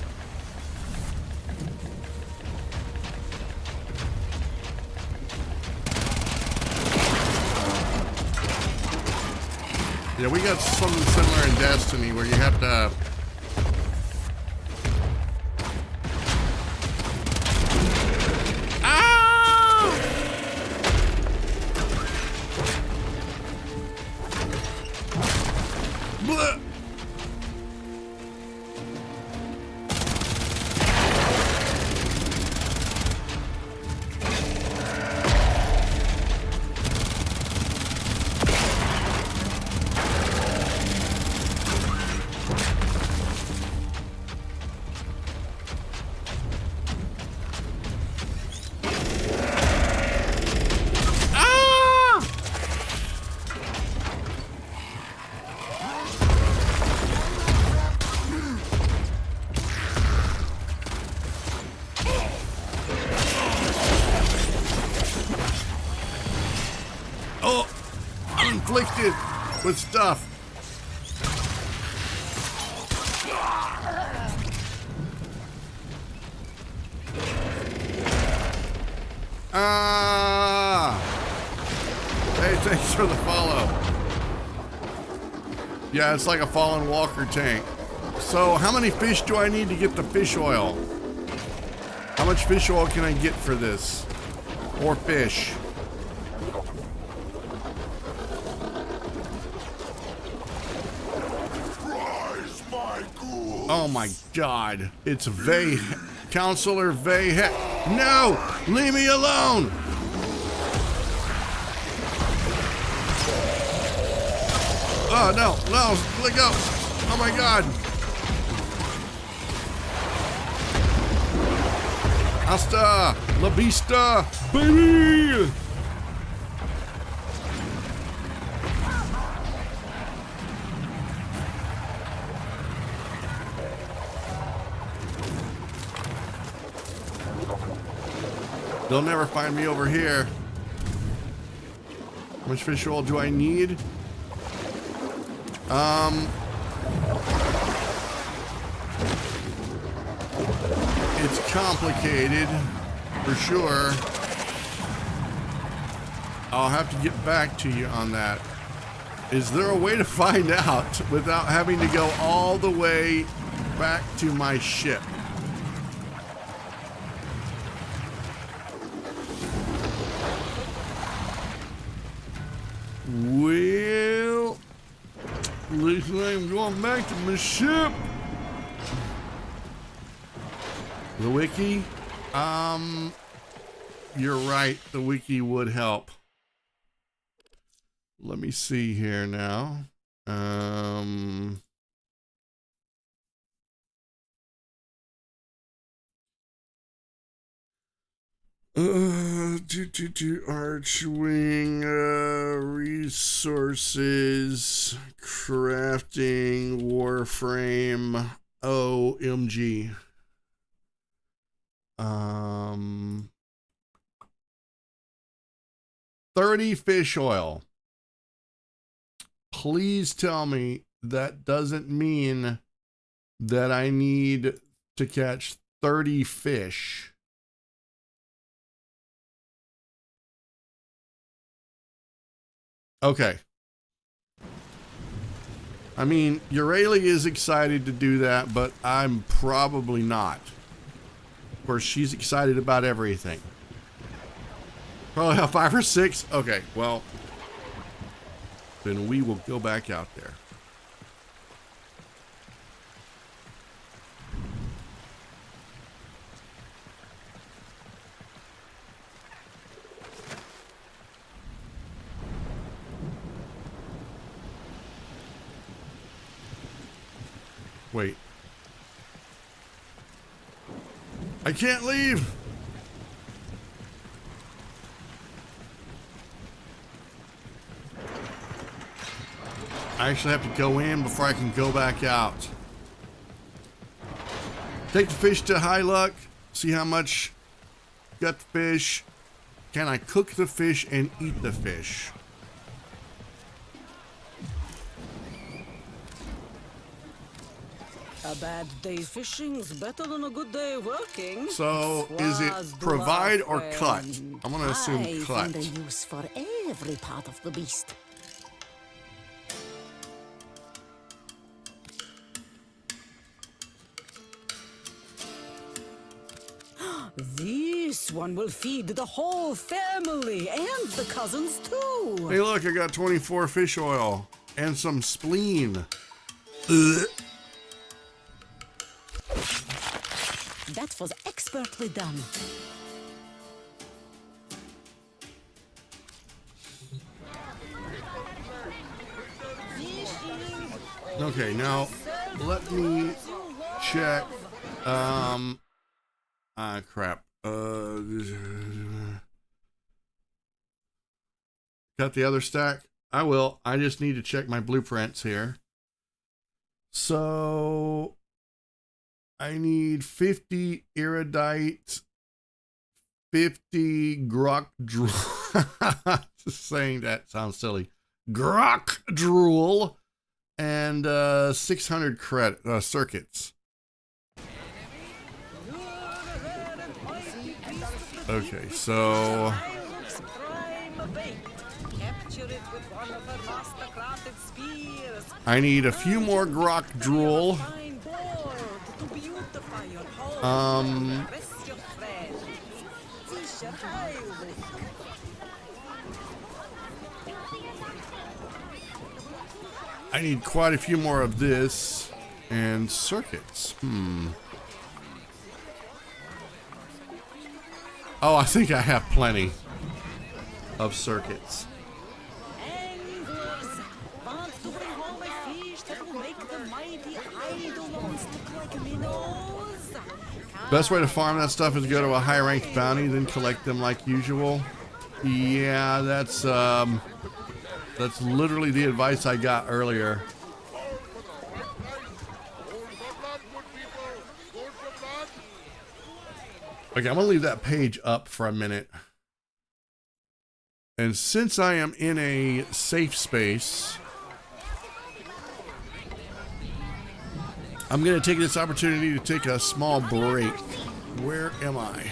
Yeah, we got something similar in Destiny where you have to... Inflicted with stuff. Hey, thanks for the follow. Yeah, it's like a fallen walker tank. So how many fish do I need to get the fish oil? How much fish oil can I get for this? Or fish? Oh my god. It's Counselor Vay. No! Leave me alone! Oh no, no, let go! Oh my god! Hasta la vista, baby! They'll never find me over here. How much fish oil do I need? It's complicated, for sure. I'll have to get back to you on that. Is there a way to find out without having to go all the way back to my ship? Well, looks like I'm going back to my ship. The wiki? You're right. The wiki would help. Let me see here now. Archwing, resources, crafting, Warframe, OMG. 30 fish oil. Please tell me that doesn't mean that I need to catch 30 fish. Okay. I mean, Urayli is excited to do that, but I'm probably not. Of course, she's excited about everything. Probably have 5 or 6. Okay, well, then we will go back out there. Wait. I can't leave. I actually have to go in before I can go back out. Take the fish to high luck. See how much got the fish. Can I cook the fish and eat the fish? A bad day fishing's better than a good day working. So, is it provide or cut? I'm gonna assume I cut. find a use for every part of the beast. This one will feed the whole family and the cousins too. Hey, look, I got 24 fish oil and some spleen. Ugh. That was expertly done. Okay, now let me check. Crap. Got the other stack? I will. I just need to check my blueprints here. So I need 50 erudite, 50 grok drool. Saying that sounds silly. Grok drool and 600 credit circuits. Okay, so I need a few more grok drool. I need quite a few more of this and circuits. Oh, I think I have plenty of circuits. Best way to farm that stuff is to go to a high-ranked bounty, then collect them like usual. Yeah, that's literally the advice I got earlier. Okay, I'm gonna leave that page up for a minute. And since I am in a safe space, I'm gonna take this opportunity to take a small break. Where am I?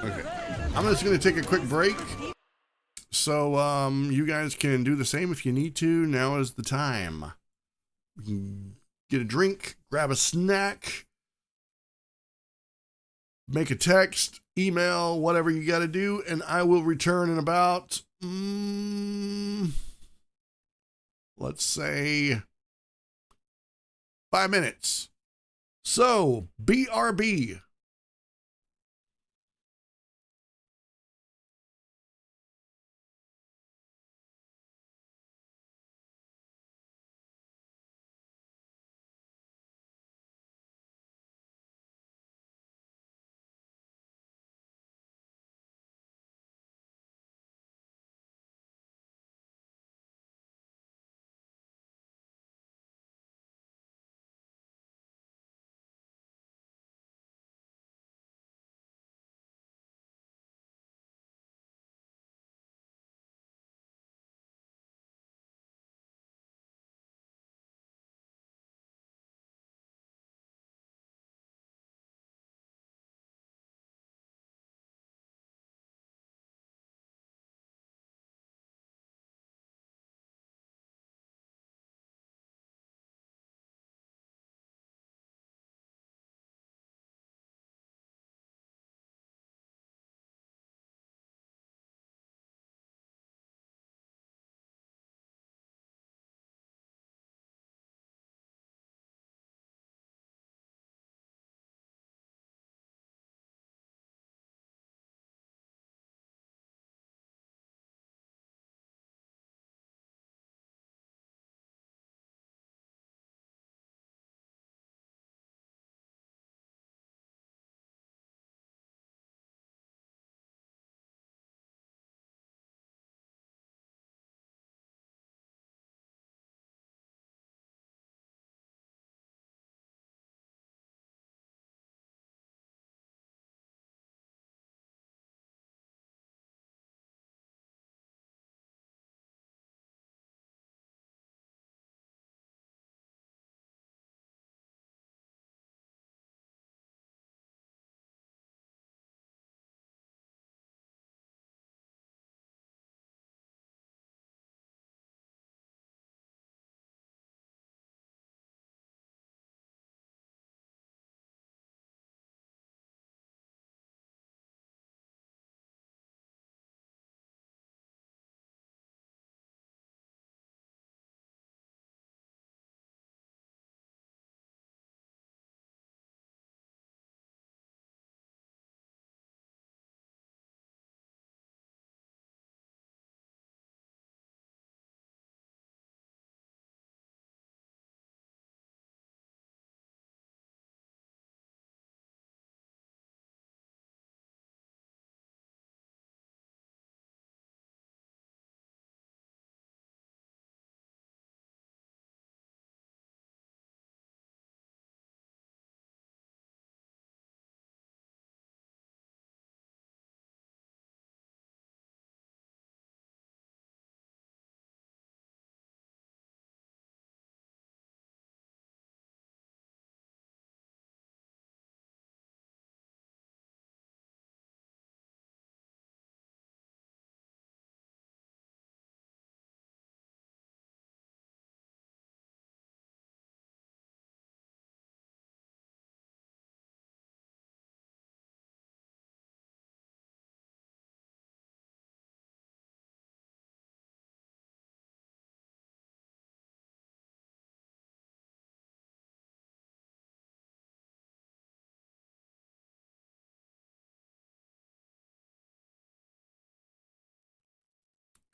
Okay, I'm just gonna take a quick break. So you guys can do the same if you need to. Now is the time. You can get a drink, grab a snack, make a text, email, whatever you got to do, and I will return in about, let's say, 5 minutes. So, BRB.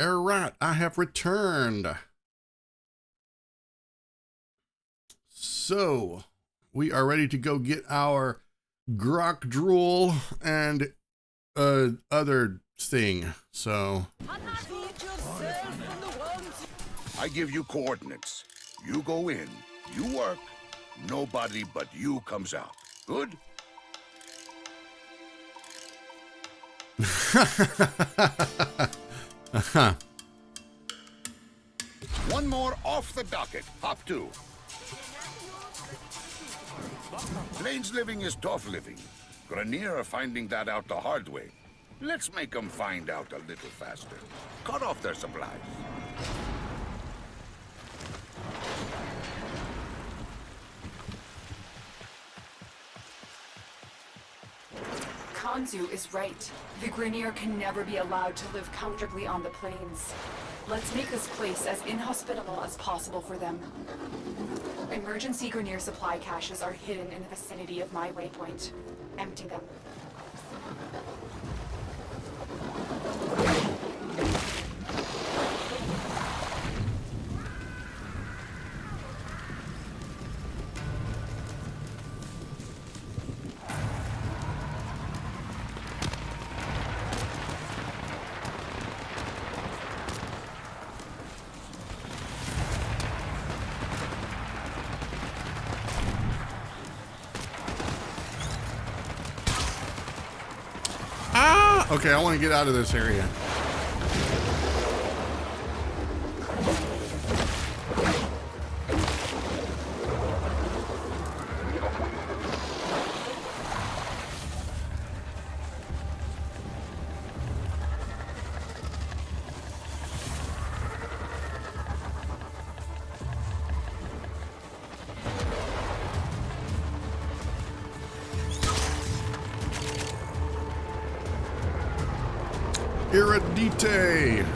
Alright, I have returned. So, we are ready to go get our grok drool and other thing. So, I give you coordinates. You go in, you work, nobody but you comes out. Good? One more off the docket. Hop 2. Plains living is tough living. Grenier are finding that out the hard way. Let's make them find out a little faster. Cut off their supplies. Kanzu is right. The Grenier can never be allowed to live comfortably on the plains. Let's make this place as inhospitable as possible for them. Emergency Grenier supply caches are hidden in the vicinity of my waypoint. Empty them. okay, I want to get out of this area. Iridite.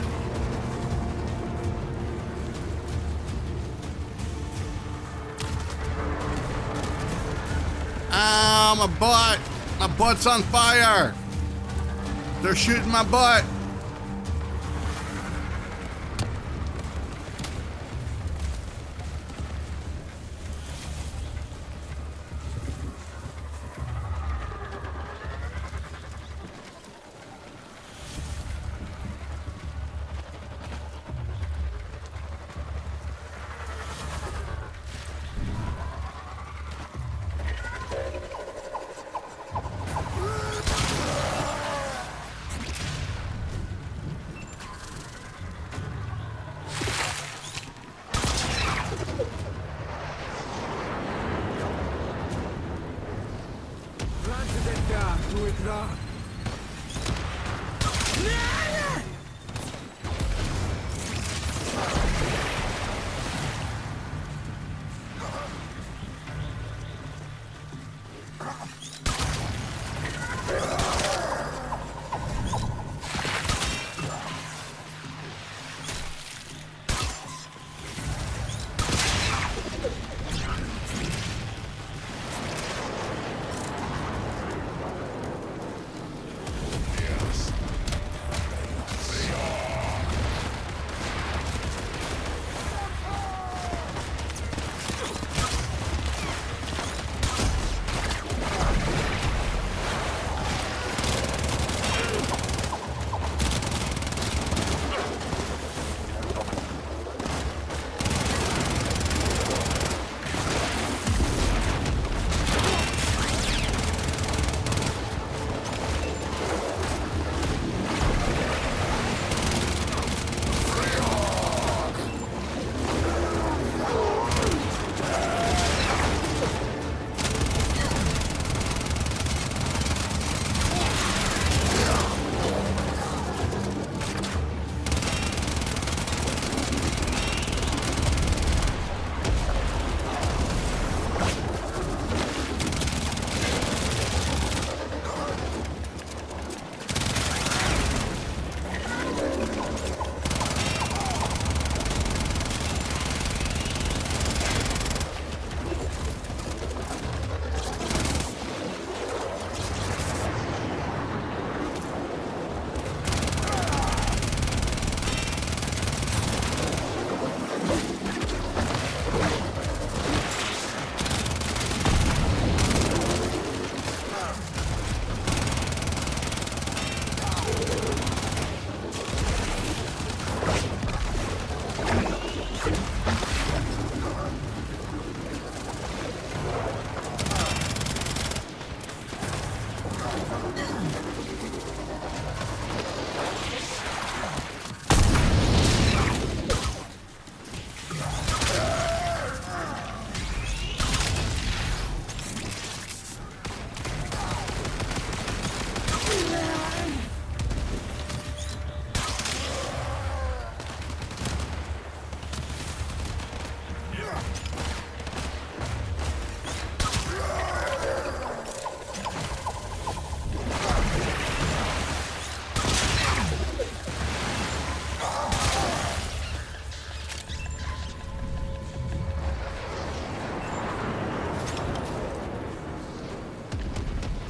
Ah, my butt. My butt's on fire. They're shooting my butt.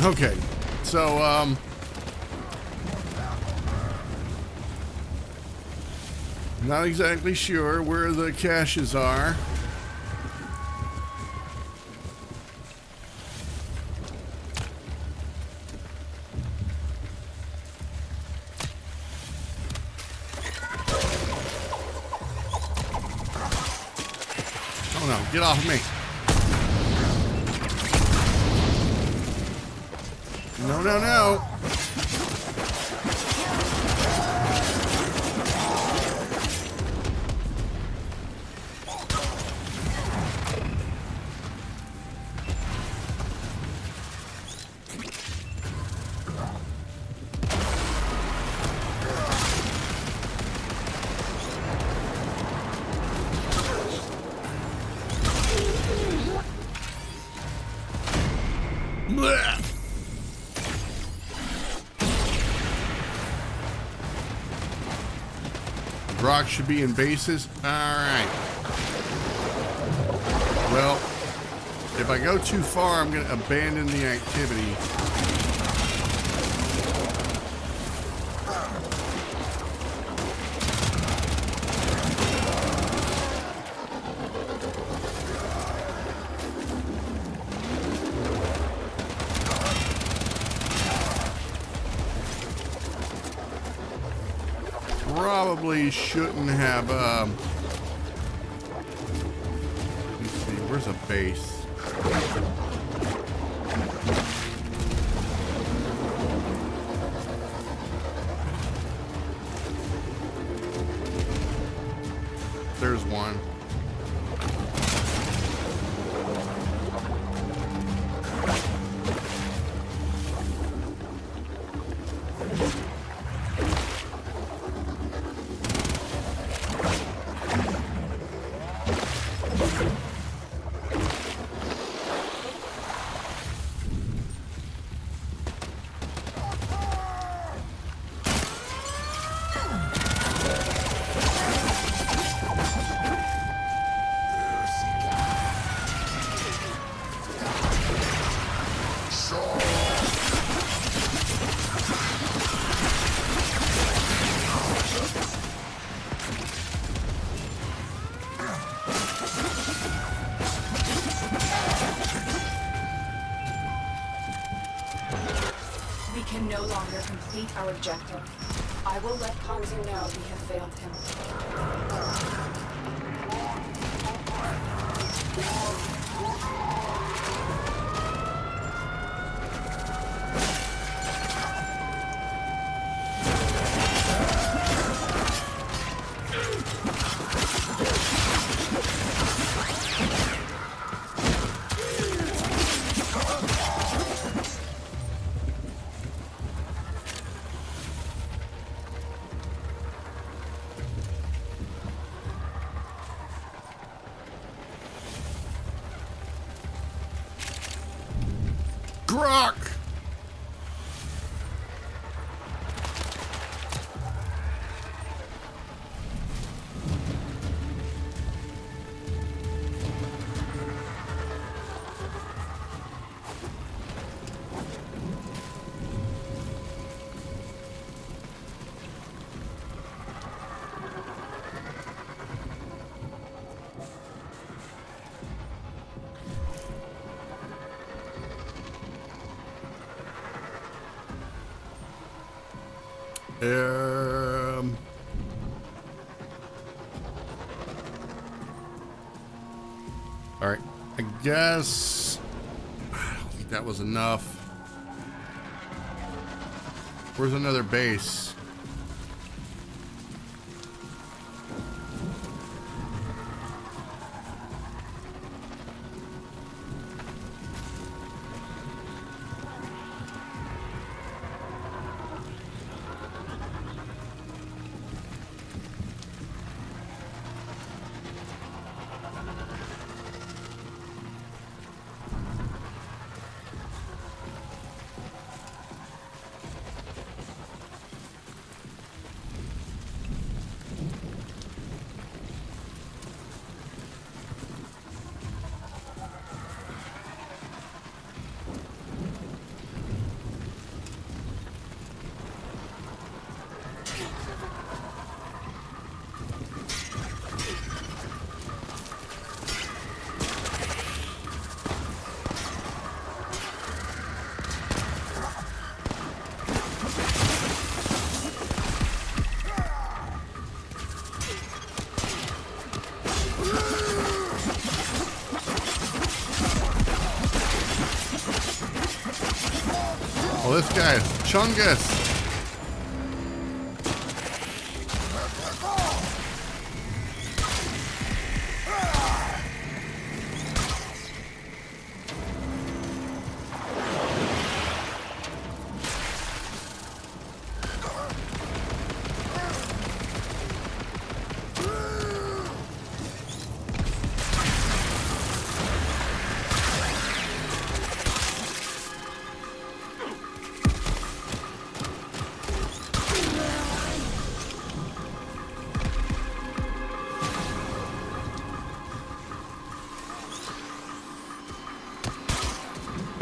Okay, so, not exactly sure where the caches are. Oh no, get off of me. No, no, no. Blech. Rocks should be in bases. All right. Well, if I go too far, I'm going to abandon the activity. Probably shouldn't have, let's see, where's a base? There's one. We can no longer complete our objective. I will let Kanzu know we have failed him. Grok! All right, I guess I don't think that was enough. Where's another base? Oh, this guy is Chungus.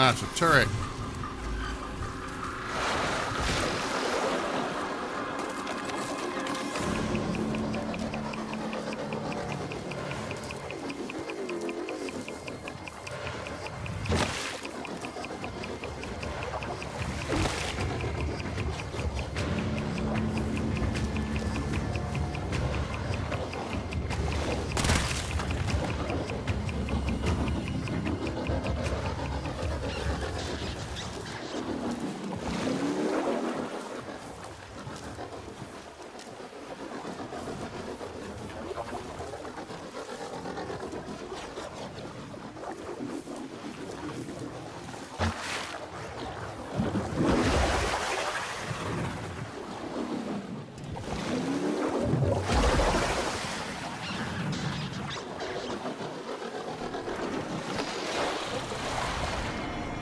Ah, it's a turret.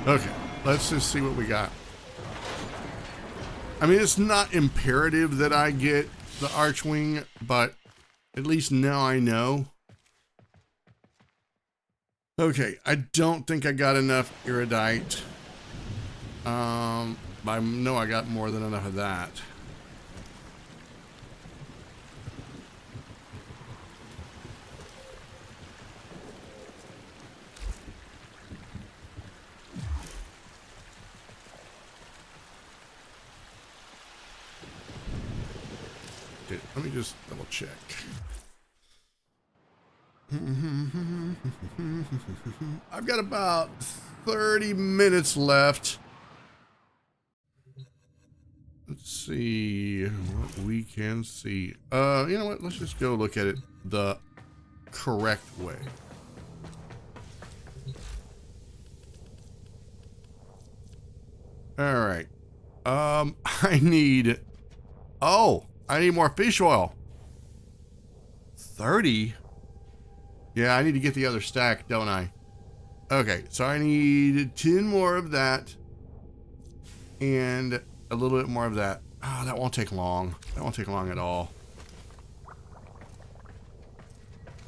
Okay, let's just see what we got. I mean, it's not imperative that I get the Archwing, but at least now I know. Okay, I don't think I got enough Iridite. I know I got more than enough of that. Okay, let me just double check. I've got about 30 minutes left. Let's see what we can see. You know what? Let's just go look at it the correct way. All right. I need more fish oil. 30? Yeah, I need to get the other stack, don't I? Okay, so I need 10 more of that and a little bit more of that. Oh, that won't take long. That won't take long at all.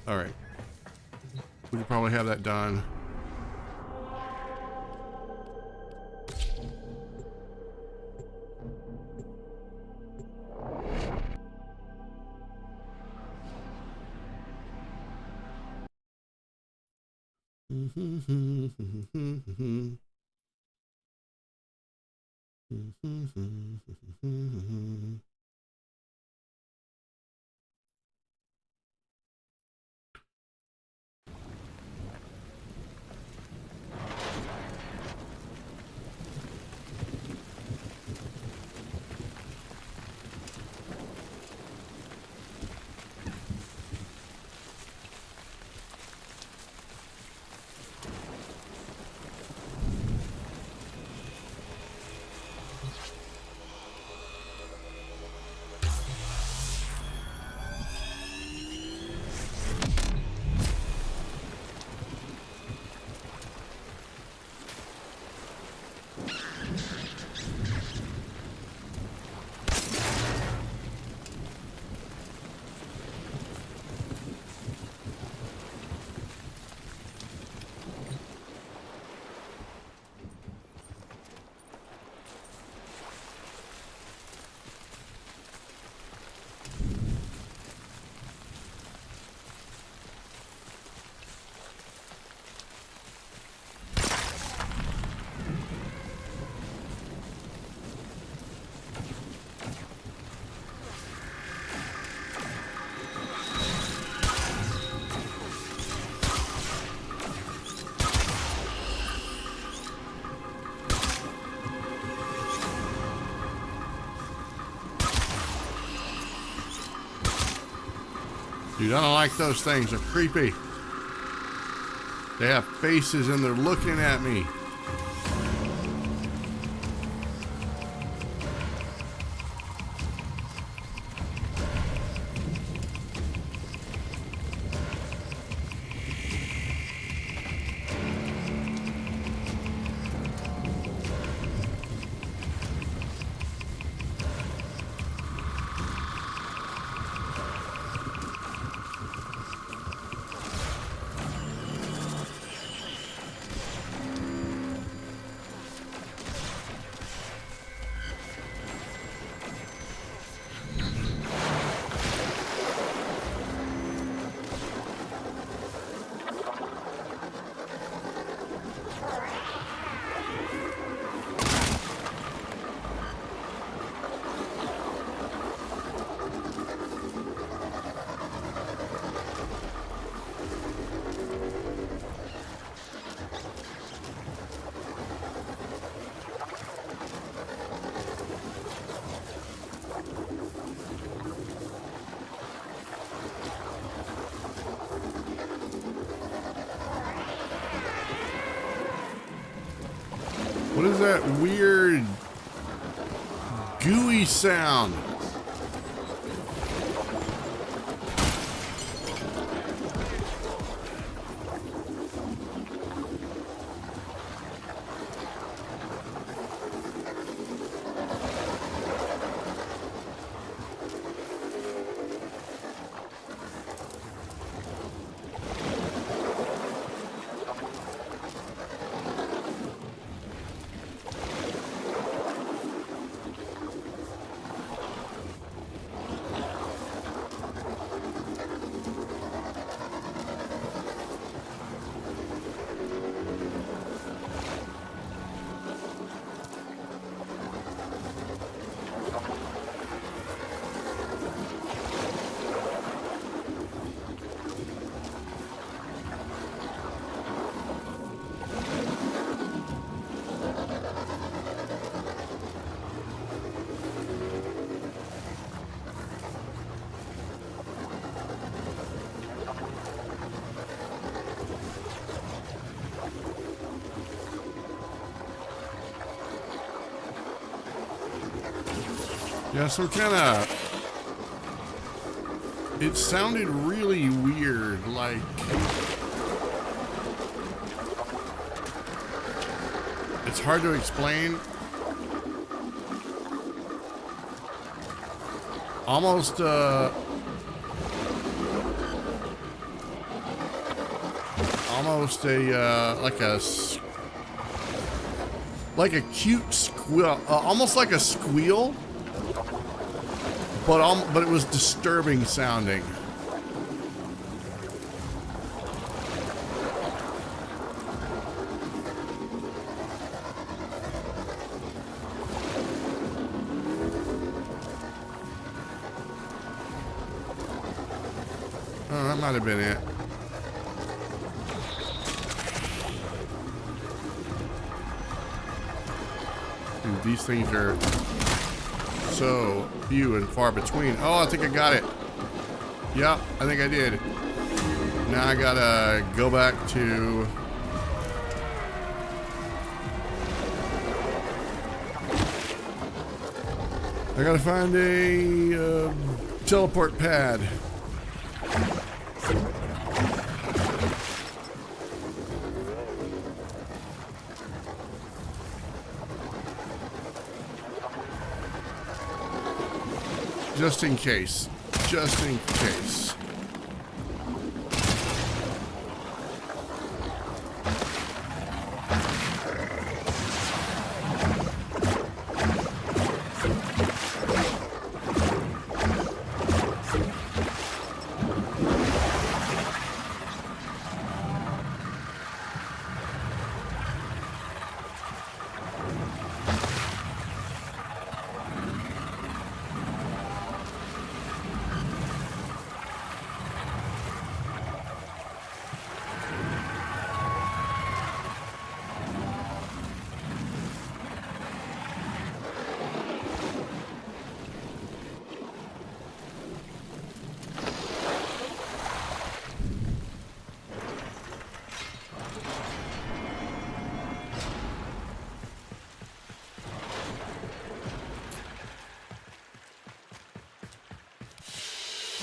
All right. We could probably have that done. Dude, I don't like those things. They're creepy. They have faces and they're looking at me. What is that weird gooey sound? Yeah, so it sounded really weird, like it's hard to explain. Almost like a cute squeal, almost like a squeal. But it was disturbing sounding. Oh, that might have been it. Dude, these things are so few and far between. Oh, I think I got it. Yep, I think I did. Now I gotta go back to... I gotta find a teleport pad. Just in case. Just in case.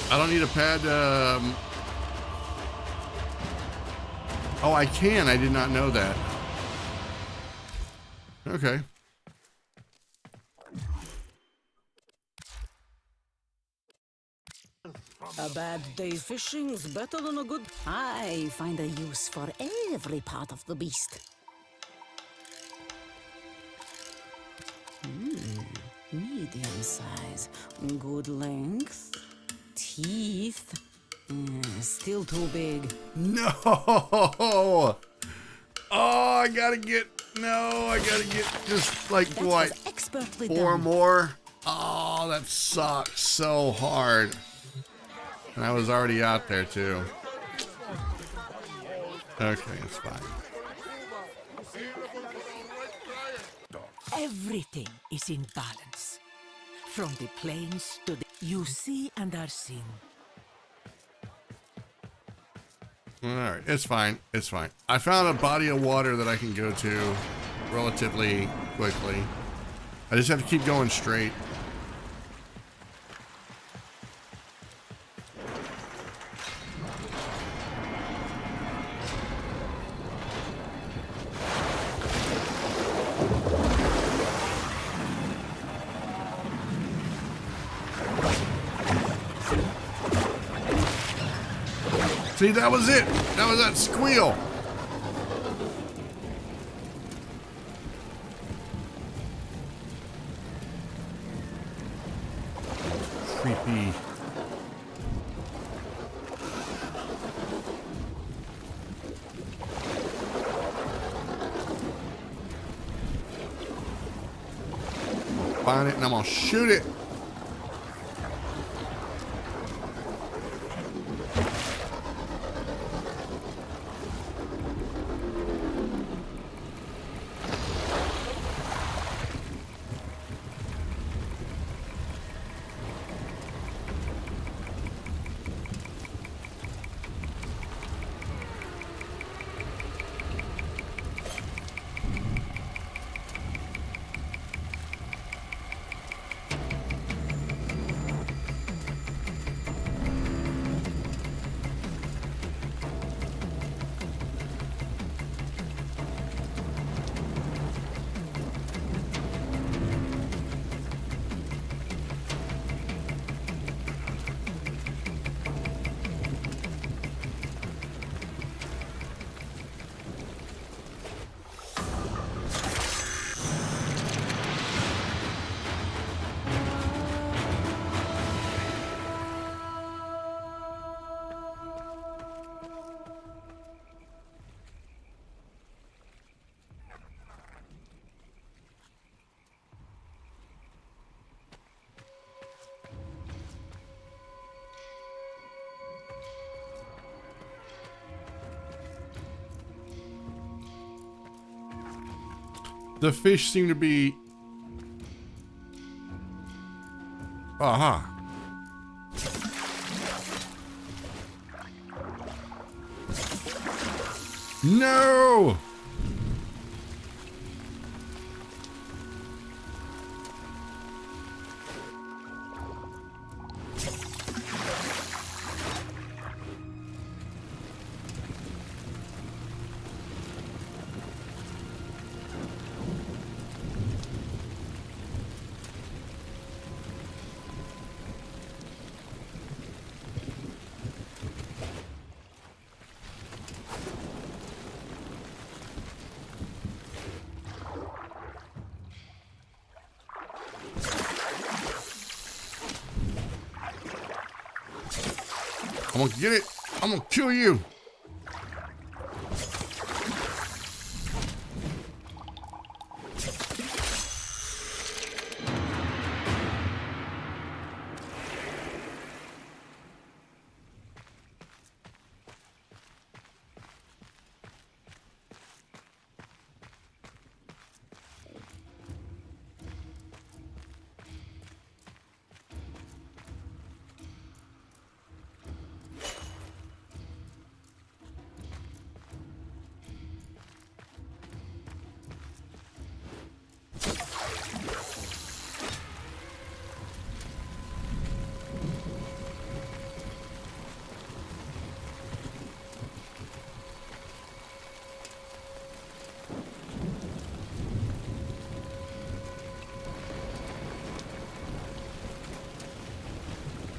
I don't need a pad. Oh, I can. I did not know that. Okay. A bad day fishing's better than a good. I find a use for every part of the beast. Medium size, good length, teeth. Still too big. No. Oh, I gotta get. No, I gotta get just like That what? was expertly 4 done. more. Oh, that sucks so hard. And I was already out there too. Okay, it's fine. Everything is in balance. From the plains to the... You see and are seen. Alright, it's fine. It's fine. I found a body of water that I can go to relatively quickly. I just have to keep going straight. See, that was it. That was that squeal. Creepy. Find it and I'm gonna shoot it. The fish seem to be... Uh-huh. No! I'm gonna get it. I'm gonna kill you.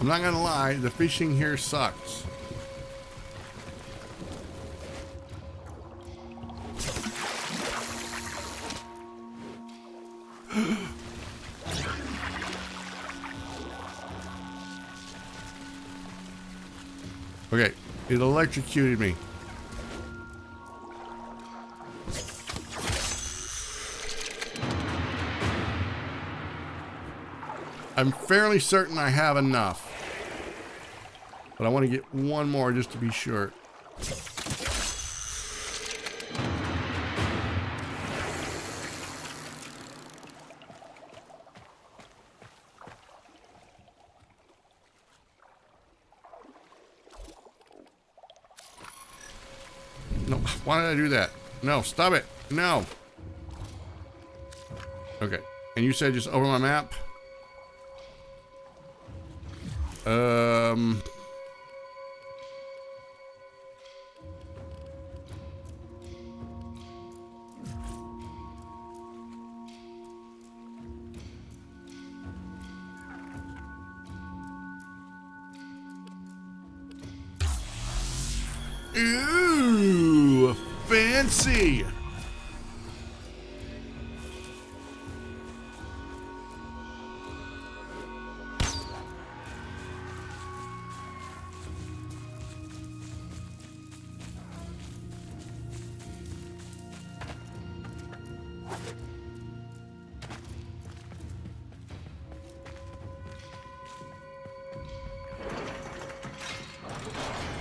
I'm not gonna lie, the fishing here sucks. Okay, it electrocuted me. I'm fairly certain I have enough. But I want to get one more just to be sure. No, why did I do that? No, stop it. No. Okay, and you said just over my map? Ooh, fancy.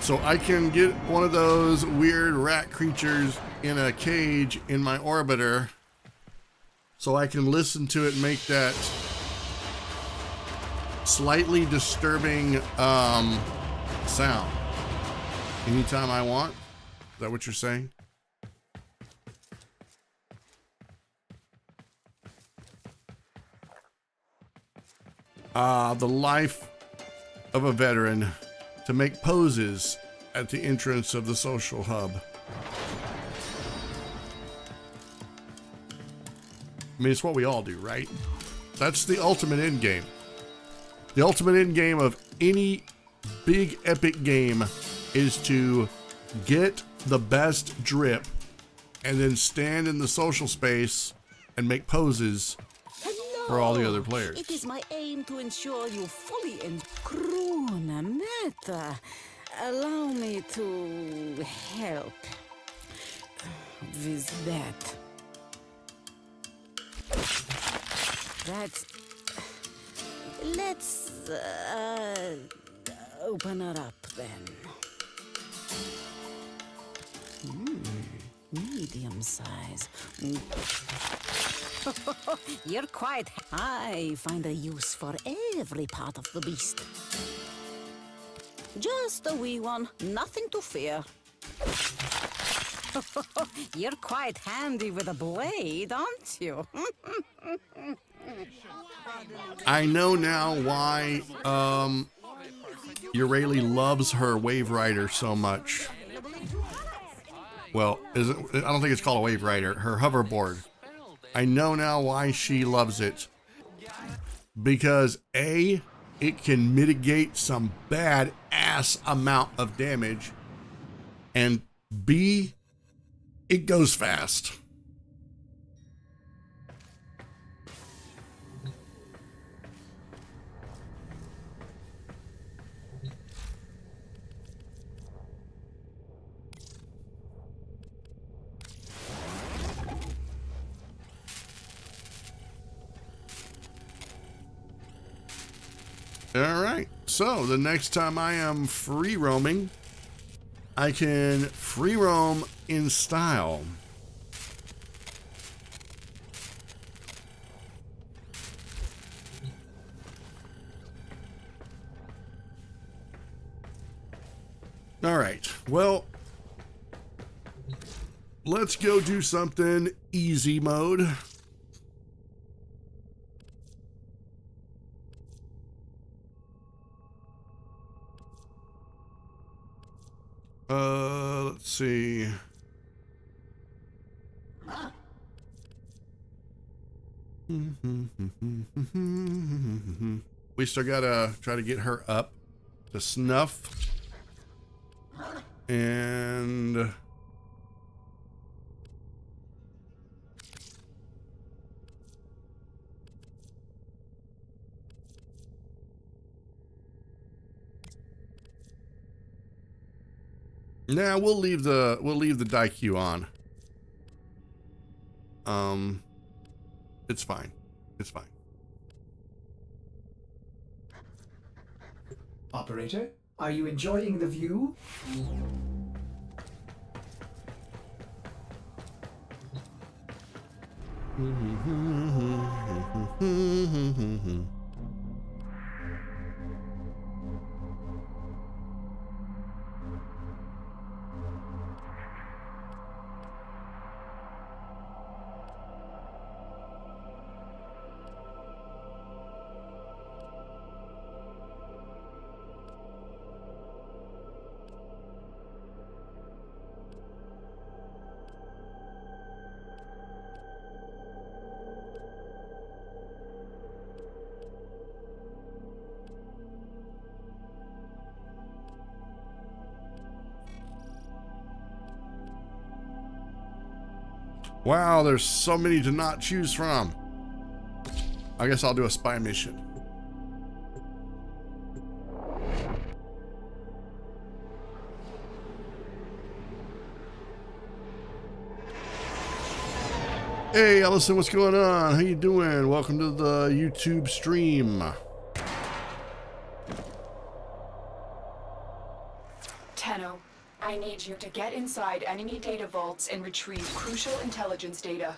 So I can get one of those weird rat creatures in a cage in my orbiter so I can listen to it make that slightly disturbing sound anytime I want. Is that what you're saying? The life of a veteran. To make poses at the entrance of the social hub. I mean, it's what we all do, right? That's the ultimate end game. The ultimate end game of any big epic game is to get the best drip and then stand in the social space and make poses for all the other players. It is my aim to ensure you fully Krunameta. Allow me to help with that. Let's open her up then. Medium size. You're quite... I find a use for every part of the beast. Just a wee one, nothing to fear. You're quite handy with a blade, aren't you? I know now why Urayli loves her Wave Rider so much. Well, I don't think it's called a Wave Rider, her hoverboard. I know now why she loves it. Because A, it can mitigate some bad ass amount of damage. And B, it goes fast. All right, so the next time I am free roaming, I can free roam in style. All right, well, let's go do something easy mode. Let's see. we still gotta try to get her up to snuff. And nah, we'll leave the die queue on. It's fine. It's fine. Operator, are you enjoying the view? Wow, there's so many to not choose from. I guess I'll do a spy mission. Hey, Allison, what's going on? How you doing? Welcome to the YouTube stream. Tenno, I need you to get inside enemy data vaults and retrieve crucial intelligence data.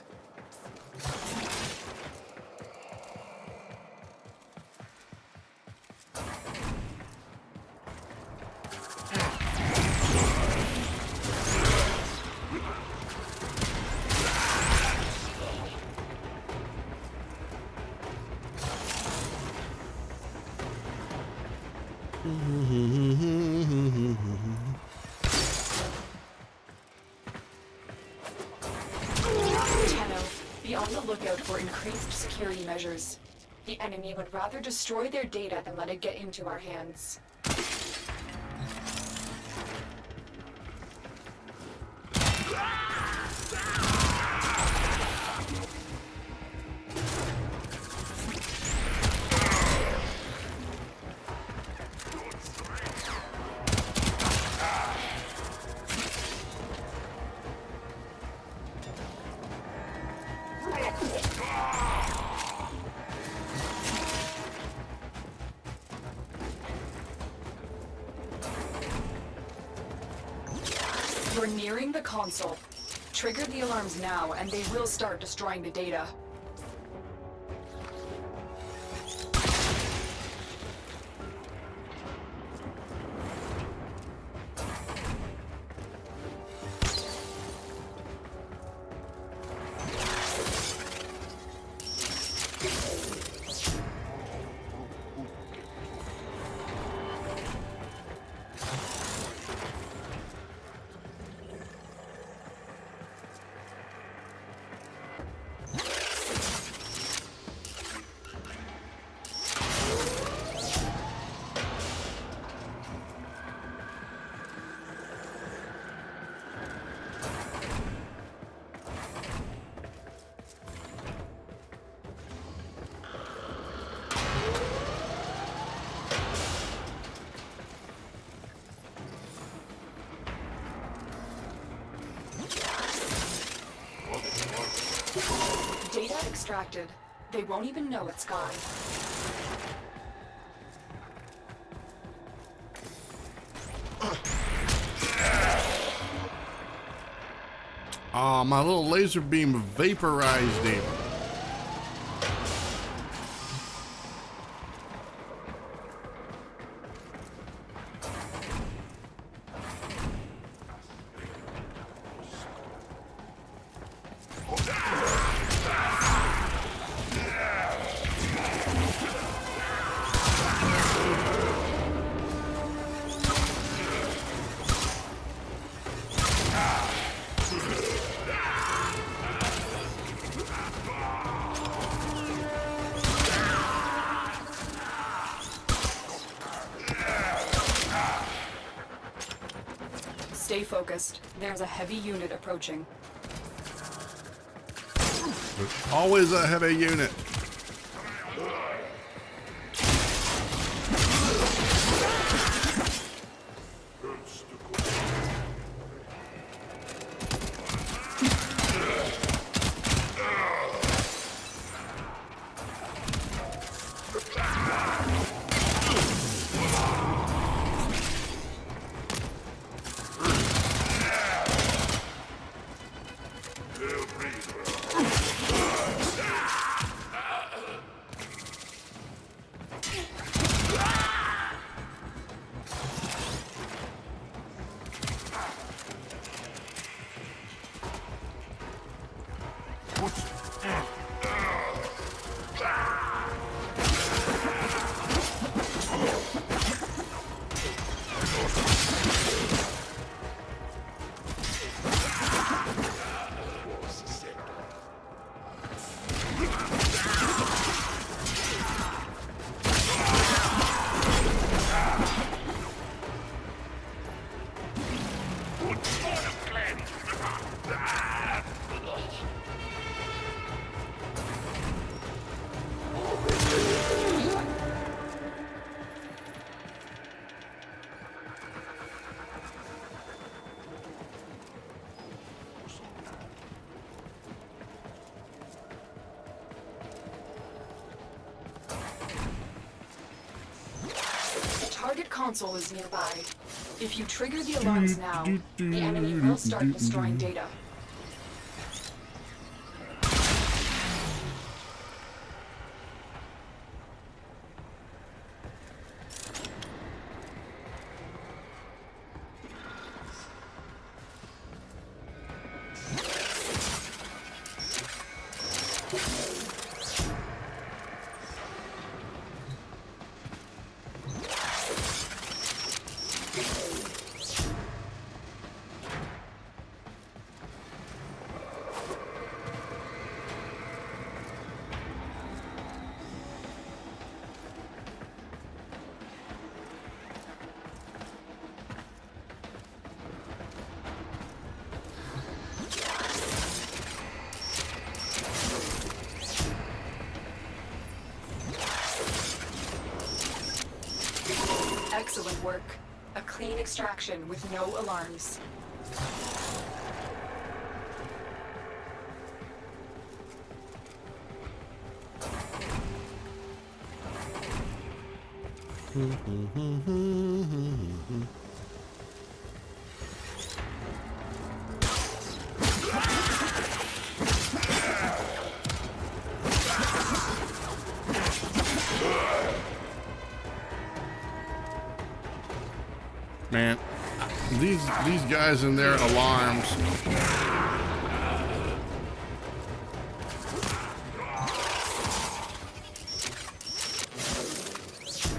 Be on the lookout for increased security measures. The enemy would rather destroy their data than let it get into our hands. You're nearing the console. Trigger the alarms now, and they will start destroying the data. Data extracted. They won't even know it's gone. Oh, my little laser beam vaporized him. Stay focused. There's a heavy unit approaching. There's always a heavy unit. Target console is nearby. If you trigger the alarms now, the enemy will start destroying data. Excellent work. A clean extraction with no alarms. Man, these guys and their alarms.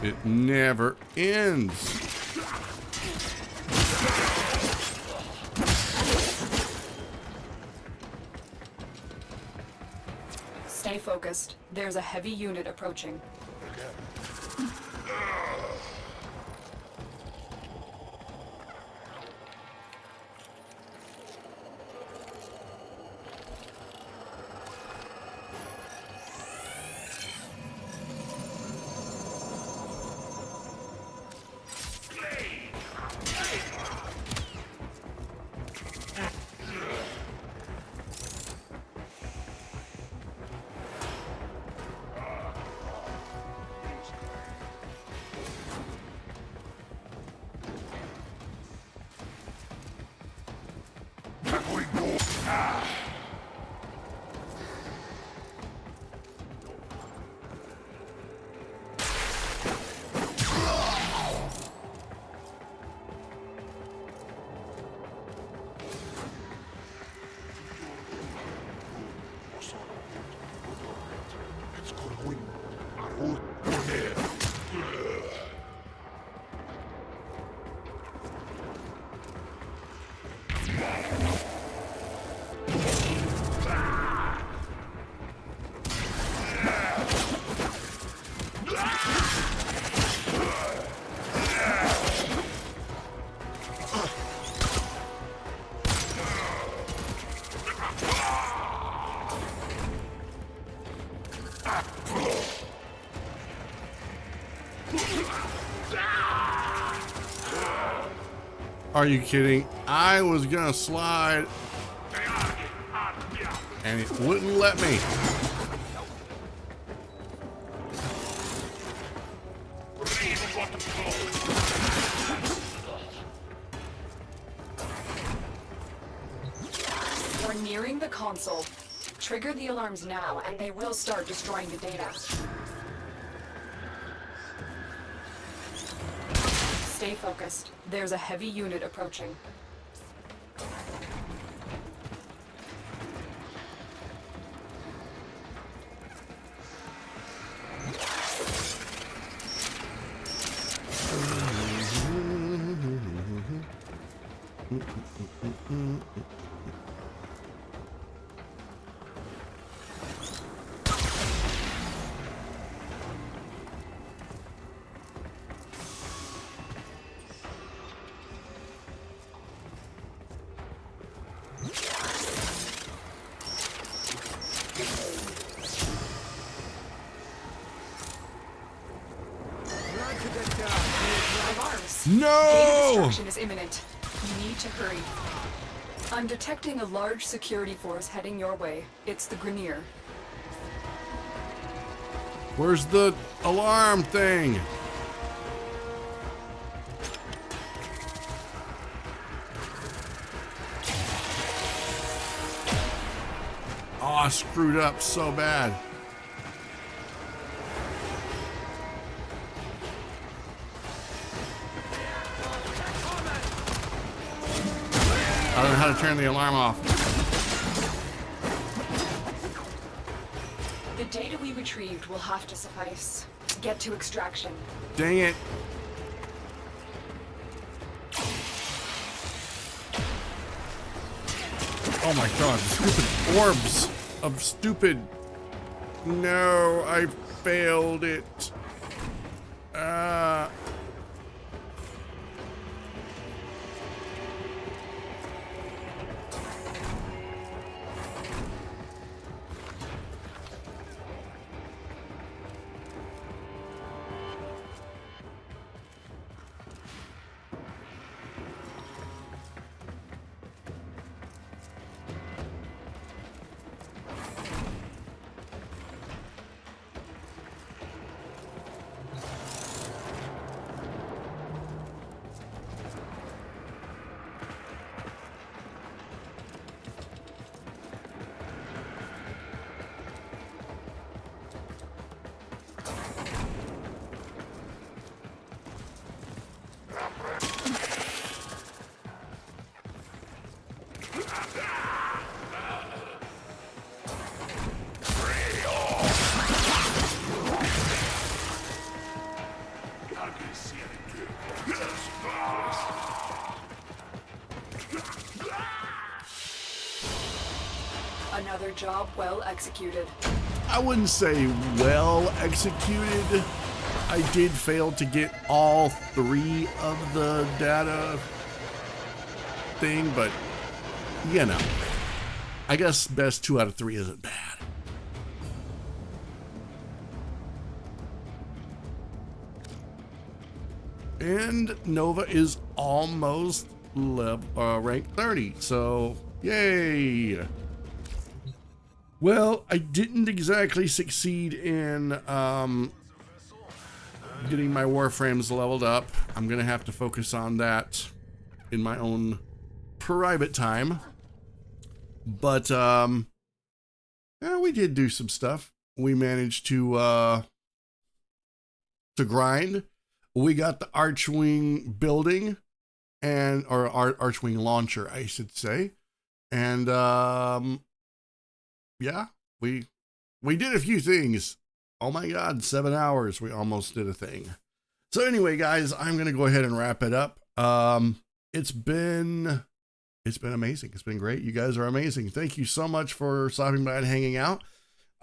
It never ends. Stay focused. There's a heavy unit approaching. Are you kidding? I was gonna slide and it wouldn't let me. We're nearing the console. Trigger the alarms now, and they will start destroying the data. Stay focused. There's a heavy unit approaching. No! Data destruction is imminent. You need to hurry. I'm detecting a large security force heading your way. It's the Grenier. Where's the alarm thing? Oh, I screwed up so bad. I don't know how to turn the alarm off. The data we retrieved will have to suffice. Get to extraction. Dang it. Oh my god, stupid orbs of stupid. No, I failed it. Another job well executed. I wouldn't say well executed. I did fail to get all 3 of the data thing, but you know, I guess best 2 out of 3 isn't bad. And Nova is almost rank 30, so yay! Well, I didn't exactly succeed in getting my Warframes leveled up. I'm gonna have to focus on that in my own private time. But yeah, we did do some stuff. We managed to grind. We got the Archwing building or Archwing launcher, I should say. And yeah, we did a few things. Oh my god, 7 hours. We almost did a thing. So anyway, guys, I'm gonna go ahead and wrap it up. It's been amazing. It's been great. You guys are amazing. Thank you so much for stopping by and hanging out.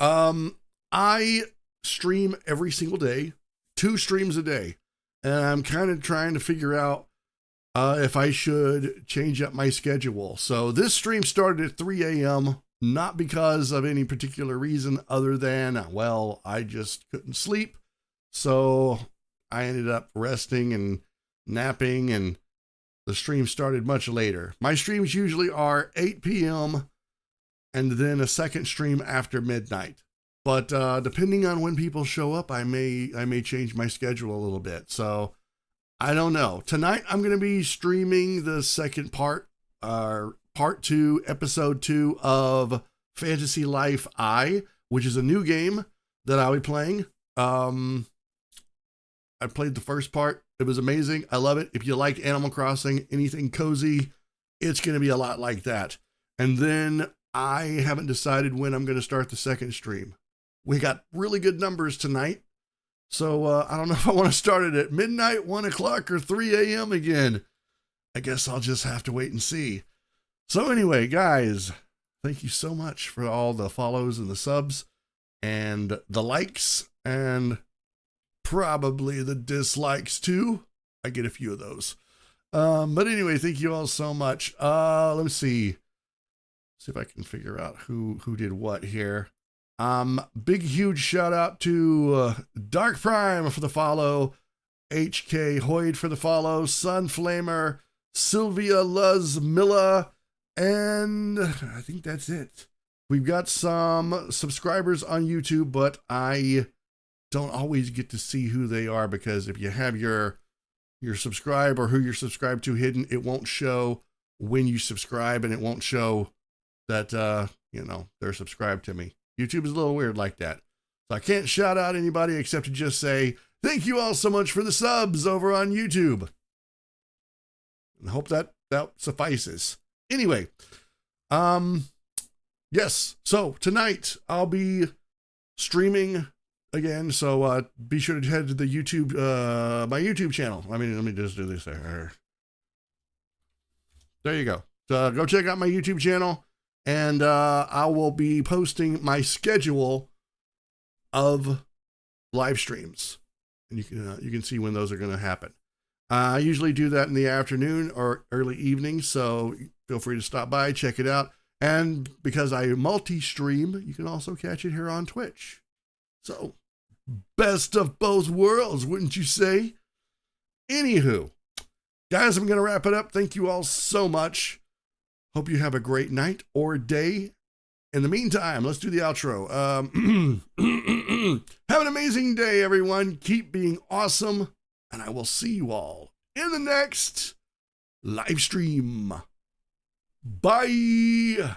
I stream every single day, 2 streams a day, and I'm kind of trying to figure out if I should change up my schedule. So this stream started at 3 a.m. Not because of any particular reason other than, well, I just couldn't sleep. So I ended up resting and napping and the stream started much later. My streams usually are 8 p.m. and then a second stream after midnight. But depending on when people show up, I may change my schedule a little bit. So I don't know. Tonight I'm going to be streaming the second part, part 2, episode 2 of Fantasy Life I, which is a new game that I'll be playing. I played the first part. It was amazing. I love it. If you like Animal Crossing, anything cozy, it's going to be a lot like that. And then I haven't decided when I'm going to start the second stream. We got really good numbers tonight. So I don't know if I want to start it at midnight, 1 o'clock, or 3 a.m. again. I guess I'll just have to wait and see. So anyway, guys, thank you so much for all the follows and the subs and the likes and probably the dislikes too. I get a few of those. But anyway, thank you all so much. Let me see. See if I can figure out who did what here. Big, huge shout out to Dark Prime for the follow, HK Hoyd for the follow, Sunflamer, Sylvia Luz Milla, and I think that's it. We've got some subscribers on YouTube, but I don't always get to see who they are because if you have your subscribe or who you're subscribed to hidden, it won't show when you subscribe, and it won't show that they're subscribed to me. YouTube is a little weird like that. So I can't shout out anybody except to just say, thank you all so much for the subs over on YouTube. And I hope that suffices. Anyway, yes. So tonight I'll be streaming again. So be sure to head to the YouTube, my YouTube channel. Let me just do this there. There you go. So go check out my YouTube channel. And I will be posting my schedule of live streams, and you can see when those are going to happen. I usually do that in the afternoon or early evening, so feel free to stop by, check it out. And because I multi-stream, you can also catch it here on Twitch. So, best of both worlds, wouldn't you say? Anywho, guys, I'm going to wrap it up. Thank you all so much. Hope you have a great night or day. In the meantime, let's do the outro. Have an amazing day, everyone. Keep being awesome. And I will see you all in the next live stream. Bye.